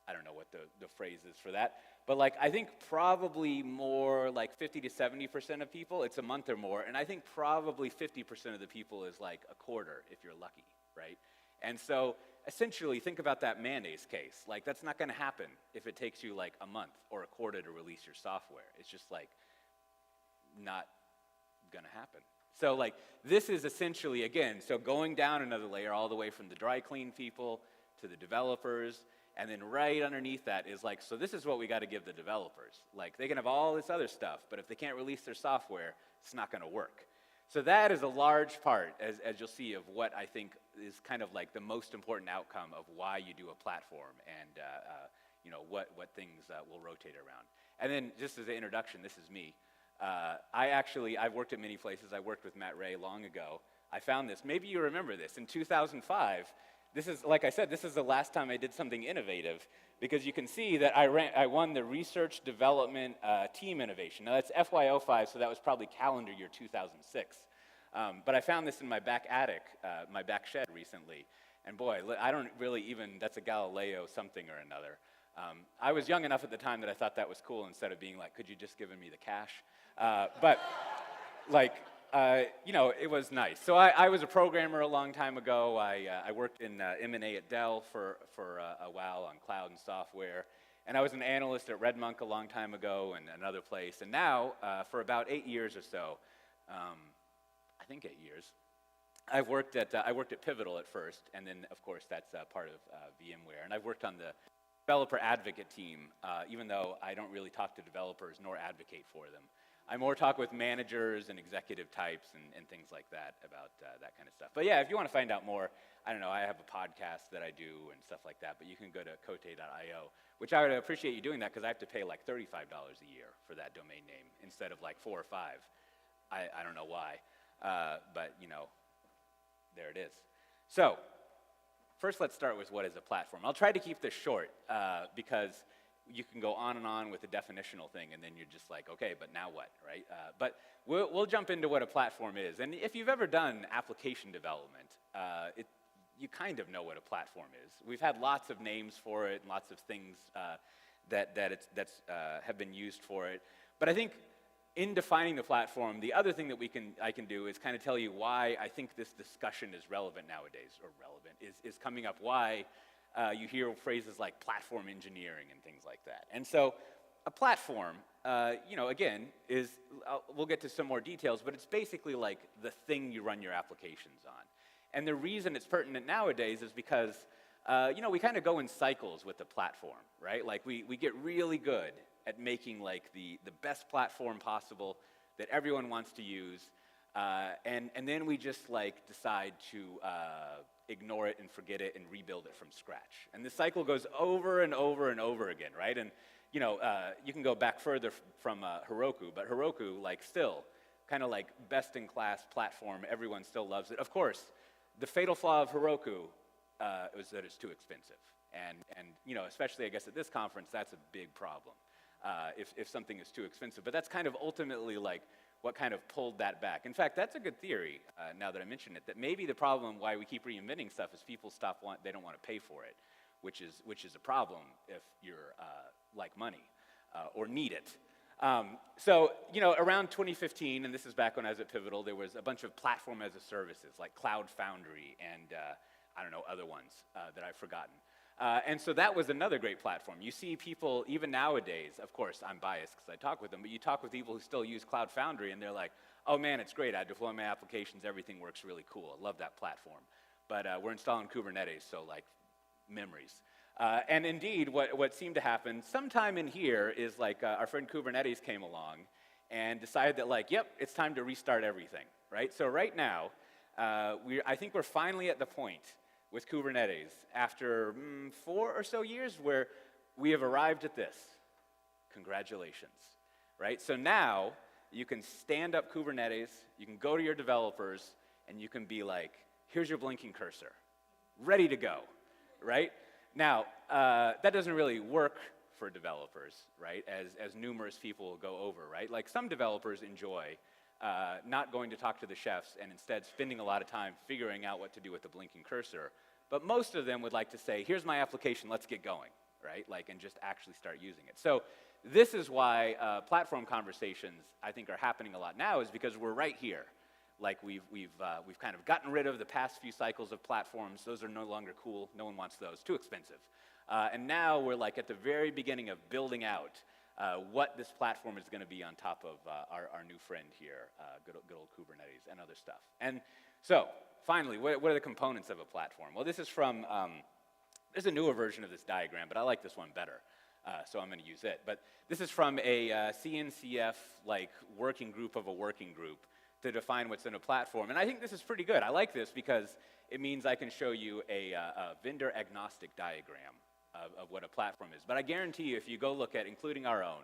I don't know what the phrase is for that, but like, I think probably more like 50 to 70% of people, it's a month or more, and I think probably 50% of the people is like a quarter if you're lucky, right? And so, essentially, think about that mayonnaise case. Like, that's not gonna happen if it takes you like a month or a quarter to release your software. It's just like, not gonna happen. So like, this is essentially, again, so going down another layer all the way from the dry clean people to the developers, and then right underneath that is like, so this is what we gotta give the developers. Like, they can have all this other stuff, but if they can't release their software, it's not gonna work. So that is a large part, as you'll see, of what I think is kind of like the most important outcome of why you do a platform and you know, what things will rotate around. And then just as an introduction, this is me. I've worked at many places. I worked with Matt Ray long ago. I found this, maybe you remember this, in 2005, this is, like I said, this is the last time I did something innovative, because you can see that I won the Research Development Team Innovation. Now that's FY05, so that was probably calendar year 2006. But I found this in my back attic, my back shed recently. And boy, I don't really even, that's a Galileo something or another. I was young enough at the time that I thought that was cool, instead of being like, could you just give me the cash? But like, you know, it was nice. So I was a programmer a long time ago. I worked in M&A at Dell for a while on cloud and software. And I was an analyst at Redmonk a long time ago and another place. And now, for about 8 years or so, I think 8 years, I worked at Pivotal at first, and then, of course, that's part of VMware. And I've worked on the developer advocate team, even though I don't really talk to developers nor advocate for them. I more talk with managers and executive types and things like that about that kind of stuff. But yeah, if you want to find out more, I don't know, I have a podcast that I do and stuff like that, but you can go to cote.io, which I would appreciate you doing that, because I have to pay like $35 a year for that domain name instead of like $4 or $5. I don't know why, but you know, there it is. So, first let's start with what is a platform. I'll try to keep this short because you can go on and on with the definitional thing, and then you're just like, okay, but now what, right? But we'll jump into what a platform is. And if you've ever done application development, you kind of know what a platform is. We've had lots of names for it and lots of things that have been used for it. But I think in defining the platform, the other thing that I can do is kind of tell you why I think this discussion is relevant nowadays, or relevant, is coming up, why you hear phrases like platform engineering and things like that. And so a platform, you know, again, we'll get to some more details, but it's basically like the thing you run your applications on. And the reason it's pertinent nowadays is because, you know, we kind of go in cycles with the platform, right? Like we get really good at making like the best platform possible that everyone wants to use, and then we just like decide to ignore it and forget it and rebuild it from scratch. And this cycle goes over and over and over again, right? And you know, you can go back further from Heroku, but Heroku, like, still kind of like best in class platform. Everyone still loves it. Of course, the fatal flaw of Heroku is that it's too expensive, and you know, especially I guess at this conference, that's a big problem. If something is too expensive. But that's kind of ultimately like what kind of pulled that back. In fact, that's a good theory, now that I mention it, that maybe the problem why we keep reinventing stuff is people they don't want to pay for it, which is a problem if you're like money or need it. So, around 2015, and this is back when I was at Pivotal, there was a bunch of platform as a services like Cloud Foundry and I don't know, other ones that I've forgotten. And so that was another great platform. You see people, even nowadays, of course, I'm biased because I talk with them, but you talk with people who still use Cloud Foundry, and they're like, oh man, it's great. I deploy my applications. Everything works really cool. I love that platform. But we're installing Kubernetes, so like memories. And indeed, what seemed to happen sometime in here is like our friend Kubernetes came along and decided that like, yep, it's time to restart everything, right? So right now, I think we're finally at the point with Kubernetes after 4 or so years where we have arrived at this. Congratulations, right? So now you can stand up Kubernetes, you can go to your developers, and you can be like, here's your blinking cursor, ready to go, right? Now, that doesn't really work for developers, right, as numerous people will go over, right? Like some developers enjoy not going to talk to the chefs and instead spending a lot of time figuring out what to do with the blinking cursor. But most of them would like to say, here's my application, let's get going, right? Like, and just actually start using it. So this is why platform conversations, I think, are happening a lot now, is because we're right here. Like we've kind of gotten rid of the past few cycles of platforms. Those are no longer cool. No one wants those. Too expensive. And now we're like at the very beginning of building out what this platform is going to be on top of our new friend here, good old Kubernetes and other stuff. And so finally, what are the components of a platform? Well, this is from, there's a newer version of this diagram, but I like this one better. So I'm going to use it. But this is from a CNCF like working group of a working group to define what's in a platform. And I think this is pretty good. I like this because it means I can show you a vendor agnostic diagram of what a platform is. But I guarantee you, if you go look at, including our own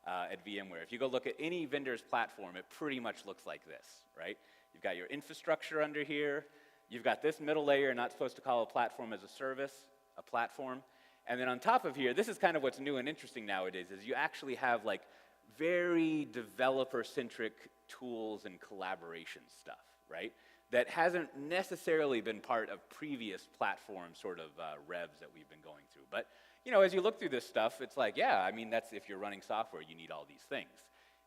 at VMware, if you go look at any vendor's platform, it pretty much looks like this, right? You've got your infrastructure under here. You've got this middle layer, not supposed to call a platform as a service, a platform. And then on top of here, this is kind of what's new and interesting nowadays, is you actually have like very developer-centric tools and collaboration stuff, right? That hasn't necessarily been part of previous platform sort of revs that we've been going through. But, as you look through this stuff, it's like, yeah, I mean, that's if you're running software, you need all these things.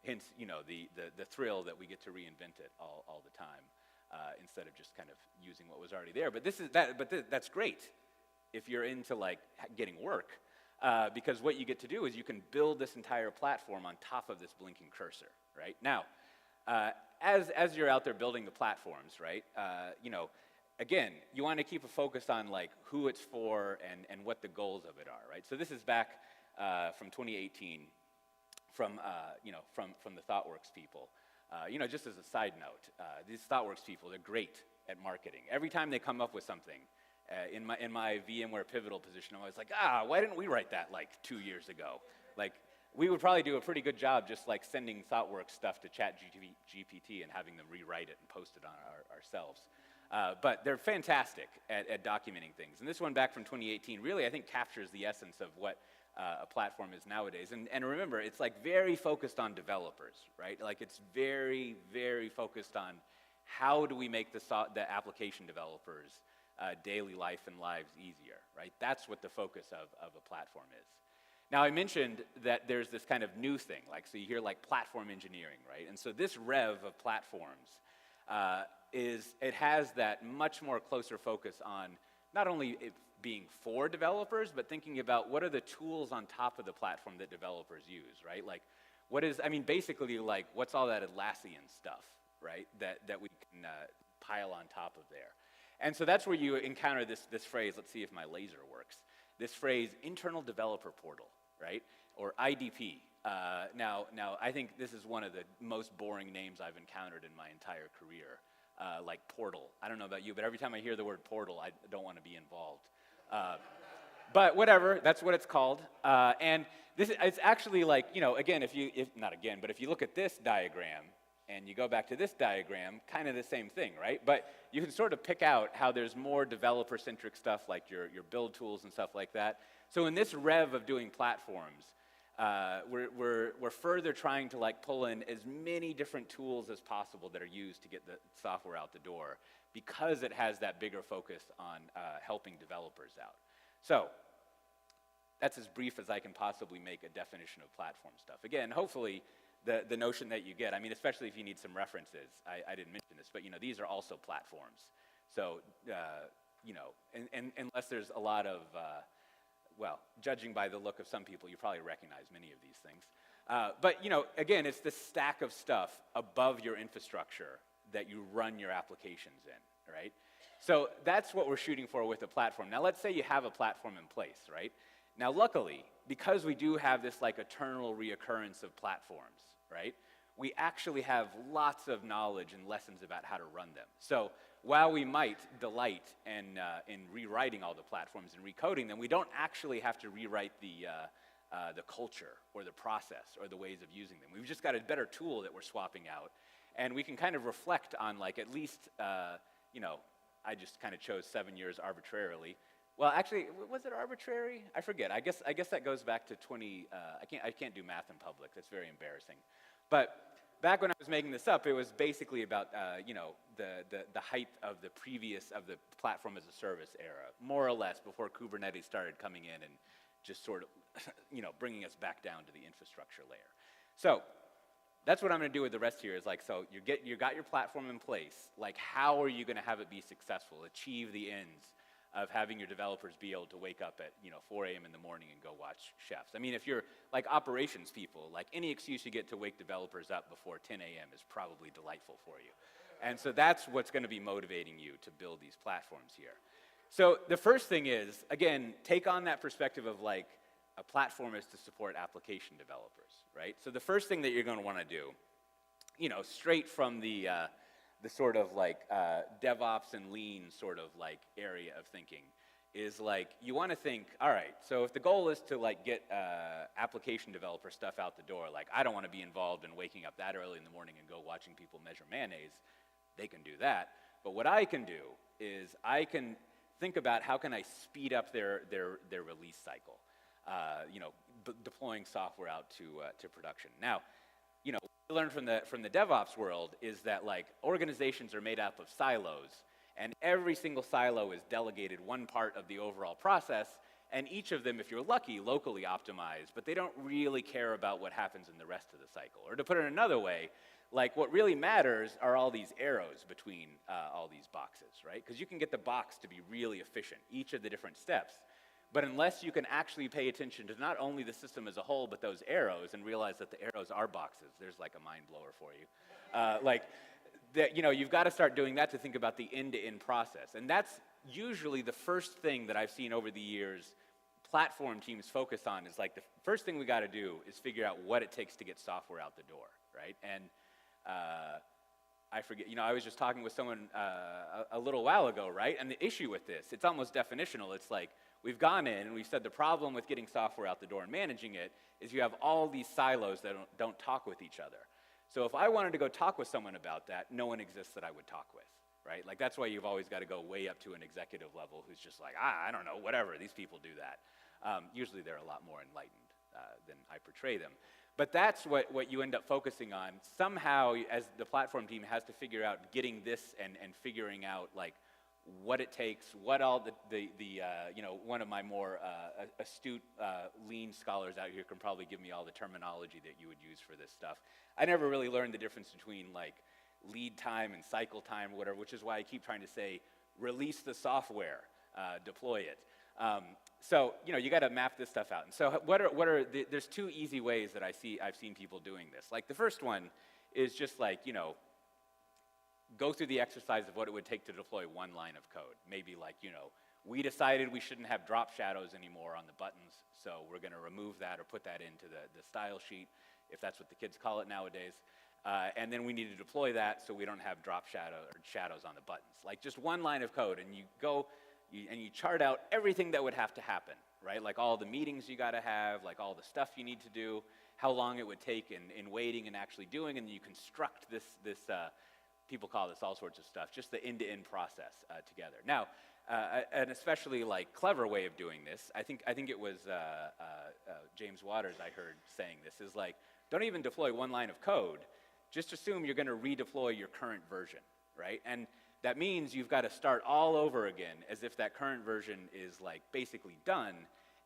Hence, the thrill that we get to reinvent it all the time instead of just kind of using what was already there. But that's great if you're into like getting work. Because what you get to do is you can build this entire platform on top of this blinking cursor, right? Now, as you're out there building the platforms, right, again, you want to keep a focus on like who it's for and what the goals of it are, right? So this is back from 2018 from the ThoughtWorks people. Just as a side note, these ThoughtWorks people, they're great at marketing. Every time they come up with something, in my VMware Pivotal position, I was like, why didn't we write that like 2 years ago? Like, we would probably do a pretty good job just like sending ThoughtWorks stuff to ChatGPT and having them rewrite it and post it on ourselves. But they're fantastic at documenting things. And this one back from 2018 really, I think, captures the essence of what a platform is nowadays. And remember, it's like very focused on developers, right? Like it's very, very focused on how do we make the application developers' daily life and lives easier, right? That's what the focus of a platform is. Now, I mentioned that there's this kind of new thing, like, so you hear like platform engineering, right? And so this rev of platforms it has that much more closer focus on not only it being for developers, but thinking about what are the tools on top of the platform that developers use, right? Like, basically, like, what's all that Atlassian stuff, right? That we can pile on top of there. And so that's where you encounter this phrase, let's see if my laser works, this phrase, internal developer portal, right? Or IDP. Now, I think this is one of the most boring names I've encountered in my entire career, like portal. I don't know about you, but every time I hear the word portal, I don't want to be involved. But whatever, that's what it's called. And it's actually like, again, if you look at this diagram, and you go back to this diagram, kind of the same thing, right? But you can sort of pick out how there's more developer-centric stuff like your build tools and stuff like that. So in this rev of doing platforms, we're further trying to like pull in as many different tools as possible that are used to get the software out the door, because it has that bigger focus on helping developers out. So that's as brief as I can possibly make a definition of platform stuff. Again, hopefully the notion that you get, I mean, especially if you need some references, I didn't mention this, but you know, these are also platforms. So, you know, and unless there's a lot of, well, judging by the look of some people, you probably recognize many of these things. But, you know, again, it's this stack of stuff above your infrastructure that you run your applications in, right? So that's what we're shooting for with the platform. Now, let's say you have a platform in place, right? Now, luckily, because we do have this like eternal reoccurrence of platforms, right? We actually have lots of knowledge and lessons about how to run them. So while we might delight in rewriting all the platforms and recoding them, we don't actually have to rewrite the culture or the process or the ways of using them. We've just got a better tool that we're swapping out, and we can kind of reflect on like at least, you know, I just kind of chose 7 years arbitrarily. Well, actually, was it arbitrary? I forget. I guess that goes back to 20. I can't do math in public. That's very embarrassing. But back when I was making this up, it was basically about you know, the height of the platform as a service era, more or less, before Kubernetes started coming in and just sort of you know, bringing us back down to the infrastructure layer. So that's what I'm going to do with the rest here. Is like, so you got your platform in place. Like, how are you going to have it be successful, achieve the ends of having your developers be able to wake up at, you know, 4 a.m. in the morning and go watch chefs? I mean, if you're like operations people, like any excuse you get to wake developers up before 10 a.m. is probably delightful for you. And so that's what's going to be motivating you to build these platforms here. So the first thing is, again, take on that perspective of like a platform is to support application developers, right? So the first thing that you're going to want to do, you know, straight from the sort of like DevOps and lean sort of like area of thinking is like, you want to think, all right, so if the goal is to like get application developer stuff out the door, like I don't want to be involved in waking up that early in the morning and go watching people measure mayonnaise. They can do that. But what I can do is I can think about how can I speed up their release cycle, you know, deploying software out to production. Now, you know, what we learned from the DevOps world is that like organizations are made up of silos, and every single silo is delegated one part of the overall process, and each of them, if you're lucky, locally optimized, but they don't really care about what happens in the rest of the cycle. Or to put it another way, like what really matters are all these arrows between all these boxes, right? Because you can get the box to be really efficient, each of the different steps. But unless you can actually pay attention to not only the system as a whole, but those arrows, and realize that the arrows are boxes, there's like a mind blower for you. Like, that, you know, you've got to start doing that to think about the end-to-end process. And that's usually the first thing that I've seen over the years platform teams focus on is like the first thing we got to do is figure out what it takes to get software out the door, right? And I forget, you know, I was just talking with someone a little while ago, right? And the issue with this, it's almost definitional. It's like, we've gone in and we've said the problem with getting software out the door and managing it is you have all these silos that don't talk with each other. So if I wanted to go talk with someone about that, no one exists that I would talk with, right? Like that's why you've always got to go way up to an executive level who's just like, I don't know, whatever, these people do that. Usually they're a lot more enlightened than I portray them. But that's what you end up focusing on. Somehow, as the platform team has to figure out getting this and figuring out like what it takes, what all the you know, one of my more astute lean scholars out here can probably give me all the terminology that you would use for this stuff. I never really learned the difference between like lead time and cycle time or whatever, which is why I keep trying to say release the software, deploy it. So, you know, you got to map this stuff out. And so there's two easy ways that I've seen people doing this. Like the first one is just like, you know, go through the exercise of what it would take to deploy one line of code. Maybe like, you know, we decided we shouldn't have drop shadows anymore on the buttons, so we're going to remove that or put that into the style sheet, if that's what the kids call it nowadays. And then we need to deploy that so we don't have drop shadows on the buttons. Like just one line of code, and you go and you chart out everything that would have to happen, right? Like all the meetings you got to have, like all the stuff you need to do, how long it would take in waiting and actually doing, and then you construct this people call this all sorts of stuff, just the end-to-end process together. Now, an especially like clever way of doing this, I think it was James Waters I heard saying this, is like, don't even deploy one line of code, just assume you're going to redeploy your current version, right? And that means you've got to start all over again as if that current version is like basically done,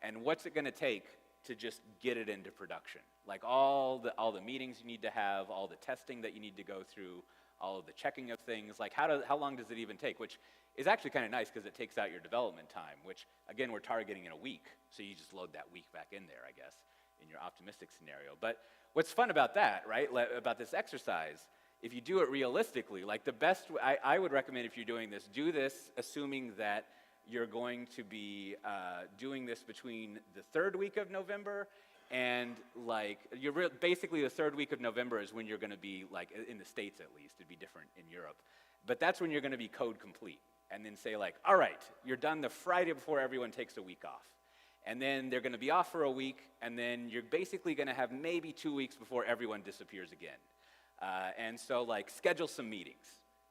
and what's it going to take to just get it into production? Like all the meetings you need to have, all the testing that you need to go through, all of the checking of things, like how long does it even take? Which is actually kind of nice because it takes out your development time, which again, we're targeting in a week. So you just load that week back in there, I guess, in your optimistic scenario. But what's fun about that, right, about this exercise, if you do it realistically, like the best, I would recommend if you're doing this, do this assuming that you're going to be doing this between the third week of November and like, basically the third week of November is when you're going to be, like in the States at least, it'd be different in Europe, but that's when you're going to be code complete. And then say like, all right, you're done the Friday before everyone takes a week off. And then they're going to be off for a week, and then you're basically going to have maybe 2 weeks before everyone disappears again. And so like, schedule some meetings,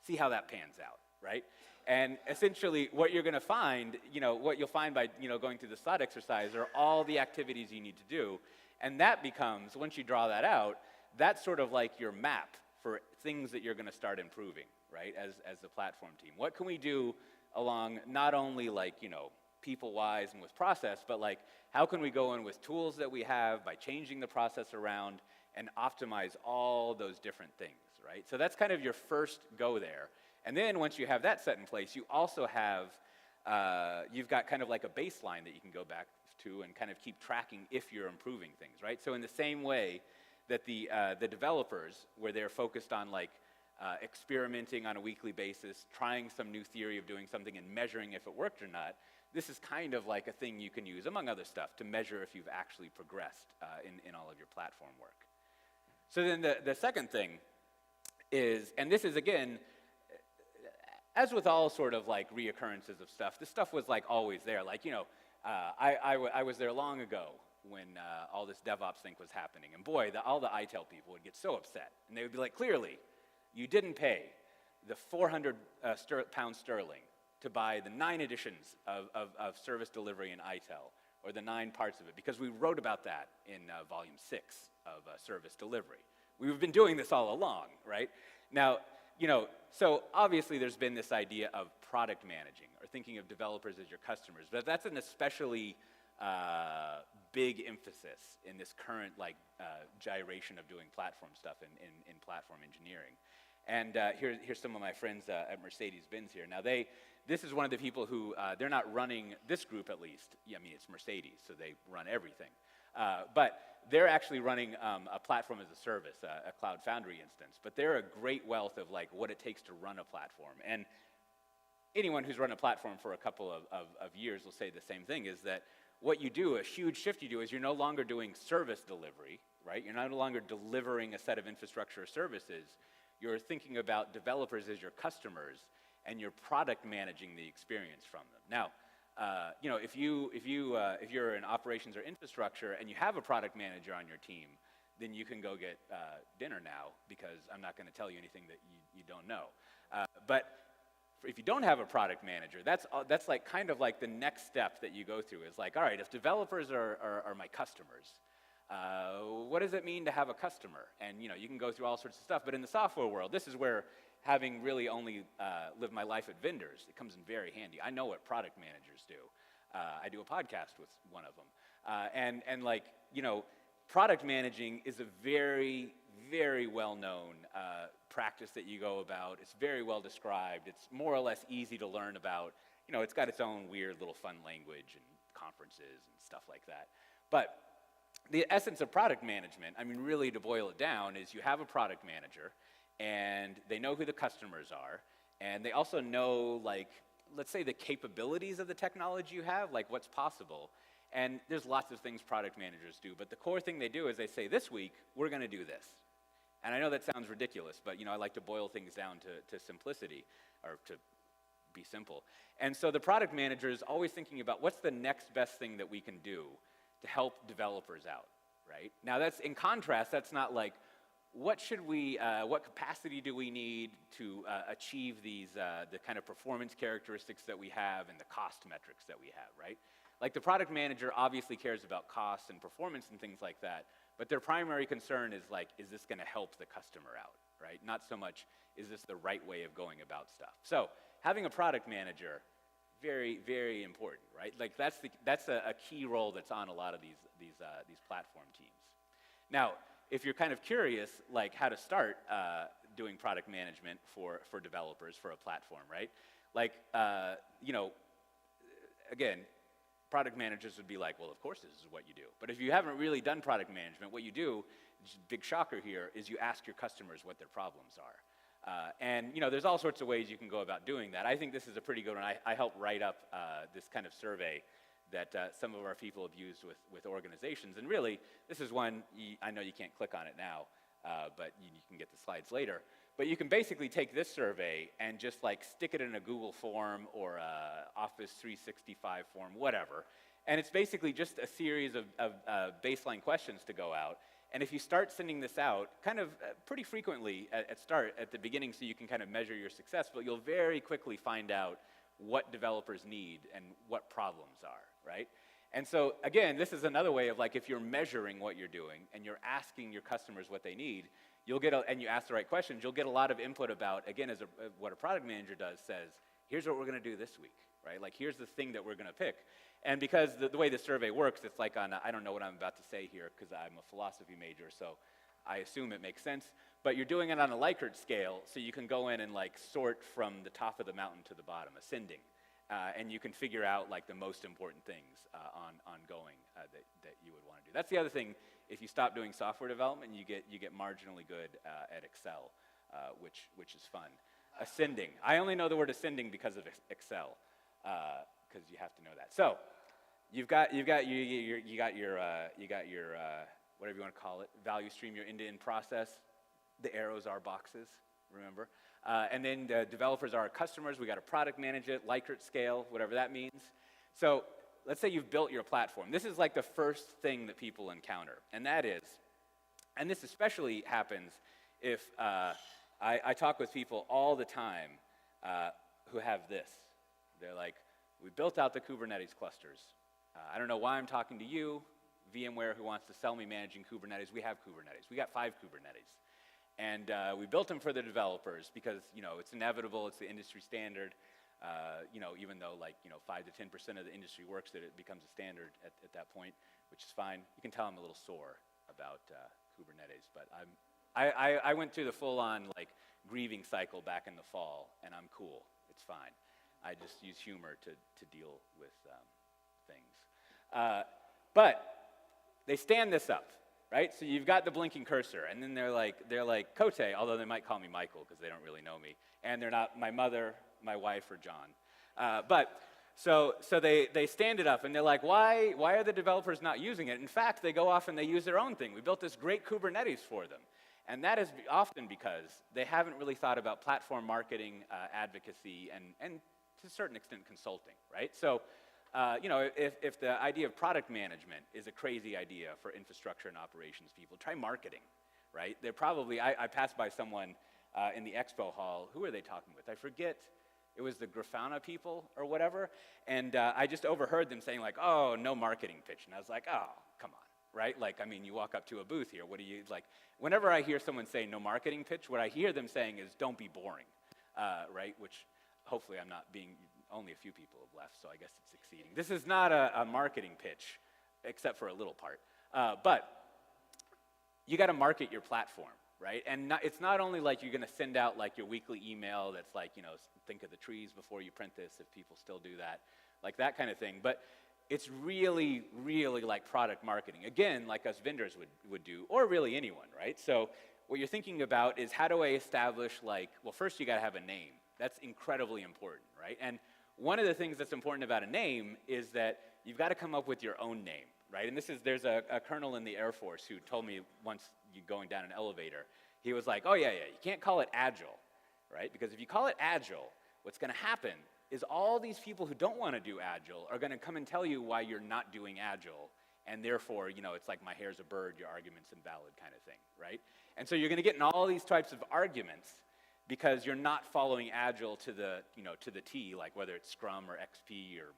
see how that pans out, right? And essentially what you're going to find, what you'll find by, going through the slot exercise are all the activities you need to do. And that becomes, once you draw that out, that's sort of like your map for things that you're going to start improving, right, as the platform team. What can we do along not only like, people-wise and with process, but like, how can we go in with tools that we have by changing the process around and optimize all those different things, right? So that's kind of your first go there. And then once you have that set in place, you also have, you've got kind of like a baseline that you can go back to and kind of keep tracking if you're improving things, right? So in the same way that the developers, where they're focused on like experimenting on a weekly basis, trying some new theory of doing something and measuring if it worked or not, this is kind of like a thing you can use, among other stuff, to measure if you've actually progressed in all of your platform work. So then the second thing is, and this is again, as with all sort of like reoccurrences of stuff, this stuff was like always there. Like, I was there long ago when all this DevOps thing was happening. And boy, all the ITIL people would get so upset. And they would be like, clearly, you didn't pay the 400 pounds sterling to buy the 9 editions of service delivery in ITIL, or the 9 parts of it, because we wrote about that in volume 6 of service delivery. We've been doing this all along, right? Now, so obviously there's been this idea of product managing, or thinking of developers as your customers, but that's an especially big emphasis in this current like gyration of doing platform stuff in platform engineering. And here's some of my friends at Mercedes-Benz here. Now this is one of the people who, they're not running this group at least. Yeah, I mean, it's Mercedes, so they run everything. But they're actually running a platform as a service, a Cloud Foundry instance. But they're a great wealth of like what it takes to run a platform. And anyone who's run a platform for a couple of years will say the same thing, is that what you do, a huge shift you do, is you're no longer doing service delivery, right? You're no longer delivering a set of infrastructure or services. You're thinking about developers as your customers, and you're product managing the experience from them. Now, if you're in operations or infrastructure and you have a product manager on your team, then you can go get dinner now, because I'm not going to tell you anything that you don't know. But if you don't have a product manager, that's like kind of like the next step that you go through, is like, all right, if developers are my customers, what does it mean to have a customer? And you can go through all sorts of stuff, but in the software world, this is where, having really only lived my life at vendors, it comes in very handy. I know what product managers do. I do a podcast with one of them. And like, product managing is a very, very well-known practice that you go about. It's very well described. It's more or less easy to learn about. It's got its own weird little fun language and conferences and stuff like that. But the essence of product management, I mean, really to boil it down, is you have a product manager, and they know who the customers are, and they also know, like, let's say the capabilities of the technology you have, like what's possible. And there's lots of things product managers do, but the core thing they do is they say, this week, we're going to do this. And I know that sounds ridiculous, but I like to boil things down to simplicity, or to be simple. And so the product manager is always thinking about what's the next best thing that we can do to help developers out, right? Now that's, in contrast, that's not like, what capacity do we need to achieve these, the kind of performance characteristics that we have and the cost metrics that we have, right? Like the product manager obviously cares about cost and performance and things like that, but their primary concern is like, is this gonna help the customer out, right? Not so much, is this the right way of going about stuff? So having a product manager, very, very important, right? Like that's a key role that's on a lot of these platform teams. Now, if you're kind of curious, like how to start doing product management for developers for a platform, right? Like, you know, again, product managers would be like, well, of course this is what you do. But if you haven't really done product management, what you do, big shocker here, is you ask your customers what their problems are. And you know, there's all sorts of ways you can go about doing that. I think this is a pretty good one. I helped write up this kind of survey that some of our people have used with organizations. And really, this is one, I know you can't click on it now, but you can get the slides later. But you can basically take this survey and just like stick it in a Google form or a Office 365 form, whatever. And it's basically just a series of baseline questions to go out. And if you start sending this out kind of pretty frequently at the beginning so you can kind of measure your success, but you'll very quickly find out what developers need and what problems are, right? And so again, this is another way of like if you're measuring what you're doing and you're asking your customers what they need, you'll get and you ask the right questions, you'll get a lot of input about, again, what a product manager does says, here's what we're gonna do this week, right? Like here's the thing that we're gonna pick. And because the way the survey works, it's like on, I don't know what I'm about to say here because I'm a philosophy major, so I assume it makes sense, but you're doing it on a Likert scale, so you can go in and like sort from the top of the mountain to the bottom, ascending. And you can figure out like the most important things ongoing that you would want to do. That's the other thing. If you stop doing software development, you get marginally good at Excel, which is fun. Ascending. I only know the word ascending because of Excel, because you have to know that. So you got your whatever you want to call it, value stream, your end-to-end process. The arrows are boxes, remember? And then the developers are our customers. We got to product manage it, Likert scale, whatever that means. So let's say you've built your platform. This is like the first thing that people encounter, and that is, and this especially happens if I talk with people all the time who have this. They're like, we built out the Kubernetes clusters. I don't know why I'm talking to you, VMware, who wants to sell me managing Kubernetes. We have Kubernetes. We got 5 Kubernetes. And we built them for the developers because, you know, it's inevitable, it's the industry standard. You know, even though like, you know, 5 to 10% of the industry works that it becomes a standard at that point, which is fine. You can tell I'm a little sore about Kubernetes, but I went through the full-on like grieving cycle back in the fall, and I'm cool. It's fine. I just use humor to deal with things. But they stand this up. Right? So you've got the blinking cursor, and then they're like Cote, although they might call me Michael because they don't really know me, and they're not my mother, my wife, or John. So they stand it up, and they're like, why are the developers not using it? In fact, they go off and they use their own thing. We built this great Kubernetes for them, and that is often because they haven't really thought about platform marketing, advocacy, and to a certain extent consulting. Right? So. You know, if the idea of product management is a crazy idea for infrastructure and operations people, try marketing, right? They're probably, I passed by someone in the expo hall. Who are they talking with? I forget. It was the Grafana people or whatever. And I just overheard them saying like, oh, no marketing pitch. And I was like, oh, come on, right? Like, I mean, you walk up to a booth here. What do you, like, whenever I hear someone say no marketing pitch, what I hear them saying is don't be boring, right? Which hopefully I'm not being, only a few people have left, so I guess it's succeeding. This is not a marketing pitch, except for a little part. But you got to market your platform, right? And it's not only like you're going to send out like your weekly email that's like, you know, think of the trees before you print this, if people still do that, like that kind of thing. But it's really, really like product marketing. Again, like us vendors would do, or really anyone, right? So what you're thinking about is how do I establish like, well, first you got to have a name. That's incredibly important, right? And one of the things that's important about a name is that you've got to come up with your own name, right? And there's a colonel in the Air Force who told me once going down an elevator, he was like, oh yeah, you can't call it Agile, right? Because if you call it Agile, what's going to happen is all these people who don't want to do Agile are going to come and tell you why you're not doing Agile, and therefore, you know, it's like my hair's a bird, your argument's invalid kind of thing, right? And so you're going to get in all these types of arguments because you're not following Agile to the, to the T, like whether it's Scrum or XP or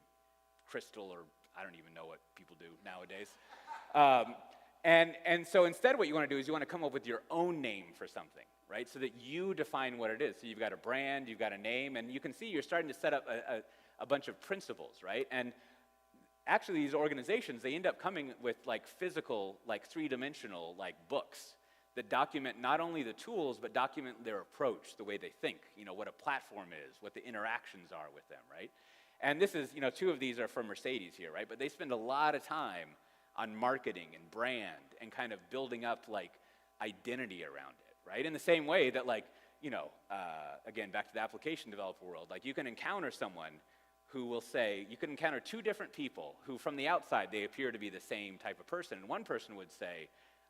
Crystal or I don't even know what people do nowadays. And so instead what you want to do is you want to come up with your own name for something, right? So that you define what it is. So you've got a brand, you've got a name, and you can see you're starting to set up a bunch of principles, right? And actually these organizations, they end up coming with like physical, like three-dimensional like books that document not only the tools, but document their approach, the way they think, what a platform is, what the interactions are with them, right? And this is, two of these are from Mercedes here, right? But they spend a lot of time on marketing and brand and kind of building up like identity around it, right? In the same way that like, again, back to the application developer world, like you can encounter someone who will say, you can encounter two different people who from the outside, they appear to be the same type of person. And one person would say,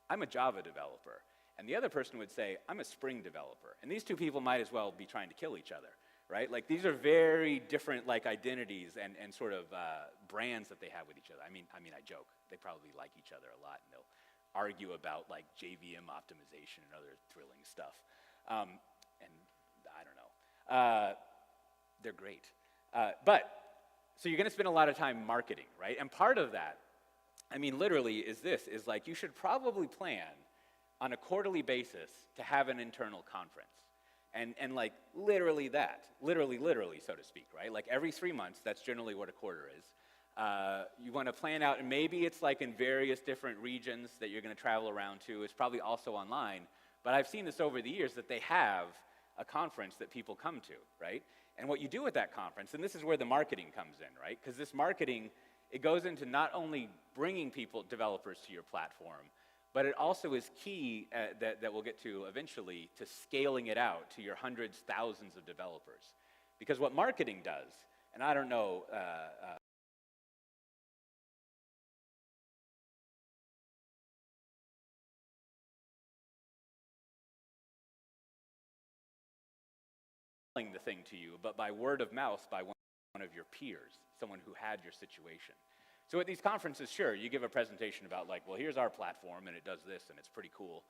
I'm a Java developer. And the other person would say, I'm a Spring developer. And these two people might as well be trying to kill each other, right? Like these are very different like identities and sort of brands that they have with each other. I mean, I joke. They probably like each other a lot and they'll argue about like JVM optimization and other thrilling stuff. And I don't know. They're great. But, so you're gonna spend a lot of time marketing, right? And part of that, I mean, literally is like you should probably plan on a quarterly basis to have an internal conference. And like literally, so to speak, right? Like every 3 months, that's generally what a quarter is. You wanna plan out, and maybe it's like in various different regions that you're gonna travel around to. It's probably also online, but I've seen this over the years that they have a conference that people come to, right? And what you do at that conference, and this is where the marketing comes in, right? Because this marketing, it goes into not only bringing developers to your platform, but it also is key that we'll get to eventually to scaling it out to your hundreds, thousands of developers. Because what marketing does, and I don't know, the thing to you, but by word of mouth by one of your peers, someone who had your situation. So at these conferences, sure, you give a presentation about like, well, here's our platform and it does this and it's pretty cool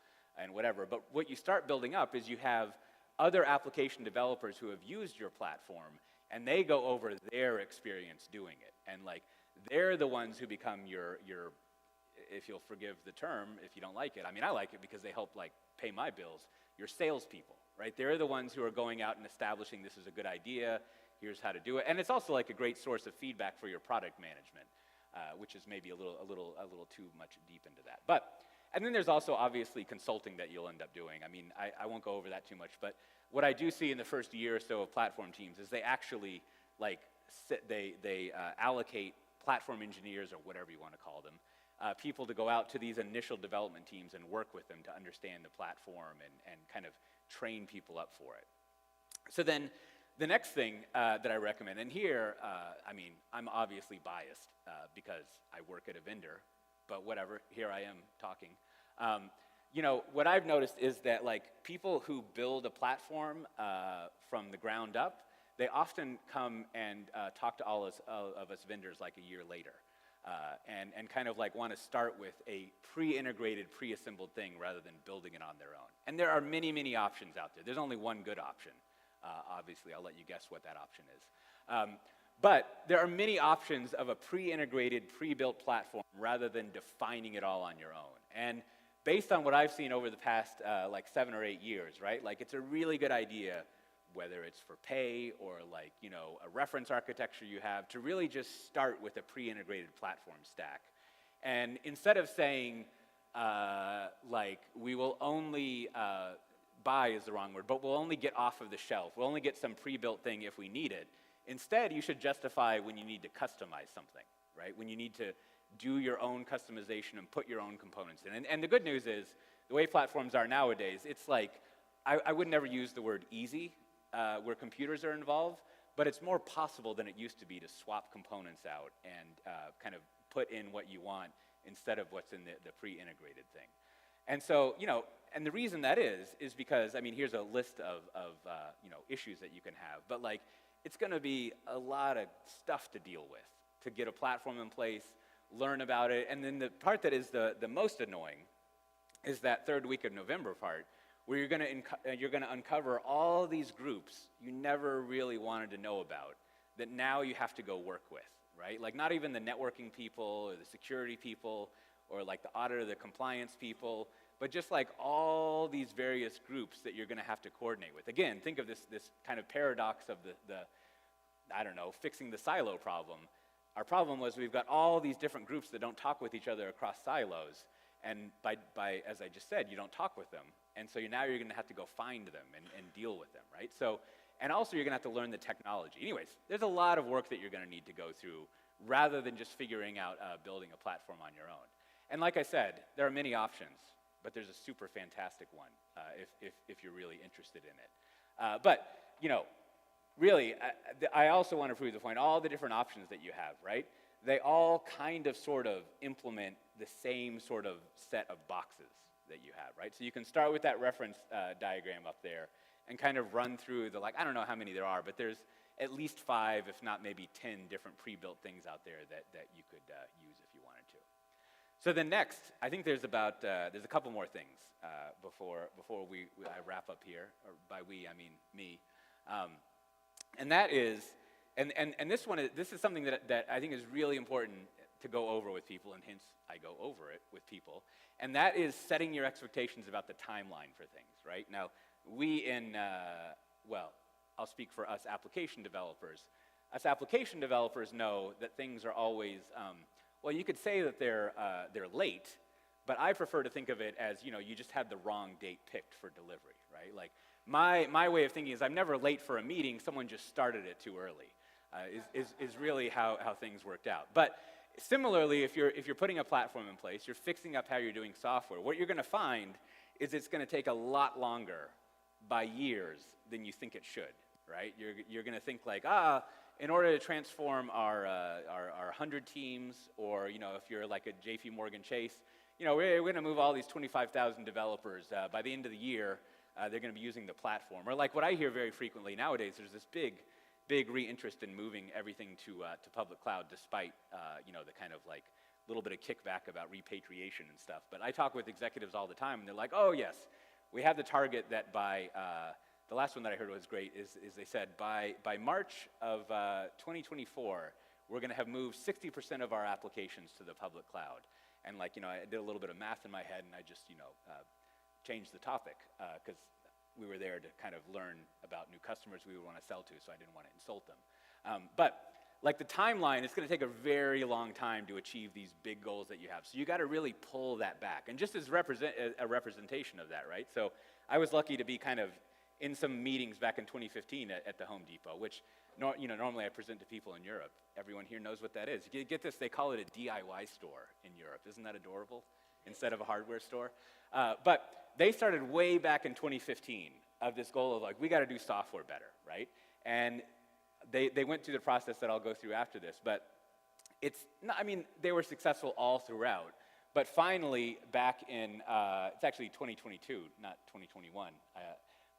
and whatever, but what you start building up is you have other application developers who have used your platform and they go over their experience doing it. And like, they're the ones who become your, if you'll forgive the term, if you don't like it, I mean, I like it because they help like pay my bills, your salespeople. Right? They're the ones who are going out and establishing this is a good idea, here's how to do it. And it's also like a great source of feedback for your product management, which is maybe a little too much deep into that. And then there's also obviously consulting that you'll end up doing. I mean, I won't go over that too much, but what I do see in the first year or so of platform teams is they actually like, they allocate platform engineers or whatever you want to call them, people to go out to these initial development teams and work with them to understand the platform and kind of train people up for it. So then the next thing that I recommend, and here, I mean, I'm obviously biased because I work at a vendor, but whatever, here I am talking. What I've noticed is that like people who build a platform from the ground up, they often come and talk to all of us vendors like a year later. And kind of like want to start with a pre-integrated, pre-assembled thing rather than building it on their own. And there are many, many options out there. There's only one good option. Obviously, I'll let you guess what that option is. But there are many options of a pre-integrated, pre-built platform rather than defining it all on your own. And based on what I've seen over the past like 7 or 8 years, right? Like it's a really good idea, whether it's for pay or like, a reference architecture you have, to really just start with a pre-integrated platform stack. And instead of saying, like, we will only, buy is the wrong word, but we'll only get off of the shelf, we'll only get some pre-built thing if we need it. Instead, you should justify when you need to customize something, right? When you need to do your own customization and put your own components in. And the good news is, the way platforms are nowadays, it's like, I would never use the word easy, where computers are involved, but it's more possible than it used to be to swap components out and kind of put in what you want instead of what's in the pre-integrated thing. And so, and the reason that is because, I mean, here's a list of issues that you can have, but like, it's gonna be a lot of stuff to deal with to get a platform in place, learn about it, and then the part that is the most annoying is that third week of November part, where you're gonna uncover all these groups you never really wanted to know about that now you have to go work with, right? Like not even the networking people or the security people or like the audit or the compliance people, but just like all these various groups that you're gonna have to coordinate with. Again, think of this kind of paradox of the I don't know, fixing the silo problem. Our problem was we've got all these different groups that don't talk with each other across silos, and by as I just said, you don't talk with them. And so now you're gonna have to go find them and deal with them, right? So, and also you're gonna have to learn the technology. Anyways, there's a lot of work that you're gonna need to go through rather than just figuring out building a platform on your own. And like I said, there are many options, but there's a super fantastic one if you're really interested in it. But, you know, really, I also want to prove the point, all the different options that you have, right? They all kind of sort of implement the same sort of set of boxes that you have, right? So you can start with that reference diagram up there and kind of run through the, like, I don't know how many there are, but there's at least 5, if not maybe 10 different pre-built things out there that you could use if you wanted to. So then next, I think there's about, there's a couple more things before I wrap up here, or by we, I mean me. And that is, and this is something that I think is really important to go over with people, and hence I go over it with people, and that is setting your expectations about the timeline for things, right? Now, we well, I'll speak for us application developers. Us application developers know that things are always, well, you could say that they're late, but I prefer to think of it as, you know, you just had the wrong date picked for delivery, right? Like, my way of thinking is I'm never late for a meeting, someone just started it too early, is really how things worked out. But similarly, if you're putting a platform in place, you're fixing up how you're doing software, what you're gonna find is it's gonna take a lot longer by years than you think it should, right? You're gonna think like, in order to transform our 100 teams, or, you know, if you're like a JP Morgan Chase, you know, we're gonna move all these 25,000 developers, by the end of the year, they're going to be using the platform. Or like what I hear very frequently nowadays, there's this big re-interest in moving everything to public cloud, despite you know, the kind of like little bit of kickback about repatriation and stuff. But I talk with executives all the time, and they're like, oh yes, we have the target that by, the last one that I heard was great, is they said by March of 2024, we're going to have moved 60% of our applications to the public cloud. And like, you know, I did a little bit of math in my head, and I just, you know, changed the topic because we were there to kind of learn about new customers we would want to sell to, so I didn't want to insult them. But like the timeline, it's going to take a very long time to achieve these big goals that you have. So you got to really pull that back. And just as a representation of that, right? So I was lucky to be kind of in some meetings back in 2015 at the Home Depot, which you know, normally I present to people in Europe. Everyone here knows what that is. You get this, they call it a DIY store in Europe. Isn't that adorable? Instead of a hardware store. But they started way back in 2015 of this goal of like, we got to do software better, right? And they went through the process that I'll go through after this, but it's not, I mean, they were successful all throughout, but finally back in, it's actually 2022, not 2021,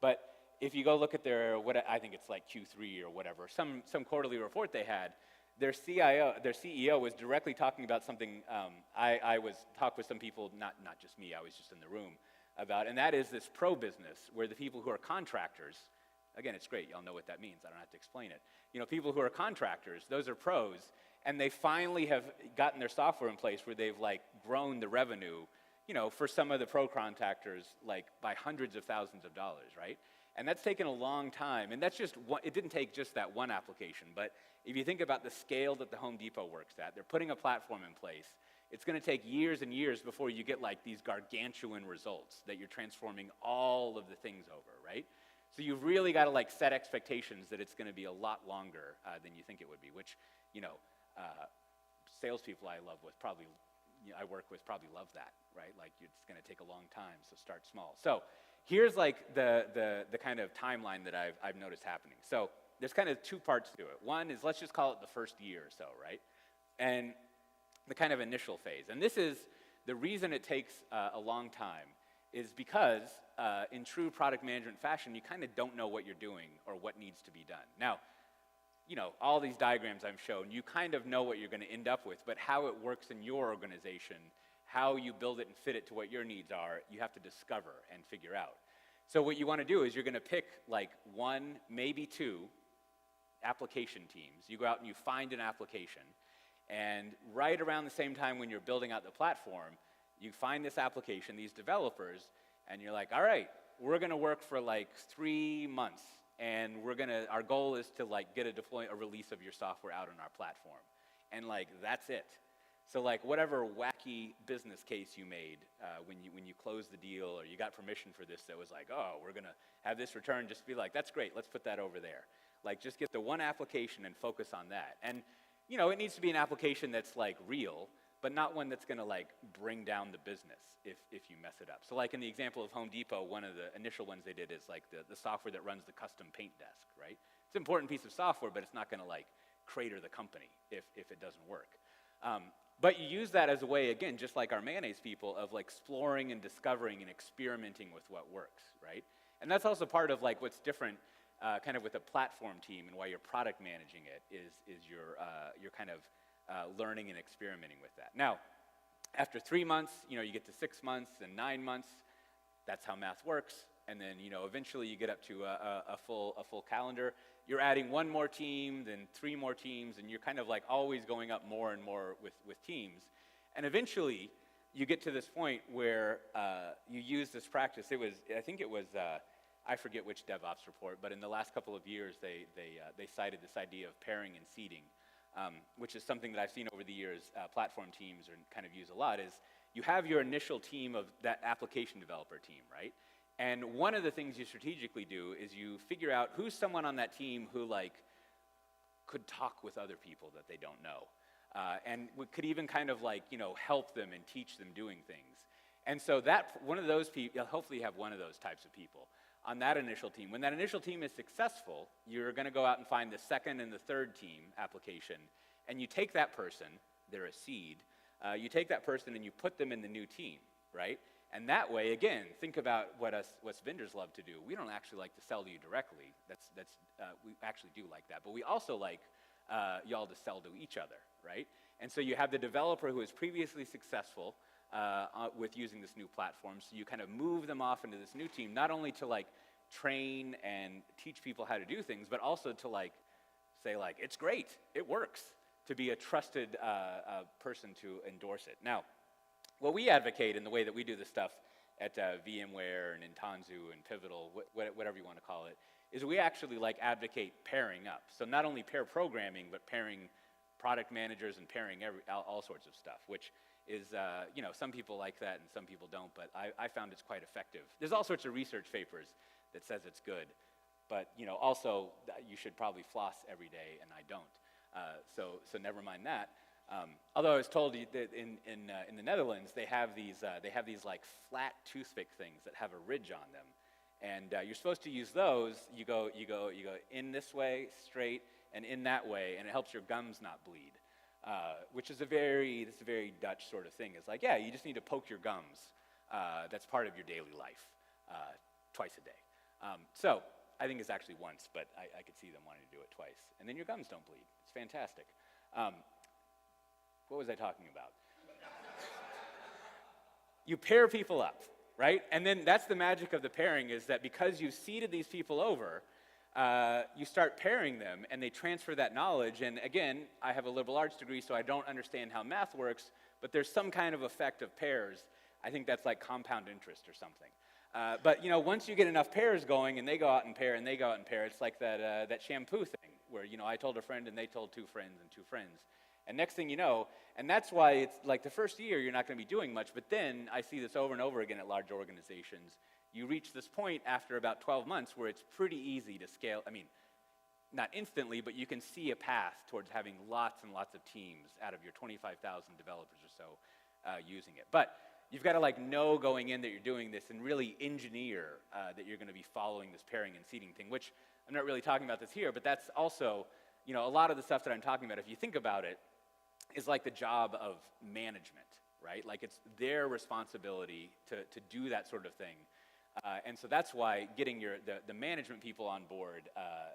but if you go look at their, what I think it's like Q3 or whatever, some quarterly report they had, their CEO was directly talking about something I was talking with some people, not just me, I was just in the room about, and that is this pro business where the people who are contractors, again, it's great, y'all know what that means, I don't have to explain it. You know, people who are contractors, those are pros, and they finally have gotten their software in place where they've like grown the revenue, you know, for some of the pro contractors, like by hundreds of thousands of dollars, right? And that's taken a long time, and that's just one, it didn't take just that one application, but if you think about the scale that the Home Depot works at, they're putting a platform in place. It's going to take years and years before you get like these gargantuan results that you're transforming all of the things over, right? So you've really got to like set expectations that it's going to be a lot longer than you think it would be, which, you know, salespeople I work with probably love that, right? Like it's going to take a long time, so start small. So here's like the kind of timeline that I've noticed happening. So there's kind of 2 parts to it. One is, let's just call it the first year or so, right? And the kind of initial phase. And this is the reason it takes a long time is because in true product management fashion, you kind of don't know what you're doing or what needs to be done. Now, you know, all these diagrams I've shown, you kind of know what you're going to end up with, but how it works in your organization how you build it and fit it to what your needs are, you have to discover and figure out. So what you want to do is you're going to pick like 1, maybe 2 application teams. You go out and you find an application, and right around the same time when you're building out the platform, you find this application, these developers, and you're like, all right, we're going to work for like 3 months, and our goal is to like get a release of your software out on our platform. And like, that's it. So like whatever wacky business case you made when you closed the deal, or you got permission for this that was like, oh, we're going to have this return, just be like, that's great, let's put that over there. Like, just get the one application and focus on that. And, you know, it needs to be an application that's like real, but not one that's going to like bring down the business if you mess it up. So like in the example of Home Depot, one of the initial ones they did is like the software that runs the custom paint desk, right? It's an important piece of software, but it's not going to like crater the company if it doesn't work. But you use that as a way, again, just like our mayonnaise people, of like exploring and discovering and experimenting with what works, right? And that's also part of like what's different kind of with a platform team, and why you're product managing it is you're kind of learning and experimenting with that. Now, after 3 months, you know, you get to 6 months and 9 months. That's how math works. And then, you know, eventually you get up to a full calendar. You're adding 1 more team, then 3 more teams, and you're kind of like always going up more and more with teams. And eventually, you get to this point where you use this practice. I forget which DevOps report, but in the last couple of years, they cited this idea of pairing and seeding, which is something that I've seen over the years platform teams kind of use a lot. Is you have your initial team of that application developer team, right? And one of the things you strategically do is you figure out who's someone on that team who like could talk with other people that they don't know, and could even kind of like, you know, help them and teach them doing things. And so that one of those people, hopefully you have one of those types of people on that initial team. When that initial team is successful, you're going to go out and find the second and the third team application, and you take that person, they're a seed, you take that person and you put them in the new team, right? And that way, again, think about what vendors love to do. We don't actually like to sell to you directly. We actually do like that. But we also like y'all to sell to each other, right? And so you have the developer who is previously successful with using this new platform. So you kind of move them off into this new team, not only to like train and teach people how to do things, but also to like say like, it's great, it works, to be a trusted person to endorse it. Now, what we advocate in the way that we do this stuff at VMware and in Tanzu and Pivotal, whatever you want to call it, is we actually like advocate pairing up. So not only pair programming, but pairing product managers and pairing all sorts of stuff, which is, you know, some people like that and some people don't, but I found it's quite effective. There's all sorts of research papers that says it's good, but, you know, also you should probably floss every day, and I don't. So never mind that. Although I was told that in the Netherlands they have these like flat toothpick things that have a ridge on them, and you're supposed to use those. You go in this way straight and in that way, and it helps your gums not bleed, which is a very Dutch sort of thing. It's like, yeah, you just need to poke your gums. That's part of your daily life, twice a day. So I think it's actually once, but I could see them wanting to do it twice, and then your gums don't bleed. It's fantastic. What was I talking about? You pair people up, right? And then that's the magic of the pairing, is that because you've seeded these people over, you start pairing them, and they transfer that knowledge. And again, I have a liberal arts degree, so I don't understand how math works, but there's some kind of effect of pairs. I think that's like compound interest or something. But you know, once you get enough pairs going, and they go out and pair, and they go out and pair, it's like that shampoo thing, where, you know, I told a friend, and they told 2 friends, and 2 friends. And next thing you know, and that's why it's like the first year you're not going to be doing much, but then I see this over and over again at large organizations. You reach this point after about 12 months where it's pretty easy to scale. I mean, not instantly, but you can see a path towards having lots and lots of teams out of your 25,000 developers or so using it. But you've got to like know going in that you're doing this, and really engineer that you're going to be following this pairing and seeding thing, which I'm not really talking about this here, but that's also, you know, a lot of the stuff that I'm talking about, if you think about it, is like the job of management, right? Like it's their responsibility to do that sort of thing. And so that's why getting the management people on board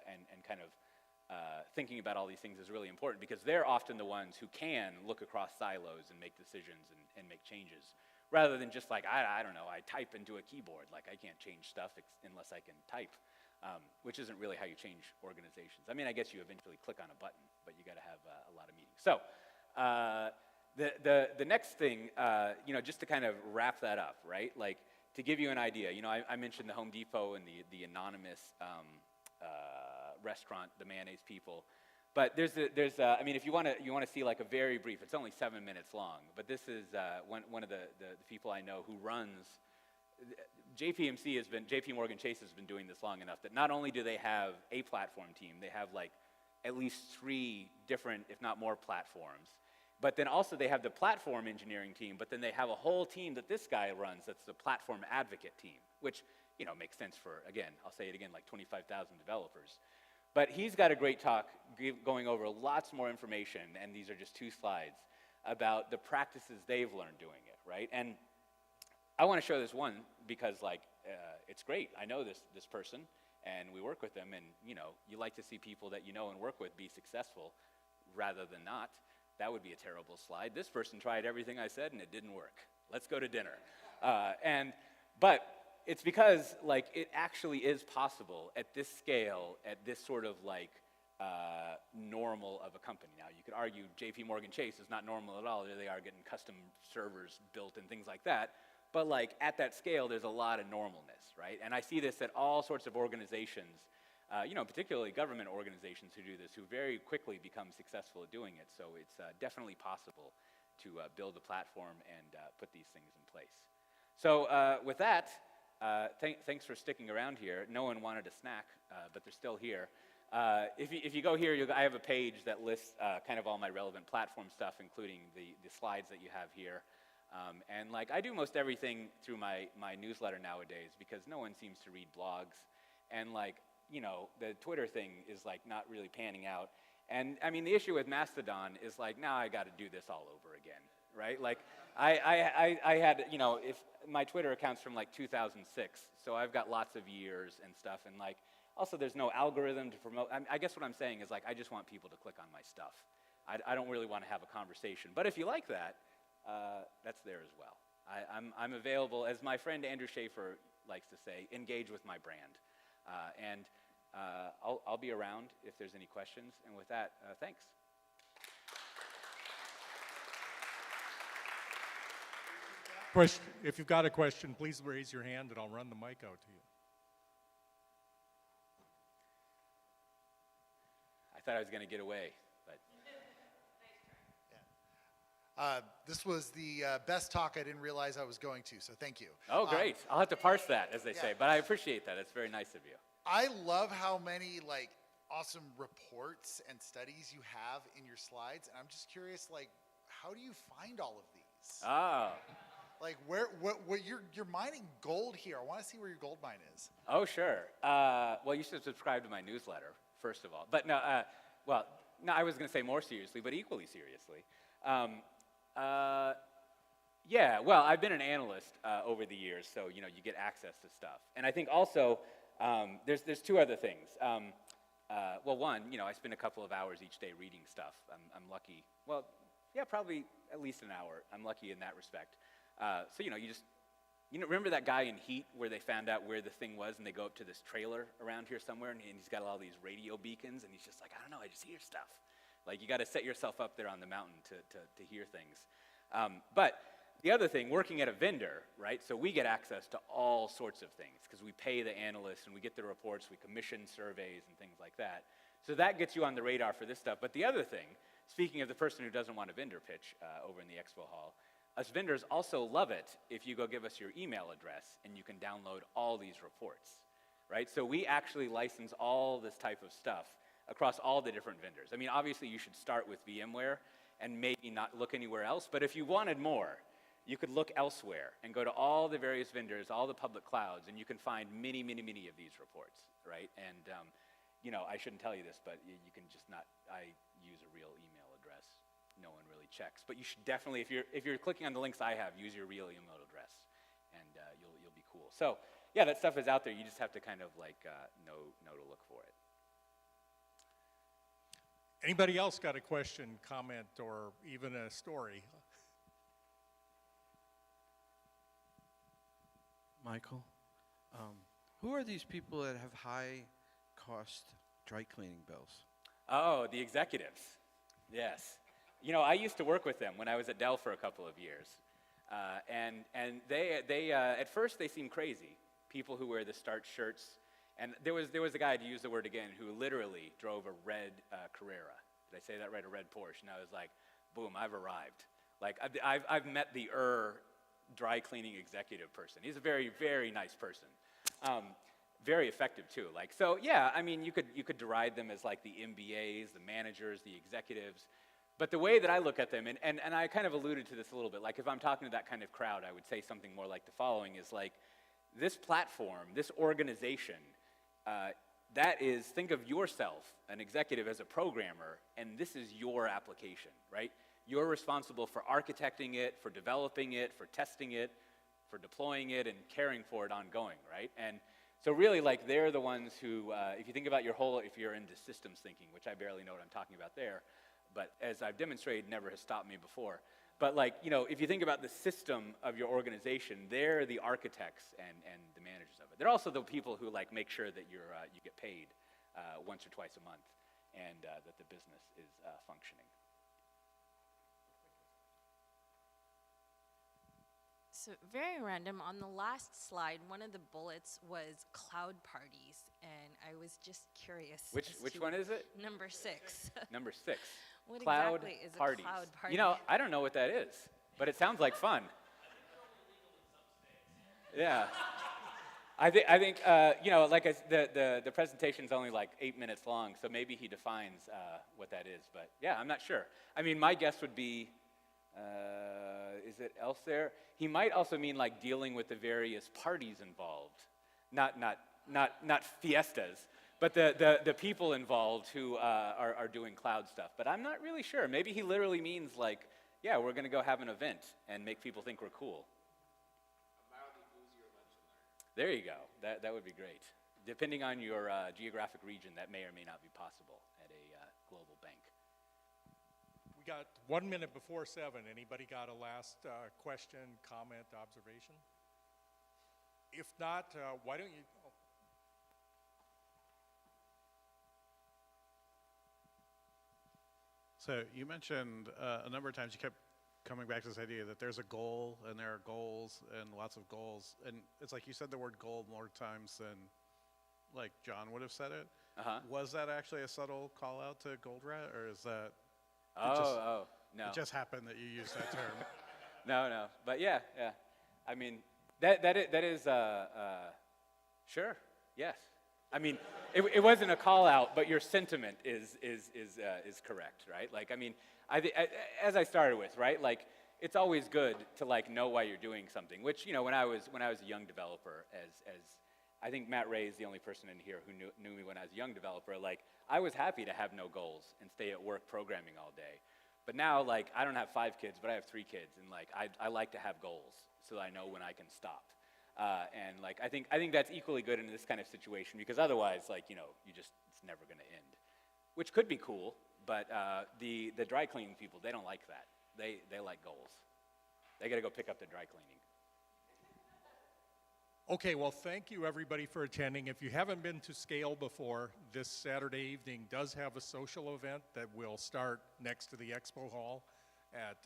and kind of thinking about all these things is really important because they're often the ones who can look across silos and make decisions and make changes, rather than just like, I don't know, I type into a keyboard, like I can't change stuff unless I can type, which isn't really how you change organizations. I mean, I guess you eventually click on a button, but you got to have a lot of meetings. So the next thing, just to kind of wrap that up, right? Like, to give you an idea, I mentioned the Home Depot and the anonymous restaurant, the mayonnaise people. But there's I mean, if you want to see like a very brief, it's only 7 minutes long, but this is one of the people I know who runs, JP Morgan Chase has been doing this long enough that not only do they have a platform team, they have like at least 3 different, if not more, platforms. But then also they have the platform engineering team, but then they have a whole team that this guy runs that's the platform advocate team, which, makes sense for, again, I'll say it again, like 25,000 developers. But he's got a great talk going over lots more information, and these are just 2 slides, about the practices they've learned doing it, right? And I want to show this one because, like, it's great. I know this person, and we work with them, and, you like to see people that you know and work with be successful rather than not. That would be a terrible slide. This person tried everything I said, and it didn't work. Let's go to dinner. But it's because, like, it actually is possible at this scale, at this sort of, like, normal of a company. Now, you could argue JP Morgan Chase is not normal at all. There they are getting custom servers built and things like that. But, like, at that scale, there's a lot of normalness, right? And I see this at all sorts of organizations, particularly government organizations who do this, who very quickly become successful at doing it. So it's definitely possible to build a platform and put these things in place. So with that, thanks for sticking around here. No one wanted a snack, but they're still here. If you go here, I have a page that lists kind of all my relevant platform stuff, including the slides that you have here. And like, I do most everything through my newsletter nowadays because no one seems to read blogs. And like, the Twitter thing is like not really panning out. And I mean, the issue with Mastodon is like, now I got to do this all over again, right? Like, I had, if my Twitter account's from like 2006, so I've got lots of years and stuff. And like, also there's no algorithm to promote. I guess what I'm saying is like, I just want people to click on my stuff. I don't really want to have a conversation. But if you like that, that's there as well. I'm available, as my friend Andrew Schaefer likes to say, engage with my brand. And I'll be around if there's any questions. And with that, thanks. If you've got a question, please raise your hand and I'll run the mic out to you. I thought I was going to get away, but. This was the best talk I didn't realize I was going to, so thank you. Oh, great. I'll have to parse that, as they say, but I appreciate that. It's very nice of you. I love how many like awesome reports and studies you have in your slides, and I'm just curious, like, how do you find all of these? Oh. Like, what you're mining gold here. I want to see where your gold mine is. Oh, sure. Well, you should subscribe to my newsletter, first of all. But no, no, I was going to say more seriously, but equally seriously. Yeah, well, I've been an analyst over the years, so you get access to stuff. And I think also there's 2 other things. Well, one, I spend a couple of hours each day reading stuff. I'm lucky. Well, yeah, probably at least an hour. I'm lucky in that respect. So you remember that guy in Heat where they found out where the thing was, and they go up to this trailer around here somewhere, and he's got all these radio beacons, and he's just like, I don't know, I just hear stuff. Like, you got to set yourself up there on the mountain to hear things. But the other thing, working at a vendor, right? So we get access to all sorts of things because we pay the analysts and we get the reports, we commission surveys and things like that. So that gets you on the radar for this stuff. But the other thing, speaking of the person who doesn't want a vendor pitch over in the expo hall, us vendors also love it if you go give us your email address and you can download all these reports, right? So we actually license all this type of stuff across all the different vendors. I mean, obviously you should start with VMware and maybe not look anywhere else, but if you wanted more, you could look elsewhere and go to all the various vendors, all the public clouds, and you can find many, many, many of these reports, right? And, I shouldn't tell you this, but you can just not, I use a real email address. No one really checks, but you should definitely, if you're clicking on the links I have, use your real email address, and you'll be cool. So, yeah, that stuff is out there. You just have to kind of like know to look for it. Anybody else got a question, comment, or even a story? Michael, who are these people that have high cost dry cleaning bills? Oh, the executives. Yes. You know, I used to work with them when I was at Dell for a couple of years. And they at first they seemed crazy. People who wear the starched shirts. And there was a guy, to use the word again, who literally drove a red Carrera. Did I say that right? A red Porsche. And I was like, boom, I've arrived. Like, I've met the dry cleaning executive person. He's a very, very nice person. Very effective too. Like, so yeah, I mean, you could deride them as like the MBAs, the managers, the executives. But the way that I look at them, and I kind of alluded to this a little bit, like if I'm talking to that kind of crowd, I would say something more like the following is like, this platform, this organization, that is, think of yourself, an executive, as a programmer, and this is your application, right? You're responsible for architecting it, for developing it, for testing it, for deploying it, and caring for it ongoing, right? And so really, like, they're the ones who, if you think about your whole, if you're into systems thinking, which I barely know what I'm talking about there, but as I've demonstrated, never has stopped me before. But like, you know, if you think about the system of your organization, they're the architects and the managers of it. They're also the people who like make sure that you get paid once or twice a month and that the business is functioning. So very random, on the last slide, one of the bullets was cloud parties, and I was just curious. Which one is it? Number 6. Number 6. What cloud exactly is parties. a cloud party? You know, I don't know what that is, but it sounds like fun. Yeah. I think you know, like the presentation's only like 8 minutes long, so maybe he defines what that is. But yeah, I'm not sure. I mean, my guess would be, is it else there? He might also mean like dealing with the various parties involved, not fiestas, but the people involved who are doing cloud stuff. But I'm not really sure. Maybe he literally means like, yeah, we're going to go have an event and make people think we're cool. There you go. That would be great. Depending on your geographic region, that may or may not be possible at a global bank. We got 1 minute before 7. Anybody got a last question, comment, observation? If not, why don't you? Oh. So you mentioned a number of times, you kept coming back to this idea that there's a goal and there are goals and lots of goals. And it's like you said the word goal more times than like John would have said it. Was that actually a subtle call out to Goldratt, or is that? No. It just happened that you used that term. No. But yeah. I mean, that is sure. Yes. I mean, it wasn't a call out, but your sentiment is correct, right? Like, I mean, as I started with, right? Like, it's always good to like know why you're doing something. Which, you know, when I was a young developer, as I think Matt Ray is the only person in here who knew me when I was a young developer. Like, I was happy to have no goals and stay at work programming all day. But now, like, I don't have 5 kids, but I have 3 kids, and like, I like to have goals so that I know when I can stop. And like, I think that's equally good in this kind of situation, because otherwise, like, you know, it's never going to end, which could be cool. But the dry cleaning people, they don't like that. They like goals. They got to go pick up the dry cleaning. Okay, well, thank you everybody for attending. If you haven't been to SCaLE before, this Saturday evening does have a social event that will start next to the expo hall at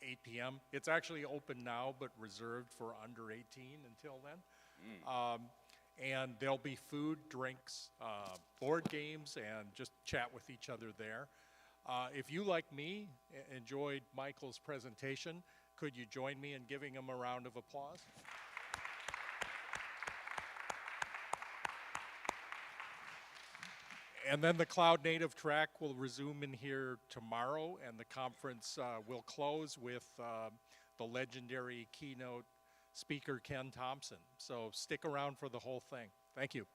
8 p.m. It's actually open now, but reserved for under 18 until then. And there'll be food, drinks, board games, and just chat with each other there. If you, like me, enjoyed Michael's presentation, could you join me in giving him a round of applause? And then the Cloud Native track will resume in here tomorrow, and the conference will close with the legendary keynote speaker Ken Thompson. So stick around for the whole thing. Thank you.